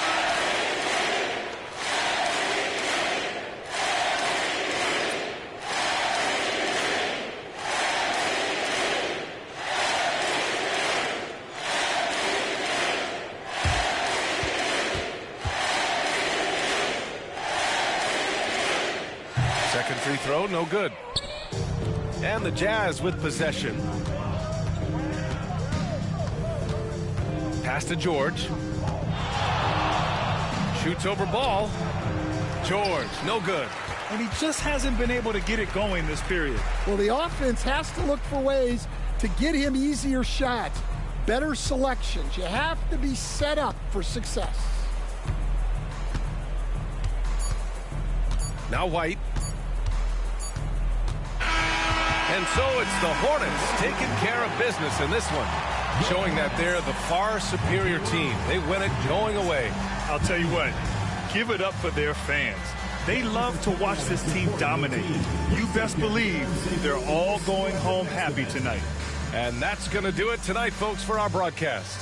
S1: Second free throw, no good. And the Jazz with possession. Pass to George. Shoots over ball. George, no good.
S2: And he just hasn't been able to get it going this period.
S19: Well, the offense has to look for ways to get him easier shots, better selections. You have to be set up for success.
S1: Now White. And so it's the Hornets taking care of business in this one, showing that they're the far superior team. They win it going away.
S2: I'll tell you what, give it up for their fans. They love to watch this team dominate. You best believe they're all going home happy tonight.
S1: And that's going to do it tonight, folks, for our broadcast.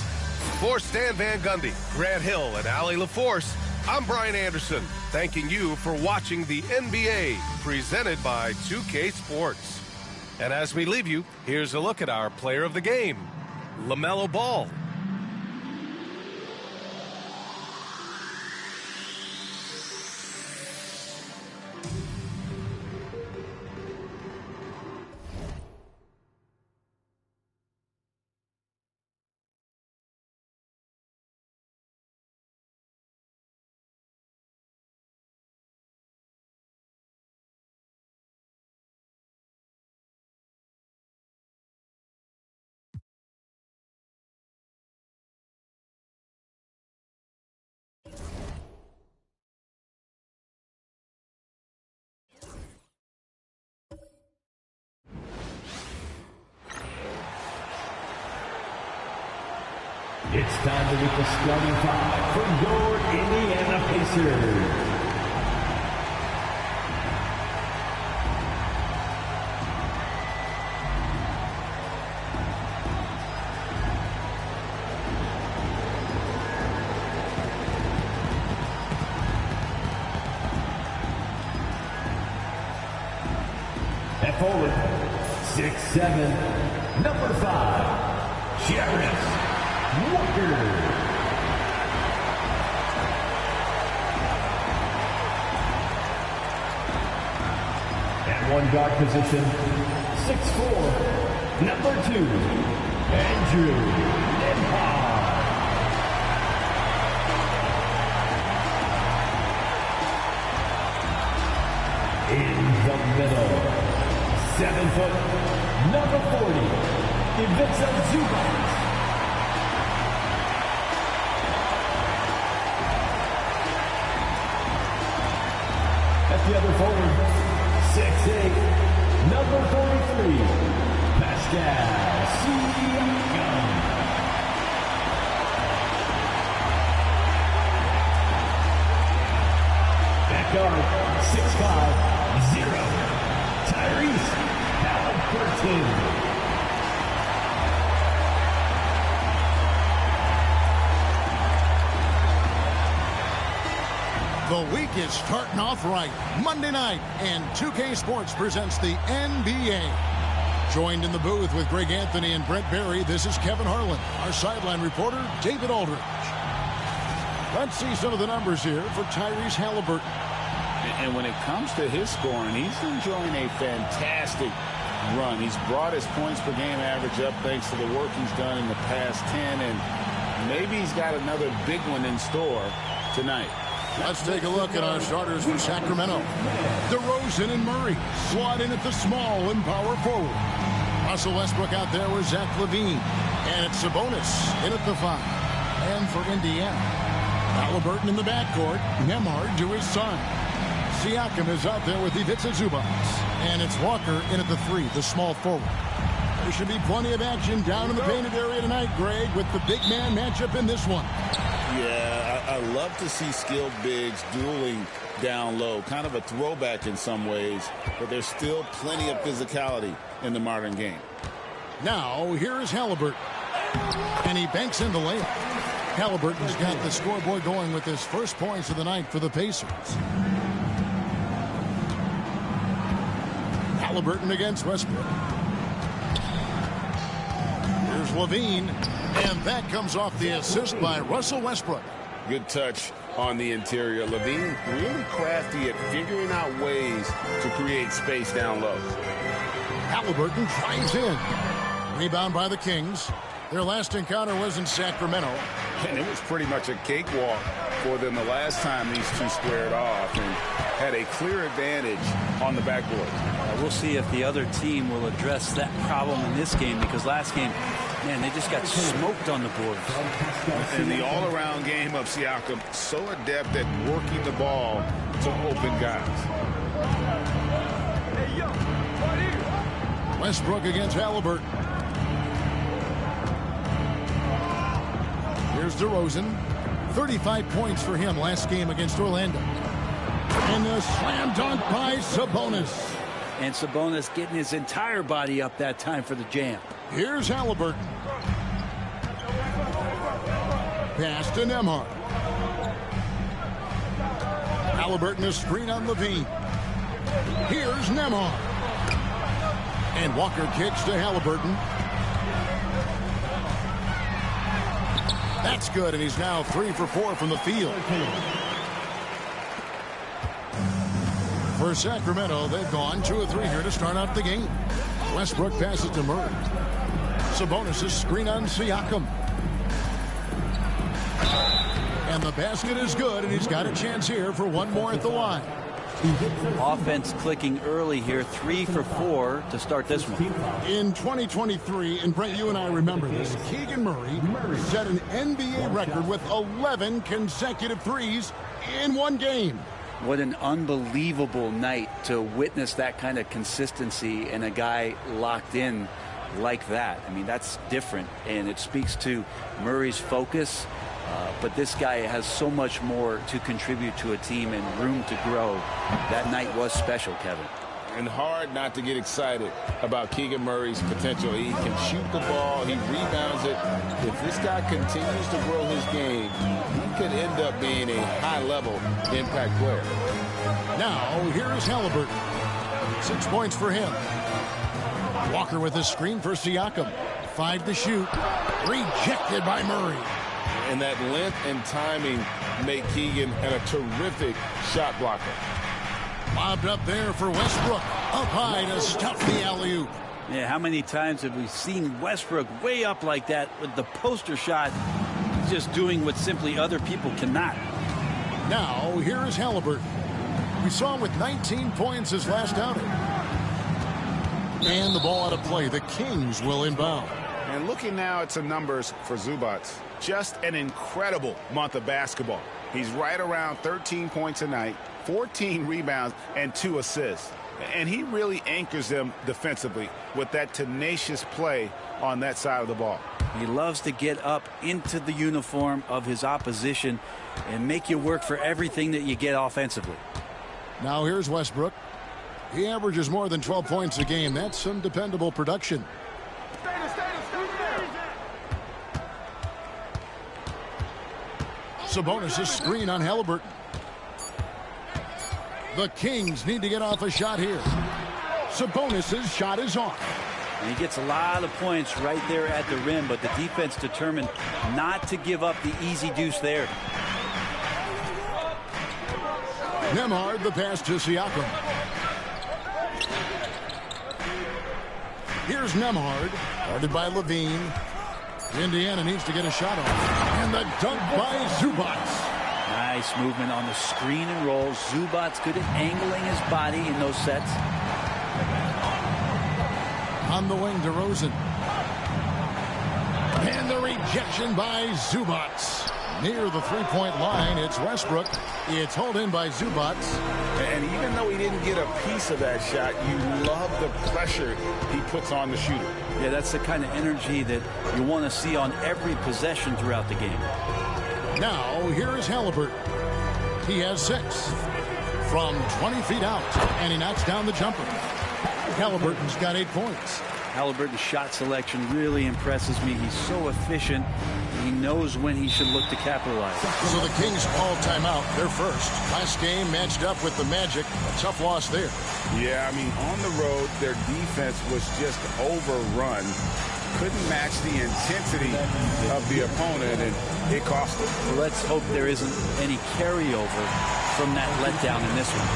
S1: For Stan Van Gundy, Grant Hill, and Allie LaForce, I'm Brian Anderson, thanking you for watching the NBA, presented by 2K Sports. And as we leave you, here's a look at our player of the game, LaMelo Ball.
S10: It's time to get the starting five for your Indiana Pacers. At forward, 6'7", number 5, Jarvis Walker. At one guard position, 6'4", number 2, Andrew Nembhard. In the middle, 7 foot, number 40, Ivica Zubac. the other forward, 6'8", number 43, Pascal Siakam. Back guard, 6'5", 0, Tyrese Halliburton.
S9: The week is starting off right. Monday night, and 2K Sports presents the NBA. Joined in the booth with Greg Anthony and Brent Barry, this is Kevin Harlan. Our sideline reporter, David Aldridge. Let's see some of the numbers here for Tyrese Halliburton.
S12: And when it comes to his scoring, he's enjoying a fantastic run. He's brought his points per game average up thanks to the work he's done in the past 10, and maybe he's got another big one in store tonight.
S9: Let's take a look at our starters for Sacramento. DeRozan and Murray slot in at the small and power forward. Russell Westbrook out there with Zach LaVine. And it's Sabonis in at the 5. And for Indiana, Halliburton in the backcourt. Nembhard to his son. Siakam is out there with Ivica Zubac. And it's Walker in at the 3, the small forward. There should be plenty of action down in the painted area tonight, Greg, with the big man matchup in this one.
S13: Yeah, I love to see skilled bigs dueling down low. Kind of a throwback in some ways, but there's still plenty of physicality in the modern game.
S9: Now, here is Halliburton. And he banks in the layup. Halliburton's got the scoreboard going with his first points of the night for the Pacers. Halliburton against Westbrook. Here's LaVine. And that comes off the assist by Russell Westbrook.
S12: Good touch on the interior. LaVine really crafty at figuring out ways to create space down low.
S9: Halliburton drives in. Rebound by the Kings. Their last encounter was in Sacramento.
S12: And it was pretty much a cakewalk for them the last time these two squared off and had a clear advantage on the backboard.
S20: We'll see if the other team will address that problem in this game, because last game, man, they just got smoked on the boards.
S12: And the all-around game of Siakam, so adept at working the ball to open guys.
S9: Westbrook against Halliburton. Here's DeRozan. 35 points for him last game against Orlando. And a slam dunk by Sabonis.
S20: And Sabonis getting his entire body up that time for the jam.
S9: Here's Halliburton. Pass to Nembhard. Halliburton is screen on LaVine. Here's Nembhard. And Walker kicks to Halliburton. That's good, and he's now 3 for 4 from the field. For Sacramento, they've gone 2 of 3 here to start out the game. Westbrook passes to Murray. Sabonis is screen on Siakam. And the basket is good, and he's got a chance here for one more at the line.
S20: Offense clicking early here, 3 for 4 to start this one.
S9: In 2023, and Brent, you and I remember this, Keegan Murray set an NBA record with 11 consecutive threes in one game.
S20: What an unbelievable night to witness that kind of consistency and a guy locked in like that. I mean, that's different, and it speaks to Murray's focus. But this guy has so much more to contribute to a team and room to grow. That night was special, Kevin.
S12: And hard not to get excited about Keegan Murray's potential. He can shoot the ball. He rebounds it. If this guy continues to grow his game, he could end up being a high-level impact player.
S9: Now, here is Halliburton. 6 points for him. Walker with a screen for Siakam. 5 to shoot. Rejected by Murray.
S12: And that length and timing make Keegan a terrific shot blocker.
S9: Lobbed up there for Westbrook. Up high to stuff the alley-oop.
S20: Yeah, how many times have we seen Westbrook way up like that with the poster shot? He's just doing what simply other people cannot.
S9: Now, here is Halliburton. We saw him with 19 points his last outing. And the ball out of play. The Kings will inbound.
S12: And looking now at some numbers for Zubac. Just an incredible month of basketball. He's right around 13 points a night, 14 rebounds, and 2 assists. And he really anchors them defensively with that tenacious play on that side of the ball.
S20: He loves to get up into the uniform of his opposition and make you work for everything that you get offensively.
S9: Now here's Westbrook. He averages more than 12 points a game. That's some dependable production. Sabonis' screen on Halliburton. The Kings need to get off a shot here. Sabonis' shot is off.
S20: And he gets a lot of points right there at the rim, but the defense determined not to give up the easy deuce there.
S9: Nembhard the pass to Siakam. Here's Nembhard, guarded by Levine. Indiana needs to get a shot off. And the dunk by Zubac.
S20: Nice movement on the screen and roll. Zubac's good at angling his body in those sets.
S9: On the wing, DeRozan. And the rejection by Zubac. Near the three-point line, it's Westbrook. It's hauled in by Zubac.
S12: And even though he didn't get a piece of that shot, you love the pressure he puts on the shooter.
S20: Yeah, that's the kind of energy that you want to see on every possession throughout the game.
S9: Now, here is Halliburton. He has 6 from 20 feet out, and he knocks down the jumper. Halliburton's got 8 points.
S20: Halliburton's shot selection really impresses me. He's so efficient. He knows when he should look to capitalize.
S9: So the Kings call timeout. They're first. Last game matched up with the Magic. A tough loss there.
S12: Yeah, I mean, on the road, their defense was just overrun. Couldn't match the intensity of the opponent, and it cost them.
S20: So let's hope there isn't any carryover from that letdown in this one.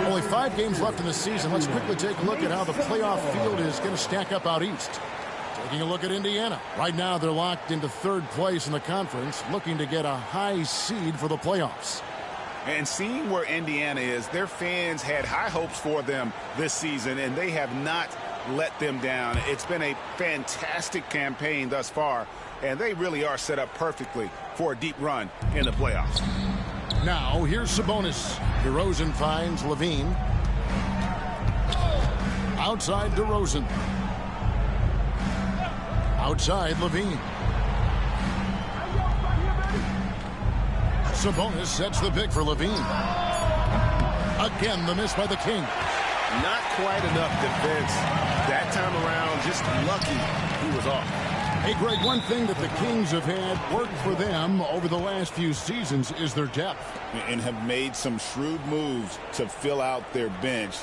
S9: Only 5 games left in the season. Let's quickly take a look at how the playoff field is going to stack up out east. Taking a look at Indiana. Right now, they're locked into 3rd place in the conference, looking to get a high seed for the playoffs.
S12: And seeing where Indiana is, their fans had high hopes for them this season, and they have not let them down. It's been a fantastic campaign thus far, and they really are set up perfectly for a deep run in the playoffs.
S9: Now, here's Sabonis. DeRozan finds Levine. Outside DeRozan. Outside Levine. Sabonis sets the pick for Levine. Again, the miss by the King.
S18: Not quite enough defense that time around. Just lucky he was off.
S9: Hey, Greg, one thing that the Kings have had work for them over the last few seasons is their depth.
S12: And have made some shrewd moves to fill out their bench.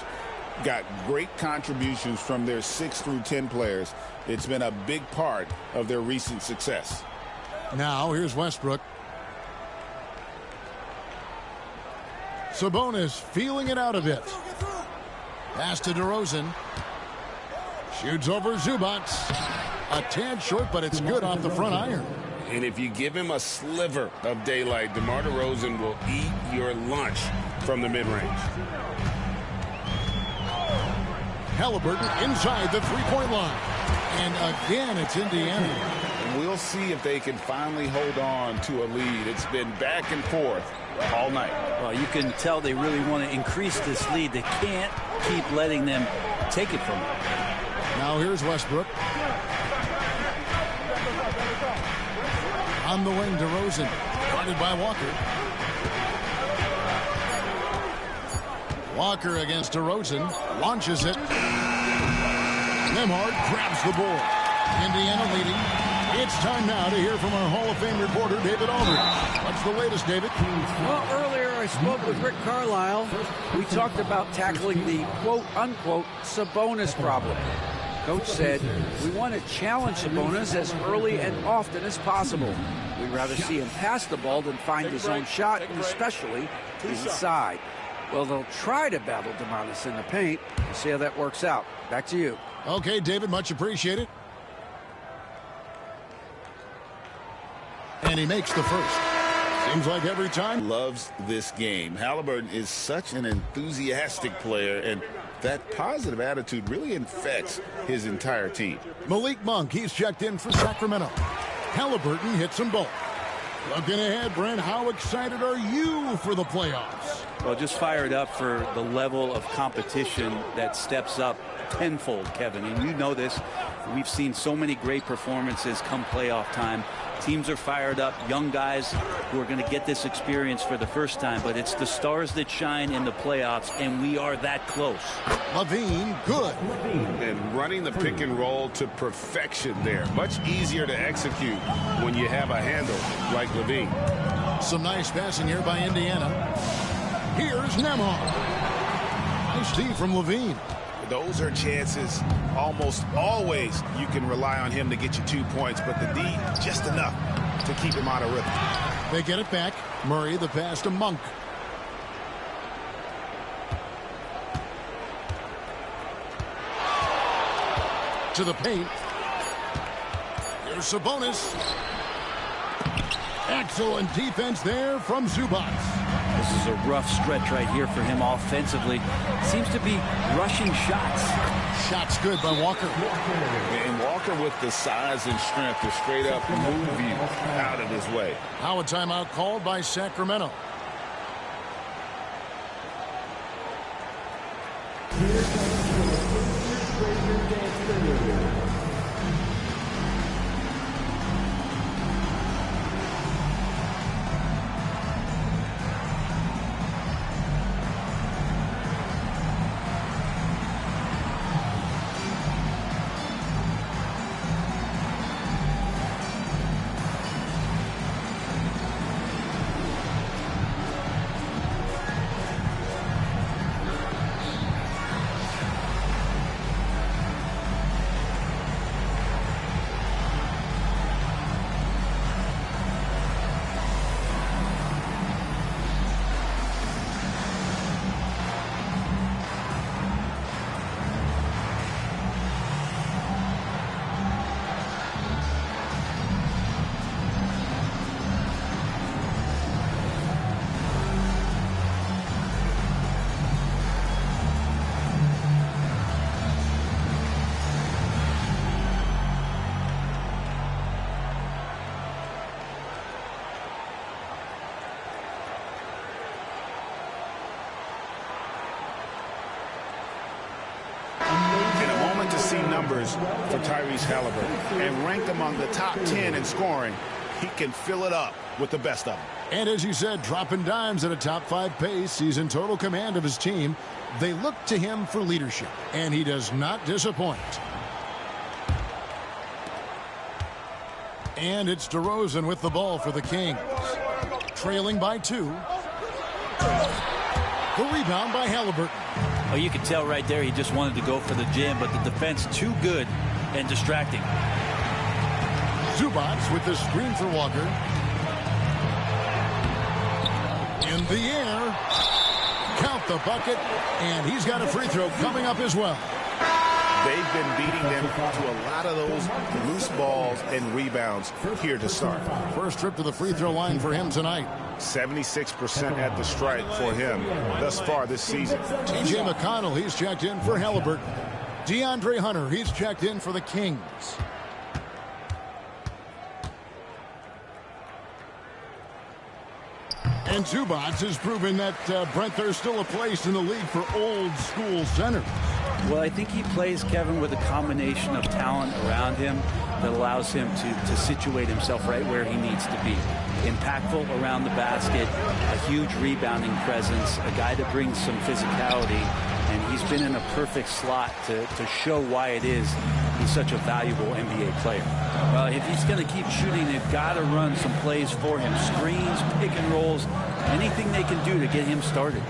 S12: Got great contributions from their 6 through 10 players. It's been a big part of their recent success.
S9: Now, here's Westbrook. Sabonis feeling it out a bit. Pass to DeRozan. Shoots over Zubac. A tad short, but it's good off the front iron.
S18: And if you give him a sliver of daylight, DeMar DeRozan will eat your lunch from the mid-range.
S9: Halliburton inside the three-point line. And again, it's Indiana.
S12: And we'll see if they can finally hold on to a lead. It's been back and forth all night.
S20: Well, you can tell they really want to increase this lead. They can't keep letting them take it from them.
S9: Now here's Westbrook. On the wing, DeRozan. Guarded by Walker. Walker against DeRozan. Launches it. Nembhard grabs the board. Indiana leading. It's time now to hear from our Hall of Fame reporter, David Aldridge. What's the latest, David?
S15: Well, earlier I spoke with Rick Carlisle. We talked about tackling the quote-unquote Sabonis problem. Coach said, we want to challenge Sabonis as early and often as possible. We'd rather see him pass the ball than find his own shot, and especially inside. Well, they'll try to battle Domantas in the paint. We'll see how that works out. Back to you.
S9: Okay, David, much appreciated. And he makes the first. Seems like every time.
S13: Loves this game. Halliburton is such an enthusiastic player, and that positive attitude really infects his entire team.
S9: Malik Monk, he's checked in for Sacramento. Halliburton hits them both. Looking ahead, Brent, how excited are you for the playoffs?
S20: Well, just fired up for the level of competition that steps up tenfold, Kevin. And you know this. We've seen so many great performances come playoff time. Teams are fired up, young guys who are going to get this experience for the first time, but it's the stars that shine in the playoffs, and we are that close.
S9: Levine, good.
S18: And running the pick and roll to perfection there. Much easier to execute when you have a handle like Levine.
S9: Some nice passing here by Indiana. Here's Nembhard. Nice D from Levine.
S18: Those are chances almost always you can rely on him to get you 2 points, but the D just enough to keep him out of rhythm.
S9: They get it back. Murray, the pass to Monk. To the paint. Here's Sabonis. Excellent defense there from Zubac.
S20: This is a rough stretch right here for him offensively. Seems to be rushing shots.
S9: Shots good by Walker.
S13: And Walker with the size and strength to straight up move you out of his way.
S9: Now a timeout called by Sacramento.
S18: Numbers for Tyrese Halliburton, and ranked among the top 10 in scoring. He can fill it up with the best of them.
S9: And as you said, dropping dimes at a top 5 pace. He's in total command of his team. They look to him for leadership, and he does not disappoint. And it's DeRozan with the ball for the Kings. Trailing by 2. The rebound by Halliburton.
S20: Oh, you could tell right there he just wanted to go for the jam, but the defense too good and distracting.
S9: Zubac with the screen for Walker. In the air. Count the bucket, and he's got a free throw coming up as well.
S18: They've been beating them to a lot of those loose balls and rebounds here to start.
S9: First trip to the free throw line for him tonight.
S18: 76% at the stripe for him thus far this season.
S9: T.J. McConnell, he's checked in for Halliburton. DeAndre Hunter, he's checked in for the Kings. And Zubats has proven that, Brent, there's still a place in the league for old school centers.
S20: Well, I think he plays, Kevin, with a combination of talent around him that allows him to situate himself right where he needs to be. Impactful around the basket, a huge rebounding presence, a guy that brings some physicality, and he's been in a perfect slot to show why it is he's such a valuable NBA player. Well, if he's going to keep shooting, they've got to run some plays for him. Screens, pick and rolls, anything they can do to get him started.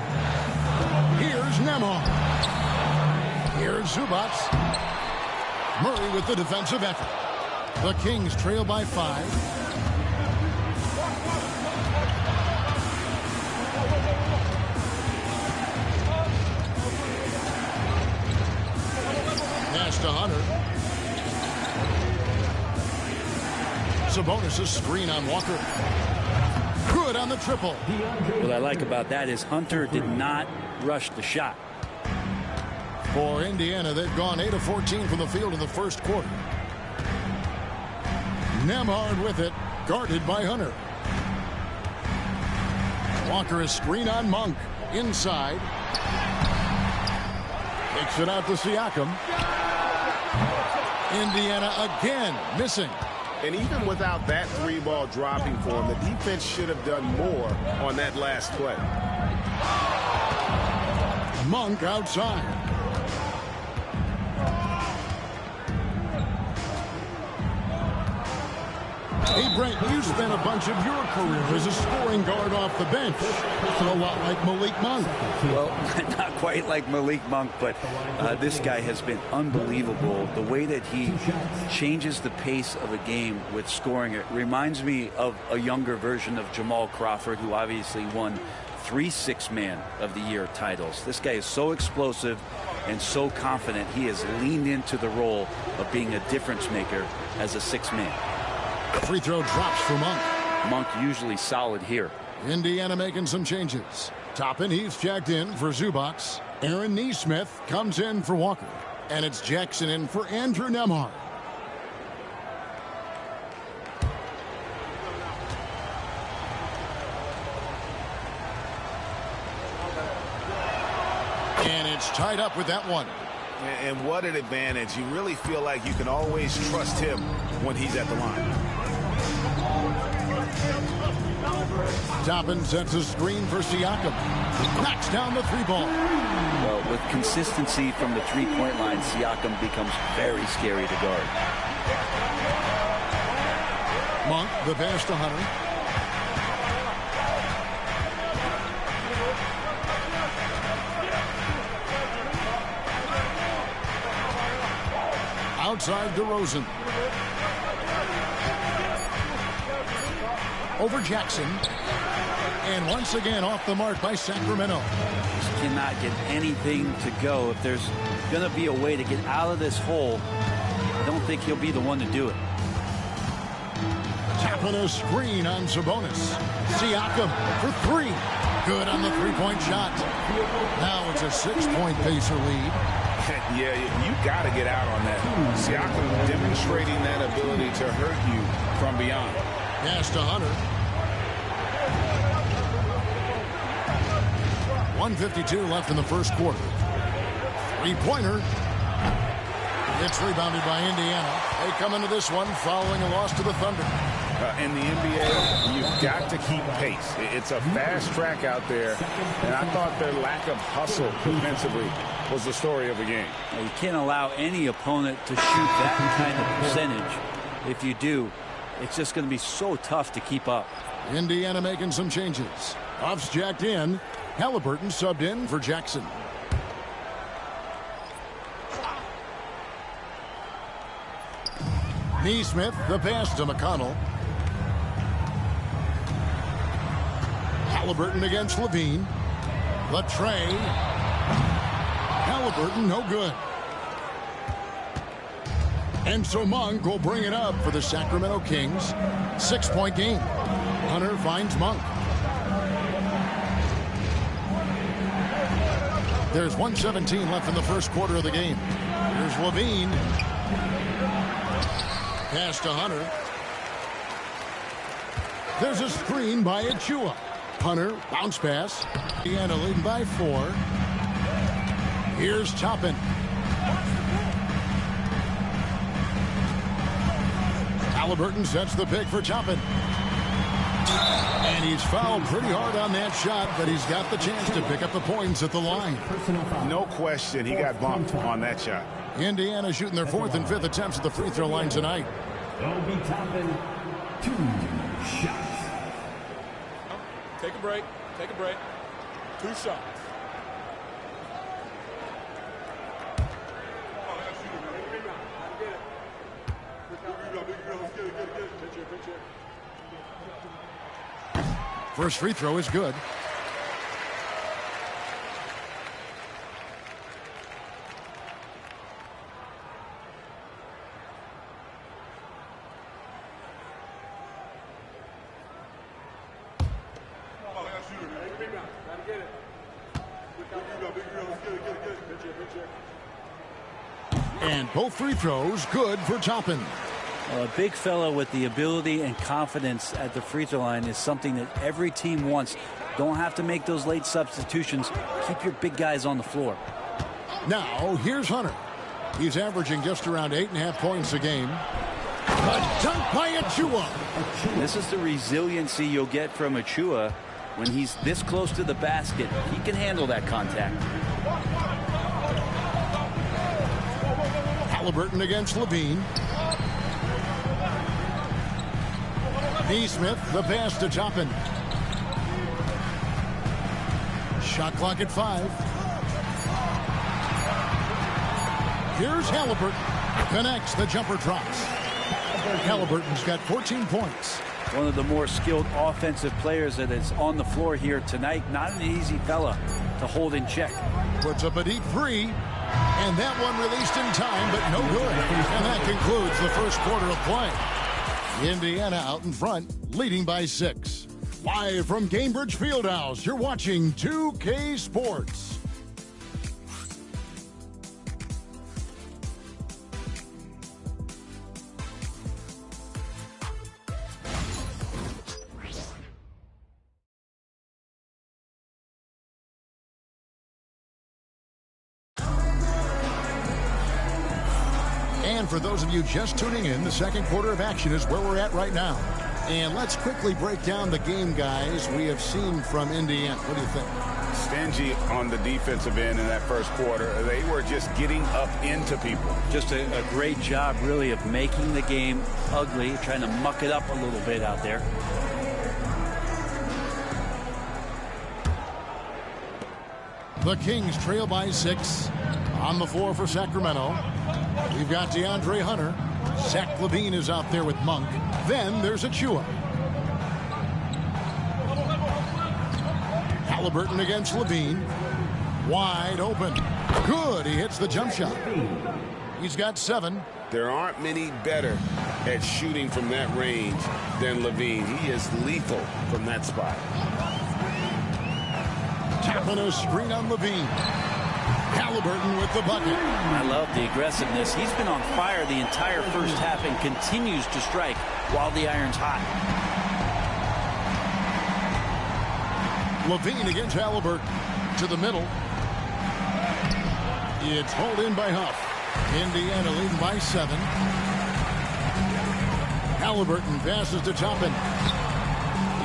S9: Here's Nembhard. Here's Zubats. Murray with the defensive effort. The Kings trail by 5. Pass to Hunter. Sabonis' screen on Walker. Good on the triple.
S20: What I like about that is Hunter did not rush the shot.
S9: For Indiana, they've gone 8 of 14 from the field in the first quarter. Nembhard with it, guarded by Hunter. Walker is screen on Monk. Inside. Takes it out to Siakam. Indiana again missing.
S18: And even without that 3-ball dropping for him, the defense should have done more on that last play.
S9: Monk outside. Hey, Brent, you spent a bunch of your career as a scoring guard off the bench. A lot like Malik Monk.
S20: Well, not quite like Malik Monk, but this guy has been unbelievable. The way that he changes the pace of a game with scoring, it reminds me of a younger version of Jamal Crawford, who obviously won 3 Six-Man of the Year titles. This guy is so explosive and so confident. He has leaned into the role of being a difference maker as a 6-man.
S9: Free throw drops for Monk.
S20: Monk usually solid here.
S9: Indiana making some changes. Toppin, he's checked in for Zubats. Aaron Nesmith comes in for Walker. And it's Jackson in for Andrew Nembhard. And it's tied up with that one.
S18: And what an advantage. You really feel like you can always trust him when he's at the line.
S9: Toppin sets a screen for Siakam. Knocks down the 3-ball.
S20: Well, with consistency from the 3-point line, Siakam becomes very scary to guard.
S9: Monk, the pass to Hunter. Outside DeRozan. Over Jackson. And once again off the mark by Sacramento.
S20: Just cannot get anything to go. If there's going to be a way to get out of this hole, I don't think he'll be the one to do it.
S9: Tapping a screen on Sabonis. Siakam for 3. Good on the 3-point shot. Now it's a 6-point Pacer lead.
S18: Yeah, you got to get out on that. Siakam demonstrating that ability to hurt you from beyond.
S9: Pass to Hunter. 1:52 left in the first quarter. 3-pointer. It's rebounded by Indiana. They come into this one following a loss to the Thunder.
S18: In the NBA, you've got to keep pace. It's a fast track out there, and I thought their lack of hustle defensively was the story of the game.
S20: You can't allow any opponent to shoot that kind of percentage. If you do, it's just going to be so tough to keep up.
S9: Indiana making some changes. Off's jacked in. Halliburton subbed in for Jackson. Nesmith, the pass to McConnell. Halliburton against Levine. The tray. Halliburton, no good. And so Monk will bring it up for the Sacramento Kings. 6-point game. Hunter finds Monk. There's 1:17 left in the first quarter of the game. Here's Levine. Pass to Hunter. There's a screen by Achua. Hunter, bounce pass. Indiana leading by 4. Here's Toppin. Halliburton sets the pick for Toppin. And he's fouled pretty hard on that shot, but he's got the chance to pick up the points at the line.
S18: No question, he got bumped on that shot.
S9: Indiana shooting their 4th and 5th attempts at the free throw line tonight.
S10: Obi Toppin, 2 shots.
S5: Take a break. Take a break. 2 shots.
S9: First free throw is good. And both free throws good for Toppin.
S20: A big fella with the ability and confidence at the free throw line is something that every team wants. Don't have to make those late substitutions. Keep your big guys on the floor.
S9: Now, here's Hunter. He's averaging just around 8.5 points a game. A dunk by Achua.
S20: This is the resiliency you'll get from Achua when he's this close to the basket. He can handle that contact.
S9: Halliburton against Levine. Neesmith, the pass to Toppin. Shot clock at 5. Here's Halliburton. Connects, the jumper drops. Halliburton's got 14 points.
S20: One of the more skilled offensive players that is on the floor here tonight. Not an easy fella to hold in check.
S9: Puts up a deep 3. And that one released in time, but no good. And that concludes the first quarter of play. Indiana out in front, leading by 6. Live from Cambridge Fieldhouse, you're watching 2K Sports. And for those of you just tuning in, the second quarter of action is where we're at right now. And let's quickly break down the game, guys, we have seen from Indiana. What do you think?
S18: Stingy on the defensive end in that first quarter. They were just getting up into people.
S20: Just a great job, really, of making the game ugly, trying to muck it up a little bit out there.
S9: The Kings trail by 6. On the floor for Sacramento, we've got DeAndre Hunter. Zach LaVine is out there with Monk. Then there's Achua. Halliburton against LaVine. Wide open. Good. He hits the jump shot. He's got 7.
S13: There aren't many better at shooting from that range than LaVine. He is lethal from that spot.
S9: Tapping a screen on LaVine. Halliburton with the bucket.
S20: I love the aggressiveness. He's been on fire the entire first half and continues to strike while the iron's hot.
S9: LaVine against Halliburton. To the middle. It's hauled in by Huff. Indiana leading by 7. Halliburton passes to Toppin.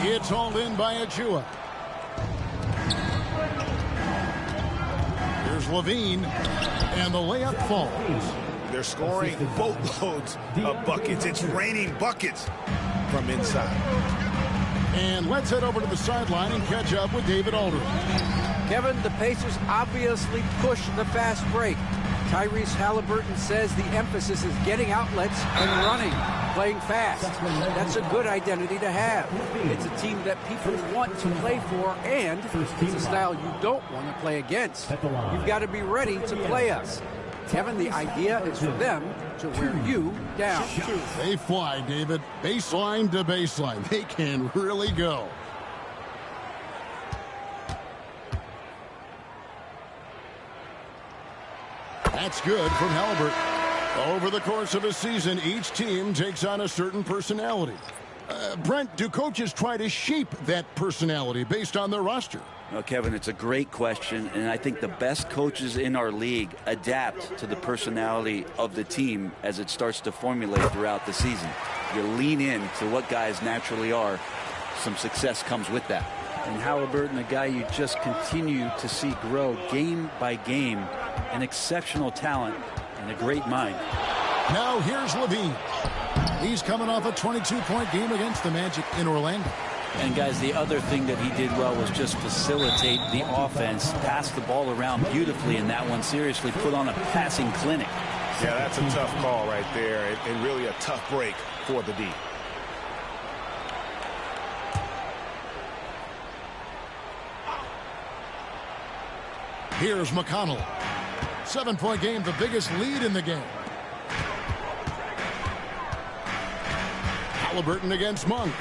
S9: It's hauled in by Achua. Here's LaVine, and the layup falls.
S18: They're scoring boatloads of buckets. It's raining buckets from inside.
S9: And let's head over to the sideline and catch up with David Aldridge.
S15: Kevin, the Pacers obviously push the fast break. Tyrese Halliburton says the emphasis is getting outlets and running, playing fast. That's a good identity to have. It's a team that people want to play for, and it's a style you don't want to play against. You've got to be ready to play us. Kevin, the idea is for them to wear you down.
S9: They fly, David. Baseline to baseline. They can really go. That's good from Halliburton. Over the course of a season, each team takes on a certain personality. Brent, do coaches try to shape that personality based on their roster?
S20: Well, Kevin, it's a great question, and I think the best coaches in our league adapt to the personality of the team as it starts to formulate throughout the season. You lean in to what guys naturally are. Some success comes with that.
S15: And Halliburton, a guy you just continue to see grow game by game, an exceptional talent and a great mind.
S9: Now here's Levine. He's coming off a 22-point game against the Magic in Orlando.
S15: And guys, the other thing that he did well was just facilitate the offense, pass the ball around beautifully in that one. Seriously, put on a passing clinic.
S18: Yeah, that's a tough call right there, and really a tough break for the D.
S9: Here's McConnell. 7-point game, the biggest lead in the game. Halliburton against Monk.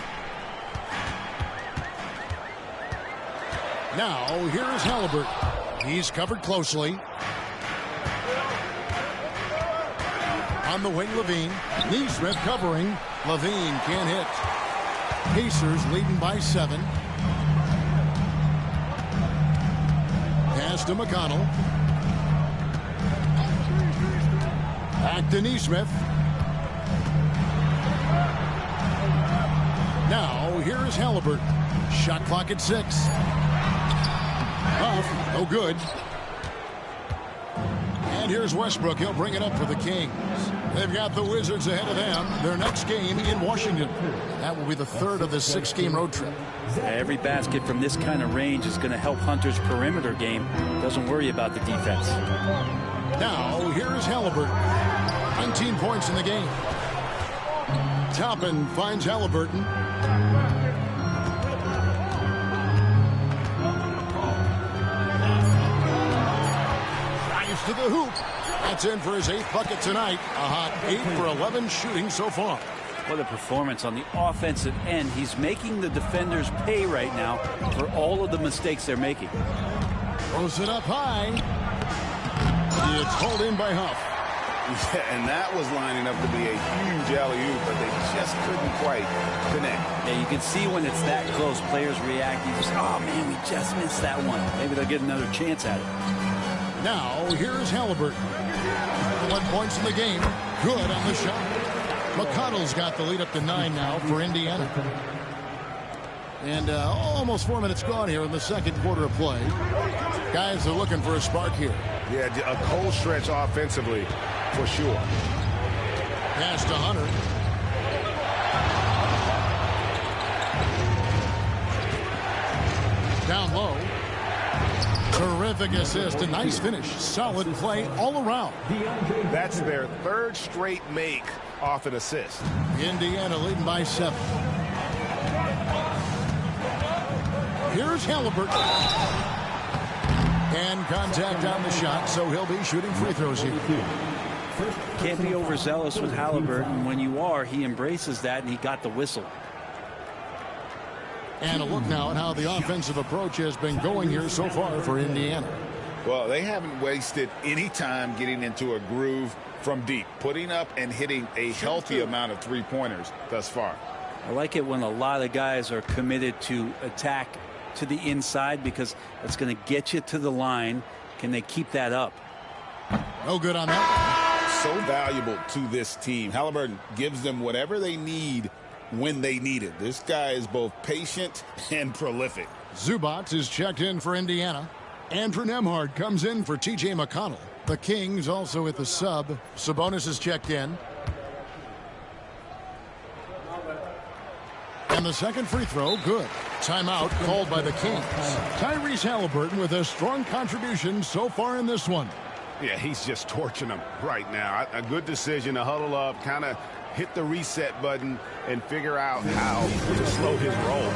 S9: Now, here's Halliburton. He's covered closely. On the wing, Levine. Neesmith covering. Levine can't hit. Pacers leading by 7. Pass to McConnell. Back to Neesmith. Now, here's Halliburton. Shot clock at 6. Off, no good. And here's Westbrook. He'll bring it up for the Kings. They've got the Wizards ahead of them. Their next game in Washington. That will be the third of this 6-game road trip.
S15: Every basket from this kind of range is going to help Hunter's perimeter game. Doesn't worry about the defense.
S9: Now, here's Halliburton. 19 points in the game. Toppin finds Halliburton. Drives to the hoop. That's in for his 8th bucket tonight. A hot 8 for 11 shooting so far.
S15: What a performance on the offensive end. He's making the defenders pay right now for all of the mistakes they're making.
S9: Throws it up high. It's pulled in by Huff.
S18: Yeah, and that was lining up to be a huge alley-oop, but they just couldn't quite connect.
S15: Yeah, you can see when it's that close, players react. You just, oh, man, we just missed that one. Maybe they'll get another chance at it.
S9: Now, here's Halliburton. 1 points in the game. Good on the shot. McConnell's got the lead up to 9 now for Indiana. And almost 4 minutes gone here in the second quarter of play. Guys are looking for a spark here.
S18: Yeah, a cold stretch offensively, for sure.
S9: Pass to Hunter. Down low. Terrific assist. A nice finish. Solid play all around.
S18: That's their 3rd straight make off an assist.
S9: Indiana leading by 7. Here's Halliburton. And contact on the shot, so he'll be shooting free throws here.
S15: Can't be overzealous with Halliburton. When you are, he embraces that, and he got the whistle.
S9: And a look now at how the offensive approach has been going here so far for Indiana.
S18: Well, they haven't wasted any time getting into a groove from deep, putting up and hitting a healthy amount of three-pointers thus far.
S15: I like it when a lot of guys are committed to attack to the inside because it's going to get you to the line. Can they keep that up?
S9: No good on that.
S18: So valuable to this team. Halliburton gives them whatever they need when they need it. This guy is both patient and prolific.
S9: Zubac is checked in for Indiana. Andrew Nembhard comes in for T.J. McConnell. The Kings also at the sub. Sabonis is checked in. And the second free throw, good. Timeout called by the Kings. Tyrese Halliburton with a strong contribution so far in this one.
S18: Yeah, he's just torching them right now. A good decision to huddle up, kind of hit the reset button, and figure out how to slow his roll.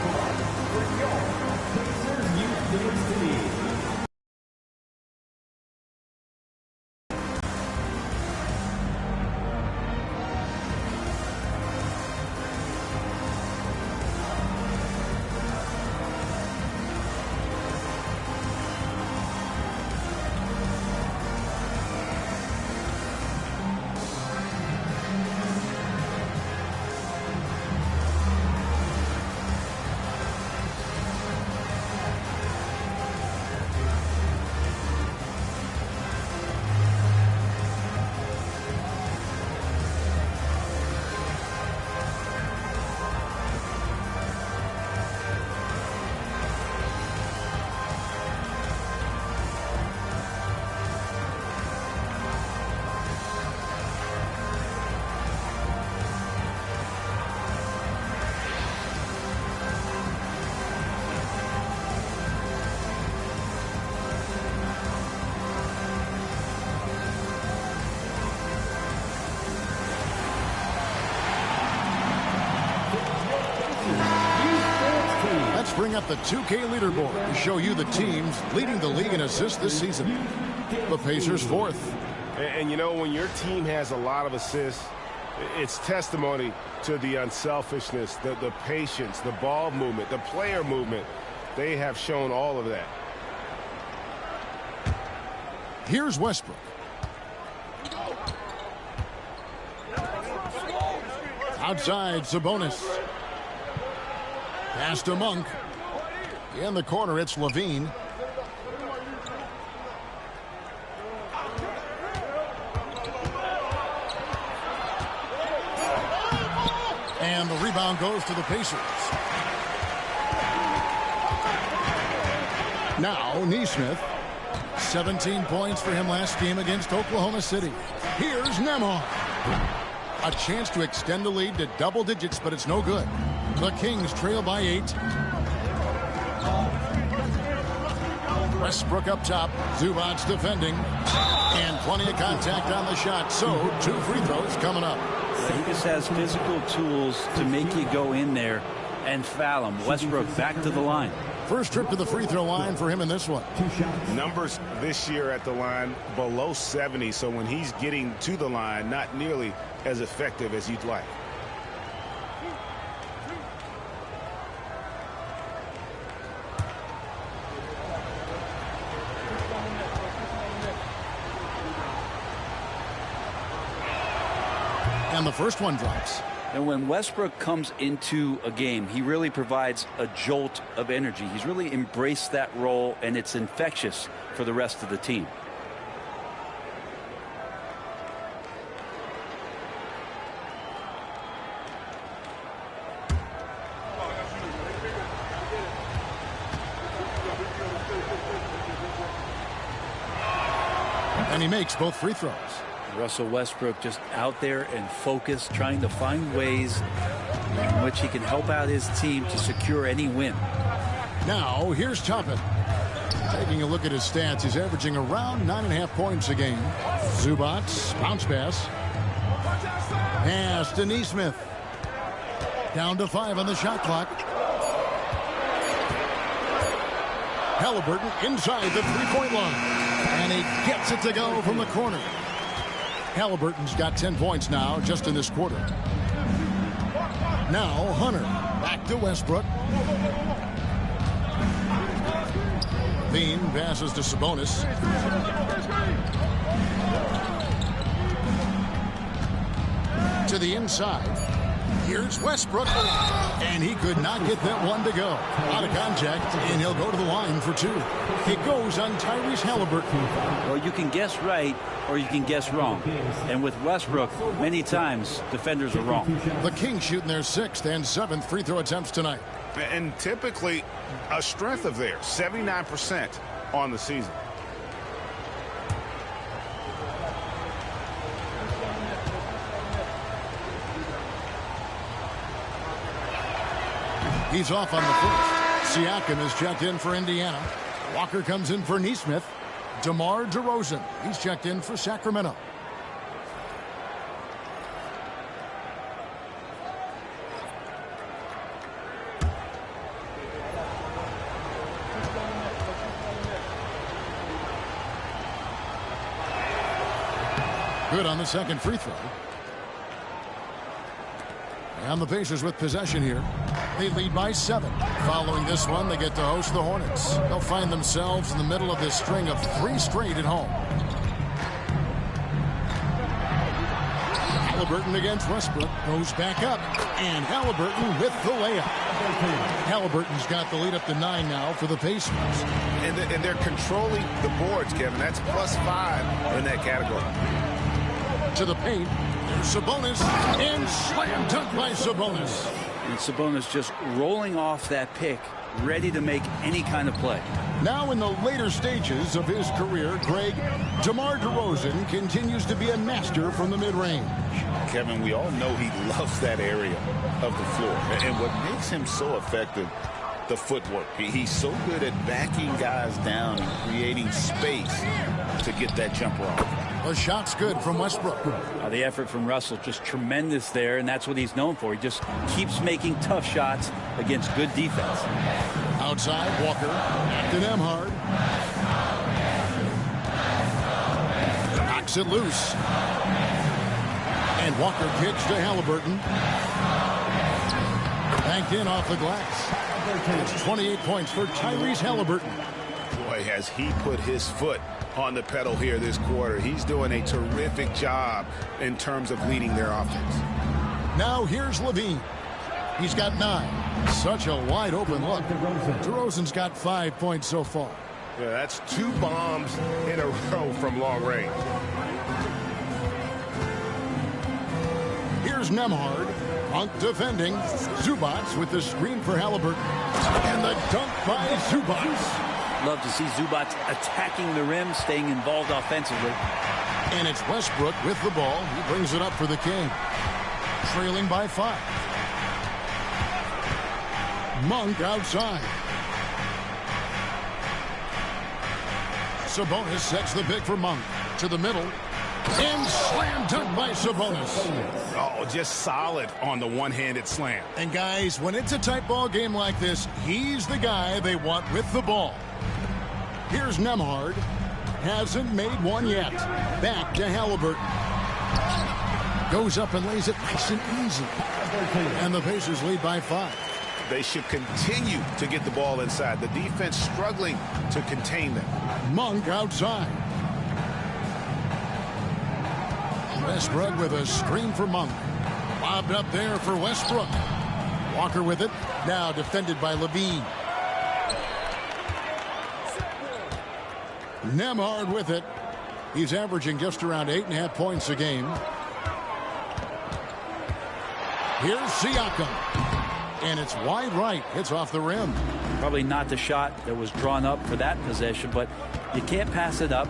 S9: bring up the 2K leaderboard to show you the teams leading the league in assists this season. The Pacers 4th.
S18: And you know, when your team has a lot of assists, it's testimony to the unselfishness, the patience, the ball movement, the player movement. They have shown all of that.
S9: Here's Westbrook. Outside, Sabonis. Pass to Monk. In the corner, it's Levine. And the rebound goes to the Pacers. Now, Nesmith. 17 points for him last game against Oklahoma City. Here's Nembhard. A chance to extend the lead to double digits, but it's no good. The Kings trail by 8. Westbrook up top. Zubac's defending. And plenty of contact on the shot. So, 2 free throws coming up.
S20: He just has physical tools to make you go in there and foul him. Westbrook back to the line.
S9: First trip to the free throw line for him in this one.
S18: Numbers this year at the line below 70, so when he's getting to the line, not nearly as effective as you'd like.
S9: And the first one drops.
S20: And when Westbrook comes into a game, he really provides a jolt of energy. He's really embraced that role, and it's infectious for the rest of the team.
S9: And he makes both free throws.
S20: Russell Westbrook just out there and focused, trying to find ways in which he can help out his team to secure any win.
S9: Now, here's Toppin. Taking a look at his stats, he's averaging around 9.5 points a game. Zubac, bounce pass. Pass to Nesmith. Down to 5 on the shot clock. Halliburton inside the three-point line. And he gets it to go from the corner. Halliburton's got 10 points now just in this quarter. Now Hunter back to Westbrook. Bean passes to Sabonis. To the inside. Here's Westbrook. And he could not get that one to go. Out of contact, and he'll go to the line for 2. It goes on Tyrese Halliburton.
S20: Well, you can guess right or you can guess wrong. And with Westbrook, many times defenders are wrong.
S9: The Kings shooting their 6th and 7th free throw attempts tonight.
S18: And typically a strength of theirs, 79% on the season.
S9: He's off on the first. Siakam is checked in for Indiana. Walker comes in for Nesmith. DeMar DeRozan, he's checked in for Sacramento. Good on the second free throw. And the Pacers with possession here. They lead by 7. Following this one, they get to host the Hornets. They'll find themselves in the middle of this string of 3 straight at home. Halliburton against Westbrook. Goes back up. And Halliburton with the layup. Halliburton's got the lead up to 9 now for the Pacers.
S18: And they're controlling the boards, Kevin. That's +5 in that category.
S9: To the paint. There's Sabonis. And slam dunk by Sabonis.
S20: And Sabonis just rolling off that pick, ready to make any kind of play.
S9: Now in the later stages of his career, Greg, DeMar DeRozan continues to be a master from the mid-range.
S13: Kevin, we all know he loves that area of the floor. And what makes him so effective, the footwork. He's so good at backing guys down and creating space to get that jumper off.
S9: The shot's good from Westbrook.
S20: The effort from Russell just tremendous there, and that's what he's known for. He just keeps making tough shots against good defense.
S9: Outside, Walker. Back to Nembhard. Knocks it loose. And Walker kicks to Halliburton. Banked in off the glass. It's 28 points for Tyrese Halliburton.
S12: Boy, has he put his foot on the pedal here this quarter. He's doing a terrific job in terms of leading their offense.
S9: Now here's Levine. He's got 9. Such a wide open look. DeRozan's got 5 points so far.
S18: Yeah, that's 2 bombs in a row from long range.
S9: Here's Nembhard. Monk defending. Zubac with the screen for Halliburton. And the dunk by Zubac.
S20: Love to see Zubac attacking the rim, staying involved offensively.
S9: And it's Westbrook with the ball. He brings it up for the King. Trailing by 5. Monk outside. Sabonis sets the pick for Monk. To the middle. And slam dunk by Sabonis.
S12: Oh, just solid on the one-handed slam.
S9: And guys, when it's a tight ball game like this, he's the guy they want with the ball. Here's Nembhard. Hasn't made one yet. Back to Halliburton. Goes up and lays it nice and easy. And the Pacers lead by 5.
S12: They should continue to get the ball inside. The defense struggling to contain them.
S9: Monk outside. Westbrook with a screen for Monk. Lobbed up there for Westbrook. Walker with it. Now defended by Levine. Nembhard with it. He's averaging just around 8.5 points a game. Here's Siakam. And it's wide right. Hits off the rim.
S20: Probably not the shot that was drawn up for that possession, but you can't pass it up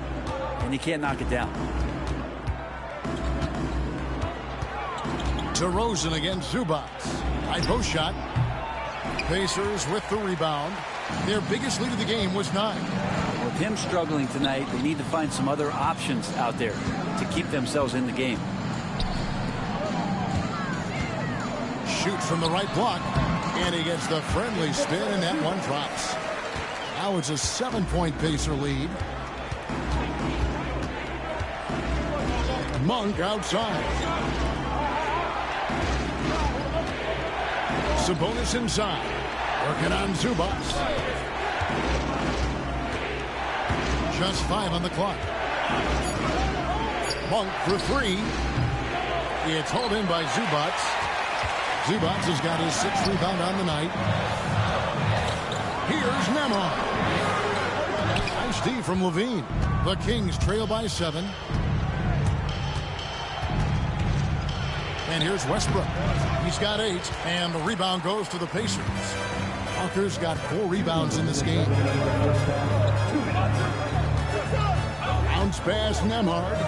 S20: and you can't knock it down.
S9: DeRozan against Zubac. High post shot. Pacers with the rebound. Their biggest lead of the game was 9.
S20: With him struggling tonight, they need to find some other options out there to keep themselves in the game.
S9: Shoots from the right block. And he gets the friendly spin, and that one drops. Now it's a 7-point Pacer lead. Monk outside. Sabonis inside. Working on Zubac. Just 5 on the clock. Monk for 3. It's hauled in by Zubac. Zubac has got his 6th rebound on the night. Here's Nembhard. Nice D from Levine. The Kings trail by 7. And here's Westbrook. He's got 8, and the rebound goes to the Pacers. Walker's got 4 rebounds in this game. Bounce pass, Nembhard.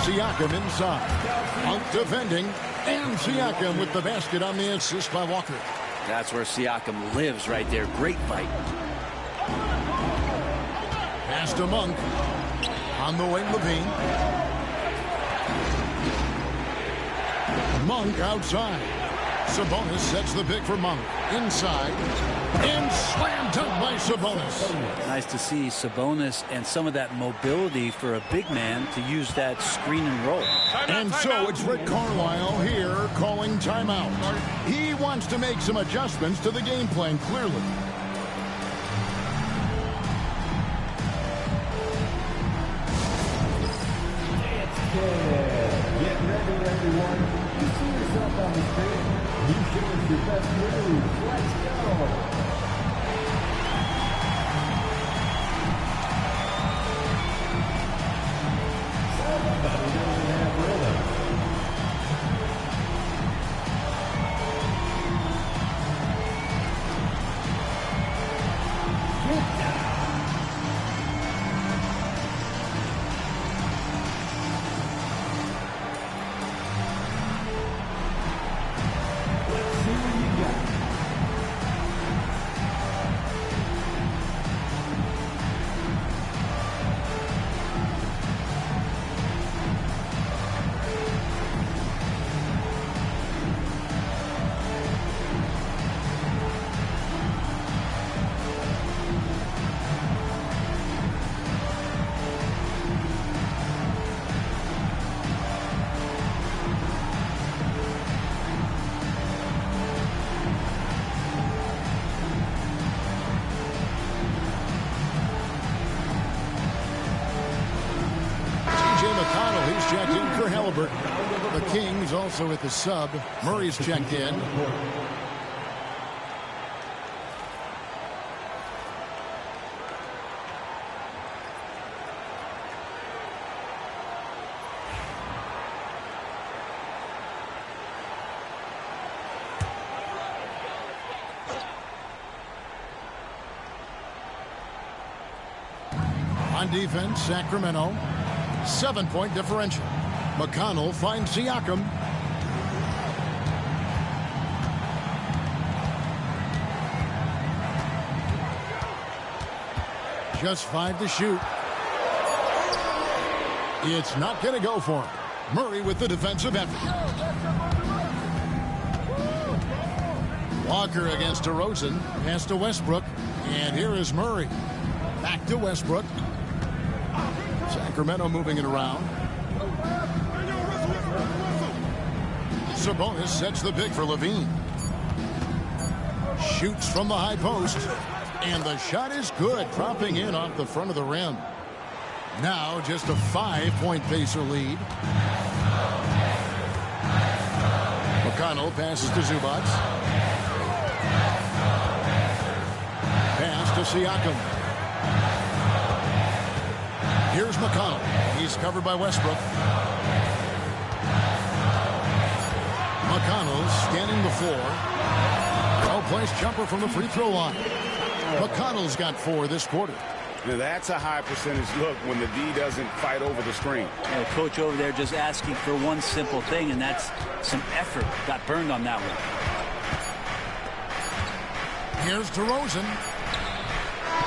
S9: Siakam inside. Monk defending. And Siakam with the basket on the assist by Walker.
S20: That's where Siakam lives right there. Great fight.
S9: Pass to Monk. On the wing, Levine. Monk outside. Sabonis sets the pick for Monk. Inside. And slam dunk by Sabonis.
S20: Nice to see Sabonis and some of that mobility for a big man to use that screen and roll.
S9: And so it's Rick Carlisle here calling timeout. He wants to make some adjustments to the game plan, clearly.
S10: Get ready, everyone. You see yourself on the screen. You show us your best move. Let's go. Somebody doesn't have rhythm. Get down.
S9: McConnell. He's checked in for Halliburton. The Kings also at the sub. Murray's checked in. On defense, Sacramento, 7-point differential. McConnell finds Siakam. Just 5 to shoot. It's not going to go for him. Murray with the defensive effort. Walker against DeRozan. Pass to Westbrook. And here is Murray. Back to Westbrook. Sacramento moving it around. Sabonis sets the pick for Levine. Shoots from the high post. And the shot is good, dropping in off the front of the rim. Now just a 5-point Pacer lead. McConnell passes to Zubac. Pass to Siakam. Here's McConnell. He's covered by Westbrook. McConnell standing the floor. Well-placed jumper from the free throw line. McConnell's got 4 this quarter.
S12: Now that's a high percentage look when the D doesn't fight over the screen.
S20: Yeah, coach over there just asking for one simple thing, and that's some effort. Got burned on that one.
S9: Here's DeRozan.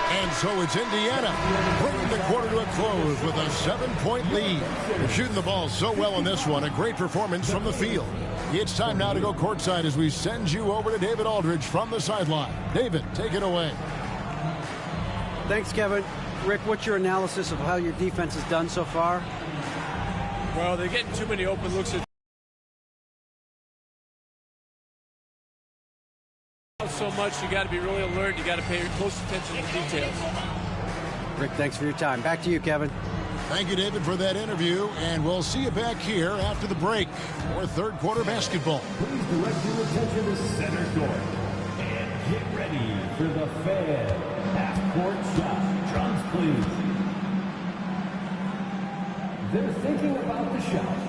S9: And so it's Indiana bringing the quarter to a close with a 7-point lead. They're shooting the ball so well in this one. A great performance from the field. It's time now to go courtside as we send you over to David Aldridge from the sideline. David, take it away.
S15: Thanks, Kevin. Rick, what's your analysis of how your defense has done so far?
S5: Well, they're getting too many open looks at so much. You got to be really alert. You got to pay close attention to the details.
S15: Rick, thanks for your time. Back to you, Kevin.
S9: Thank you, David, for that interview, and we'll see you back here after the break for third quarter basketball.
S10: Please direct your attention to center court and get ready for the Fed half-court shot. Drums, please. They're thinking about the shot.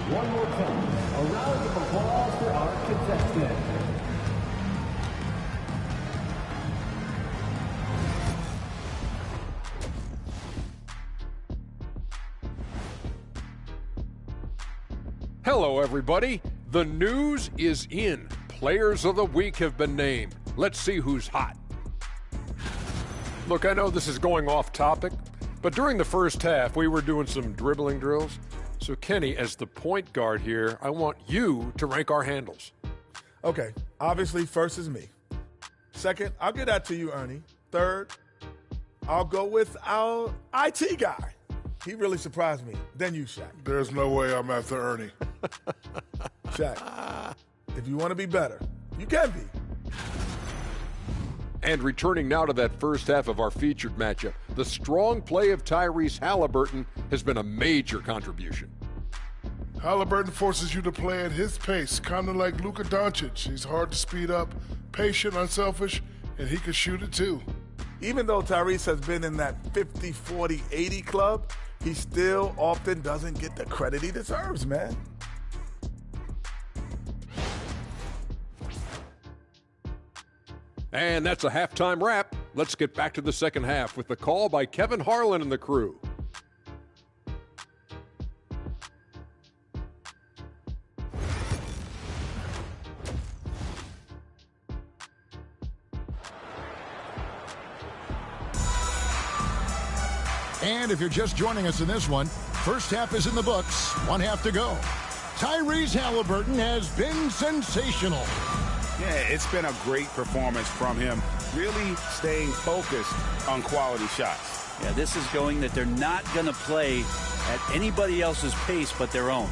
S10: One more time, a round of applause for our contestant.
S7: Hello, everybody. The news is in. Players of the week have been named. Let's see who's hot. Look, I know this is going off topic, but during the first half, we were doing some dribbling drills. So, Kenny, as the point guard here, I want you to rank our handles.
S8: Okay, obviously, first is me. Second, I'll get that to you, Ernie. Third, I'll go with our IT guy. He really surprised me. Then you, Shaq.
S17: There's no way I'm after Ernie.
S8: Shaq, if you want to be better, you can be.
S7: And returning now to that first half of our featured matchup, the strong play of Tyrese Halliburton has been a major contribution.
S17: Halliburton forces you to play at his pace, kind of like Luka Doncic. He's hard to speed up, patient, unselfish, and he can shoot it too.
S8: Even though Tyrese has been in that 50, 40, 80 club, he still often doesn't get the credit he deserves, man.
S7: And that's a halftime wrap. Let's get back to the second half with the call by Kevin Harlan and the crew.
S9: And if you're just joining us in this one, first half is in the books, one half to go. Tyrese Halliburton has been sensational.
S12: Yeah, it's been a great performance from him, really staying focused on quality shots.
S20: Yeah, this is going that they're not going to play at anybody else's pace but their own.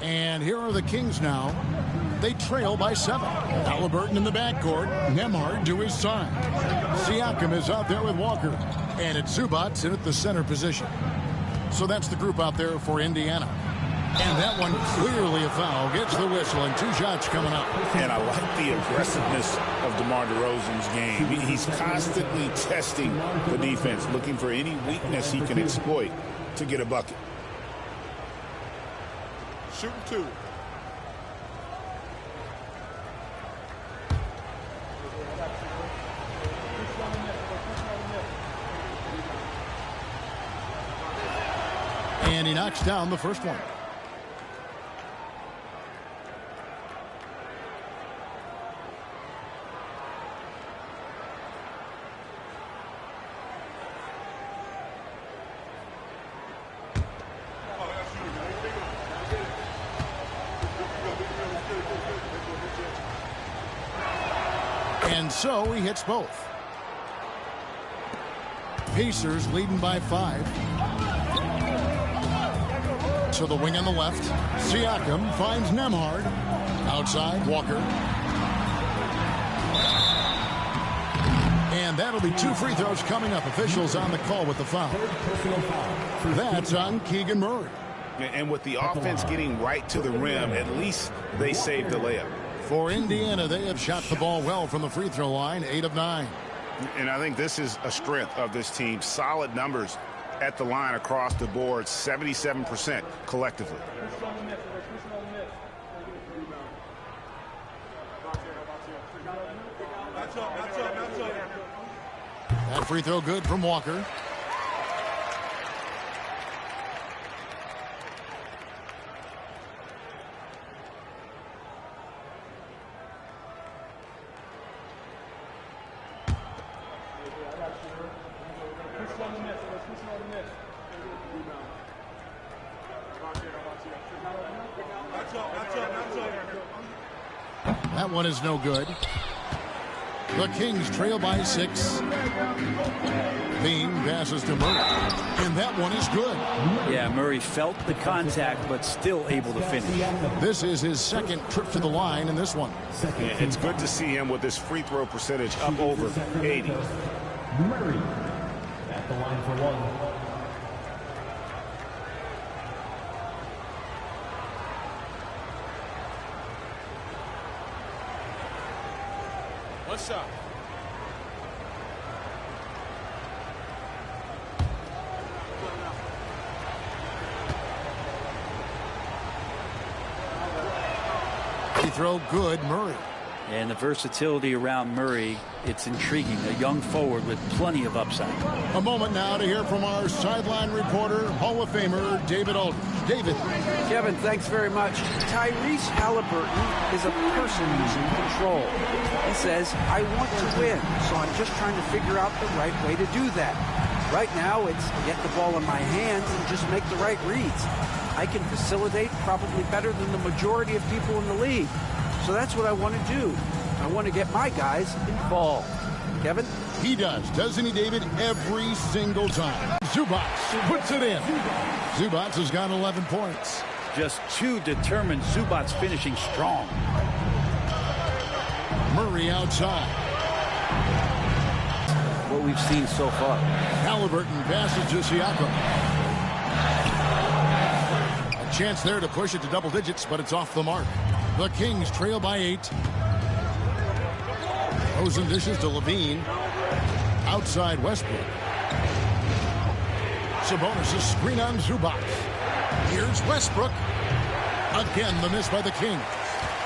S9: And here are the Kings now. They trail by 7. Halliburton in the backcourt. Nembhard to his side. Siakam is out there with Walker. And it's Zubac in at the center position. So that's the group out there for Indiana. And that one clearly a foul. Gets the whistle and 2 shots coming up.
S13: And I like the aggressiveness of DeMar DeRozan's game. He's constantly testing the defense, looking for any weakness he can exploit to get a bucket.
S5: Shooting 2.
S9: And he knocks down the first one. And so he hits both. Pacers leading by 5. To the wing on the left. Siakam finds Nembhard. Outside, Walker. And that'll be 2 free throws coming up. Officials on the call with the foul. That's on Keegan Murray.
S12: And with the offense getting right to the rim, at least they saved the layup.
S9: For Indiana, they have shot the ball well from the free throw line, 8 of 9.
S12: And I think this is a strength of this team. Solid numbers at the line across the board, 77% collectively.
S9: That free throw good from Walker. That one is no good. The Kings trail by 6. Bean passes to Murray. And that one is good.
S20: Yeah, Murray felt the contact, but still able to finish.
S9: This is his second trip to the line in this one.
S12: Yeah, it's good to see him with his free throw percentage up over 80.
S10: Murray at the line for 1.
S5: One shot.
S9: Free throw good, Murray.
S20: And the versatility around Murray, it's intriguing. A young forward with plenty of upside.
S9: A moment now to hear from our sideline reporter, Hall of Famer David Aldridge. David.
S15: Kevin, thanks very much. Tyrese Halliburton is a person who's in control. He says, I want to win, so I'm just trying to figure out the right way to do that. Right now, it's get the ball in my hands and just make the right reads. I can facilitate probably better than the majority of people in the league. So that's what I want to do. I want to get my guys involved. Kevin?
S9: He does, doesn't he, David? Every single time. Zubac puts it in. Zubac has got 11 points.
S20: Just too determined. Zubac's finishing strong.
S9: Murray outside.
S20: What we've seen so far.
S9: Halliburton passes to Siakam. A chance there to push it to double digits, but it's off the mark. The Kings trail by 8. Rosen dishes to Levine. Outside Westbrook. Sabonis a screen on Zubac. Here's Westbrook. Again, the miss by the Kings.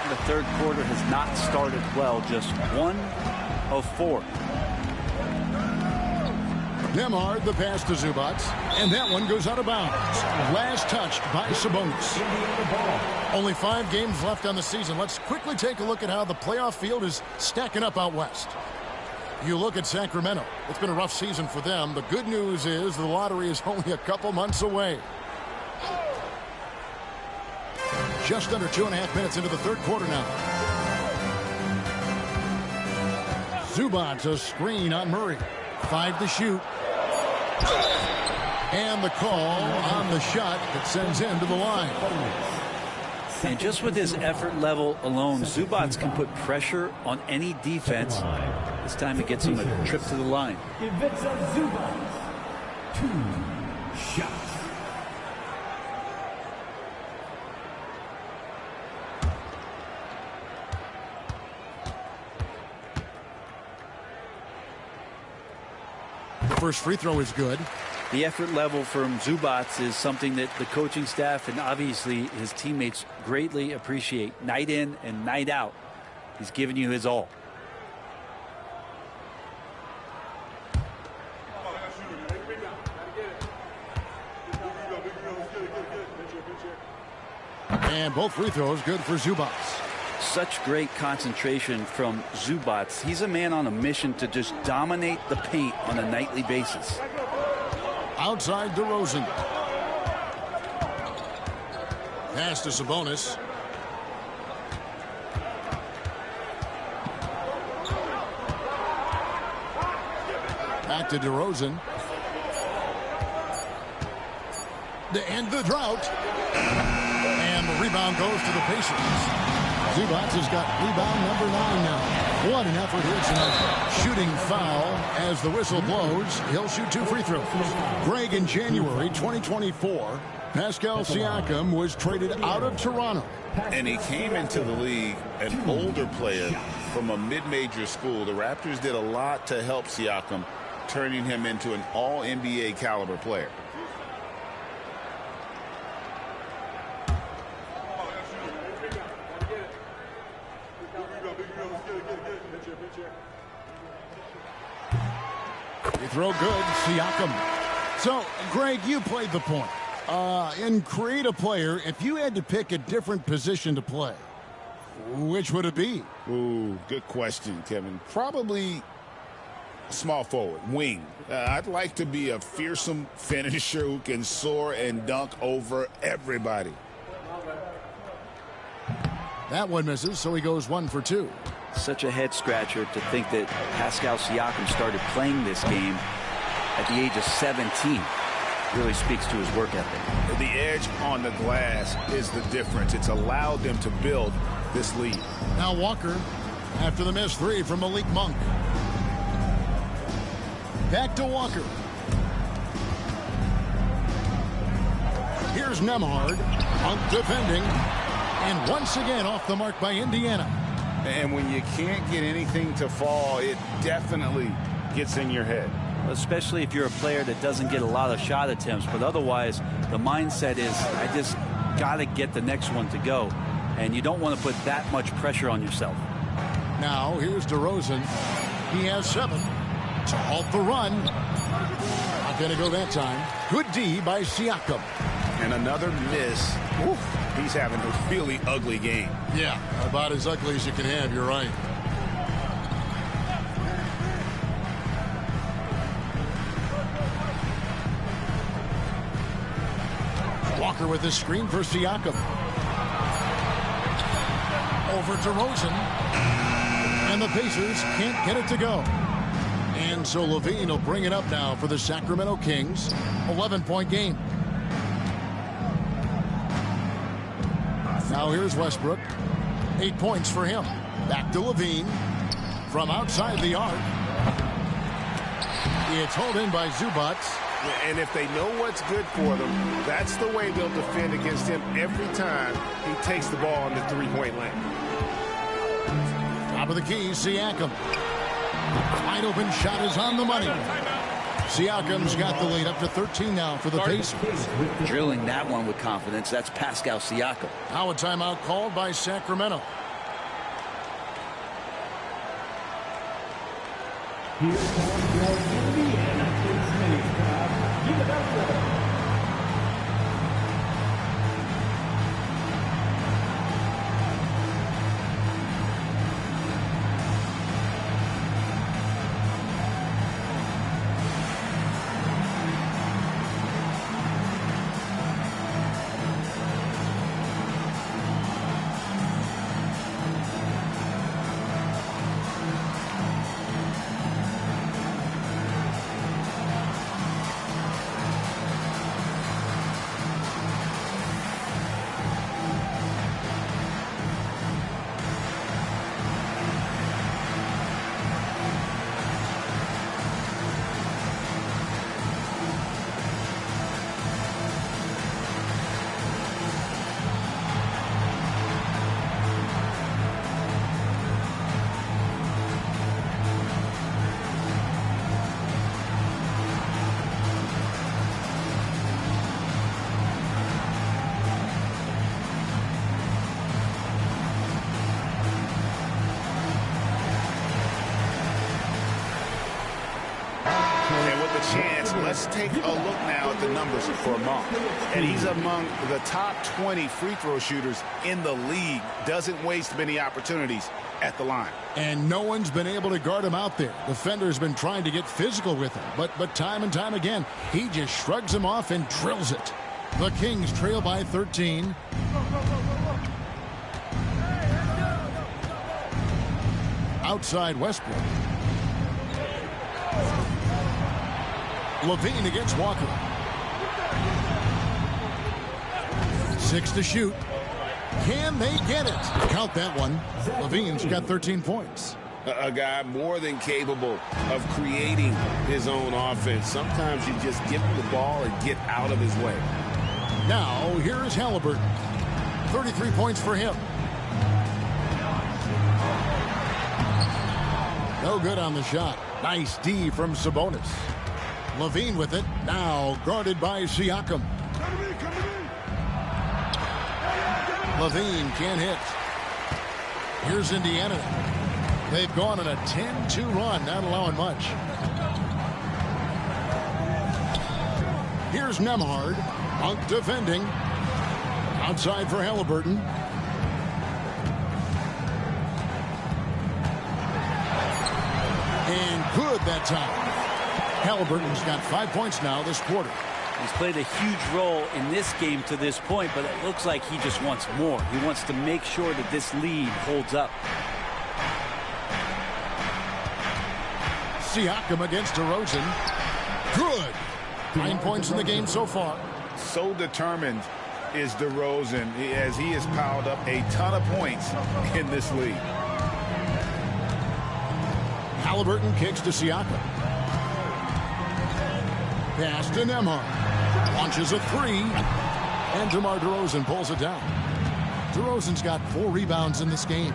S20: The third quarter has not started well. Just 1 of 4.
S9: Nembhard the pass to Zubac. And that one goes out of bounds. Last touched by Sabonis. Only 5 games left on the season. Let's quickly take a look at how the playoff field is stacking up out west. You look at Sacramento. It's been a rough season for them. The good news is the lottery is only a couple months away. Just under 2.5 minutes into the third quarter now. Zubac a screen on Murray. 5 to shoot. And the call on the shot that sends him to the line.
S20: And just with his effort level alone, Zubats can put pressure on any defense. This time it gets him a trip to the line.
S10: Ivica Zubats, 2 shots.
S9: The first free throw is good.
S20: The effort level from Zubats is something that the coaching staff and obviously his teammates greatly appreciate. Night in and night out, he's giving you his all.
S9: And both free throws good for Zubats.
S20: Such great concentration from Zubats. He's a man on a mission to just dominate the paint on a nightly basis.
S9: Outside DeRozan. Pass to Sabonis. Back to DeRozan. To end the drought. And the rebound goes to the Pacers. Zubats has got rebound number 9 now. What an effort here tonight. Shooting foul as the whistle blows. He'll shoot 2 free throws. Greg, in January 2024, Pascal Siakam was traded out of Toronto.
S13: And he came into the league an older player from a mid-major school. The Raptors did a lot to help Siakam, turning him into an all-NBA caliber player.
S9: Free throw good, Siakam. So, Greg, you played the point. In create a player, if you had to pick a different position to play, which would it be?
S13: Ooh, good question, Kevin. Probably small forward, wing. I'd like to be a fearsome finisher who can soar and dunk over everybody.
S9: That one misses, so he goes 1 for 2.
S20: Such a head scratcher to think that Pascal Siakam started playing this game at the age of 17. Really speaks to his work ethic.
S13: The edge on the glass is the difference. It's allowed them to build this lead.
S9: Now Walker, after the missed 3 from Malik Monk. Back to Walker. Here's Nembhard. Monk defending. And once again off the mark by Indiana.
S13: And when you can't get anything to fall, it definitely gets in your head.
S20: Especially if you're a player that doesn't get a lot of shot attempts. But otherwise, the mindset is, I just got to get the next one to go. And you don't want to put that much pressure on yourself.
S9: Now, here's DeRozan. He has 7 to halt the run. Not going to go that time. Good D by Siakam.
S13: And another miss. Oof. He's having a really ugly game.
S9: Yeah, about as ugly as you can have. You're right. Walker with his screen for Siakam. Over to Rosen. And the Pacers can't get it to go. And so Levine will bring it up now for the Sacramento Kings. 11-point game. Now here's Westbrook. 8 points for him. Back to Levine. From outside the arc. It's held in by Zubats.
S18: And if they know what's good for them, that's the way they'll defend against him every time he takes the ball in the three-point lane.
S9: Top of the key, Siakam. Wide open shot is on the money. Siakam's got the lead up to 13 now for the Pacers.
S20: Drilling that one with confidence. That's Pascal Siakam.
S9: Now a timeout called by Sacramento.
S10: Here comes your Indiana Pacers crowd. Give it up for them.
S12: chance, let's take a look now at the numbers for Monk. And he's among the top 20 free throw shooters in the league. Doesn't waste many opportunities at the line.
S9: And no one's been able to guard him out there. Defender's been trying to get physical with him, but time and time again, he just shrugs him off and drills it. The Kings trail by 13. Outside Westbrook. Levine against Walker. 6 to shoot. Can they get it? Count that one. Levine's got 13 points.
S12: A guy more than capable of creating his own offense. Sometimes you just give him the ball and get out of his way.
S9: Now, here's Halliburton. 33 points for him. No good on the shot. Nice D from Sabonis. Levine with it. Now guarded by Siakam. Levine can't hit. Here's Indiana. They've gone on a 10-2 run, not allowing much. Here's Nembhard. Monk defending. Outside for Halliburton. And good that time. Halliburton's got 5 points now this quarter.
S20: He's played a huge role in this game to this point, but it looks like he just wants more. He wants to make sure that this lead holds up.
S9: Siakam against DeRozan. Good. 9 points in the game so far.
S12: So determined is DeRozan as he has piled up a ton of points in this league.
S9: Halliburton kicks to Siakam. Pass to Nembhard. Launches a three. And DeMar DeRozan pulls it down. DeRozan's got 4 rebounds in this game.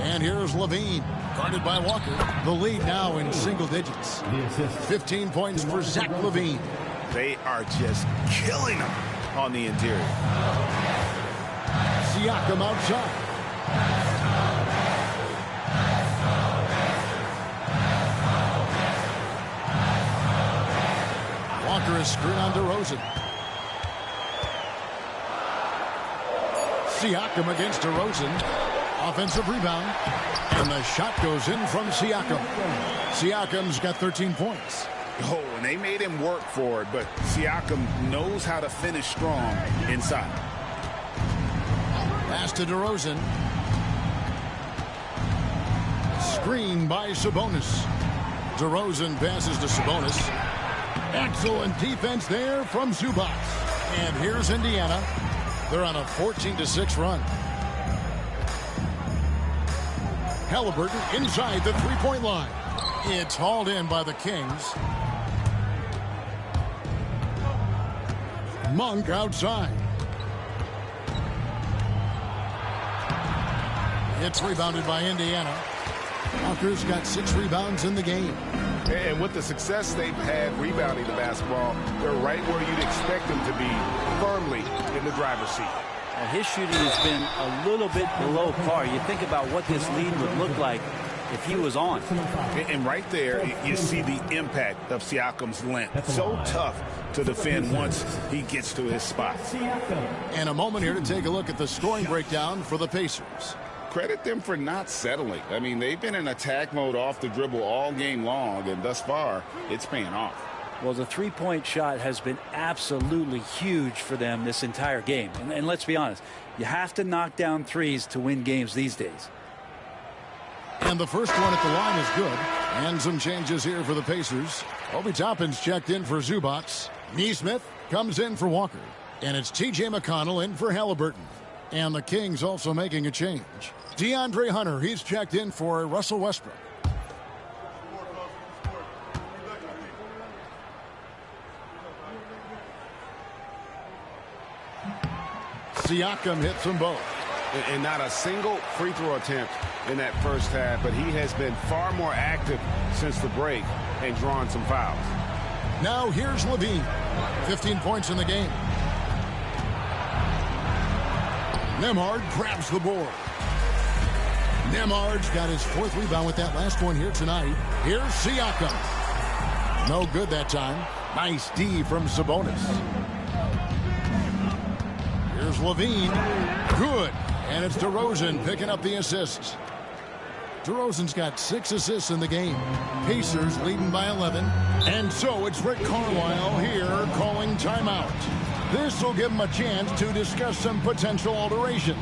S9: And here's Levine. Guarded by Walker. The lead now in single digits. 15 points for Zach Levine.
S12: They are just killing him on the interior.
S9: Siakam outside. Walker is screwed on DeRozan. Siakam against DeRozan. Offensive rebound. And the shot goes in from Siakam. Siakam's got 13 points.
S12: Oh, and they made him work for it, but Siakam knows how to finish strong inside.
S9: Pass to DeRozan. Screen by Sabonis. DeRozan passes to Sabonis. Excellent defense there from Zubac. And here's Indiana. They're on a 14-6 run. Halliburton inside the three-point line. It's hauled in by the Kings. Monk outside. It's rebounded by Indiana. Walker's got 6 rebounds in the game.
S18: And with the success they've had rebounding the basketball, they're right where you'd expect them to be, firmly in the driver's seat.
S20: His shooting has been a little bit below par. You think about what this lead would look like if he was on.
S12: And right there, you see the impact of Siakam's length. So tough to defend once he gets to his spot.
S9: And a moment here to take a look at the scoring breakdown for the Pacers.
S12: Credit them for not settling. I mean, they've been in attack mode off the dribble all game long, and thus far, it's paying off.
S20: Well, the three-point shot has been absolutely huge for them this entire game. And let's be honest, you have to knock down threes to win games these days.
S9: And the first one at the line is good. And some changes here for the Pacers. Obi Toppin's checked in for Zubac. Nesmith comes in for Walker. And it's T.J. McConnell in for Halliburton. And the Kings also making a change. DeAndre Hunter, he's checked in for Russell Westbrook. Siakam hits them both.
S18: And not a single free throw attempt in that first half, but he has been far more active since the break and drawn some fouls.
S9: Now here's Levine. 15 points in the game. Nembhard grabs the board. Nemard's got his 4th rebound with that last one here tonight. Here's Siakam. No good that time. Nice D from Sabonis. Here's Levine. Good. And it's DeRozan picking up the assists. DeRozan's got 6 assists in the game. Pacers leading by 11. And so it's Rick Carlisle here calling timeout. This will give him a chance to discuss some potential alterations.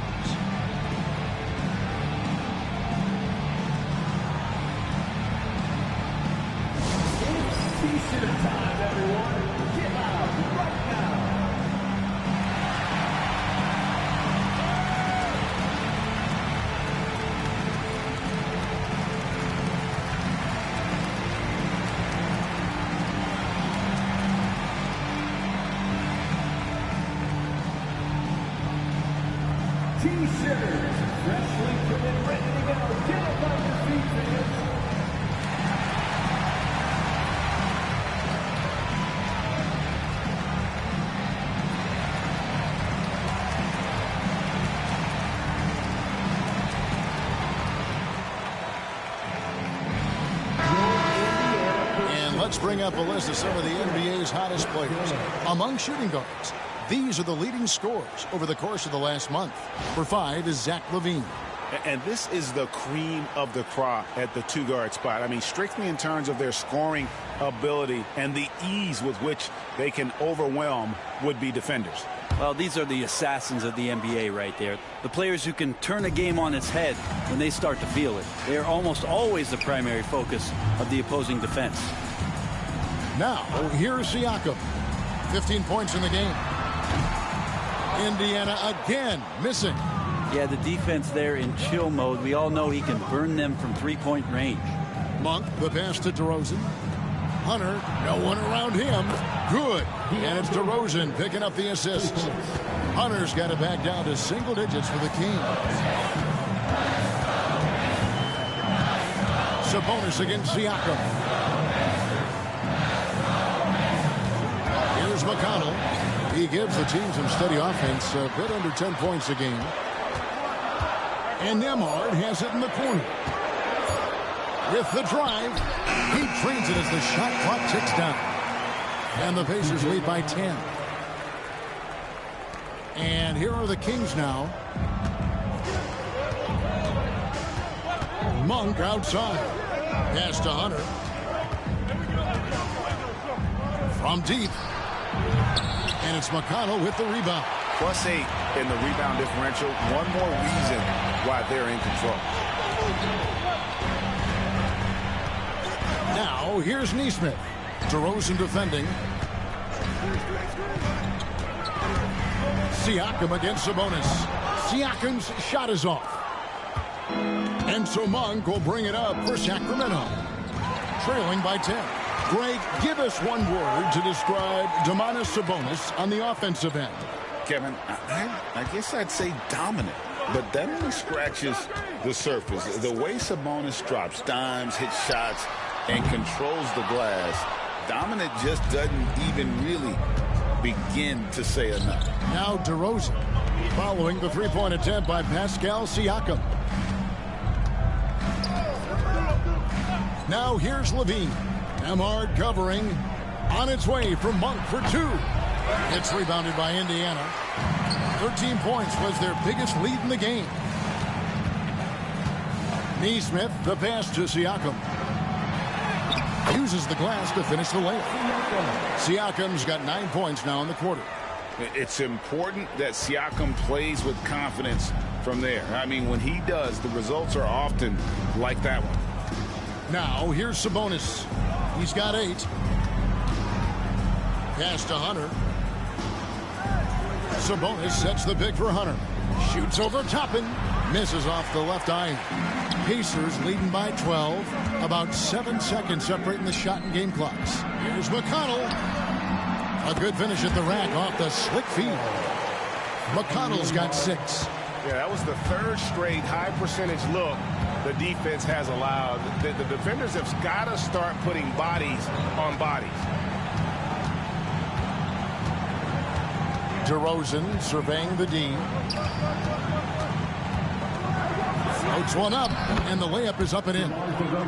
S9: Let's bring up a list of some of the NBA's hottest players. Among shooting guards, these are the leading scorers over the course of the last month. For 5 is Zach LaVine.
S12: And this is the cream of the crop at the 2-guard spot. I mean, strictly in terms of their scoring ability and the ease with which they can overwhelm would-be defenders.
S20: Well, these are the assassins of the NBA right there. The players who can turn a game on its head when they start to feel it. They are almost always the primary focus of the opposing defense.
S9: Now, here's Siakam. 15 points in the game. Indiana again missing.
S20: Yeah, the defense there in chill mode. We all know he can burn them from 3-point range.
S9: Monk, the pass to DeRozan. Hunter, no one around him. Good. And it's DeRozan picking up the assists. Hunter's got it back down to single digits for the Kings. Sabonis against Siakam. Here's McConnell. He gives the team some steady offense, a bit under 10 points a game. And Nemard has it in the corner. With the drive, he trains it as the shot clock ticks down. And the Pacers lead by 10. And here are the Kings now. Monk outside. Pass to Hunter. From deep. And it's McConnell with the rebound.
S12: +8 in the rebound differential. One more reason why they're in control.
S9: Now, here's Nesmith. DeRozan defending. Siakam against Sabonis. Siakam's shot is off. And so Monk will bring it up for Sacramento. Trailing by 10. Greg, give us one word to describe Domantas Sabonis on the offensive end.
S13: Kevin, I guess I'd say dominant, but that only scratches the surface. The way Sabonis drops dimes, hits shots, and controls the glass, dominant just doesn't even really begin to say enough.
S9: Now DeRozan, following the three-point attempt by Pascal Siakam. Now here's Levine. Nemard covering. On its way from Monk for 2. It's rebounded by Indiana. 13 points was their biggest lead in the game. Nesmith, the pass to Siakam. Uses the glass to finish the layup. Siakam's got 9 points now in the quarter.
S12: It's important that Siakam plays with confidence from there. I mean, when he does, the results are often like that one.
S9: Now, here's Sabonis. He's got 8. Pass to Hunter. Sabonis sets the pick for Hunter. Shoots over Toppin. Misses off the left eye. Pacers leading by 12. About 7 seconds separating the shot and game clocks. Here's McConnell. A good finish at the rack off the slick feed. McConnell's got 6.
S18: Yeah, that was the 3rd straight high percentage look the defense has allowed. The defenders have got to start putting bodies on bodies. DeRozan surveying the D.
S9: Floats one up, and the layup is up and in.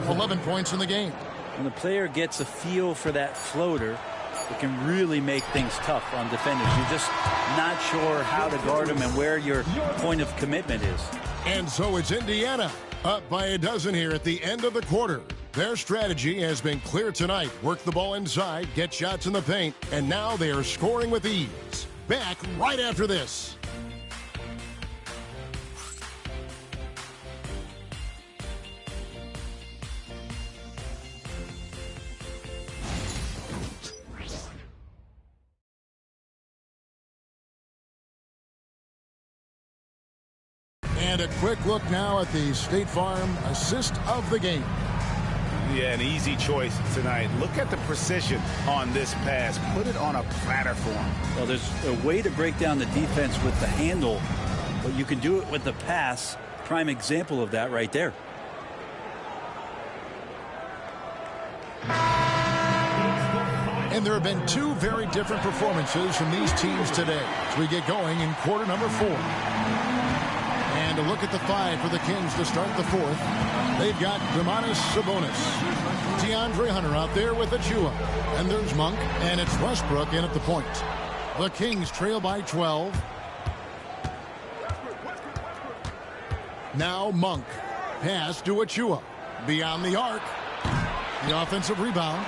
S9: 11 points in the game.
S20: When the player gets a feel for that floater, it can really make things tough on defenders. You're just not sure how to guard them and where your point of commitment is.
S9: And so it's Indiana up by a dozen here at the end of the quarter. Their strategy has been clear tonight. Work the ball inside, get shots in the paint, and now they are scoring with ease. Back right after this. And a quick look now at the State Farm assist of the game.
S12: Yeah, an easy choice tonight. Look at the precision on this pass. Put it on a platter form.
S20: Well, there's a way to break down the defense with the handle, but you can do it with the pass. Prime example of that right there.
S9: And there have been two very different performances from these teams today as we get going in quarter number 4. And a look at the 5 for the Kings to start the 4th. They've got Domantas Sabonis, DeAndre Hunter out there with Achua. And there's Monk, and it's Westbrook in at the point. The Kings trail by 12. Now Monk. Pass to Achua. Beyond the arc. The offensive rebound.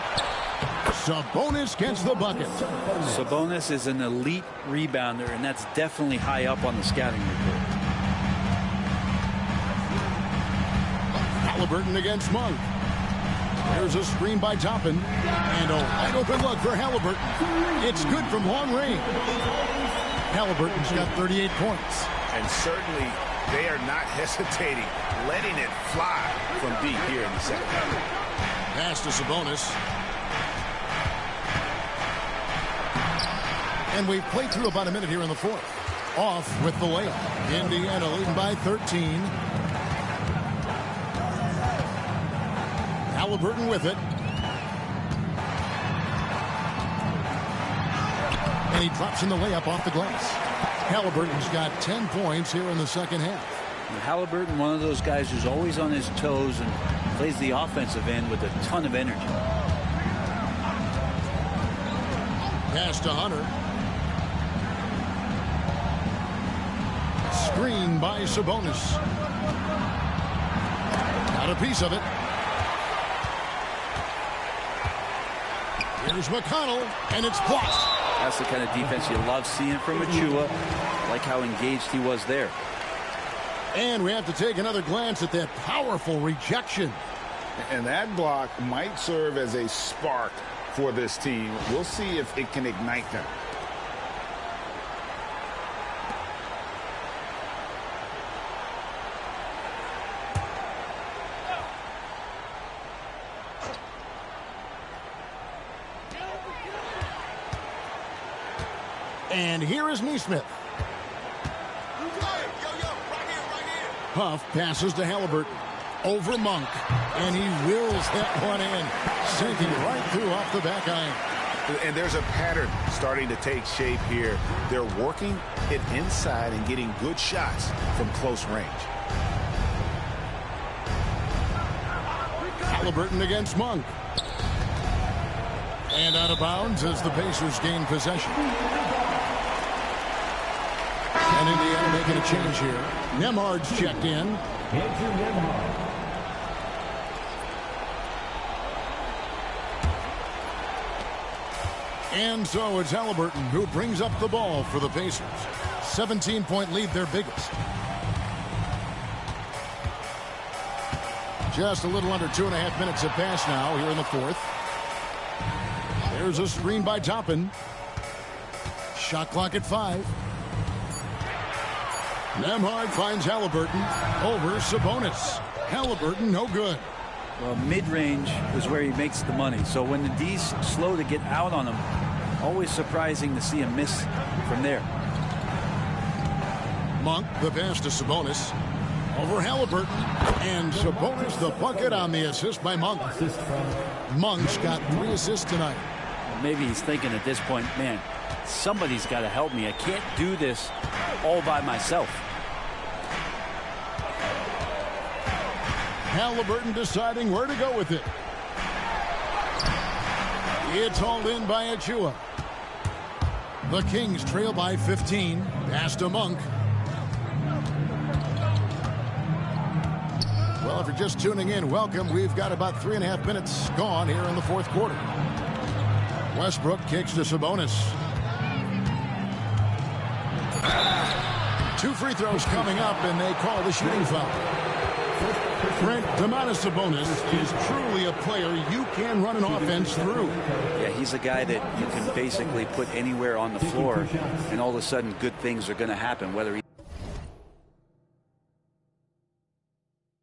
S9: Sabonis gets the bucket.
S20: Sabonis is an elite rebounder, and that's definitely high up on the scouting report.
S9: Halliburton against Monk. There's a screen by Toppin. And a wide open look for Halliburton. It's good from long range. Halliburton's got 38 points.
S12: And certainly they are not hesitating, letting it fly from deep here in the second half.
S9: Pass to Sabonis. And we've played through about a minute here in the 4th. Off with the layup. Indiana leading by 13. Halliburton with it. And he drops in the layup off the glass. Halliburton's got 10 points here in the second half.
S20: And Halliburton, one of those guys who's always on his toes and plays the offensive end with a ton of energy.
S9: Pass to Hunter. Screen by Sabonis. Got a piece of it. Here's McConnell, and it's blocked.
S20: That's the kind of defense you love seeing from Achua. Like how engaged he was there.
S9: And we have to take another glance at that powerful rejection.
S12: And that block might serve as a spark for this team. We'll see if it can ignite them.
S9: And here is Neesmith. Huff passes to Halliburton. Over Monk. And he wills that one in. Sinking right through off the back iron.
S12: And there's a pattern starting to take shape here. They're working it inside and getting good shots from close range.
S9: Halliburton against Monk. And out of bounds as the Pacers gain possession. And Indiana making a change here. Nembhard's checked in.
S10: Andrew Nembhard.
S9: And so it's Halliburton who brings up the ball for the Pacers. 17-point lead, their biggest. Just a little under 2.5 minutes have passed now here in the 4th. There's a screen by Toppin. Shot clock at 5. Nembhard finds Halliburton over Sabonis. Halliburton no good.
S20: Well, mid-range is where he makes the money. So when the D's slow to get out on him, always surprising to see him miss from there.
S9: Monk, the pass to Sabonis. Over Halliburton. And Sabonis the bucket on the assist by Monk. Monk's got 3 assists tonight.
S20: Well, maybe he's thinking at this point, man, somebody's got to help me. I can't do this all by myself.
S9: Halliburton deciding where to go with it. It's hauled in by Achua. The Kings trail by 15. Pass to Monk. Well, if you're just tuning in, welcome. We've got about 3.5 minutes gone here in the fourth quarter. Westbrook kicks to Sabonis. 2 free throws coming up, and they call the shooting foul. Brent, Domantas Sabonis is truly a player you can run an offense through.
S20: Yeah, he's a guy that you can basically put anywhere on the floor, and all of a sudden good things are going to happen, whether he